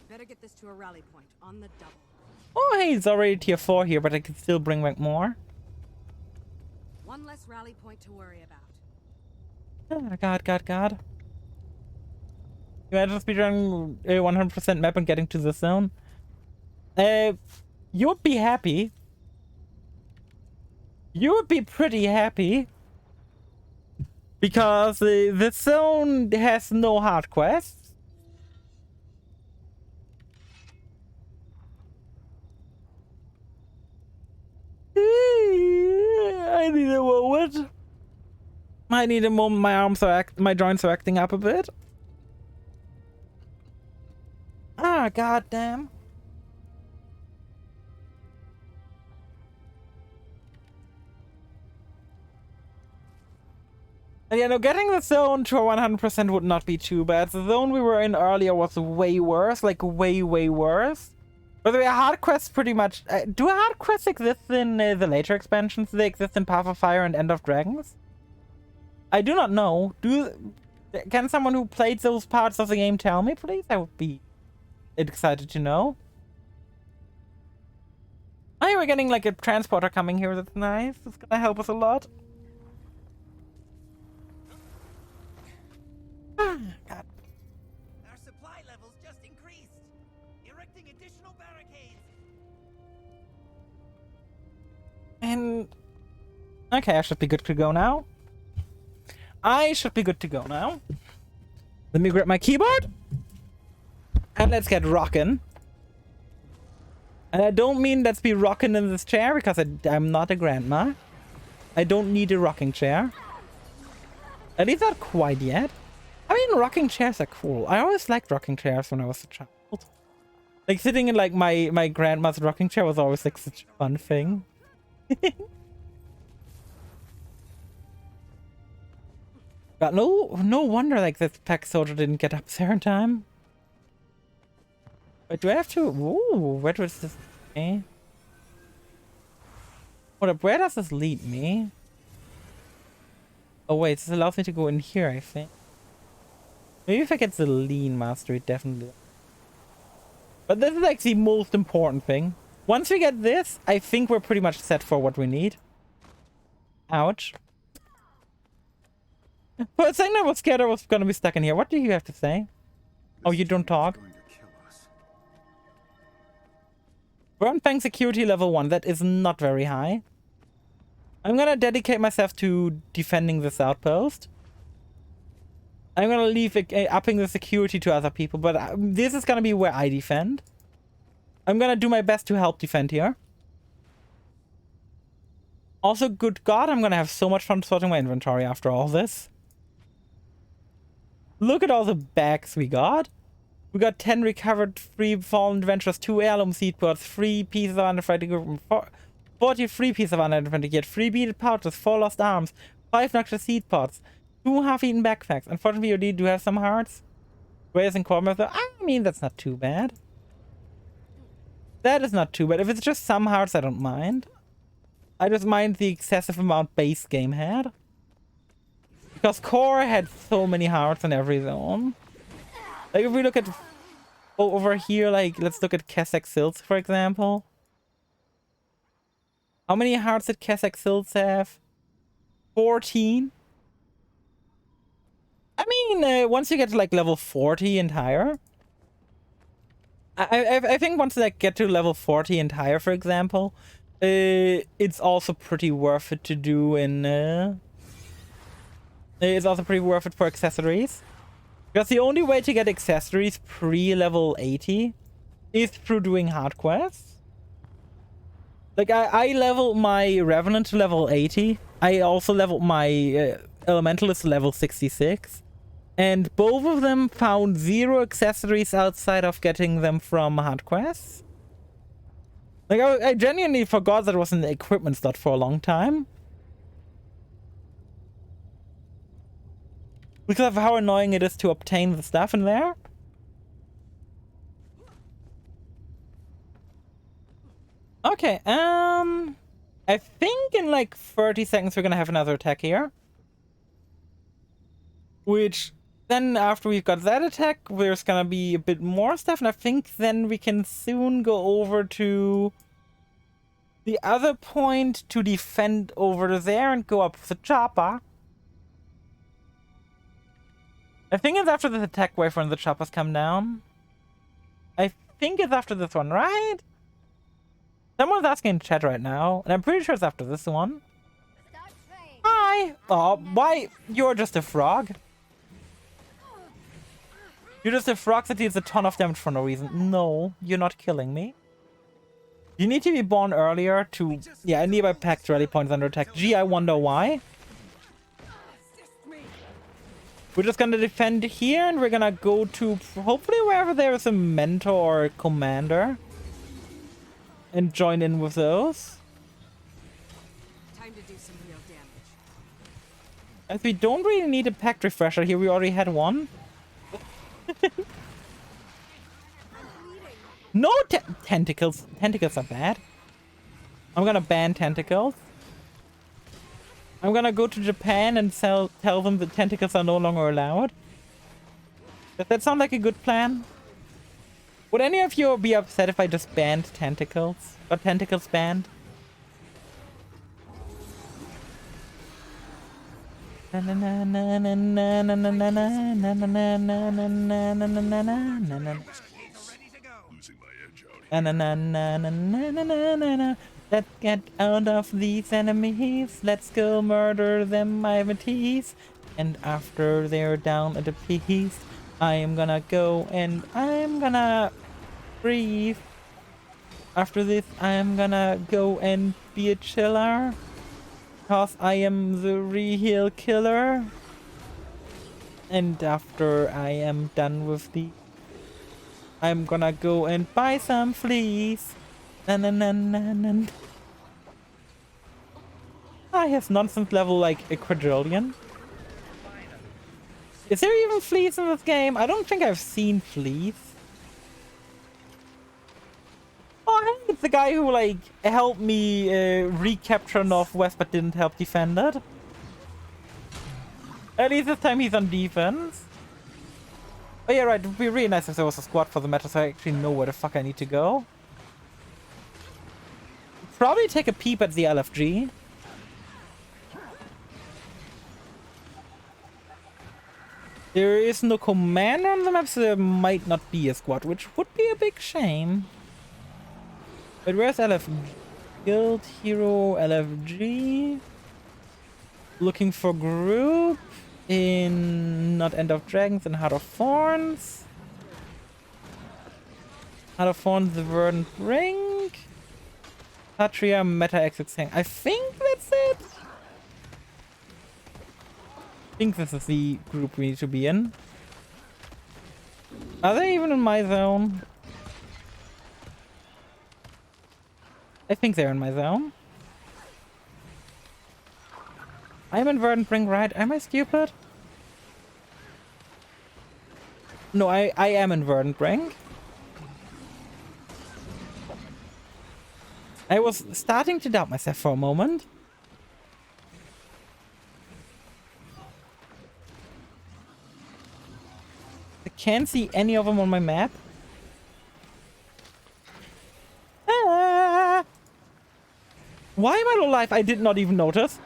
Better get this to a rally point on the double. Oh, hey, it's already tier 4 here, but I can still bring back more. One less rally point to worry about. Oh, God. You imagine speedrunning a 100% map and getting to the zone? You would be happy. You would be pretty happy. Because the zone has no hard quests. I need a moment. I need a moment. My joints are acting up a bit. Ah, goddamn. And yeah, no, getting the zone to 100% would not be too bad. The zone we were in earlier was way worse, like way worse. By the way, hard quests pretty much... do hard quests exist in the later expansions? Do they exist in Path of Fire and End of Dragons? I do not know. Can someone who played those parts of the game tell me, please? I would be excited to know. Oh, we're getting like a transporter coming here. That's nice. That's gonna help us a lot. Ah, God. Our supply levels just increased. Erecting additional barricades. And okay, I should be good to go now. Let me grab my keyboard. And let's get rockin'. And I don't mean let's be rockin' in this chair because I'm not a grandma. I don't need a rocking chair. At least not quite yet. I mean, rocking chairs are cool. I always liked rocking chairs when I was a child. Like sitting in like my grandma's rocking chair was always like such a fun thing. But no wonder like this pack soldier didn't get up there in time. Wait, do I have to? Ooh, where does this lead me? Hold up, where does this lead me? Oh wait, this allows me to go in here, I think. Maybe if I get the lean mastery, definitely. But this is like the most important thing. Once we get this, I think we're pretty much set for what we need. Ouch. For a second I was scared I was gonna be stuck in here. What do you have to say? Oh, you don't talk? We're on Fang security level 1. That is not very high. I'm gonna dedicate myself to defending this outpost. I'm gonna leave upping the security to other people, but this is gonna be where I defend. I'm gonna do my best to help defend here. Also, good God, I'm gonna have so much fun sorting my inventory after all this. Look at all the bags we got. We got 10 recovered free fallen adventurers, 2 heirloom seed pods, 3 pieces of unidentified equipment, 43 pieces of unidentified gear, 3 beaded pouches, 4 lost arms, 5 noxious seed pods, 2 half-eaten backpacks. Unfortunately, we do have some hearts. Whereas in core method, I mean, that's not too bad. That is not too bad. If it's just some hearts, I don't mind. I just mind the excessive amount base game had. Because core had so many hearts in every zone. Like if we look at over here, like let's look at Kessex Sills, for example. How many hearts did Kessex Sills have? 14. I mean, once you get to like level 40 and higher, I think once like get to level 40 and higher, for example, it's also pretty worth it to do in. It's also pretty worth it for accessories. Because the only way to get accessories pre-level 80 is through doing hard quests. Like, I leveled my Revenant to level 80. I also leveled my Elementalist to level 66. And both of them found 0 accessories outside of getting them from hard quests. Like, I genuinely forgot that it was an equipment slot for a long time. Because of how annoying it is to obtain the stuff in there. Okay, I think in like 30 seconds we're gonna have another attack here. Which, then after we've got that attack, there's gonna be a bit more stuff, and I think then we can soon go over to the other point to defend over there and go up with the chopper. I think it's after this attack wave when the choppers come down. I think it's after this one, right? Someone's asking in chat right now, and I'm pretty sure it's after this one. Start praying. Hi! Oh, why? You're just a frog. You're just a frog that deals a ton of damage for no reason. No, you're not killing me. You need to be born earlier to... Yeah, a nearby pact rally points under attack. Gee, I wonder why. We're just gonna defend here, and we're gonna go to hopefully wherever there is a mentor or a commander. And join in with those. Time to do some real damage. As we don't really need a pact refresher here, we already had one. No tentacles. Tentacles are bad. I'm gonna ban tentacles. I'm gonna go to Japan and tell them the tentacles are no longer allowed. Does that sound like a good plan? Would any of you be upset if I just banned tentacles? Got tentacles banned? Losing my edge out. Let's get out of these enemies. Let's go murder them, my mateys. And after they're down at a piece, I am gonna go and I'm gonna breathe. After this, I am gonna go and be a chiller. Cause I am the real killer. And after I am done with the... I'm gonna go and buy some fleas. I have nonsense level like a quadrillion. Is there even fleas in this game? I don't think I've seen fleas. Oh, hey, it's the guy who like helped me recapture Northwest but didn't help defend it. At least this time he's on defense. Oh yeah, right, it would be really nice if there was a squad for the meta so I actually know where the fuck I need to go. Probably take a peep at the LFG. There is no commander on the map, so there might not be a squad, which would be a big shame. But where's LF? Guild Hero LFG. Looking for group in not End of Dragons and Heart of Thorns. Heart of Thorns, the Verdant Ring. Patria, Meta XX. I think that's it. I think this is the group we need to be in. Are they even in my zone? I think they're in my zone. I'm in Verdant Ring, right? Am I stupid? No, I am in Verdant Ring. I was starting to doubt myself for a moment. I can't see any of them on my map. Ah! Why am I alive? I did not even notice.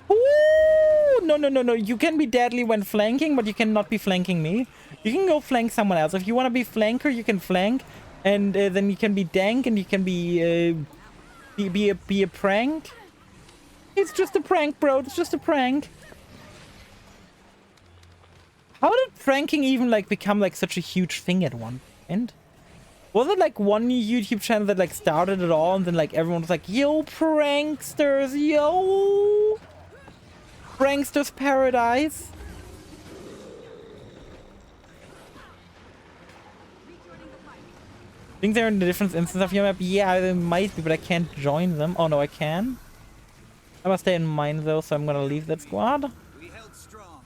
Ooh! No, no, no, no. You can be deadly when flanking, but you cannot be flanking me. You can go flank someone else. If you want to be flanker, you can flank. And then you can be dank and you can be a prank. It's just a prank, bro. It's just a prank. How did pranking even like become like such a huge thing at one point? Was it like one YouTube channel that like started it all and then like everyone was like, yo, pranksters, yo, pranksters paradise? Think they're in a different instance of your map? Yeah, they might be, but I can't join them. Oh no, I can. I must stay in mine though, so I'm gonna leave that squad. We held strong.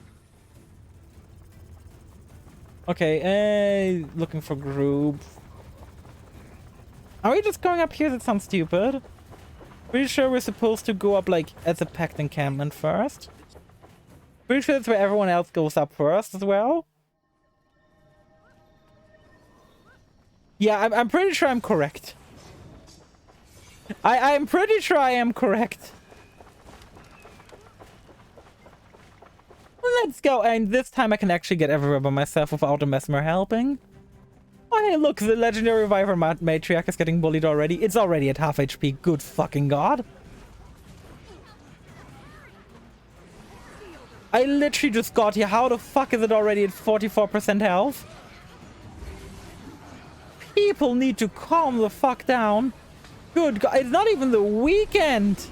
Okay, looking for group. Are we just going up here? That sounds stupid. Pretty sure we're supposed to go up like as a packed encampment first. Pretty sure that's where everyone else goes up first as well. Yeah, I'm pretty sure I'm correct. I'm pretty sure I am correct. Let's go. And this time I can actually get everywhere by myself without a Mesmer helping. Oh, hey, look, the legendary reviver matriarch is getting bullied already. It's already at half HP. Good fucking god. I literally just got here. How the fuck is it already at 44% health? People need to calm the fuck down. Good god. It's not even the weekend.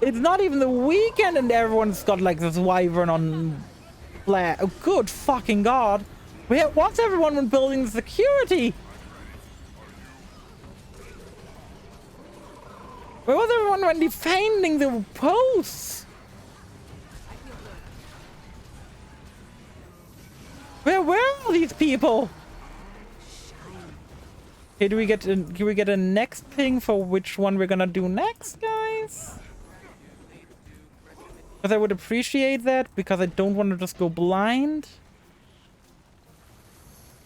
It's not even the weekend and everyone's got like this wyvern on flat. Oh, good fucking god. What's everyone when building security? Where was everyone when defending the posts? Where were all these people? Okay, do we get a next thing for which one we're gonna do next, guys? Because I would appreciate that, because I don't want to just go blind.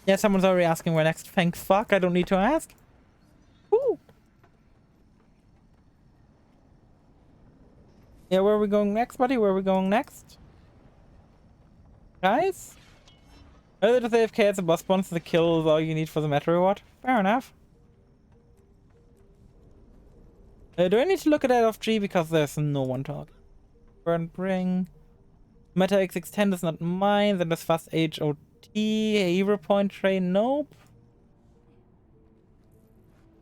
Yeah, someone's already asking where next. Thank fuck, I don't need to ask. Woo! Yeah, where are we going next, buddy? Where are we going next? Guys? Earlier to AFK as a boss bonus, the kill is all you need for the meta reward. Fair enough. Do I need to look at LFG? Because there's no one talking. Burn Bring. Meta XX10 is not mine. Then there's Fast HOT. Hero Point Train. Nope.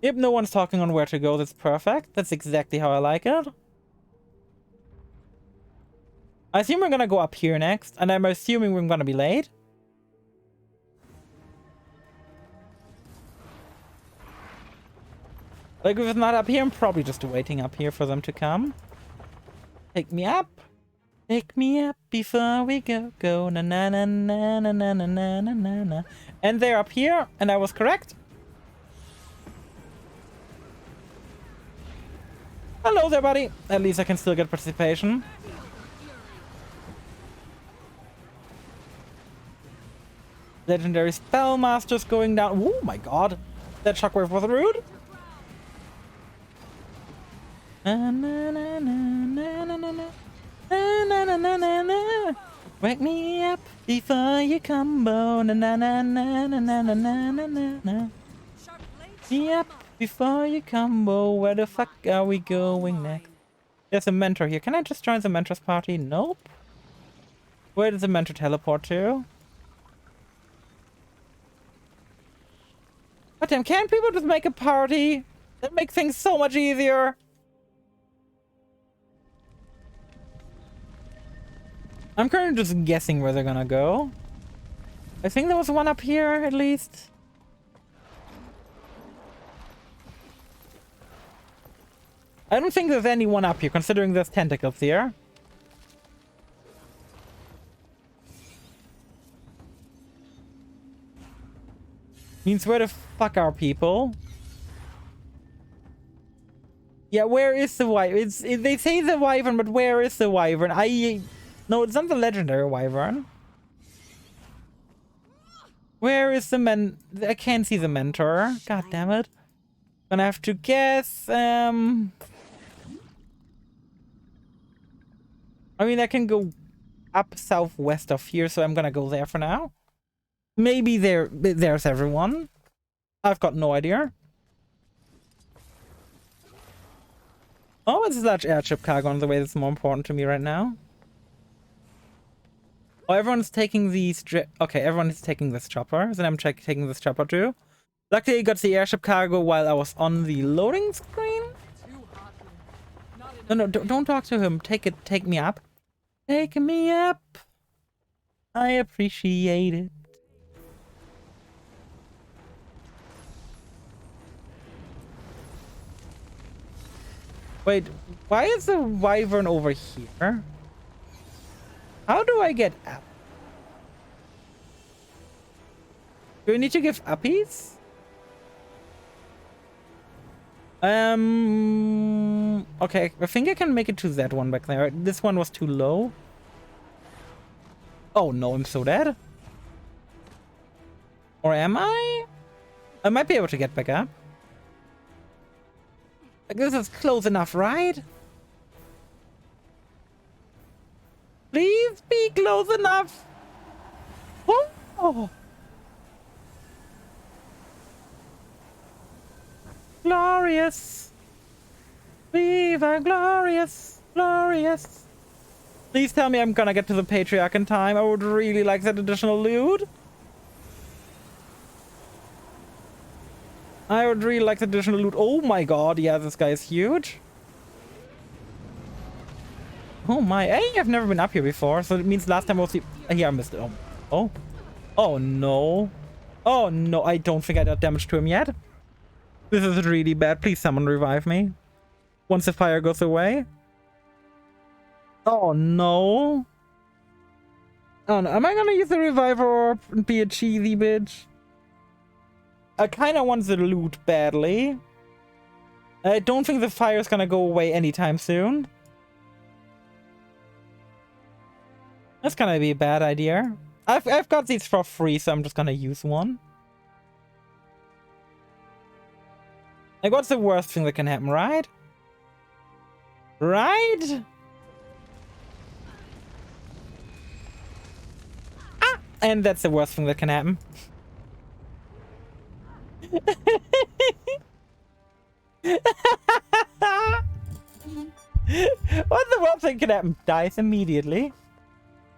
Yep, no one's talking on where to go. That's perfect. That's exactly how I like it. I assume we're gonna go up here next. And I'm assuming we're gonna be late. Like, if it's not up here, I'm probably just waiting up here for them to come. Take me up. Take me up before we go. Go na na na na na na na na na na. And they're up here, and I was correct. Hello there, buddy. At least I can still get participation. Legendary Spellmasters going down. Oh my god. That shockwave was rude. Na na na na na na na. Na na na na na na. Wake me up before you combo. Na na na na na na na na na na. Me up before you combo. Where the fuck are we going next? There's a mentor here. Can I just join the mentor's party? Nope. Where does the mentor teleport to? But damn, can't people just make a party? That makes things so much easier. I'm currently just guessing where they're gonna go. I think there was one up here, at least. I don't think there's anyone up here, considering there's tentacles here. Means where the fuck are people? Yeah, where is the wyvern? They say the wyvern, but where is the wyvern? No, it's not the legendary wyvern. Where is the I can't see the mentor. God damn it. Gonna have to guess. I mean, I can go up southwest of here, so I'm gonna go there for now. Maybe there's everyone. I've got no idea. Oh, it's a large airship cargo on the way. That's more important to me right now. Oh, everyone's taking these. Okay, everyone is taking this chopper. Then I'm taking this chopper too. Luckily, I got the airship cargo while I was on the loading screen. No, don't talk to him. Take me up. Take me up. I appreciate it. Wait, why is the wyvern over here? How do I get up? Do I need to give uppies? Okay, I think I can make it to that one back there. This one was too low. Oh no, I'm so dead. Or am I? I might be able to get back up. Like, this is close enough, right? Please be close enough. Oh. Glorious. Viva glorious. Glorious. Please tell me I'm gonna get to the Patriarch in time. I would really like that additional loot. I would really like the additional loot. Oh my god, yeah, this guy is huge. Oh my, hey, I've never been up here before, so it means last time I was here I missed it. Oh. Oh no. Oh no, I don't think I did damage to him yet. This is really bad. Please someone revive me. Once the fire goes away. Oh no. Oh no, am I gonna use the reviver or be a cheesy bitch? I kinda want the loot badly. I don't think the fire's gonna go away anytime soon. That's gonna be a bad idea. I've got these for free, so I'm just gonna use one. Like, what's the worst thing that can happen, right? Right? Ah! And that's the worst thing that can happen. What's the worst thing that can happen? Dies immediately.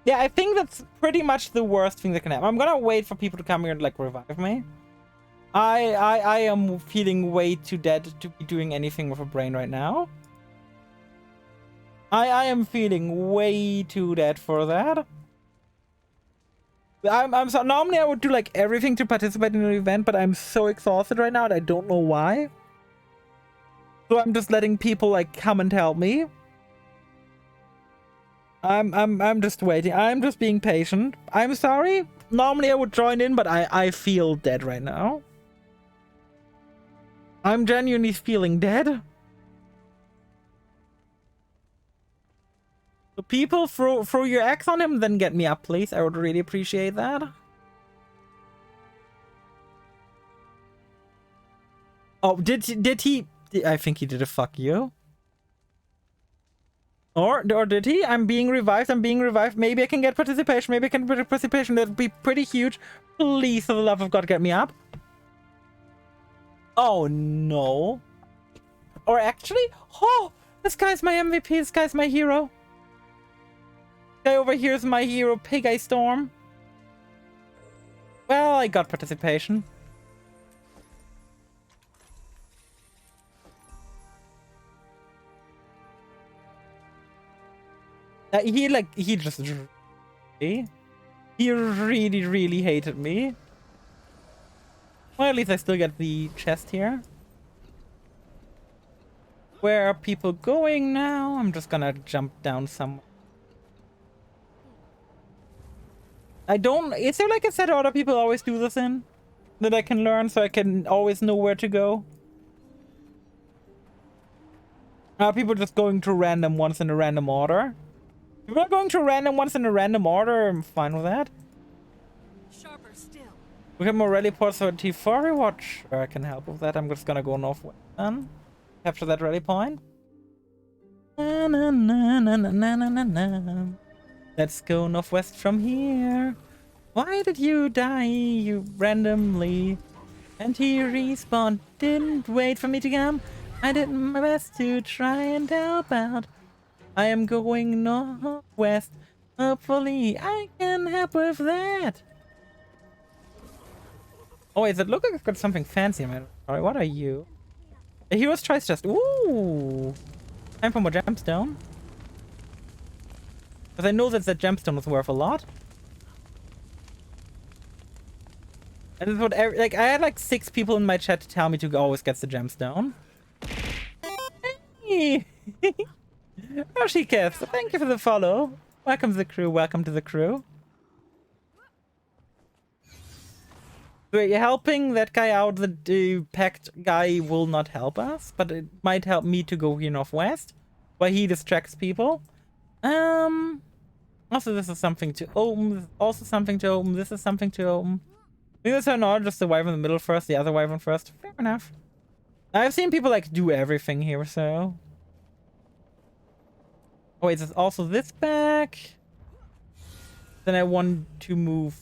Yeah, I think that's pretty much the worst thing that can happen. I'm gonna wait for people to come here and, like, revive me. I am feeling way too dead to be doing anything with a brain right now. I am feeling way too dead for that. I'm so normally I would do like everything to participate in an event, but I'm so exhausted right now and I don't know why. So I'm just letting people like come and help me. I'm just waiting. I'm just being patient. I'm sorry. Normally I would join in, but I feel dead right now. I'm genuinely feeling dead. So people, throw your axe on him, then get me up, please. I would really appreciate that. Oh, did he? I think he did a fuck you. Or did he? I'm being revived. I'm being revived. Maybe I can get participation. Maybe I can get participation. That'd be pretty huge. Please, for the love of God, get me up. Oh, no. Or actually, oh, this guy's my MVP. This guy's my hero. Guy over here is my hero, Pig Eye Storm. Well, I got participation. He just... He really, really hated me. Well, at least I still get the chest here. Where are people going now? I'm just gonna jump down somewhere. I don't... Is there like a set order people always do this in? That I can learn so I can always know where to go? Are people just going to random ones in a random order? If we're going to random ones in a random order, I'm fine with that. Sharper still. We have more rally ports for T4 watch. I can help with that. I'm just gonna go northwest then. Capture that rally point. Na, na, na, na, na, na, na, na. Let's go northwest from here. Why did you die, you randomly? And he respawned. Didn't wait for me to come. I did my best to try and help out. I am going northwest. Hopefully I can help with that. Oh wait, it looks like I've got something fancy, man. Alright, what are you? A hero's choice chest. Ooh. Time for more gemstone. Because I know that the gemstone was worth a lot. And this is what like I had like 6 people in my chat to tell me to always get the gemstone. Hey. Roshikev, so thank you for the follow. Welcome to the crew, welcome to the crew. Wait, you're helping that guy out, the packed guy will not help us, but it might help me to go here northwest, while he distracts people. Also this is something to open, this is also something to open, this is something to open. I think this are not just the wyvern in the middle first, the other wyvern first. Fair enough. I've seen people like do everything here, so. Oh wait, there's also this back. Then I want to move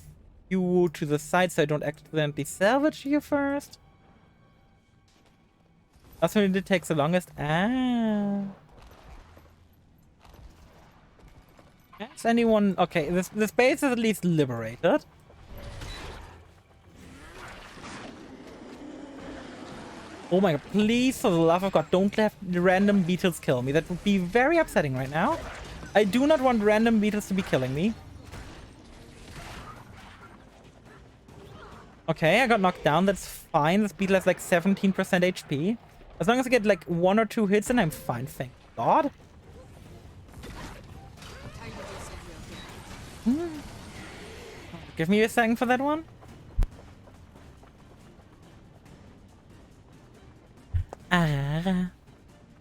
you to the side so I don't accidentally salvage here first. That's when it takes the longest. Ah. Has anyone... Okay, this base is at least liberated. Oh my god, please, for the love of god, don't let the random beetles kill me. That would be very upsetting right now. I do not want random beetles to be killing me. Okay, I got knocked down. That's fine. This beetle has like 17% HP. As long as I get like 1 or 2 hits, then I'm fine. Thank god. Give me a second for that one.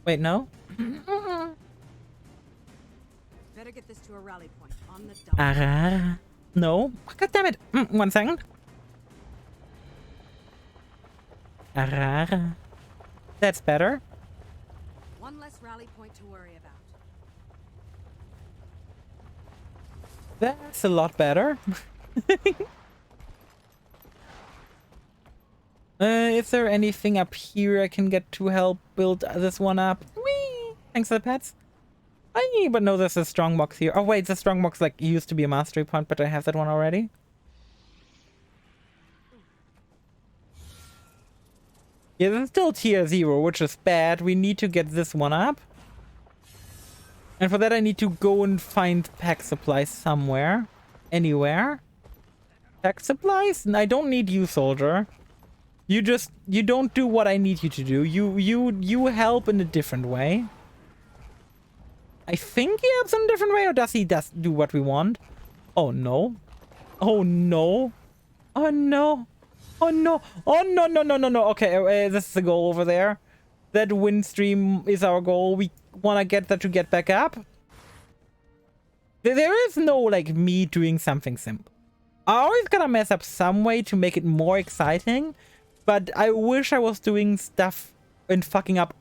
Wait, no. Better get this to a rally point on the dump. No. God damn it. 1 second. That's better. One less rally point to worry about. That's a lot better. Is there anything up here I can get to help build this one up? Whee! Thanks for the pets. But no, there's a strong box here. Oh wait, the strong box like used to be a mastery point, but I have that one already. Yeah, this is still tier 0, which is bad. We need to get this one up. And for that I need to go and find pack supplies somewhere. Anywhere. Pack supplies? I don't need you, soldier. You don't do what I need you to do. You help in a different way. I think he helps in a different way, or does he do what we want? Oh no. Oh no. Oh no. Oh no. Oh no, no, no, no, no. Okay, this is the goal over there. That win stream is our goal. We want to get that to get back up. There is no like me doing something simple. I always gotta mess up some way to make it more exciting. But I wish I was doing stuff and fucking up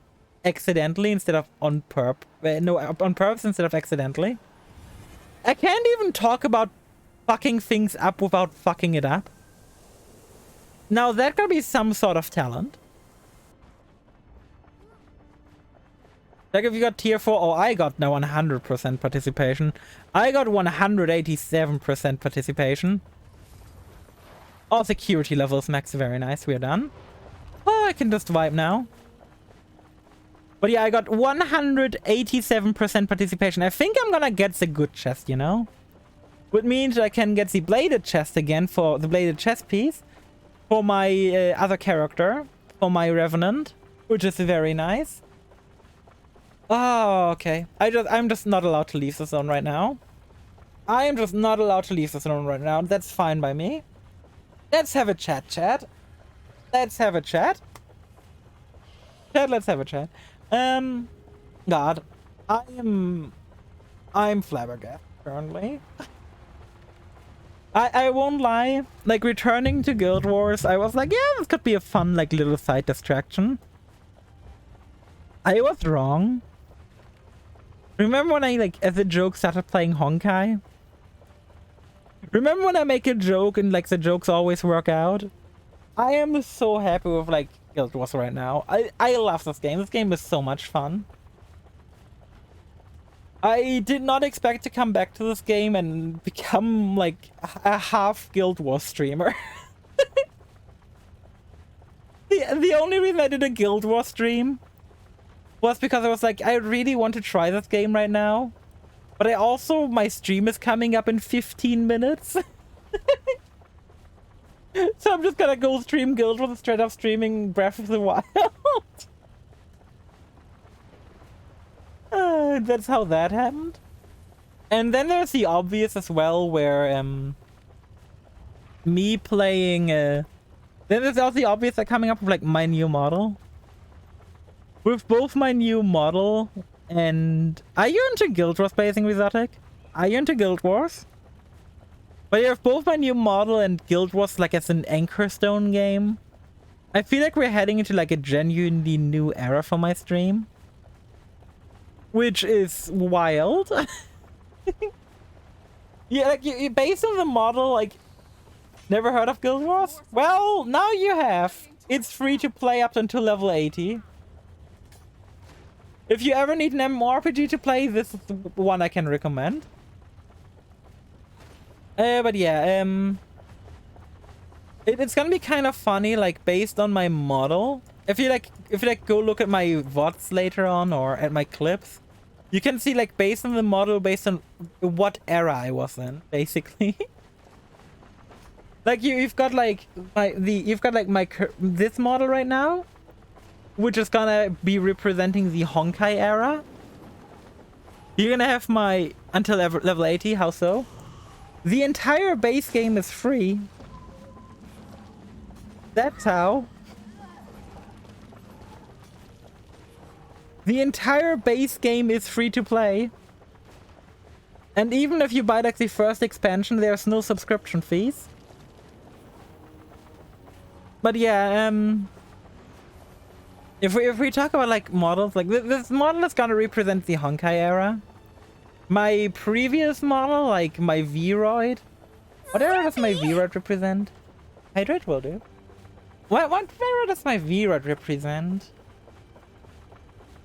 accidentally instead of on purpose. No, on purpose instead of accidentally. I can't even talk about fucking things up without fucking it up. Now that gotta be some sort of talent. Like if you got tier 4, oh, I got now 100% participation. I got 187% participation. All security levels max, very nice, we're done. Oh, I can just vibe now. But yeah, I got 187% participation. I think I'm gonna get the good chest, you know? Which means I can get the bladed chest again for the bladed chest piece. For my other character. For my Revenant. Which is very nice. Oh, okay. I'm just not allowed to leave the zone right now. I am just not allowed to leave the zone right now. That's fine by me. Let's have a chat, chat. Let's have a chat. Chat, let's have a chat. God. I'm flabbergasted currently. I won't lie. Like, returning to Guild Wars, I was like, yeah, this could be a fun, like, little side distraction. I was wrong. Remember when I, like, as a joke, started playing Honkai? Remember when I make a joke and, like, the jokes always work out? I am so happy with, like, Guild Wars right now. I love this game. This game is so much fun. I did not expect to come back to this game and become, like, a half Guild Wars streamer. The only reason I did a Guild Wars stream was because I was like, I really want to try this game right now. But I also, my stream is coming up in 15 minutes. So I'm just gonna go stream Guild Wars straight up streaming Breath of the Wild. That's how that happened. And then there's the obvious as well, where me playing then there's also the obvious that coming up with like my new model. With both my new model and... Are you into Guild Wars, Blazing Exotic? Are you into Guild Wars? But yeah, with both my new model and Guild Wars like as an anchor stone game, I feel like we're heading into like a genuinely new era for my stream, which is wild. Yeah, like based on the model, like, never heard of Guild Wars? Well, now you have. It's free to play up until level 80. If you ever need an MMORPG to play, this is the one I can recommend. But yeah, it's gonna be kind of funny, like based on my model. If you go look at my VODs later on or at my clips, you can see like based on the model, based on what era I was in, basically. Like you've got like this model right now, which is gonna be representing the Honkai era. You're gonna have my until level 80. How so? The entire base game is free. That's how. The entire base game is free to play. And even if you buy like the first expansion, there's no subscription fees. But yeah, if we talk about like models, like this model is gonna represent the Honkai era. My previous model, like my Vroid, what era does my Vroid represent? Hydrate will do. What era does my Vroid represent?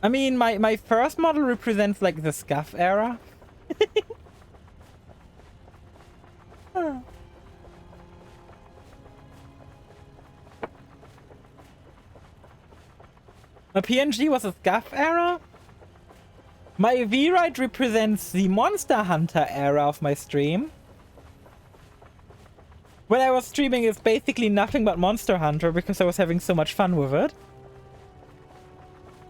I mean, my first model represents like the Scuff era. Huh. My PNG was a Scuff era. My Vroid represents the Monster Hunter era of my stream. When I was streaming, it's basically nothing but Monster Hunter because I was having so much fun with it.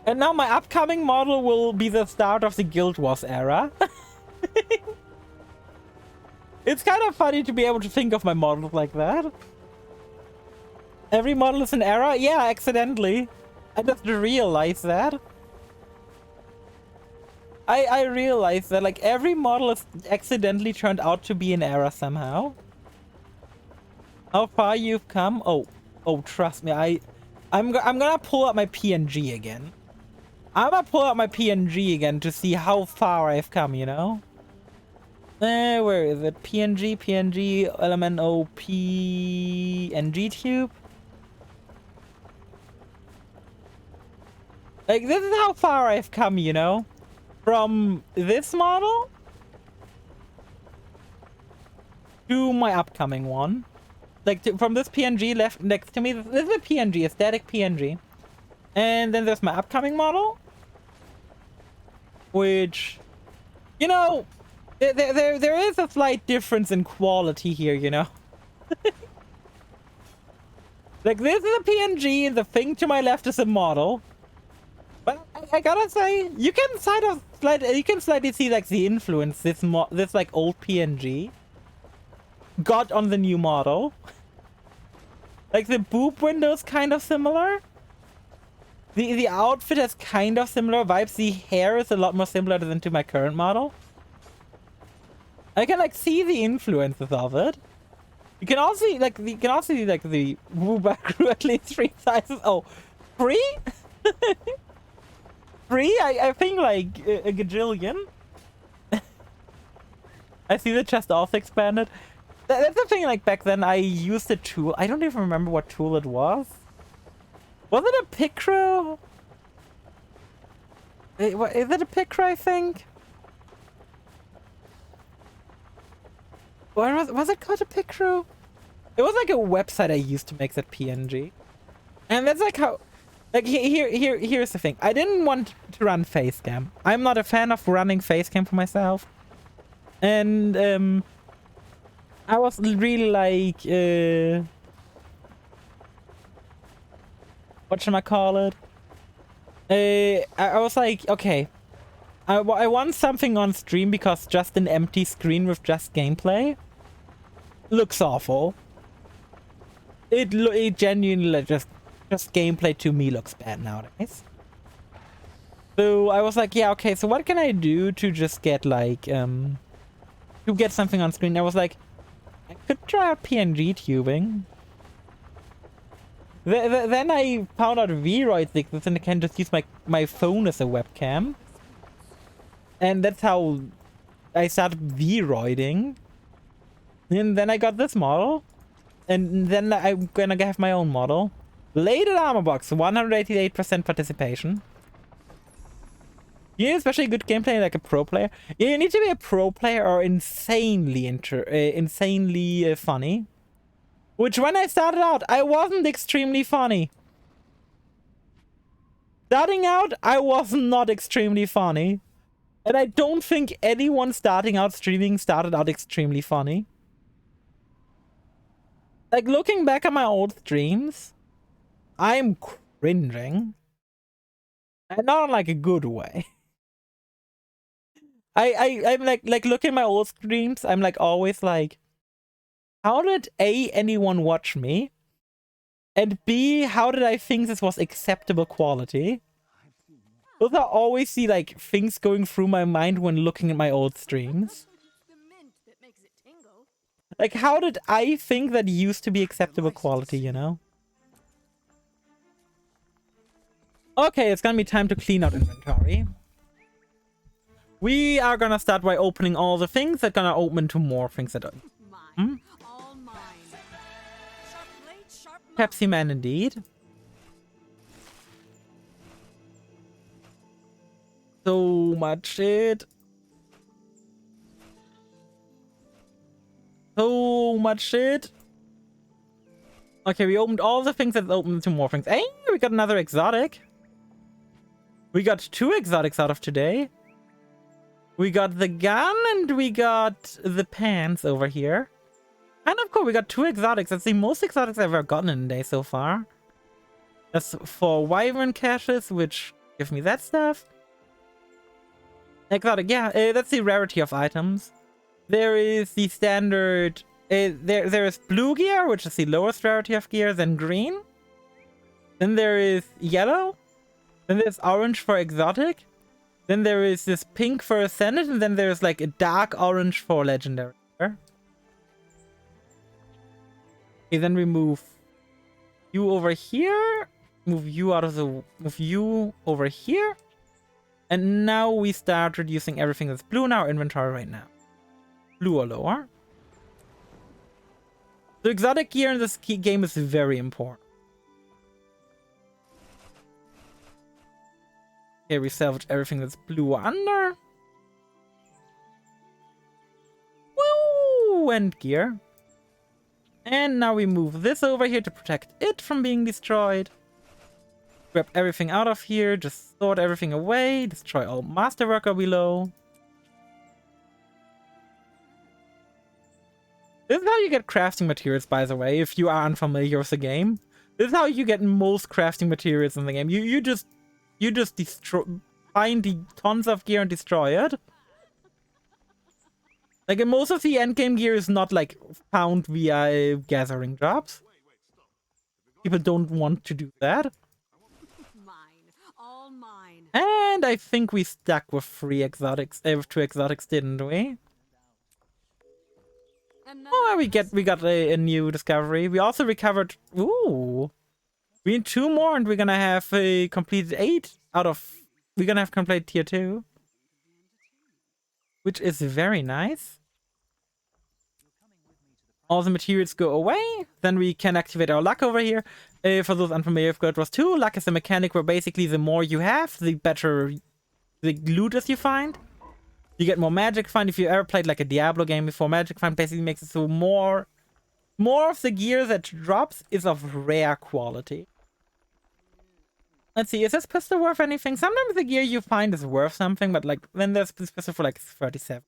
And now my upcoming model will be the start of the Guild Wars era. It's kind of funny to be able to think of my models like that. Every model is an era? Yeah, accidentally. I just realized that. I realized that like every model is accidentally turned out to be an era somehow. How far you've come? Oh, trust me. I'm gonna pull up my PNG again. I'm gonna pull out my PNG again to see how far I've come, you know? Where is it? PNG, LMNO, PNG tube? Like, this is how far I've come, you know? From this model to my upcoming one. Like, from this PNG left next to me. This is a PNG, a static PNG. And then there's my upcoming model. Which, you know, there is a slight difference in quality here, you know? Like, this is a PNG, and the thing to my left is a model. But I gotta say, you can slightly see like the influence this like old PNG got on the new model. Like the boob window is kind of similar. The outfit has kind of similar vibes. The hair is a lot more similar than to my current model. I can like see the influences of it. You can also see like the Wooba grew at least 3 sizes. Oh, 3? 3? I think like a gajillion. I see the chest also expanded. That's the thing, like back then I used a tool. I don't even remember what tool it was. Was it a Picro? Is it a Picro, I think? Or was it called a Picro? It was like a website I used to make that PNG. And that's like how... Like, here's the thing. I didn't want to run Facecam. I'm not a fan of running Facecam for myself. And, I was really like, whatchamacallit? I was like, okay. I want something on stream because just an empty screen with just gameplay looks awful. It genuinely just gameplay to me looks bad nowadays. So I was like, yeah, okay, so what can I do to just get like, to get something on screen? I was like, I could try out PNG tubing. Then I found out V-Roids exist and I can just use my phone as a webcam. And that's how I started V-Roiding. And then I got this model. And then I'm gonna have my own model. Bladed armor box, 188% participation. You need especially good gameplay like a pro player. You need to be a pro player or insanely funny. Which when I started out, I wasn't extremely funny. Starting out, I was not extremely funny. And I don't think anyone starting out streaming started out extremely funny. Like, looking back at my old streams, I'm cringing. And not in like a good way. I'm like looking at my old streams, I'm like always like, how did A, anyone watch me? And B, how did I think this was acceptable quality? Those are always the like things going through my mind when looking at my old streams. The mint that makes it tingle. Like, how did I think that used to be acceptable quality, you know? Okay, it's gonna be time to clean out inventory. We are gonna start by opening all the things that are gonna open to more things that are... Mine. All mine. Sharp blade, sharp knife. Pepsi Man indeed. So much shit. So much shit. Okay, we opened all the things that opened to more things. Hey, we got another exotic. We got 2 exotics out of today. We got the gun and we got the pants over here. And of course, we got 2 exotics. That's the most exotics I've ever gotten in a day so far. That's 4 wyvern caches, which give me that stuff. Exotic, yeah, that's the rarity of items. There is the standard... there is blue gear, which is the lowest rarity of gear, then green. Then there is yellow. Then there's orange for exotic. Then there is this pink for ascendant, and then there's like a dark orange for legendary. Okay, then we move you over here. Move you out of the... Move you over here. And now we start reducing everything that's blue in our inventory right now. Blue or lower. The exotic gear in this game is very important. Okay, we salvage everything that's blue under. Woo! And gear. And now we move this over here to protect it from being destroyed. Grab everything out of here, just sort everything away, destroy all masterworker below. This is how you get crafting materials, by the way, if you are unfamiliar with the game. This is how you get most crafting materials in the game. You just find the tons of gear and destroy it. Like, most of the endgame gear is not, like, found via gathering jobs. People don't want to do that. Mine. All mine. And I think we stuck with 3 exotics, 2 exotics, didn't we? Oh, we got a new discovery. We also recovered... Ooh! We need 2 more and we're gonna have a completed 8 out of... We're gonna have completed tier 2. Which is very nice. All the materials go away. Then we can activate our luck over here. For those unfamiliar with Guild Wars 2, luck is a mechanic where basically the more you have, the better the loot as you find. You get more magic find. If you ever played like a Diablo game before, magic find basically makes it so more of the gear that drops is of rare quality. Let's see, is this pistol worth anything? Sometimes the gear you find is worth something, but like then there's this pistol for like 37.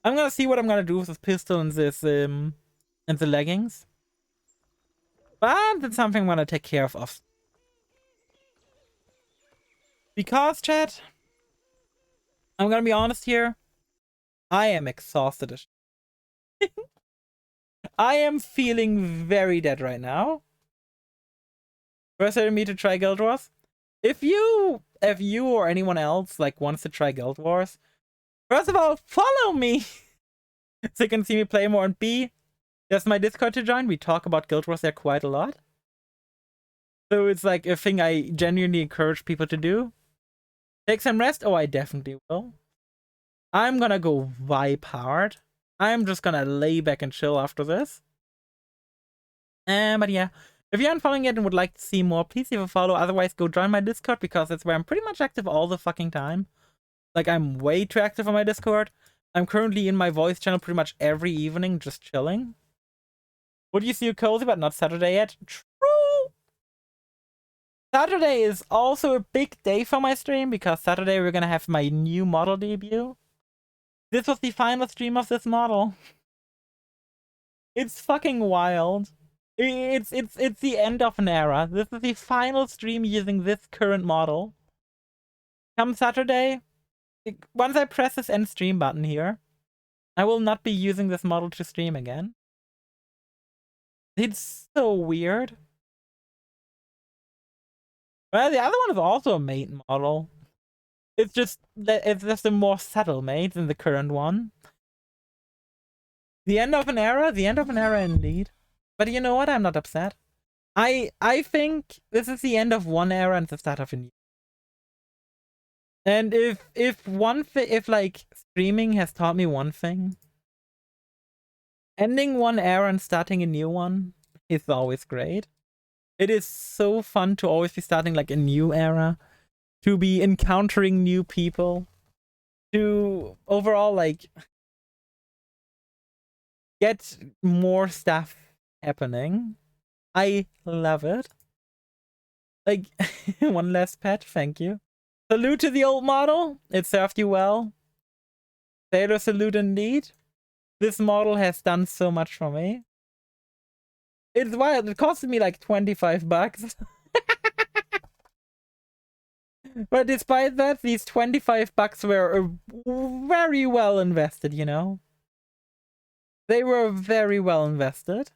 I'm gonna see what I'm gonna do with this pistol and this and the leggings. But that's something I'm gonna take care of often. Because, chat, I'm gonna be honest here. I am exhausted as shit. I am feeling very dead right now. First me to try Guild Wars. If you or anyone else like wants to try Guild Wars, first of all, follow me so you can see me play more. And B, there's my Discord to join. We talk about Guild Wars there quite a lot. So it's like a thing I genuinely encourage people to do. Take some rest? Oh, I definitely will. I'm gonna go vibe hard. I'm just gonna lay back and chill after this. But yeah, if you aren't following yet and would like to see more, please leave a follow. Otherwise, go join my Discord because that's where I'm pretty much active all the fucking time. Like, I'm way too active on my Discord. I'm currently in my voice channel pretty much every evening, just chilling. Would you see you cozy, but not Saturday yet? True! Saturday is also a big day for my stream because Saturday we're gonna have my new model debut. This was the final stream of this model. It's fucking wild. It's the end of an era. This is the final stream using this current model. Come Saturday, once I press this end stream button here, I will not be using this model to stream again. It's so weird. Well, the other one is also a mate model. It's just a more subtle mate than the current one. The end of an era? The end of an era indeed. But you know what? I'm not upset. I think this is the end of one era and the start of a new. And if like streaming has taught me one thing, ending one era and starting a new one is always great. It is so fun to always be starting like a new era, to be encountering new people, to overall like get more stuff happening. I love it. Like, one last pet, thank you. Salute to the old model. It served you well. Sailor salute indeed. This model has done so much for me. It's wild. It costed me like 25 bucks. But despite that, these 25 bucks were very well invested, you know? They were very well invested.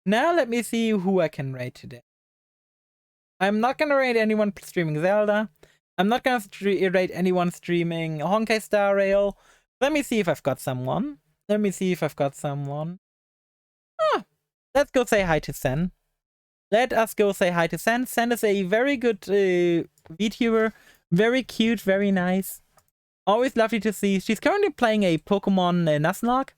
Now let me see who I can raid today. I'm not gonna raid anyone streaming Zelda. I'm not gonna raid anyone streaming Honkai Star Rail. Let me see if I've got someone. Ah, let's go say hi to Sen. Let us go say hi to Sen. Sen is a very good VTuber. Very cute, very nice. Always lovely to see. She's currently playing a Pokemon Nuzlocke.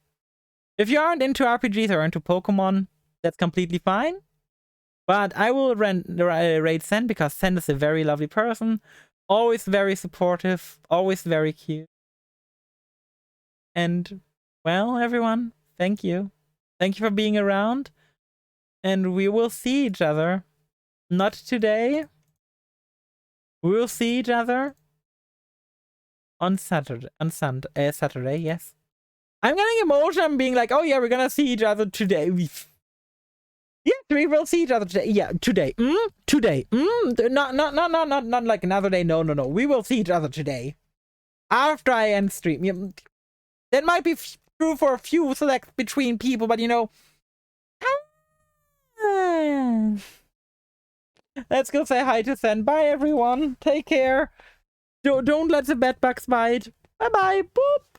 If you aren't into RPGs or into Pokemon, that's completely fine. But I will raid Sen because Sen is a very lovely person. Always very supportive. Always very cute. And, well, everyone, thank you. Thank you for being around. And we will see each other. Not today. We will see each other on Saturday. Saturday, yes. I'm getting emotional. I'm being like, oh yeah, we're gonna see each other today. Yes, we will see each other today. Yeah, today. Today. Not like another day. No. We will see each other today. After I end stream. Yeah, that might be true for a few select between people, but you know. Let's go say hi to Sen. Bye, everyone. Take care. Don't let the bed bugs bite. Bye-bye. Boop.